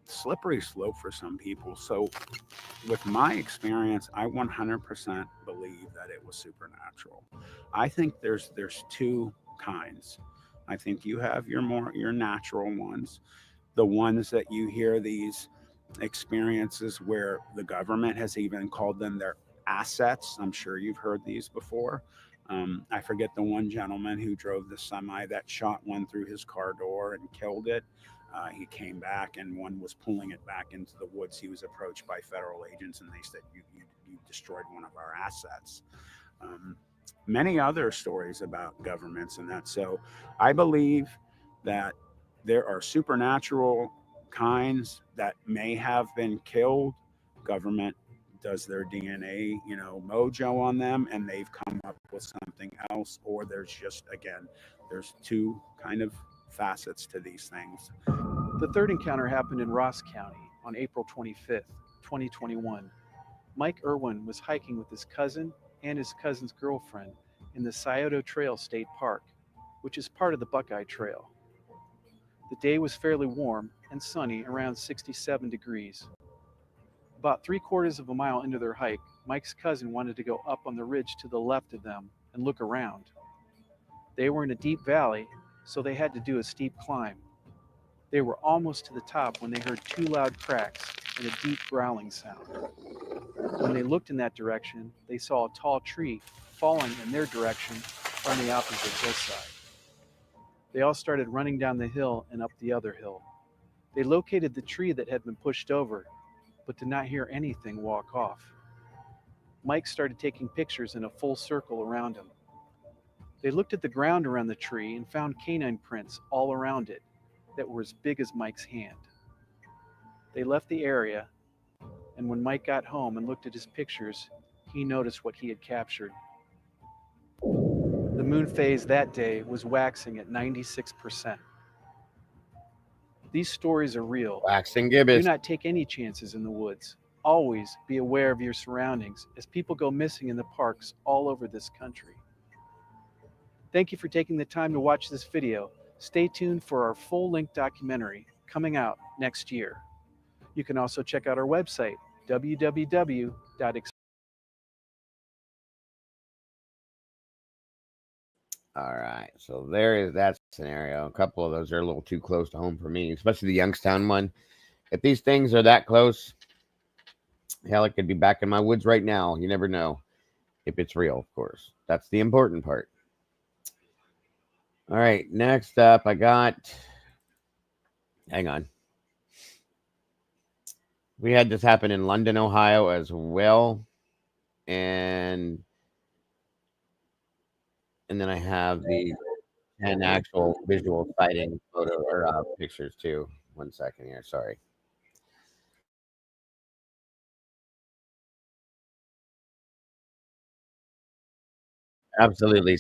V: slippery slope for some people. So with my experience, I 100% believe that it was supernatural. I think there's 2 kinds. I think you have your natural ones, the ones that you hear these experiences where the government has even called them their assets. I'm sure you've heard these before. I forget the one gentleman who drove the semi that shot one through his car door and killed it. He came back and one was pulling it back into the woods. He was approached by federal agents and they said, you destroyed one of our assets. Many other stories about governments and that. So I believe that there are supernatural kinds that may have been killed. Government does their DNA, mojo on them, and they've come up with something else. Or there's just, again, there's 2 kind of facets to these things.
C: The third encounter happened in Ross County on April 25th, 2021. Mike Irwin was hiking with his cousin and his cousin's girlfriend in the Scioto Trail State Park, which is part of the Buckeye Trail. The day was fairly warm and sunny, around 67 degrees. About 3/4 of a mile into their hike, Mike's cousin wanted to go up on the ridge to the left of them and look around. They were in a deep valley, so they had to do a steep climb. They were almost to the top when they heard 2 loud cracks and a deep growling sound. When they looked in that direction, they saw a tall tree falling in their direction from the opposite hillside. They all started running down the hill and up the other hill. They located the tree that had been pushed over, but did not hear anything walk off. Mike started taking pictures in a full circle around him. They looked at the ground around the tree and found canine prints all around it that were as big as Mike's hand. They left the area, and when Mike got home and looked at his pictures, he noticed what he had captured. The moon phase that day was waxing at 96%. These stories are real.
A: Waxing
C: Do
A: gibbous.
C: not take any chances in the woods. Always be aware of your surroundings as people go missing in the parks all over this country. Thank you for taking the time to watch this video. Stay tuned for our full-length documentary coming out next year. You can also check out our website, www.explained.
A: All right, so there is that scenario. A couple of those are a little too close to home for me, especially the Youngstown one. If these things are that close, hell, it could be back in my woods right now. You never know if it's real, of course. That's the important part. All right, next up, I got... Hang on. We had this happen in London, Ohio as well. And then I have the 10 actual visual sighting photo or pictures too. 1 second here, sorry. Absolutely.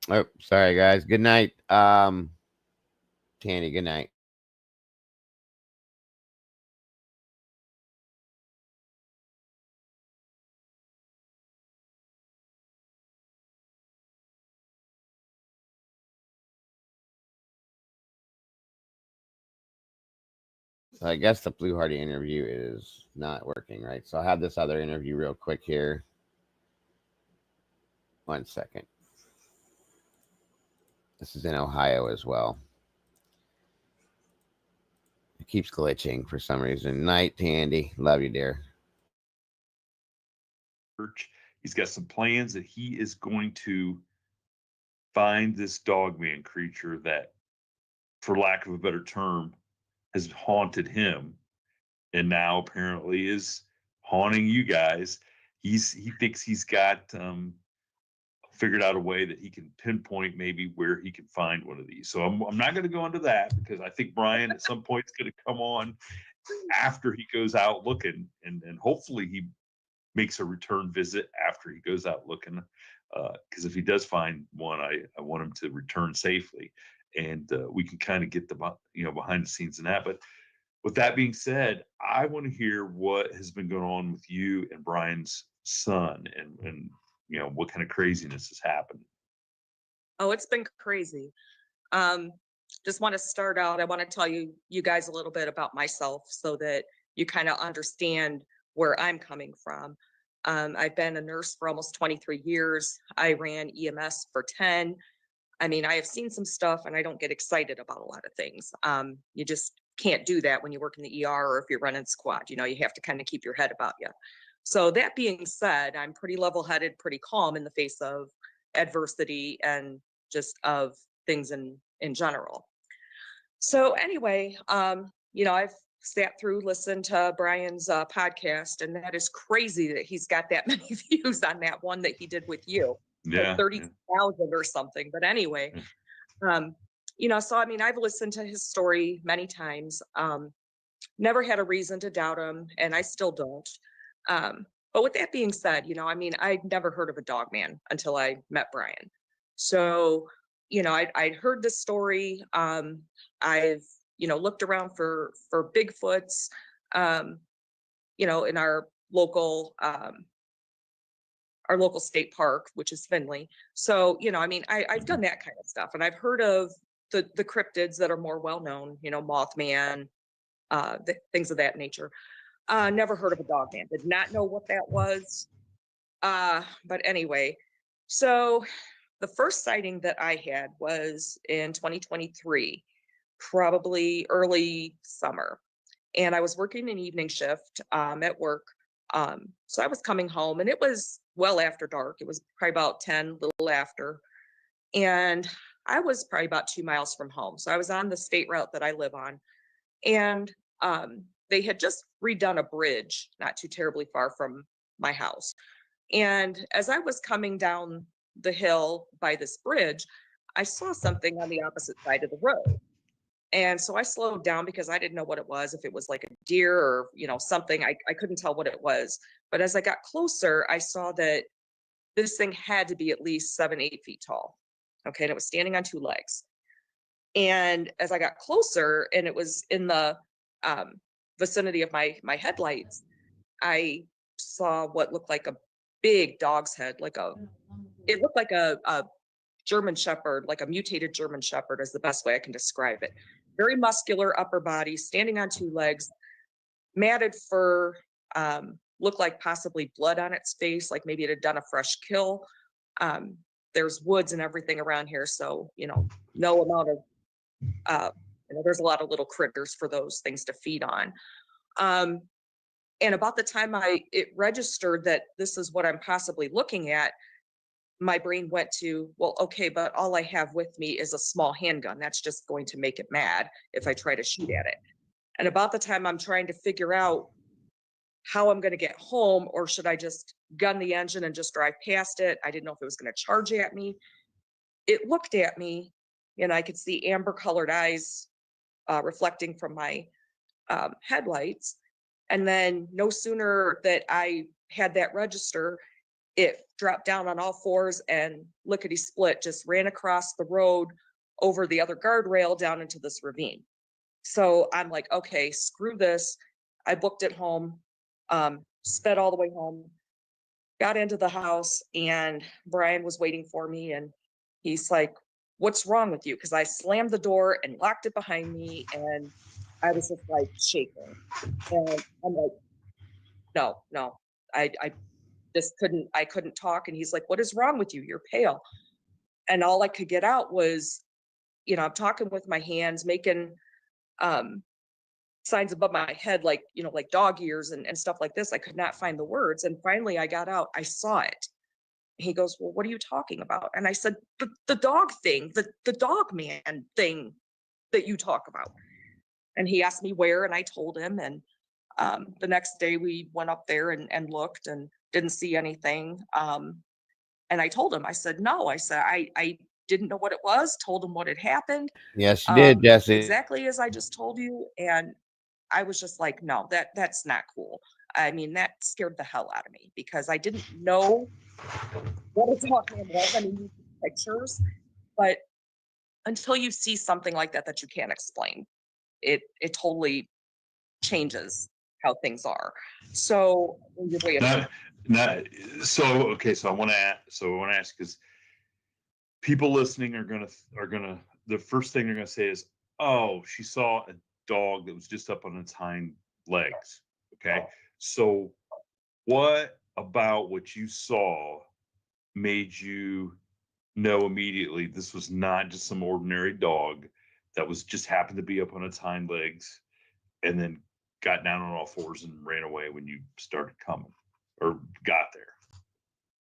A: Oh, sorry guys. Good night. Tanny, good night. So I guess the Blue Hardy interview is not working, right? So I'll have this other interview real quick here. 1 second. This is in Ohio as well. It keeps glitching for some reason. Night, Tandy. Love you, dear.
G: He's got some plans that he is going to find this Dogman creature that, for lack of a better term, has haunted him and now apparently is haunting you guys. He thinks he's got figured out a way that he can pinpoint maybe where he can find one of these. So I'm not going to go into that because I think Brian at some point is going to come on after he goes out looking, and hopefully he makes a return visit after he goes out looking. Because if he does find one, I want him to return safely, and we can kind of get the behind the scenes in that. But with that being said, I want to hear what has been going on with you and Brian's son, and what kind of craziness has happened.
H: Oh, it's been crazy. Just want to start out. I want to tell you guys a little bit about myself so that you kind of understand where I'm coming from. I've been a nurse for almost 23 years. I ran EMS for 10. I mean, I have seen some stuff and I don't get excited about a lot of things. You just can't do that when you work in the ER or if you're running squad. You know, you have to kind of keep your head about you. So that being said, I'm pretty level-headed, pretty calm in the face of adversity and just of things in general. So anyway, you know, I've sat through, listened to Brian's podcast, and that is crazy that he's got that many views on that one that he did with you.
G: Yeah.
H: Like 30,000 or something. But anyway, you know, so I mean, I've listened to his story many times. Never had a reason to doubt him, and I still don't. But with that being said, you know, I mean, I'd never heard of a Dogman until I met Brian. So, you know, I'd heard this story. I've, you know, looked around for Bigfoots, you know, in our local state park, which is Findlay. So, you know, I mean, I've done that kind of stuff, and I've heard of the cryptids that are more well known, you know, Mothman, things of that nature. Never heard of a Dogman. Did not know what that was. But anyway, so the first sighting that I had was in 2023, probably early summer. And I was working an evening shift at work. So I was coming home, and it was well after dark. It was probably about 10, little after. And I was probably about 2 miles from home. So I was on the state route that I live on. And they had just redone a bridge not too terribly far from my house. And as I was coming down the hill by this bridge, I saw something on the opposite side of the road. And so I slowed down because I didn't know what it was, if it was like a deer or, you know, something. I couldn't tell what it was. But as I got closer, I saw that this thing had to be at least 7, 8 feet tall. Okay. And it was standing on 2 legs. And as I got closer, and it was in the vicinity of my headlights, I saw what looked like a big dog's head, it looked like a German Shepherd, like a mutated German Shepherd is the best way I can describe it. Very muscular upper body, standing on 2 legs, matted fur, looked like possibly blood on its face, like maybe it had done a fresh kill. There's woods and everything around here, so, you know, no amount of, you know, there's a lot of little critters for those things to feed on. And about the time it registered that this is what I'm possibly looking at, my brain went to, well, okay, but all I have with me is a small handgun. That's just going to make it mad if I try to shoot at it. And about the time I'm trying to figure out how I'm going to get home, or should I just gun the engine and just drive past it? I didn't know if it was going to charge at me. It looked at me, and I could see amber colored eyes reflecting from my headlights. And then no sooner that I had that register, it dropped down on all fours and lickety split just ran across the road over the other guardrail down into this ravine. So I'm like, okay, screw this. I booked it home, sped all the way home, got into the house, and Brian was waiting for me, and he's like, what's wrong with you? Because I slammed the door and locked it behind me, and I was just like shaking. And I'm like, no, I just couldn't talk. And he's like, what is wrong with you? You're pale. And all I could get out was, you know, I'm talking with my hands, making signs above my head, like, you know, like dog ears and stuff like this. I could not find the words. And finally I got out, I saw it. He goes, well, what are you talking about? And I said, the dog thing, the dog man thing that you talk about. And he asked me where, and I told him. And the next day we went up there and looked and didn't see anything. And I told him, I said, no, I said, I didn't know what it was, told him what had happened.
A: Yes, you did, Jesse.
H: Exactly as I just told you. And I was just like, no, that's not cool. I mean, that scared the hell out of me because I didn't know what a Dogman was. I mean, you see pictures, but until you see something like that you can't explain, it totally changes how things are. So your way of
G: so I want to ask, because people listening are gonna the first thing they're gonna say is, oh, she saw a dog that was just up on its hind legs. Okay, so what about what you saw made you know immediately this was not just some ordinary dog that was just happened to be up on its hind legs and then got down on all fours and ran away when you started coming or got there?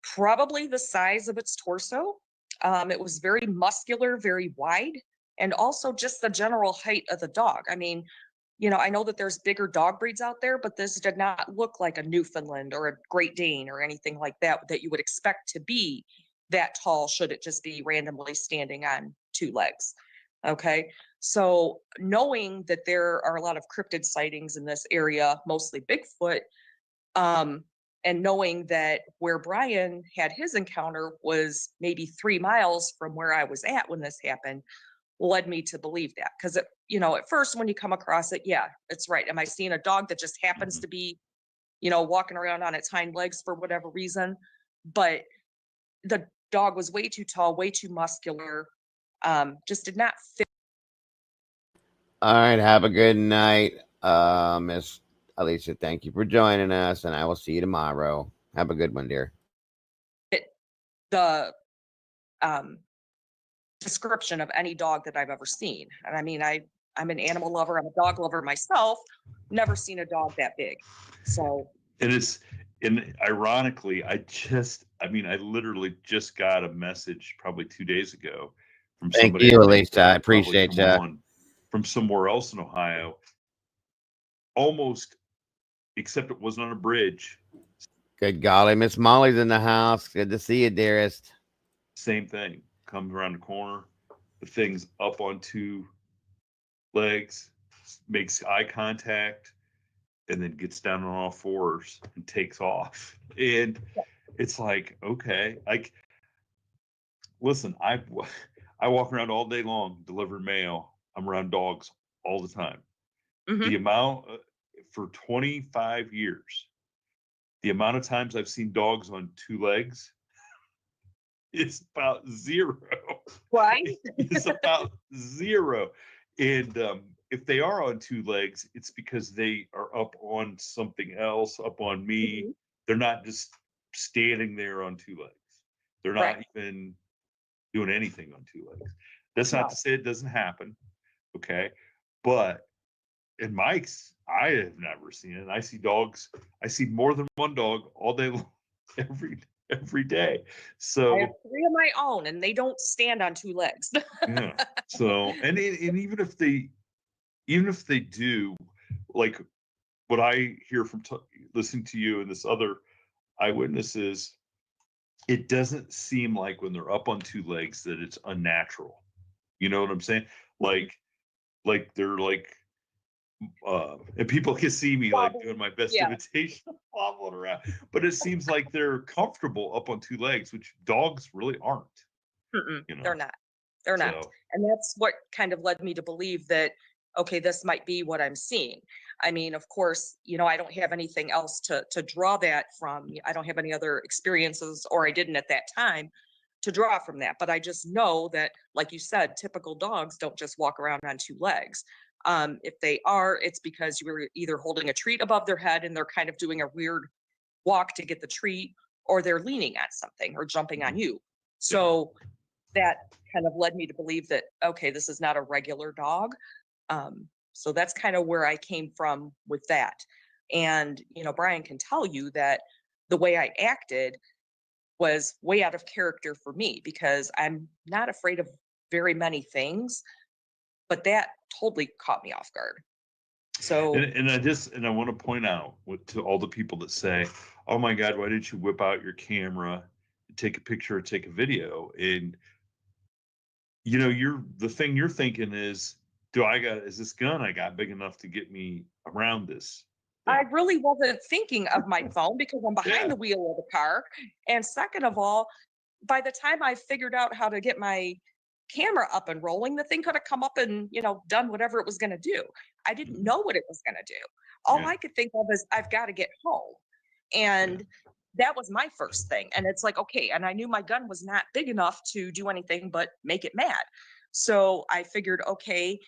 H: Probably the size of its torso. It was very muscular, very wide, and also just the general height of the dog. I mean, you know, I know that there's bigger dog breeds out there, but this did not look like a Newfoundland or a Great Dane or anything like that that you would expect to be that tall should it just be randomly standing on two legs. Okay. So knowing that there are a lot of cryptid sightings in this area, mostly Bigfoot, and knowing that where Brian had his encounter was maybe 3 miles from where I was at when this happened, led me to believe that. Because, you know, at first when you come across it, yeah, it's right. Am I seeing a dog that just happens to be, you know, walking around on its hind legs for whatever reason? But the dog was way too tall, way too muscular, just did not fit.
A: All right. Have a good night, Miss Alicia. Thank you for joining us, and I will see you tomorrow. Have a good one, dear.
H: The description of any dog that I've ever seen. And I mean, I'm an animal lover. I'm a dog lover myself. Never seen a dog that big. So.
G: And ironically, I literally just got a message probably 2 days ago from
A: Thank
G: somebody.
A: you, Alicia. I appreciate you.
G: From somewhere else in Ohio. Almost, except it wasn't on a bridge.
A: Good golly, Miss Molly's in the house. Good to see you, dearest.
G: Same thing. Comes around the corner. The thing's up on two legs, makes eye contact, and then gets down on all fours and takes off. And it's like, okay, like, listen, I walk around all day long, delivering mail. I'm around dogs all the time. The amount for 25 years, the amount of times I've seen dogs on two legs is about zero.
H: Right?
G: It's about zero. And if they are on two legs, it's because they are up on something else, up on me. They're not just standing there on two legs. They're not even doing anything on two legs. That's not to say it doesn't happen. Okay. But in Mike's, I have never seen it. I see dogs. I see more than one dog all day long, every day. So
H: I have 3 of my own, and they don't stand on 2 legs.
G: yeah. So and even if they do, like what I hear from listening to you and this other eyewitness is, it doesn't seem like when they're up on 2 legs that it's unnatural. You know what I'm saying? Like they're like. And people can see me like doing my best imitation of wobbling around, but it seems like they're comfortable up on 2 legs, which dogs really aren't. You know?
H: They're not. They're not.
G: So.
H: And that's what kind of led me to believe that, okay, this might be what I'm seeing. I mean, of course, you know, I don't have anything else to draw that from. I don't have any other experiences, or I didn't at that time, to draw from that. But I just know that, like you said, typical dogs don't just walk around on 2 legs. If they are, it's because you were either holding a treat above their head and they're kind of doing a weird walk to get the treat, or they're leaning on something or jumping on you. So that kind of led me to believe that, okay, this is not a regular dog. So that's kind of where I came from with that. And, you know, Brian can tell you that the way I acted was way out of character for me, because I'm not afraid of very many things. But that totally caught me off guard. So,
G: and I want to point out to all the people that say, "Oh my God, why didn't you whip out your camera, take a picture, or take a video?" And you know, the thing you're thinking is, is this gun I got big enough to get me around this?
H: I really wasn't thinking of my phone because I'm behind the wheel of the car. And second of all, by the time I figured out how to get my camera up and rolling, the thing could have come up and, you know, done whatever it was going to do. I didn't know what it was going to do. All I could think of is, I've got to get home. And that was my first thing. And it's like, okay. And I knew my gun was not big enough to do anything but make it mad. So I figured, okay,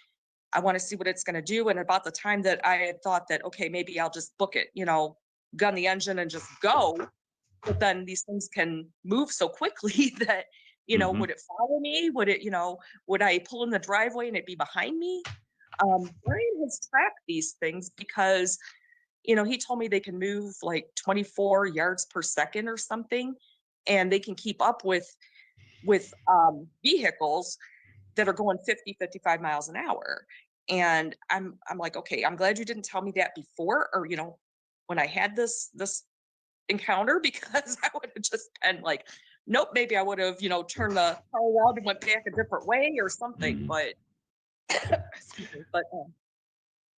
H: I want to see what it's going to do. And about the time that I had thought that, okay, maybe I'll just book it, you know, gun the engine and just go, but then these things can move so quickly that, you know,
G: Mhm.
H: would it follow me? Would it, you know, would I pull in the driveway and it be behind me? Brian has tracked these things because, you know, he told me they can move like 24 yards per second or something, and they can keep up with vehicles that are going 50, 55 miles an hour. And I'm like, okay, I'm glad you didn't tell me that before, or, you know, when I had this encounter, because I would have just been like, nope, maybe I would have, you know, turned the car around and went back a different way or something.
G: Mhm.
H: But excuse me, but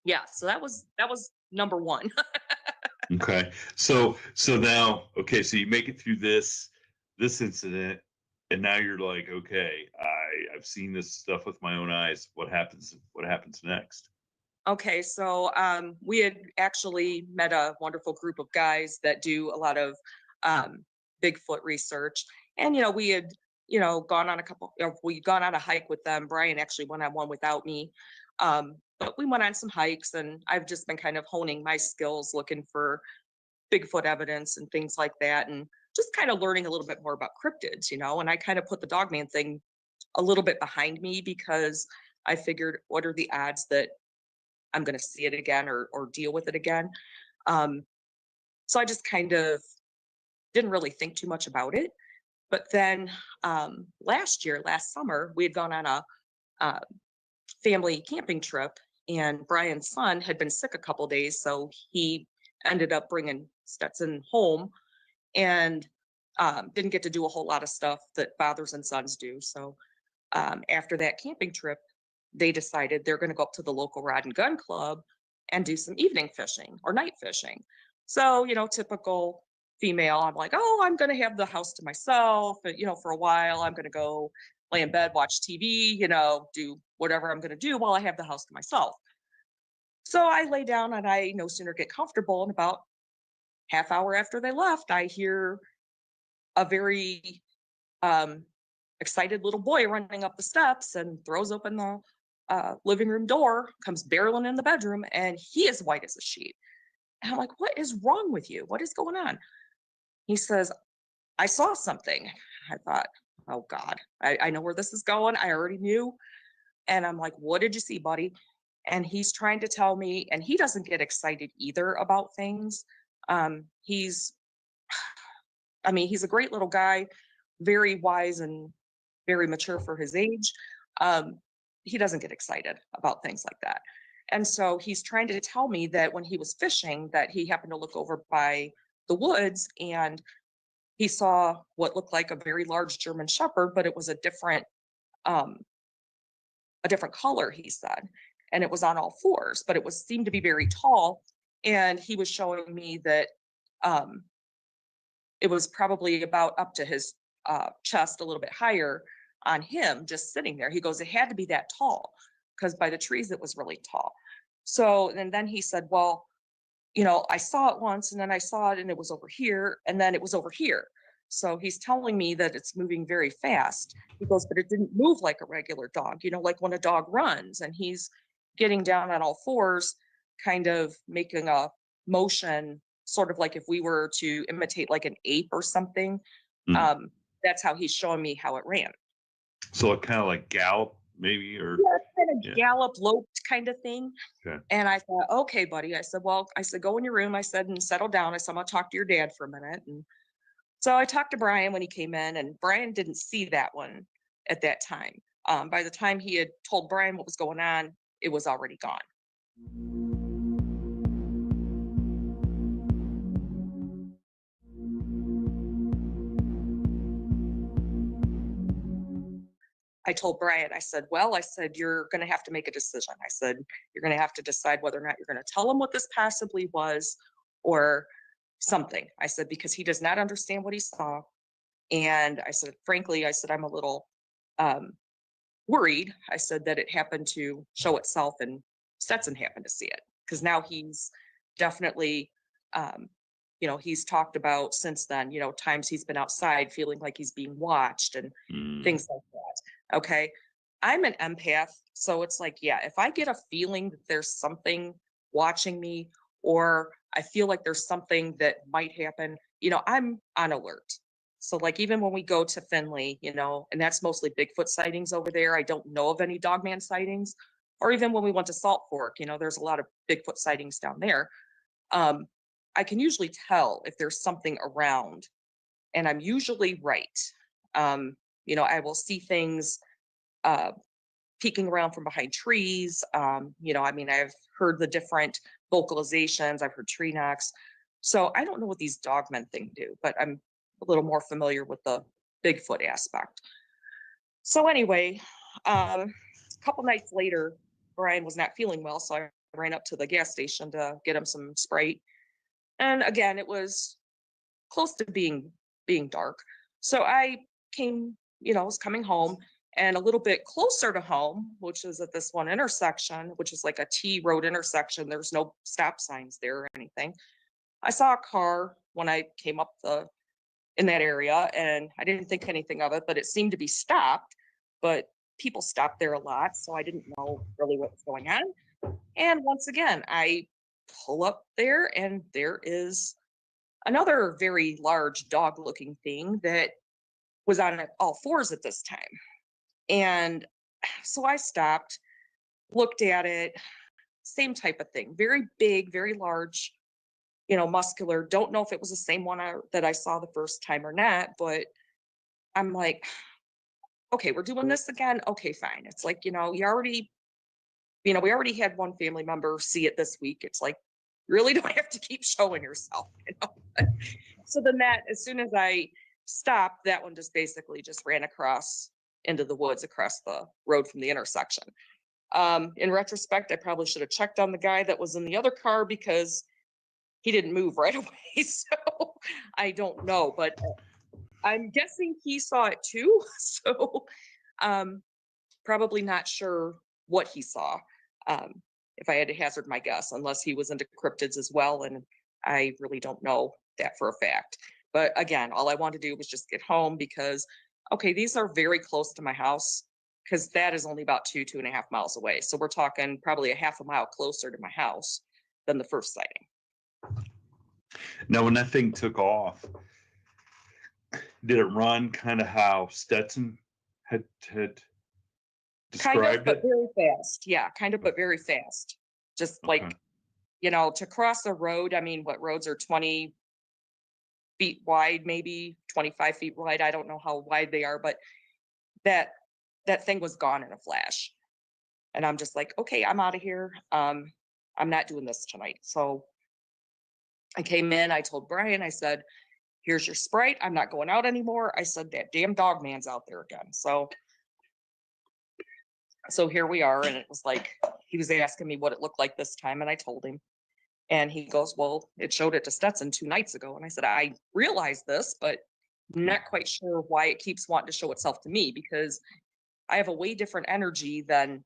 H: yeah, so that was number one.
G: Okay. So now, okay, so you make it through this incident, and now you're like, okay, I've seen this stuff with my own eyes. What happens next?
H: Okay, so we had actually met a wonderful group of guys that do a lot of um, Bigfoot research, and you know, we had, you know, gone on a couple, we gone on a hike with them. Brian actually went on one without me, but we went on some hikes, and I've just been kind of honing my skills, looking for Bigfoot evidence and things like that, and just kind of learning a little bit more about cryptids, you know. And I kind of put the Dogman thing a little bit behind me because I figured, what are the odds that I'm going to see it again or deal with it again? Um, so I just kind of didn't really think too much about it. But then last summer, we had gone on a uh, family camping trip, and Brian's son had been sick a couple days, so he ended up bringing Stetson home, and didn't get to do a whole lot of stuff that fathers and sons do. So after that camping trip, they decided they're going to go up to the local rod and gun club and do some evening fishing or night fishing. So, you know, typical female, I'm like, oh, I'm going to have the house to myself. You know, for a while, I'm going to go lay in bed, watch TV, you know, do whatever I'm going to do while I have the house to myself. So I lay down and I no sooner get comfortable, and about half hour after they left, I hear a very um, excited little boy running up the steps and throws open the living room door, comes barreling in the bedroom, and he is white as a sheet. And I'm like, what is wrong with you? What is going on? He says, I saw something. I thought, oh God, I know where this is going. I already knew. And I'm like, what did you see, buddy? And he's trying to tell me, and he doesn't get excited either about things. He's, I mean, he's a great little guy, very wise and very mature for his age. Um, he doesn't get excited about things like that. And so he's trying to tell me that when he was fishing, that he happened to look over by the woods and he saw what looked like a very large German Shepherd, but it was um, a different color, he said. And it was on all fours, but it was seemed to be very tall. And he was showing me that um, it was probably about up to his chest, a little bit higher on him, just sitting there. He goes, it had to be that tall because by the trees it was really tall. So, and then he said, well, you know, I saw it once and then I saw it and it was over here and then it was over here. So he's telling me that it's moving very fast. He goes, but it didn't move like a regular dog, you know, like when a dog runs, and he's getting down on all fours, kind of making a motion, sort of like if we were to imitate like an ape or something.
G: Mm.
H: That's how he's showing me how it ran.
G: So it kind of like gallop, maybe, or
H: Yeah, kind of
G: yeah.
H: gallop, loped kind of thing.
G: Okay.
H: And I thought, okay, buddy. I said, well, I said, go in your room. I said, and settle down. I said, I'm gonna talk to your dad for a minute. And so I talked to Brian when he came in, and Brian didn't see that one at that time. By the time he had told Brian what was going on, it was already gone. I told Brian, I said, well, I said, you're going to have to make a decision. I said, you're going to have to decide whether or not you're going to tell him what this possibly was or something. I said, because he does not understand what he saw. And I said, frankly, I said, I'm a little worried. I said that it happened to show itself and Stetson happened to see it, because now he's definitely, you know, he's talked about since then, you know, times he's been outside feeling like he's being watched and things like that. Okay. I'm an empath. So it's like, yeah, if I get a feeling that there's something watching me, or I feel like there's something that might happen, I'm on alert. So like even when we go to Finley, and that's mostly Bigfoot sightings over there. I don't know of any Dogman sightings. Or even when we went to Salt Fork, there's a lot of Bigfoot sightings down there. I can usually tell if there's something around, and I'm usually right. I will see things peeking around from behind trees. I've heard the different vocalizations. I've heard tree knocks. So I don't know what these Dogmen thing do, but I'm a little more familiar with the Bigfoot aspect. So anyway, a couple nights later, Brian was not feeling well, so I ran up to the gas station to get him some Sprite. And again, it was close to being dark. So I came, was coming home, and a little bit closer to home, which is at this one intersection, which is like a T road intersection. There's no stop signs there or anything. I saw a car when I came up in that area, and I didn't think anything of it, but it seemed to be stopped. But people stop there a lot, so I didn't know really what was going on. And once again, I pull up there, and there is another very large dog-looking thing that was on all fours at this time. And so I stopped, looked at it, same type of thing, very big, very large, muscular. Don't know if it was the same one that I saw the first time or not, but I'm like, okay, we're doing this again. Okay, fine. It's like, we already had one family member see it this week. It's like, really don't have to keep showing yourself, So then as soon as I stopped, that one just basically just ran across into the woods across the road from the intersection. In retrospect, I probably should have checked on the guy that was in the other car because he didn't move right away. So I don't know, but I'm guessing he saw it too. So probably not sure what he saw. If I had to hazard my guess, unless he was into cryptids as well. And I really don't know that for a fact. But again, all I wanted to do was just get home because, okay, these are very close to my house because that is only about 2.5 miles away. So we're talking probably a half a mile closer to my house than the first sighting.
G: Now, when that thing took off, did it run kind of how Stetson had described
H: kind of, but
G: it?
H: very fast. Yeah, kind of, but very fast. Just like, to cross a road, what roads are 20 feet wide, maybe 25 feet wide. I don't know how wide they are, but that thing was gone in a flash. And I'm just like, okay, I'm out of here. I'm not doing this tonight. So I came in, I told Brian, I said, here's your Sprite. I'm not going out anymore. I said, that damn Dogman's out there again. So here we are. And it was like, he was asking me what it looked like this time. And I told him, and he goes, well, it showed it to Stetson 2 nights ago. And I said, I realize this, but I'm not quite sure why it keeps wanting to show itself to me because I have a way different energy than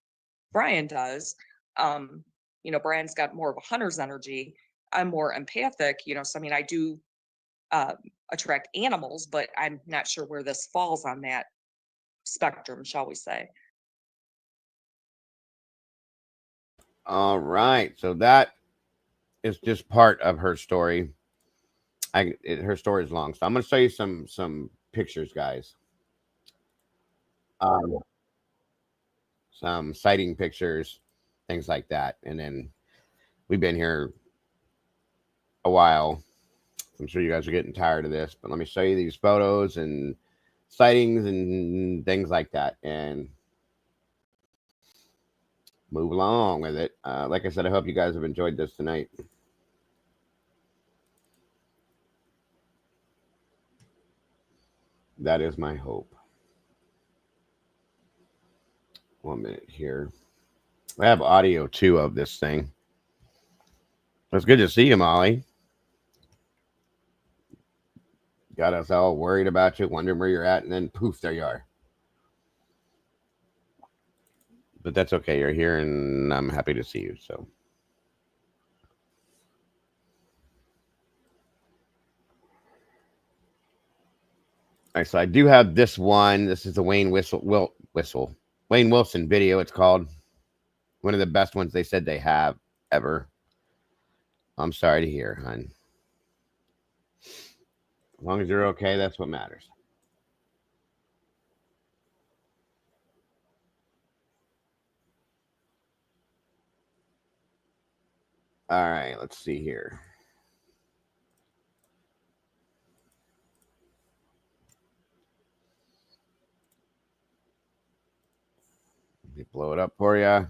H: Brian does. Brian's got more of a hunter's energy. I'm more empathic, so I do attract animals, but I'm not sure where this falls on that spectrum, shall we say.
A: All right. So that is just part of her story. Her story is long. So I'm going to show you some pictures, guys. Some sighting pictures, things like that. And then we've been here a while. I'm sure you guys are getting tired of this, but let me show you these photos and sightings and things like that and move along with it. Like I said, I hope you guys have enjoyed this tonight. That is my hope. 1 minute here. I have audio too of this thing. It's good to see you, Molly. Got us all worried about you, wondering where you're at, and then poof, there you are. But that's okay. You're here, and I'm happy to see you. So. All right, so I do have this one. This is the Wayne Wilson video, it's called. One of the best ones they said they have ever. I'm sorry to hear, hon. As long as you're okay, that's what matters. All right, let's see here. Let me blow it up for you.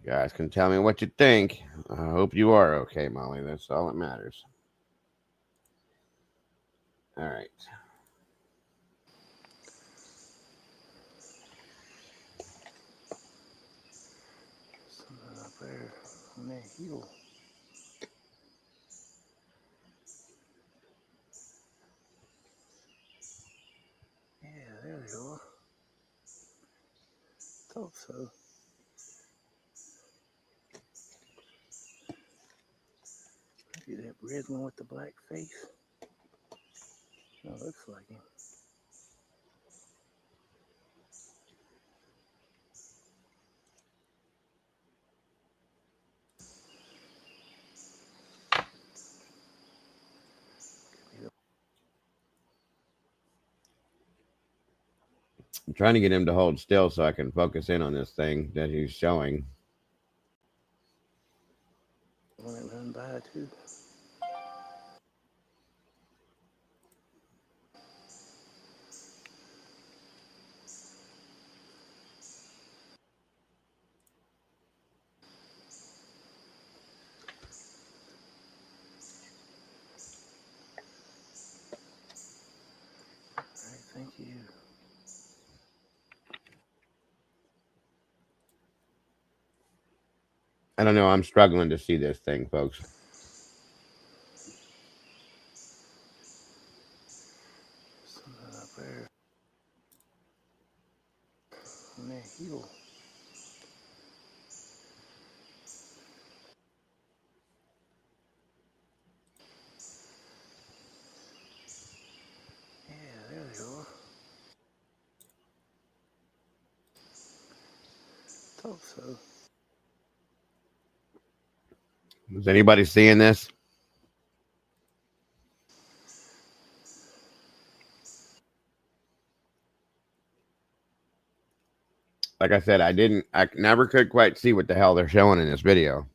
A: You guys can tell me what you think. I hope you are okay, Molly. That's all that matters. All right.
F: Something up there on that hill. Yeah, there they are. Thought so. Maybe that red one with the black face. No, looks like him.
A: I'm trying to get him to hold still so I can focus in on this thing that he's showing.
F: One that run by too. All right, thank you.
A: I don't know. I'm struggling to see this thing, folks.
F: Something up there on that hill. Yeah, there they are. Thought so.
A: Is anybody seeing this? Like I said, I never could quite see what the hell they're showing in this video.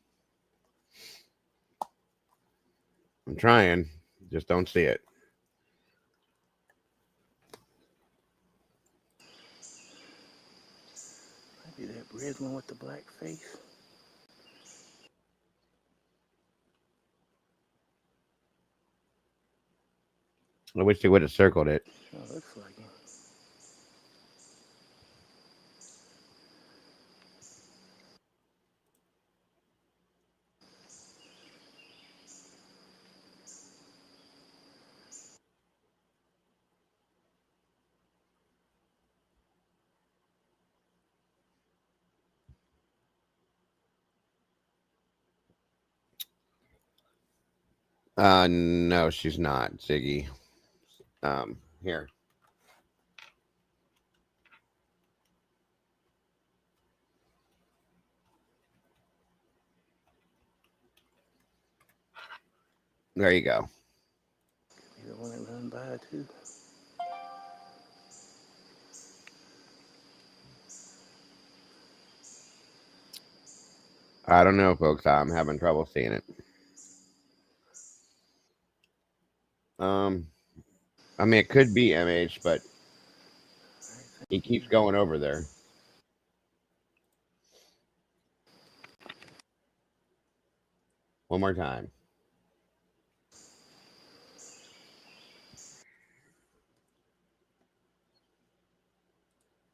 A: I'm trying, just don't see it.
F: Maybe that red one with the black face.
A: I wish they would have circled it.
F: No, looks like him.
A: No, she's not, Ziggy. Here. There you go.
F: Could be the one that run by too.
A: I don't know, folks. I'm having trouble seeing it. I mean, it could be MH, but he keeps going over there. One more time.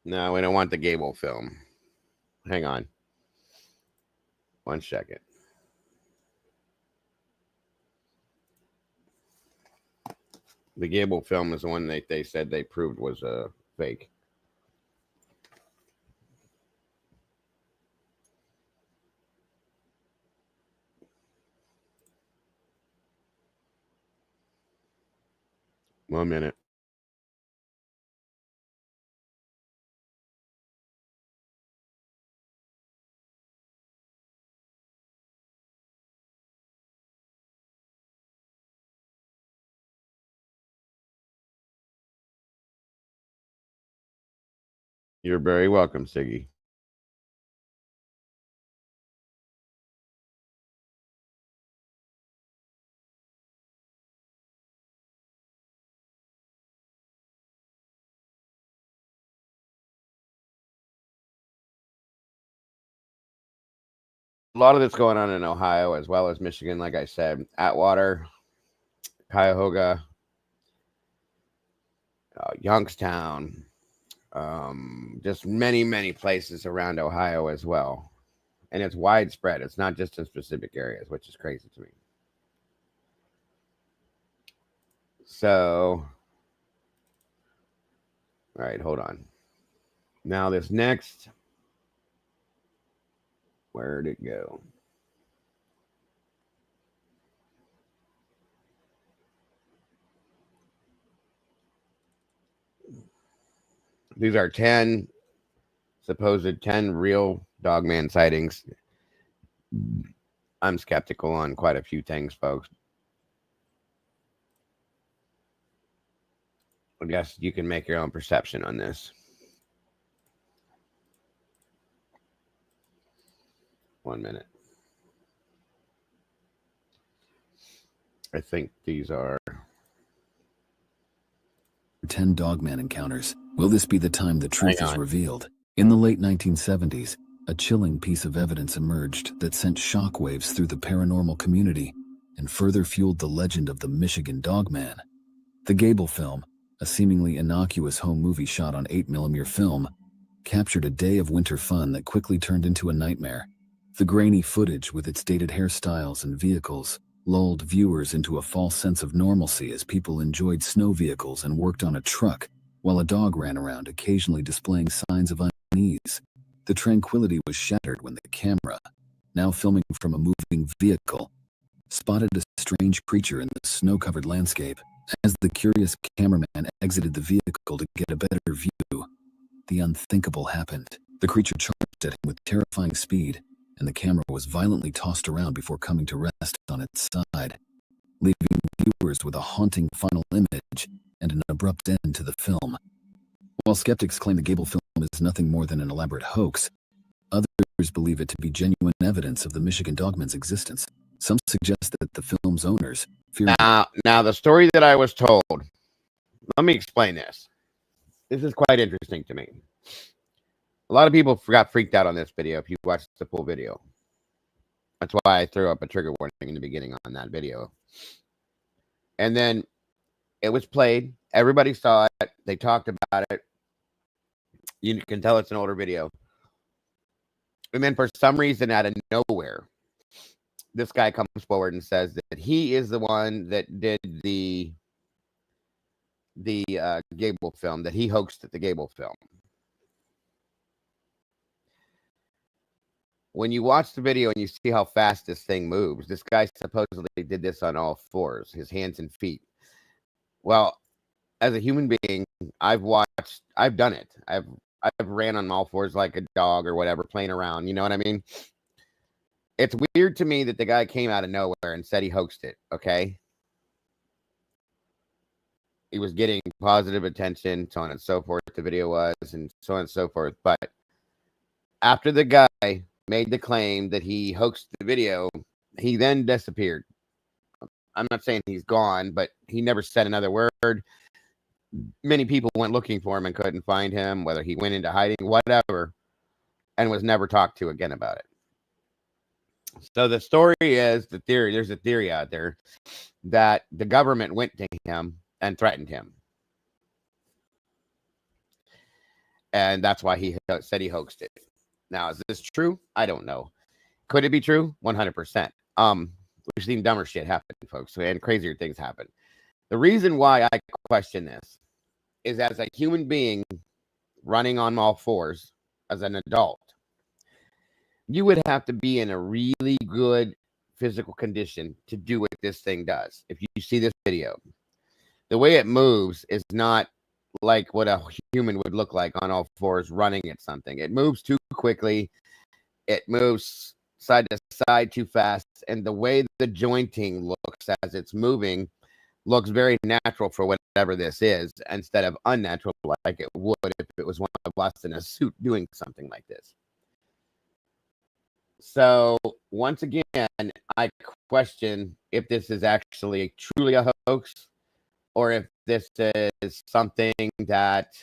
A: No, we don't want the Gable film. Hang on. 1 second. The Gable film is the one they said they proved was a fake. One minute. You're very welcome, Siggy. A lot of this going on in Ohio as well as Michigan, like I said, Atwater, Cuyahoga, Youngstown, just many places around Ohio as well. And it's widespread. It's not just in specific areas, which is crazy to me. So, all right, hold on. Now this next, where'd it go? These are 10 supposed 10 real Dogman sightings. I'm skeptical on quite a few things, folks. I guess you can make your own perception on this. One minute. I think these are
E: 10 Dogman encounters. Will this be the time the truth is revealed? In the late 1970s, a chilling piece of evidence emerged that sent shockwaves through the paranormal community and further fueled the legend of the Michigan Dogman. The Gable film, a seemingly innocuous home movie shot on 8mm film, captured a day of winter fun that quickly turned into a nightmare. The grainy footage, with its dated hairstyles and vehicles, lulled viewers into a false sense of normalcy as people enjoyed snow vehicles and worked on a truck, while a dog ran around occasionally displaying signs of unease. The tranquility was shattered when the camera, now filming from a moving vehicle, spotted a strange creature in the snow-covered landscape. As the curious cameraman exited the vehicle to get a better view, the unthinkable happened. The creature charged at him with terrifying speed, and the camera was violently tossed around before coming to rest on its side, leaving viewers with a haunting final image and an abrupt end to the film. While skeptics claim the Gable film is nothing more than an elaborate hoax, others believe it to be genuine evidence of the Michigan Dogman's existence. Some suggest that the film's owners fear...
A: Now the story that I was told, let me explain this. This is quite interesting to me. A lot of people got freaked out on this video if you watched the full video. That's why I threw up a trigger warning in the beginning on that video. And then it was played. Everybody saw it. They talked about it. You can tell it's an older video. And then for some reason, out of nowhere, this guy comes forward and says that he is the one that did the Gable film, that he hoaxed the Gable film. When you watch the video and you see how fast this thing moves, this guy supposedly did this on all fours, his hands and feet. Well, as a human being, I've done it. I've ran on all fours like a dog or whatever, playing around. You know what I mean? It's weird to me that the guy came out of nowhere and said he hoaxed it. Okay. He was getting positive attention, so on and so forth. The video was, and so on and so forth. But after the guy made the claim that he hoaxed the video, he then disappeared. I'm not saying he's gone, but he never said another word. Many people went looking for him and couldn't find him, whether he went into hiding, whatever, and was never talked to again about it. So the story is, there's a theory out there that the government went to him and threatened him. And that's why he said he hoaxed it. Now, is this true? I don't know. Could it be true? 100%. We've seen dumber shit happen, folks, and crazier things happen. The reason why I question this is, as a human being running on all fours as an adult, you would have to be in a really good physical condition to do what this thing does. If you see this video, the way it moves is not like what a human would look like on all fours running at something. It moves too quickly. It moves side to side too fast. And the way the jointing looks as it's moving looks very natural for whatever this is, instead of unnatural like it would if it was one of us in a suit doing something like this. So once again, I question if this is actually truly a hoax, or if this is something that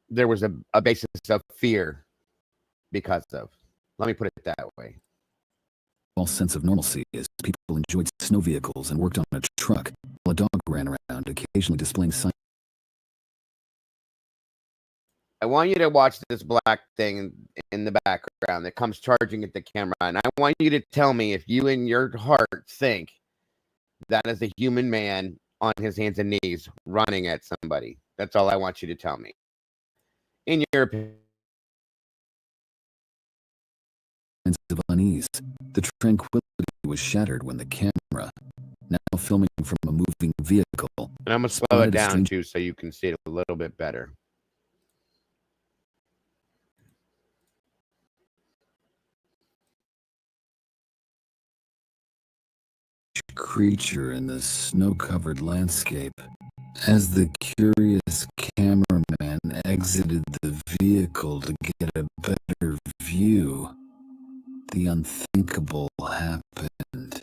A: there was a basis of fear because of. Let me put it that way.
E: False sense of normalcy as people enjoyed snow vehicles and worked on a truck, while a dog ran around, occasionally displaying signs.
A: I want you to watch this black thing in the background that comes charging at the camera, and I want you to tell me if you in your heart think that is a human man on his hands and knees running at somebody. That's all I want you to tell me. In your opinion.
E: Of unease. The tranquility was shattered when the camera, now filming from a moving vehicle.
A: And I'm going to slow it down too so you can see it a little bit better.
E: Creature in the snow-covered landscape. As the curious cameraman exited the vehicle to get a better view, the unthinkable happened.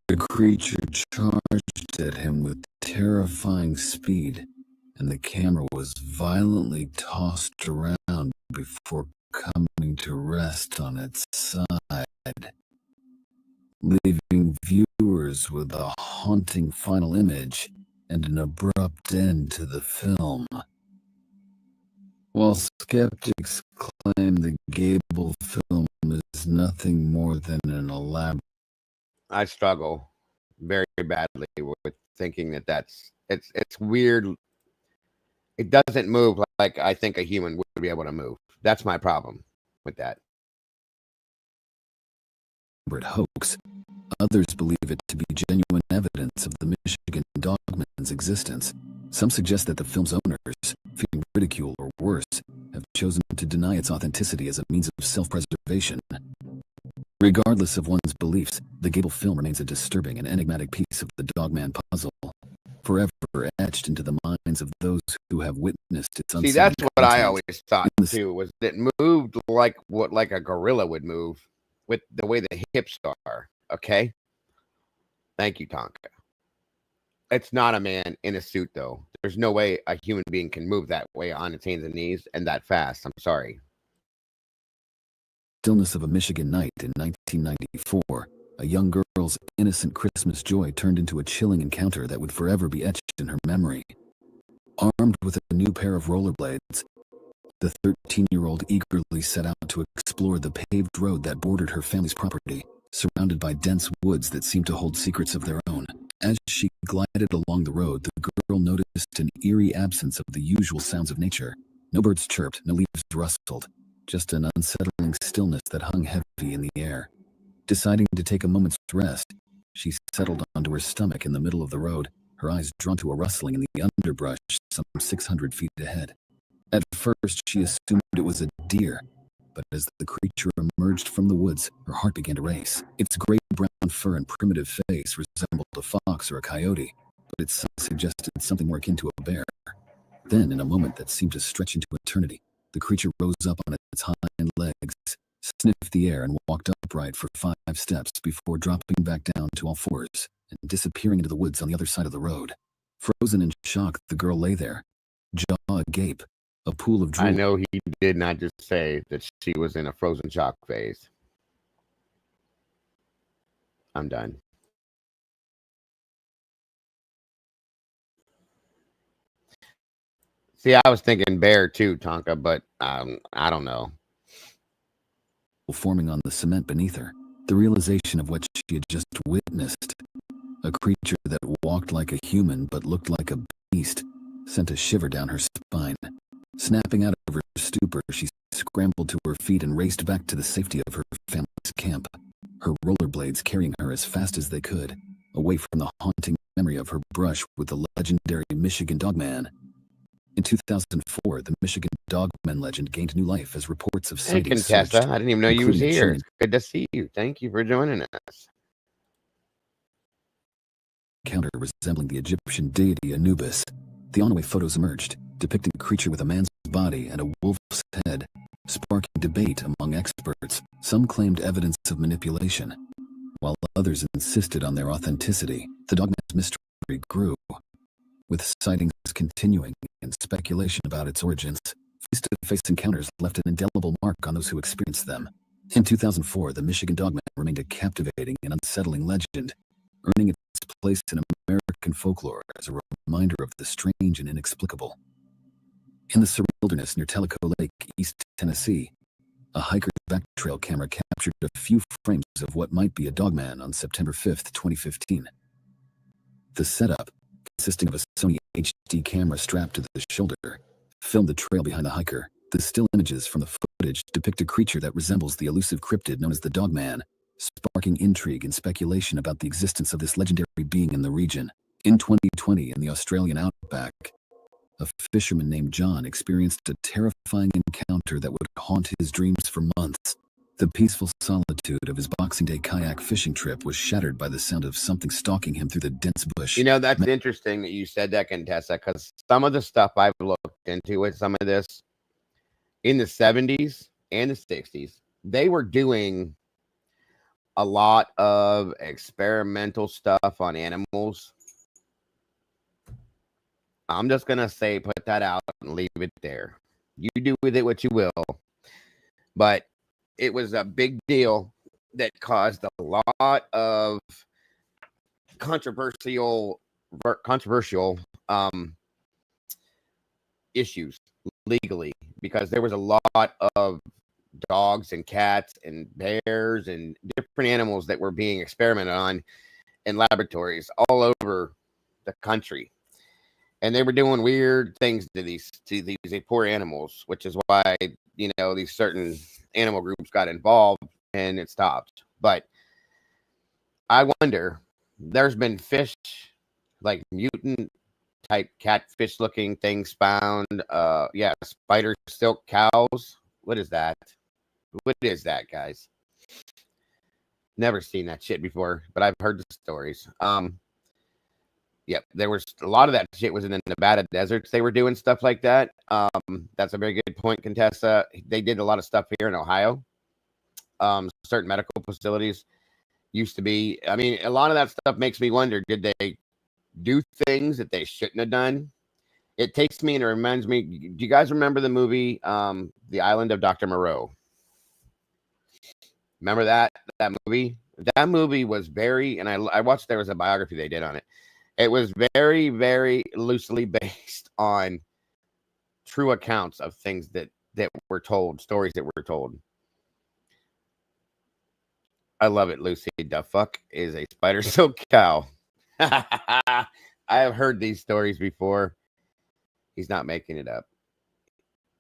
E: The creature charged at him with terrifying speed, and the camera was violently tossed around before coming to rest on its side, leaving viewers with a haunting final image and an abrupt end to the film. While skeptics claim the Gable film is nothing more than an elaborate...
A: I struggle very badly with thinking that it's weird. It doesn't move like I think a human would be able to move. That's my problem with that.
E: Hoax. Others believe it to be genuine evidence of the Michigan Dogman's existence. Some suggest that the film's owners, fearing ridicule or worse, have chosen to deny its authenticity as a means of self-preservation. Regardless of one's beliefs, the Gable film remains a disturbing and enigmatic piece of the Dogman puzzle, forever etched into the minds of those who have witnessed its
A: See, that's what I always thought too, was that it moved like a gorilla would move with the way the hips are. Okay? Thank you, Tonka. It's not a man in a suit, though. There's no way a human being can move that way on its hands and knees and that fast. I'm sorry.
E: Stillness of a Michigan night in 1994, a young girl's innocent Christmas joy turned into a chilling encounter that would forever be etched in her memory. Armed with a new pair of rollerblades, the 13-year-old eagerly set out to explore the paved road that bordered her family's property, surrounded by dense woods that seemed to hold secrets of their own. As she glided along the road, the girl noticed an eerie absence of the usual sounds of nature. No birds chirped, no leaves rustled, just an unsettling stillness that hung heavy in the air. Deciding to take a moment's rest, she settled onto her stomach in the middle of the road, her eyes drawn to a rustling in the underbrush some 600 feet ahead. At first, she assumed it was a deer, but as the creature emerged from the woods, her heart began to race. Its gray-brown fur and primitive face resembled a fox or a coyote, but its size suggested something more akin to a bear. Then, in a moment that seemed to stretch into eternity, the creature rose up on its hind legs, sniffed the air, and walked upright for 5 steps before dropping back down to all fours and disappearing into the woods on the other side of the road. Frozen in shock, the girl lay there, jaw agape, a pool of drool.
A: I know he did not just say that she was in a frozen shock phase. I'm done. See, I was thinking bear too, Tonka, but I don't know.
E: Forming on the cement beneath her, the realization of what she had just witnessed, a creature that walked like a human but looked like a beast, sent a shiver down her spine. Snapping out of her stupor, she scrambled to her feet and raced back to the safety of her family's camp, her rollerblades carrying her as fast as they could, away from the haunting memory of her brush with the legendary Michigan Dogman. In 2004, the Michigan Dogman legend gained new life as reports of
A: Hey,
E: sightings
A: Contessa,
E: surged,
A: I didn't even know you was
E: including
A: here.
E: chilling
A: It's good to see you. Thank you for joining us.
E: encounter resembling the Egyptian deity Anubis. The on-away photos emerged, depicting a creature with a man's body and a wolf's head, sparking debate among experts. Some claimed evidence of manipulation, while others insisted on their authenticity. The Dogman's mystery grew, with sightings continuing and speculation about its origins. Face-to-face encounters left an indelible mark on those who experienced them. In 2004, the Michigan Dogman remained a captivating and unsettling legend, earning its place in American folklore as a reminder of the strange and inexplicable. In the Surrey Wilderness near Tellico Lake, East Tennessee, a hiker's back trail camera captured a few frames of what might be a dogman on September 5, 2015. The setup, consisting of a Sony HD camera strapped to the shoulder, filmed the trail behind the hiker. The still images from the footage depict a creature that resembles the elusive cryptid known as the Dogman, sparking intrigue and speculation about the existence of this legendary being in the region. In 2020, in the Australian outback, a fisherman named John experienced a terrifying encounter that would haunt his dreams for months. The peaceful solitude of his Boxing Day kayak fishing trip was shattered by the sound of something stalking him through the dense bush.
A: You know, that's interesting that you said that, Contessa, because some of the stuff I've looked into with some of this in the 70s and the 60s, they were doing a lot of experimental stuff on animals. I'm just going to say, put that out and leave it there. You do with it what you will. But it was a big deal that caused a lot of controversial issues legally, because there was a lot of dogs and cats and bears and different animals that were being experimented on in laboratories all over the country. And they were doing weird things to these poor animals, which is why, you know, these certain animal groups got involved and it stopped. But I wonder, there's been fish, like mutant type catfish looking things found. Spider silk cows. What is that? What is that, guys? Never seen that shit before, but I've heard the stories. Yep, there was a lot of that shit was in the Nevada deserts. They were doing stuff like that. That's a very good point, Contessa. They did a lot of stuff here in Ohio. Certain medical facilities used to be. I mean, a lot of that stuff makes me wonder, did they do things that they shouldn't have done? It takes me and it reminds me, do you guys remember the movie, The Island of Dr. Moreau? Remember that movie? That movie was very, and I watched, there was a biography they did on it. It was very, very loosely based on true accounts of things that were told, stories that were told. I love it, Lucy. The fuck is a spider silk cow? I have heard these stories before. He's not making it up.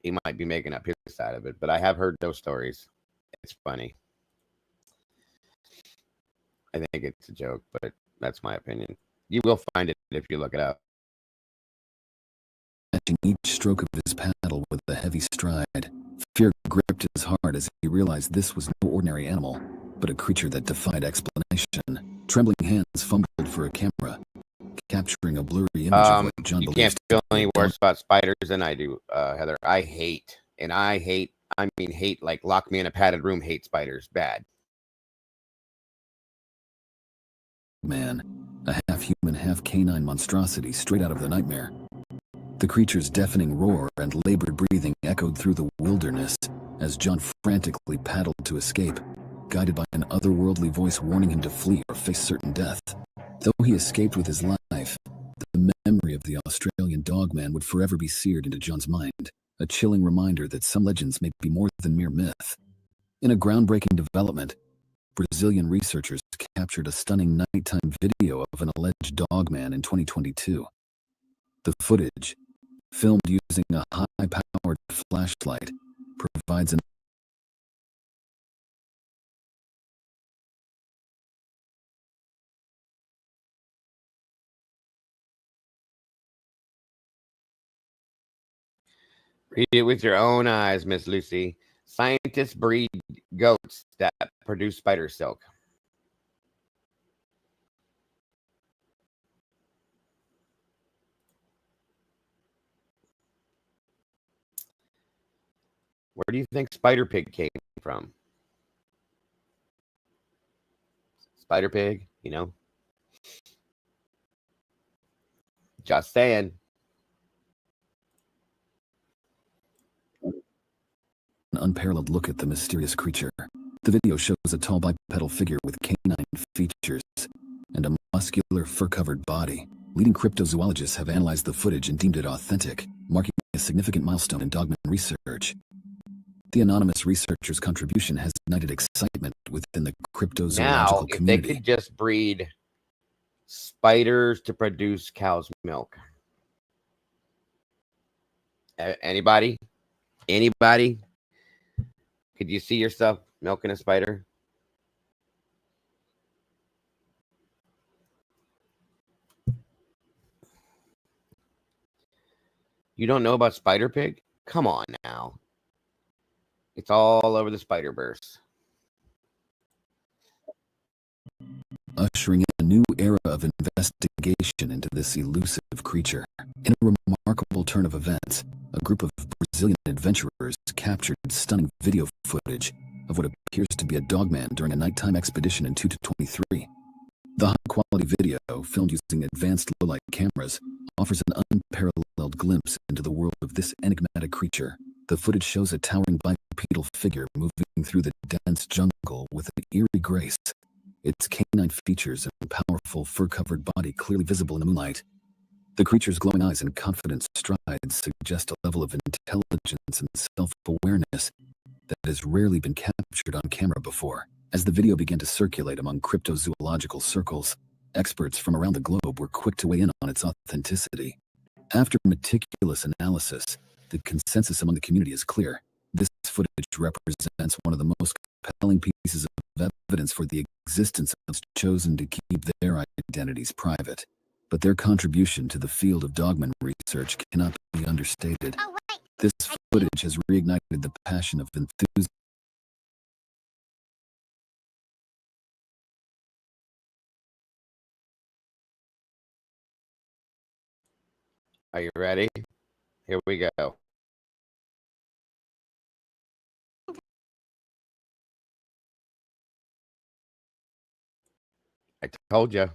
A: He might be making up his side of it, but I have heard those stories. It's funny. I think it's a joke, but that's my opinion. You will find it if you look it up.
E: Matching each stroke of his paddle with a heavy stride, fear gripped his heart as he realized this was no ordinary animal, but a creature that defied explanation. Trembling hands fumbled for a camera, capturing a blurry image of what John
A: You
E: believes
A: can't feel any worse about spiders than I do, Heather. I hate like lock me in a padded room, hate spiders. Bad.
E: Man, a half-human, half-canine monstrosity straight out of the nightmare. The creature's deafening roar and labored breathing echoed through the wilderness as John frantically paddled to escape, guided by an otherworldly voice warning him to flee or face certain death. Though he escaped with his life, the memory of the Australian Dogman would forever be seared into John's mind, a chilling reminder that some legends may be more than mere myth. In a groundbreaking development, Brazilian researchers captured a stunning nighttime video of an alleged dogman in 2022. The footage, filmed using a high-powered flashlight, provides an
A: Read it with your own eyes, Miss Lucy. Scientists breed goats that produce spider silk. Where do you think Spider Pig came from? Spider Pig, you know? Just saying.
E: An unparalleled look at the mysterious creature. The video shows a tall bipedal figure with canine features and a muscular fur-covered body. Leading cryptozoologists have analyzed the footage and deemed it authentic, marking a significant milestone in Dogman research. The anonymous researcher's contribution has ignited excitement within the cryptozoological
A: Now, if
E: community.
A: they could just breed spiders to produce cow's milk. Anybody? Anybody? Could you see yourself milking a spider? You don't know about Spider Pig? Come on now. It's all over the Spider-Verse.
E: Ushering in a new era of investigation into this elusive creature. In a remarkable turn of events, a group of Brazilian adventurers captured stunning video footage of what appears to be a dogman during a nighttime expedition in 2023. The high-quality video, filmed using advanced low-light cameras, offers an unparalleled glimpse into the world of this enigmatic creature. The footage shows a towering bipedal figure moving through the dense jungle with an eerie grace. Its canine features and powerful fur-covered body clearly visible in the moonlight. The creature's glowing eyes and confident strides suggest a level of intelligence and self-awareness that has rarely been captured on camera before. As the video began to circulate among cryptozoological circles, experts from around the globe were quick to weigh in on its authenticity. After meticulous analysis, the consensus among the community is clear. This footage represents one of the most compelling pieces of evidence for the existence of those chosen to keep their identities private. But their contribution to the field of Dogman research cannot be understated. This footage has reignited the passion of enthusiasts.
A: Are you ready? Here we go. I told you.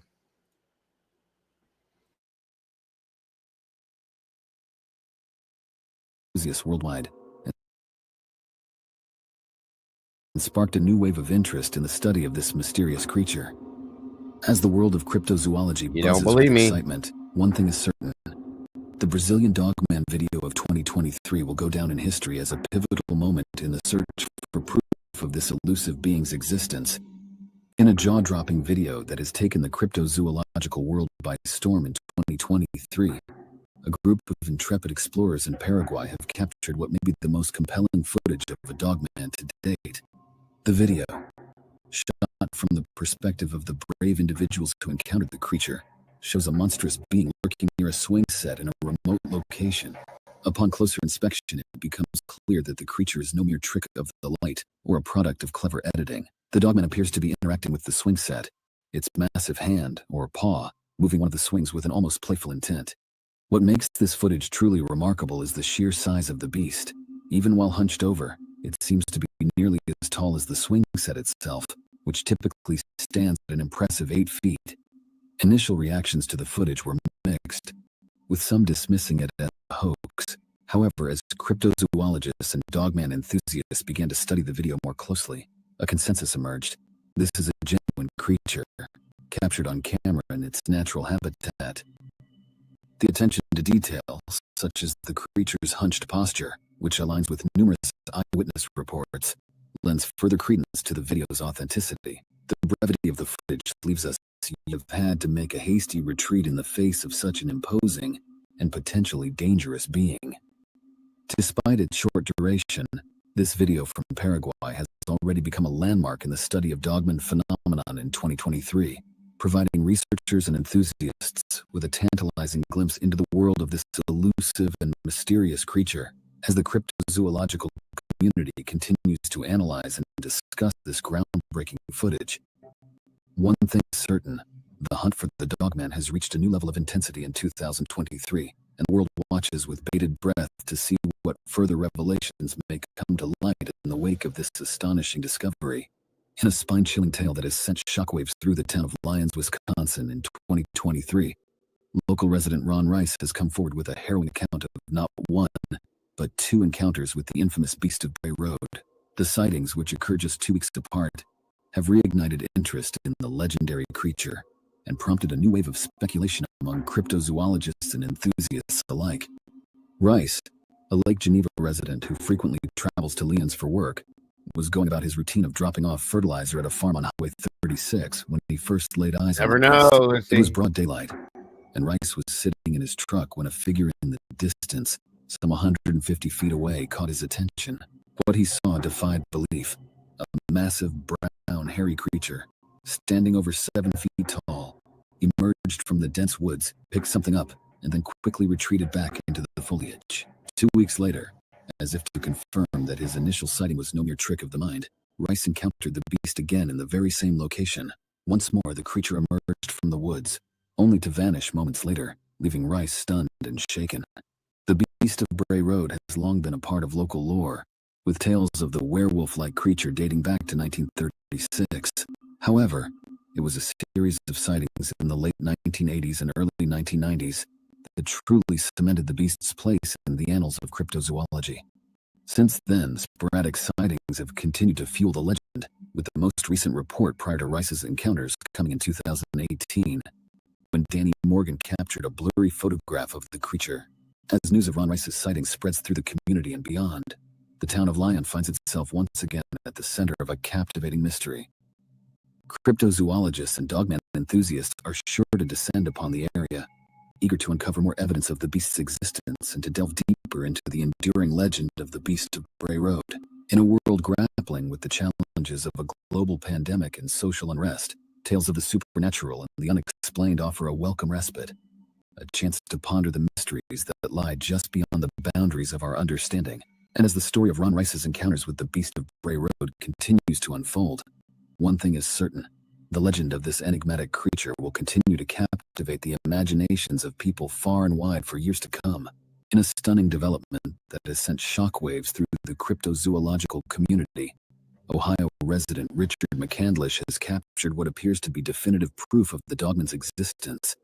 E: Enthusiasts worldwide and sparked a new wave of interest in the study of this mysterious creature. As the world of cryptozoology buzzes with excitement, one thing is certain. The Brazilian Dogman video of 2023 will go down in history as a pivotal moment in the search for proof of this elusive being's existence. In a jaw-dropping video that has taken the cryptozoological world by storm in 2023, a group of intrepid explorers in Paraguay have captured what may be the most compelling footage of a dogman to date. The video, shot from the perspective of the brave individuals who encountered the creature, shows a monstrous being lurking near a swing set in a remote location. Upon closer inspection, it becomes clear that the creature is no mere trick of the light or a product of clever editing. The dogman appears to be interacting with the swing set, its massive hand, or paw, moving one of the swings with an almost playful intent. What makes this footage truly remarkable is the sheer size of the beast. Even while hunched over, it seems to be nearly as tall as the swing set itself, which typically stands at an impressive 8 feet. Initial reactions to the footage were mixed, with some dismissing it as a hoax. However, as cryptozoologists and dogman enthusiasts began to study the video more closely, a consensus emerged. This is a genuine creature, captured on camera in its natural habitat. The attention to detail, such as the creature's hunched posture, which aligns with numerous eyewitness reports, lends further credence to the video's authenticity. The brevity of the footage leaves us you've had to make a hasty retreat in the face of such an imposing and potentially dangerous being. Despite its short duration, this video from Paraguay has already become a landmark in the study of Dogman phenomenon in 2023, providing researchers and enthusiasts with a tantalizing glimpse into the world of this elusive and mysterious creature. As the cryptozoological community continues to analyze and discuss this groundbreaking footage, one thing is certain: the hunt for the dogman has reached a new level of intensity in 2023, and the world watches with bated breath to see what further revelations may come to light in the wake of this astonishing discovery. In a spine-chilling tale that has sent shockwaves through the town of Lyons, Wisconsin in 2023, local resident Ron Rice has come forward with a harrowing account of not one, but two encounters with the infamous beast of Bray Road. The sightings, which occur just 2 weeks apart, have reignited interest in the legendary creature and prompted a new wave of speculation among cryptozoologists and enthusiasts alike. Rice, a Lake Geneva resident who frequently travels to Lyons for work, was going about his routine of dropping off fertilizer at a farm on Highway 36 when he first laid eyes on the beast. It was broad daylight, and Rice was sitting in his truck when a figure in the distance, some 150 feet away, caught his attention. What he saw defied belief. A massive brown hairy creature, standing over 7 feet tall, emerged from the dense woods, picked something up, and then quickly retreated back into the foliage. 2 weeks later, as if to confirm that his initial sighting was no mere trick of the mind, Rice encountered the beast again in the very same location. Once more, the creature emerged from the woods, only to vanish moments later, leaving Rice stunned and shaken. The beast of Bray Road has long been a part of local lore, with tales of the werewolf-like creature dating back to 1936. However, it was a series of sightings in the late 1980s and early 1990s that truly cemented the beast's place in the annals of cryptozoology. Since then, sporadic sightings have continued to fuel the legend, with the most recent report prior to Rice's encounters coming in 2018, when Danny Morgan captured a blurry photograph of the creature. As news of Ron Rice's sighting spreads through the community and beyond, the town of Lyon finds itself once again at the center of a captivating mystery. Cryptozoologists and Dogman enthusiasts are sure to descend upon the area, eager to uncover more evidence of the beast's existence and to delve deeper into the enduring legend of the beast of Bray Road. In a world grappling with the challenges of a global pandemic and social unrest, tales of the supernatural and the unexplained offer a welcome respite, a chance to ponder the mysteries that lie just beyond the boundaries of our understanding. And as the story of Ron Rice's encounters with the beast of Bray Road continues to unfold, one thing is certain: the legend of this enigmatic creature will continue to captivate the imaginations of people far and wide for years to come. In a stunning development that has sent shockwaves through the cryptozoological community, Ohio resident Richard McCandlish has captured what appears to be definitive proof of the Dogman's existence.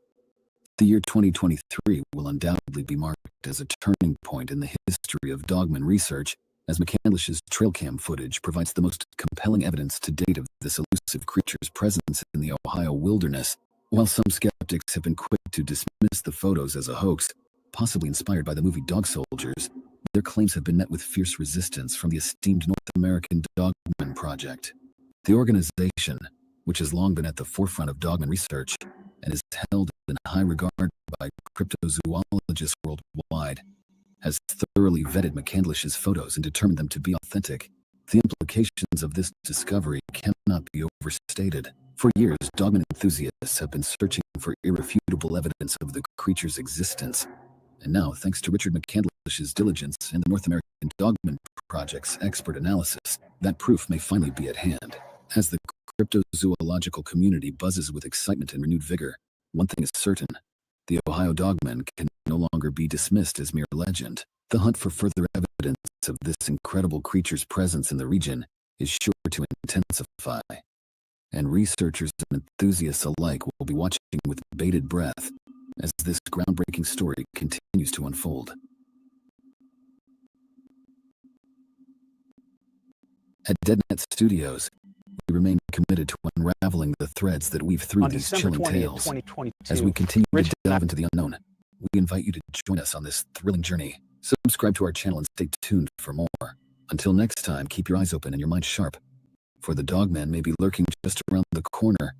E: The year 2023 will undoubtedly be marked as a turning point in the history of Dogman research, as McCandlish's trail cam footage provides the most compelling evidence to date of this elusive creature's presence in the Ohio wilderness. While some skeptics have been quick to dismiss the photos as a hoax, possibly inspired by the movie Dog Soldiers, their claims have been met with fierce resistance from the esteemed North American Dogman Project. The organization, which has long been at the forefront of Dogman research and is held in high regard by cryptozoologists worldwide, has thoroughly vetted McCandlish's photos and determined them to be authentic. The implications of this discovery cannot be overstated. For years, Dogman enthusiasts have been searching for irrefutable evidence of the creature's existence. And now, thanks to Richard McCandlish's diligence and the North American Dogman Project's expert analysis, that proof may finally be at hand. As the cryptozoological community buzzes with excitement and renewed vigor, one thing is certain: the Ohio Dogman can no longer be dismissed as mere legend. The hunt for further evidence of this incredible creature's presence in the region is sure to intensify, and researchers and enthusiasts alike will be watching with bated breath as this groundbreaking story continues to unfold. At DeadNet Studios, we remain committed to unraveling the threads that weave through these
C: December
E: chilling
C: 20th,
E: tales.
C: 2022,
E: As we continue to delve into the unknown, we invite you to join us on this thrilling journey. Subscribe to our channel and stay tuned for more. Until next time, keep your eyes open and your mind sharp, for the Dogman may be lurking just around the corner.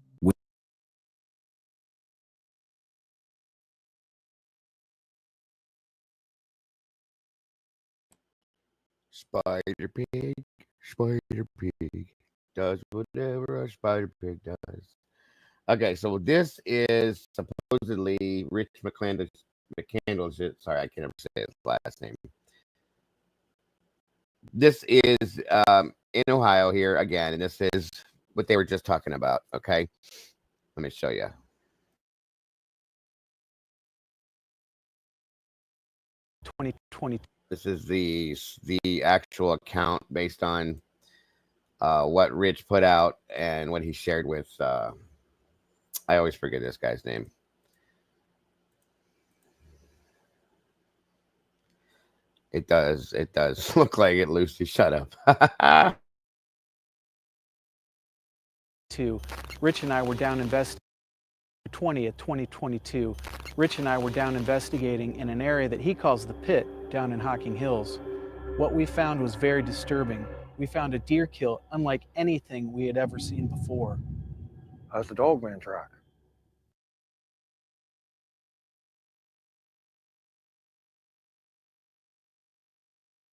A: Spider Pig does whatever a Spider Pig does. Okay, so this is supposedly Rich McCandlish. Sorry, I can't ever say his last name. This is in Ohio here again, and this is what they were just talking about. Okay, let me show you.
C: 2022.
A: This is the actual account based on what Rich put out and what he shared with. I always forget this guy's name. It does look like it, Lucy. Shut up.
C: Rich and I were down investigating 20th, 2022. Rich and I were down investigating in an area that he calls the pit down in Hocking Hills. What we found was very disturbing. We found a deer kill unlike anything we had ever seen before.
D: That's the Dogman track.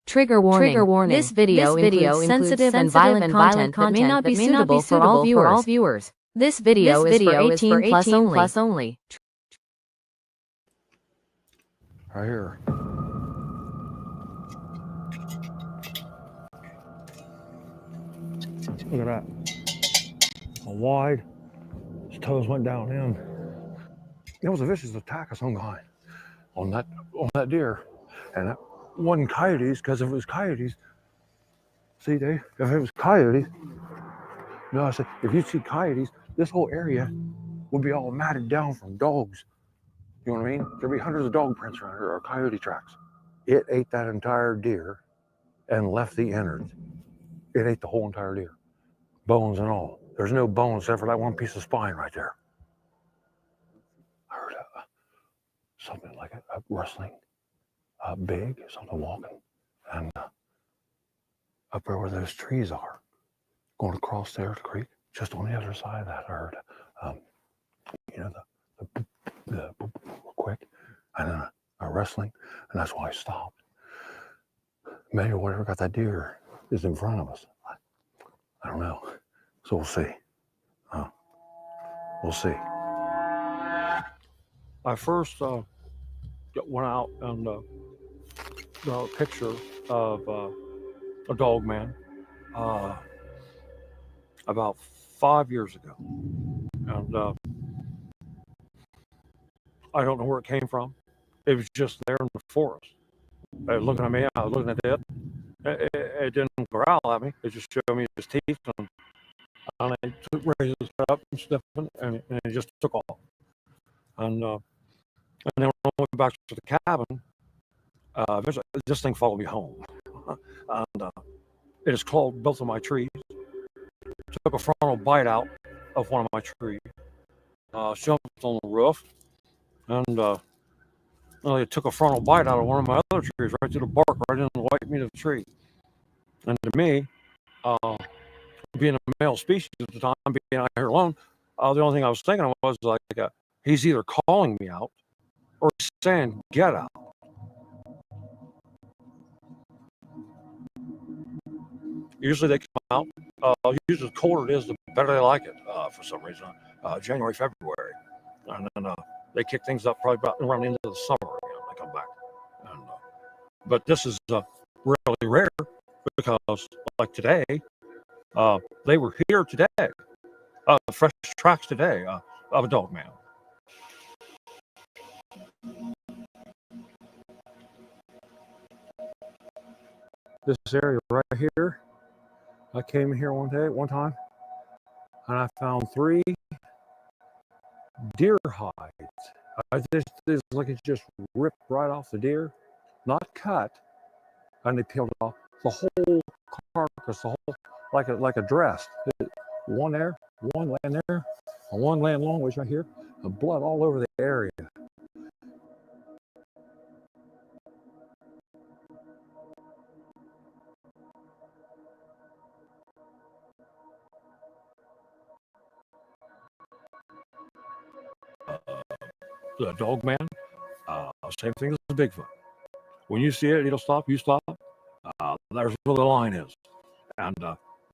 I: Trigger warning. This video includes sensitive and violent content that may not be suitable for all viewers. This video is for 18 plus only.
D: Right here. Look at that. How wide. His toes went down in. It was a vicious attack of some kind on that deer. And that wasn't coyotes, because if it was coyotes, see, Dave, if it was coyotes, no, I said, if you see coyotes, this whole area would be all matted down from dogs. You know what I mean? There'd be hundreds of dog prints around here, or coyote tracks. It ate that entire deer and left the innards. It ate the whole entire deer, bones and all. There's no bones except for that one piece of spine right there. I heard something like a rustling, big, something walking, and up there where those trees are, going across there to the creek, just on the other side of that, I heard, the quick, and then a rustling, and that's why I stopped. Maybe whatever got that deer is in front of us. I don't know. So we'll see. We'll see. I first went out and got a picture of a Dogman about 5 years ago. And I don't know where it came from. It was just there in the forest. Looking at me, I was looking at it. It didn't growl at me. It just showed me his teeth. And I raised his head up and sniffing, and it just took off. And then when I went back to the cabin, this thing followed me home. And it has clawed both of my trees. Took a frontal bite out of one of my trees. Jumped on the roof. And it took a frontal bite out of one of my other trees, right through the bark, right into the white meat of the tree. And to me, being a male species at the time, being out here alone, the only thing I was thinking of was like, he's either calling me out or saying, get out. Usually they come out. Usually the colder it is, the better they like it for some reason. January, February. And then they kick things up probably about around the end of the summer again. They come back. And, but this is really rare because, like today, they were here today. Fresh tracks today of a Dogman. This area right here, I came here one time, and I found 3 deer hides. This like it just ripped right off the deer, not cut, and they peeled off the whole carcass, the whole like a dress. One there, one laying there, and one laying long ways right here, and blood all over the area. The Dogman, same thing as the Bigfoot. When you see it, it'll stop, you stop. There's where the line is. And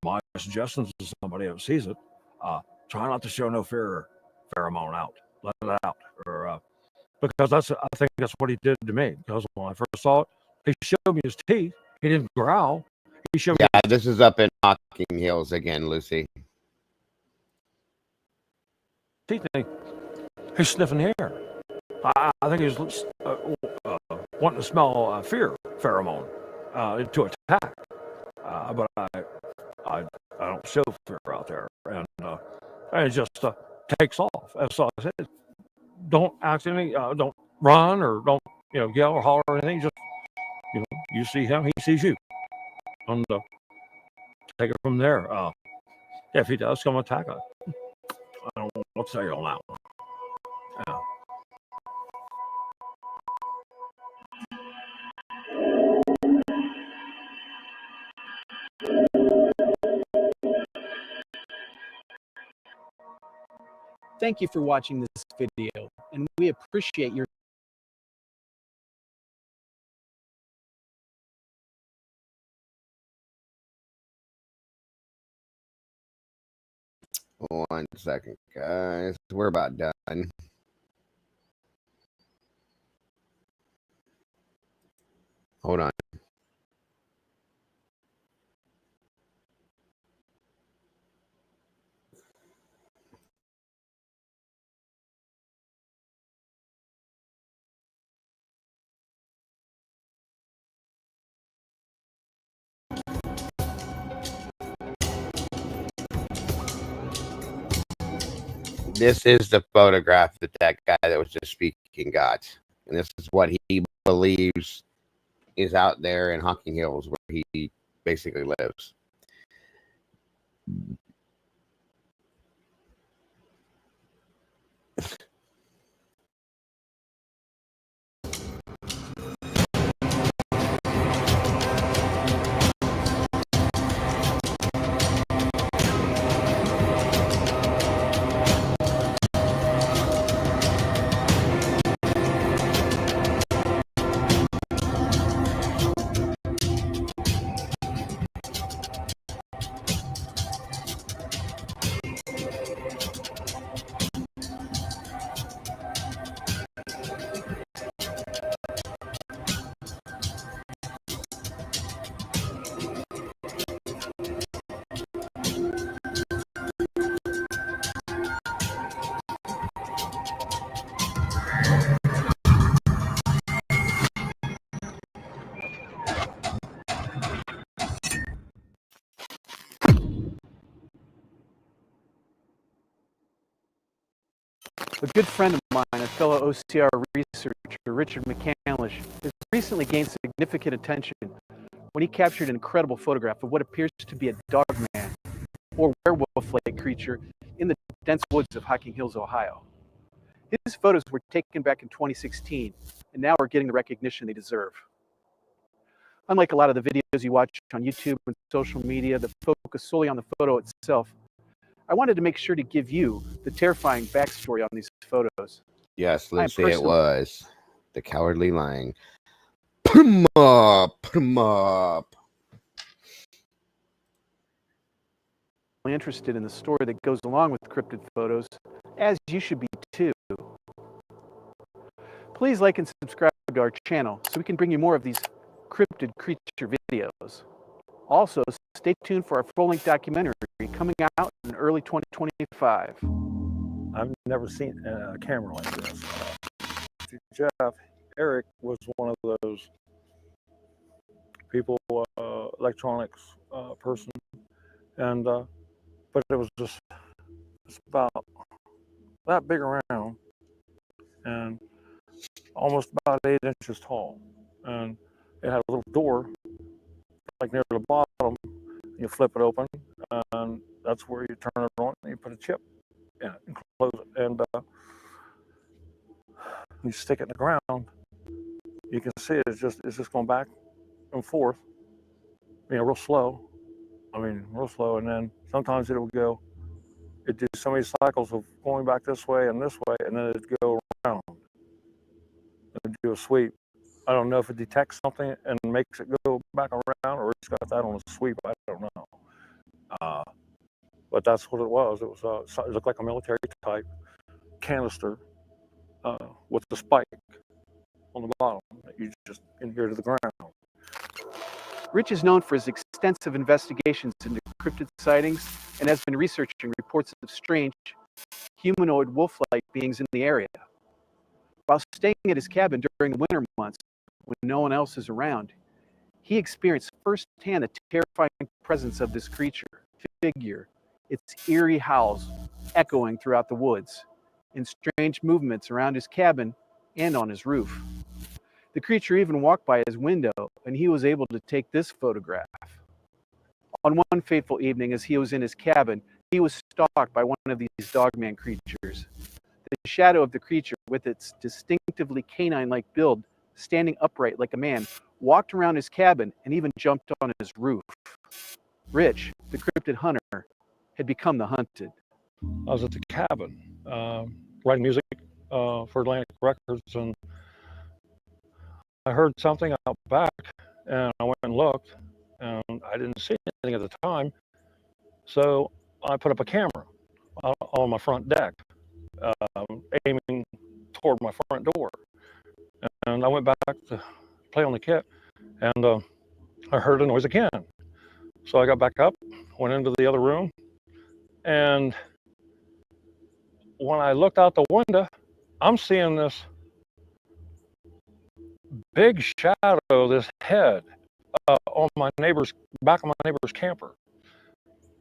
D: my suggestion to somebody that sees it, try not to show no pheromone out. Let it out. Or, because I think that's what he did to me. Because when I first saw it, he showed me his teeth. He didn't growl. He showed me.
A: Yeah, this is up in Hocking Hills again, Lucy.
D: He's sniffing here. I think he's wanting to smell fear pheromone to attack. But I don't show fear out there, and it just takes off. And so I said, don't accidentally, don't run or don't yell or holler or anything. Just you see him, he sees you, and take it from there. If he does come attack, I don't know what to say on that one. Yeah.
C: Thank you for watching this video, and we appreciate your
A: One second, guys. We're about done. Hold on. This is the photograph that guy that was just speaking got. And this is what he believes is out there in Hocking Hills, where he basically lives.
C: A good friend of mine, a fellow OCR researcher, Richard McCandlish, has recently gained significant attention when he captured an incredible photograph of what appears to be a dogman or werewolf-like creature in the dense woods of Hocking Hills, Ohio. His photos were taken back in 2016, and now are getting the recognition they deserve. Unlike a lot of the videos you watch on YouTube and social media that focus solely on the photo itself, I wanted to make sure to give you the terrifying backstory on these photos.
A: Yes, Lucy, it was. The Cowardly Lion. Put him up. Put him up.
C: I'm interested in the story that goes along with cryptid photos, as you should be too. Please like and subscribe to our channel so we can bring you more of these cryptid creature videos. Also, stay tuned for our full-length documentary coming out in early 2025.
D: I've never seen a camera like this. Jeff, Eric was one of those people, electronics person, and but it was just about that big around and almost about 8 inches tall, and it had a little door like near the bottom. You flip it open, and that's where you turn it on and you put a chip in it and close it, and you stick it in the ground. You can see it's just going back and forth, real slow. Real slow, and then sometimes it'll do so many cycles of going back this way, and then it'd go around. It'd do a sweep. I don't know if it detects something and makes it go back around, or it's got that on a sweep. I don't know. But that's what it was. It looked like a military type canister with the spike on the bottom that you just adhere to the ground.
C: Rich is known for his extensive investigations into cryptid sightings and has been researching reports of strange humanoid wolf-like beings in the area. While staying at his cabin during the winter months, when no one else is around, he experienced firsthand the terrifying presence of this figure, its eerie howls echoing throughout the woods, and strange movements around his cabin and on his roof. The creature even walked by his window, and he was able to take this photograph. On one fateful evening, as he was in his cabin, he was stalked by one of these Dogman creatures. The shadow of the creature, with its distinctively canine-like build, standing upright like a man, walked around his cabin and even jumped on his roof. Rich, the cryptid hunter, had become the hunted.
D: I was at the cabin writing music for Atlantic Records, and I heard something out back, and I went and looked, and I didn't see anything at the time. So I put up a camera on my front deck, aiming toward my front door. And I went back to play on the kit, and I heard a noise again. So I got back up, went into the other room, and when I looked out the window, I'm seeing this big shadow, this head on my neighbor's back of my neighbor's camper.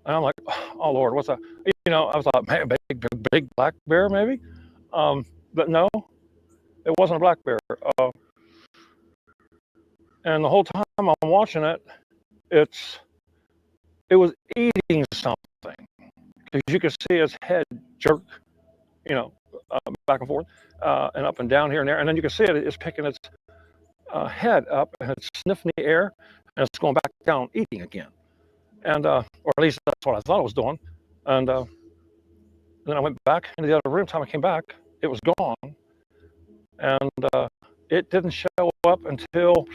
D: And I'm like, oh Lord, what's that? You know, I thought, man, big black bear maybe, but no, it wasn't a black bear. And the whole time I'm watching it, it was eating something, because you could see its head jerk, you know, back and forth and up and down here and there, and then you can see it's picking its head up and it's sniffing the air and it's going back down eating again, and or at least that's what I thought it was doing. And then I went back into the other room. Time I came back, it was gone, and it didn't show up until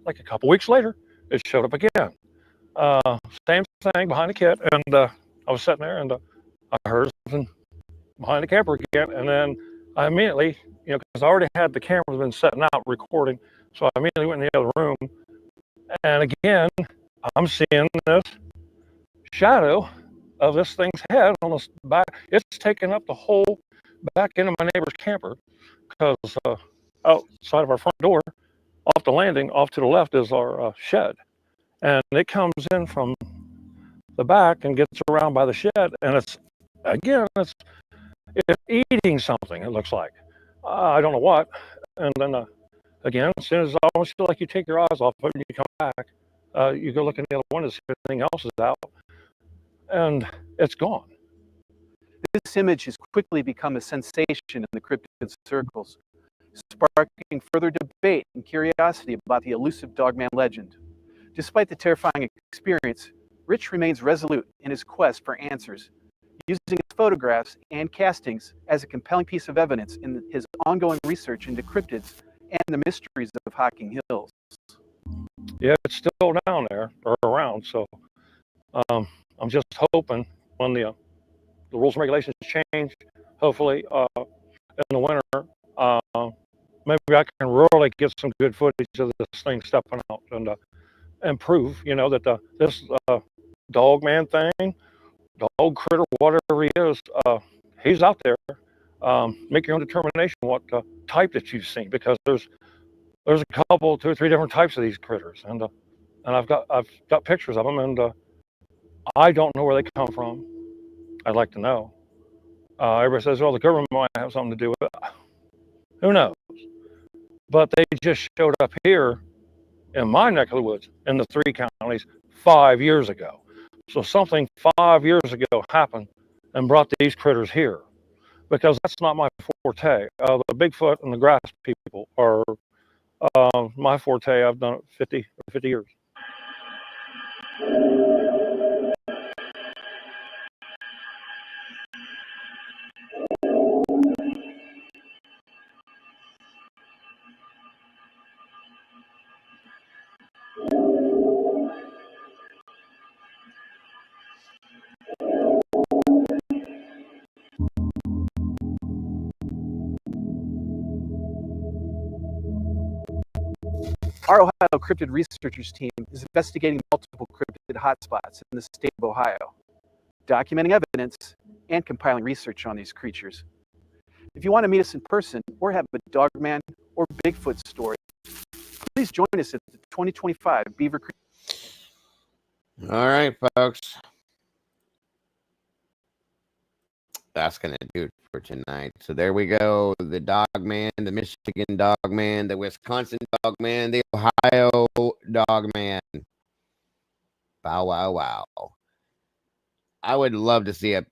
D: like a couple weeks later. It showed up again. Same thing behind the kit, and I was sitting there, and I heard something behind the camper again, and then I immediately, you know, because I already had the cameras been setting out recording, so I immediately went in the other room, and again, I'm seeing this shadow of this thing's head on the back. It's taking up the whole back end of my neighbor's camper, because outside of our front door, off the landing, off to the left is our shed. And it comes in from the back and gets around by the shed, and it's eating something, it looks like. I don't know what. And then again, as soon as I almost feel like you take your eyes off it and you come back, you go look in the other window to see if anything else is out, and it's gone.
C: This image has quickly become a sensation in the cryptid circles, sparking further debate and curiosity about the elusive Dogman legend. Despite the terrifying experience, Rich remains resolute in his quest for answers, using his photographs and castings as a compelling piece of evidence in his ongoing research into cryptids and the mysteries of Hocking Hills.
D: Yeah, it's still down there or around, so I'm just hoping when the rules and regulations change, hopefully in the winter, maybe I can really get some good footage of this thing stepping out and prove, you know, that this Dogman thing, dog critter, whatever he is, he's out there. Make your own determination what type that you've seen, because there's a couple, 2 or 3 different types of these critters, and I've got pictures of them, and I don't know where they come from. I'd like to know. Everybody says, well, the government might have something to do with it. Who knows? But they just showed up here in my neck of the woods in the 3 counties 5 years ago. So something 5 years ago happened and brought these critters here, because that's not my forte. The Bigfoot and the grass people are my forte. I've done it 50 years.
C: Our Ohio Cryptid Researchers team is investigating multiple cryptid hotspots in the state of Ohio, documenting evidence and compiling research on these creatures. If you want to meet us in person or have a Dogman or Bigfoot story, please join us at the 2025 Beaver Creek.
A: All right, folks. That's going to do it for tonight. So there we go. The Dogman, the Michigan Dogman, the Wisconsin Dogman, the Ohio Dogman. Bow, wow, wow. I would love to see a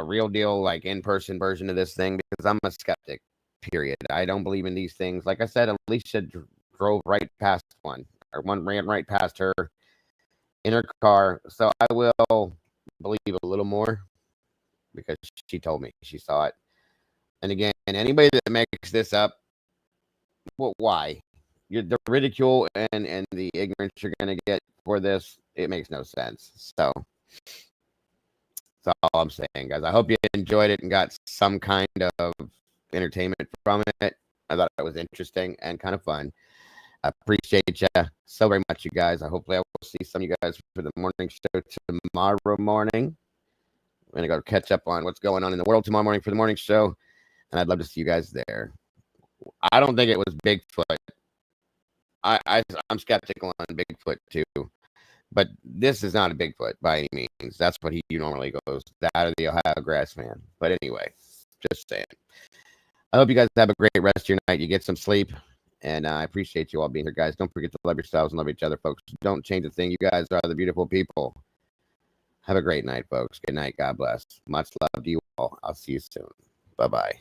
A: real deal, like in-person version of this thing, because I'm a skeptic, period. I don't believe in these things. Like I said, Alicia drove right past one, or one ran right past her in her car. So I will believe a little more, because she told me she saw it. And again, anybody that makes this up, well, why? The ridicule and the ignorance you're going to get for this, it makes no sense. So that's all I'm saying, guys. I hope you enjoyed it and got some kind of entertainment from it. I thought it was interesting and kind of fun. I appreciate you so very much, you guys. Hopefully I will see some of you guys for the morning show tomorrow morning. I'm going to go catch up on what's going on in the world tomorrow morning for the morning show, and I'd love to see you guys there. I don't think it was Bigfoot. I'm skeptical on Bigfoot too, but this is not a Bigfoot by any means. That's what he normally goes, out of the Ohio grass man. But anyway, just saying. I hope you guys have a great rest of your night. You get some sleep, and I appreciate you all being here, guys. Don't forget to love yourselves and love each other, folks. Don't change a thing. You guys are the beautiful people. Have a great night, folks. Good night. God bless. Much love to you all. I'll see you soon. Bye-bye.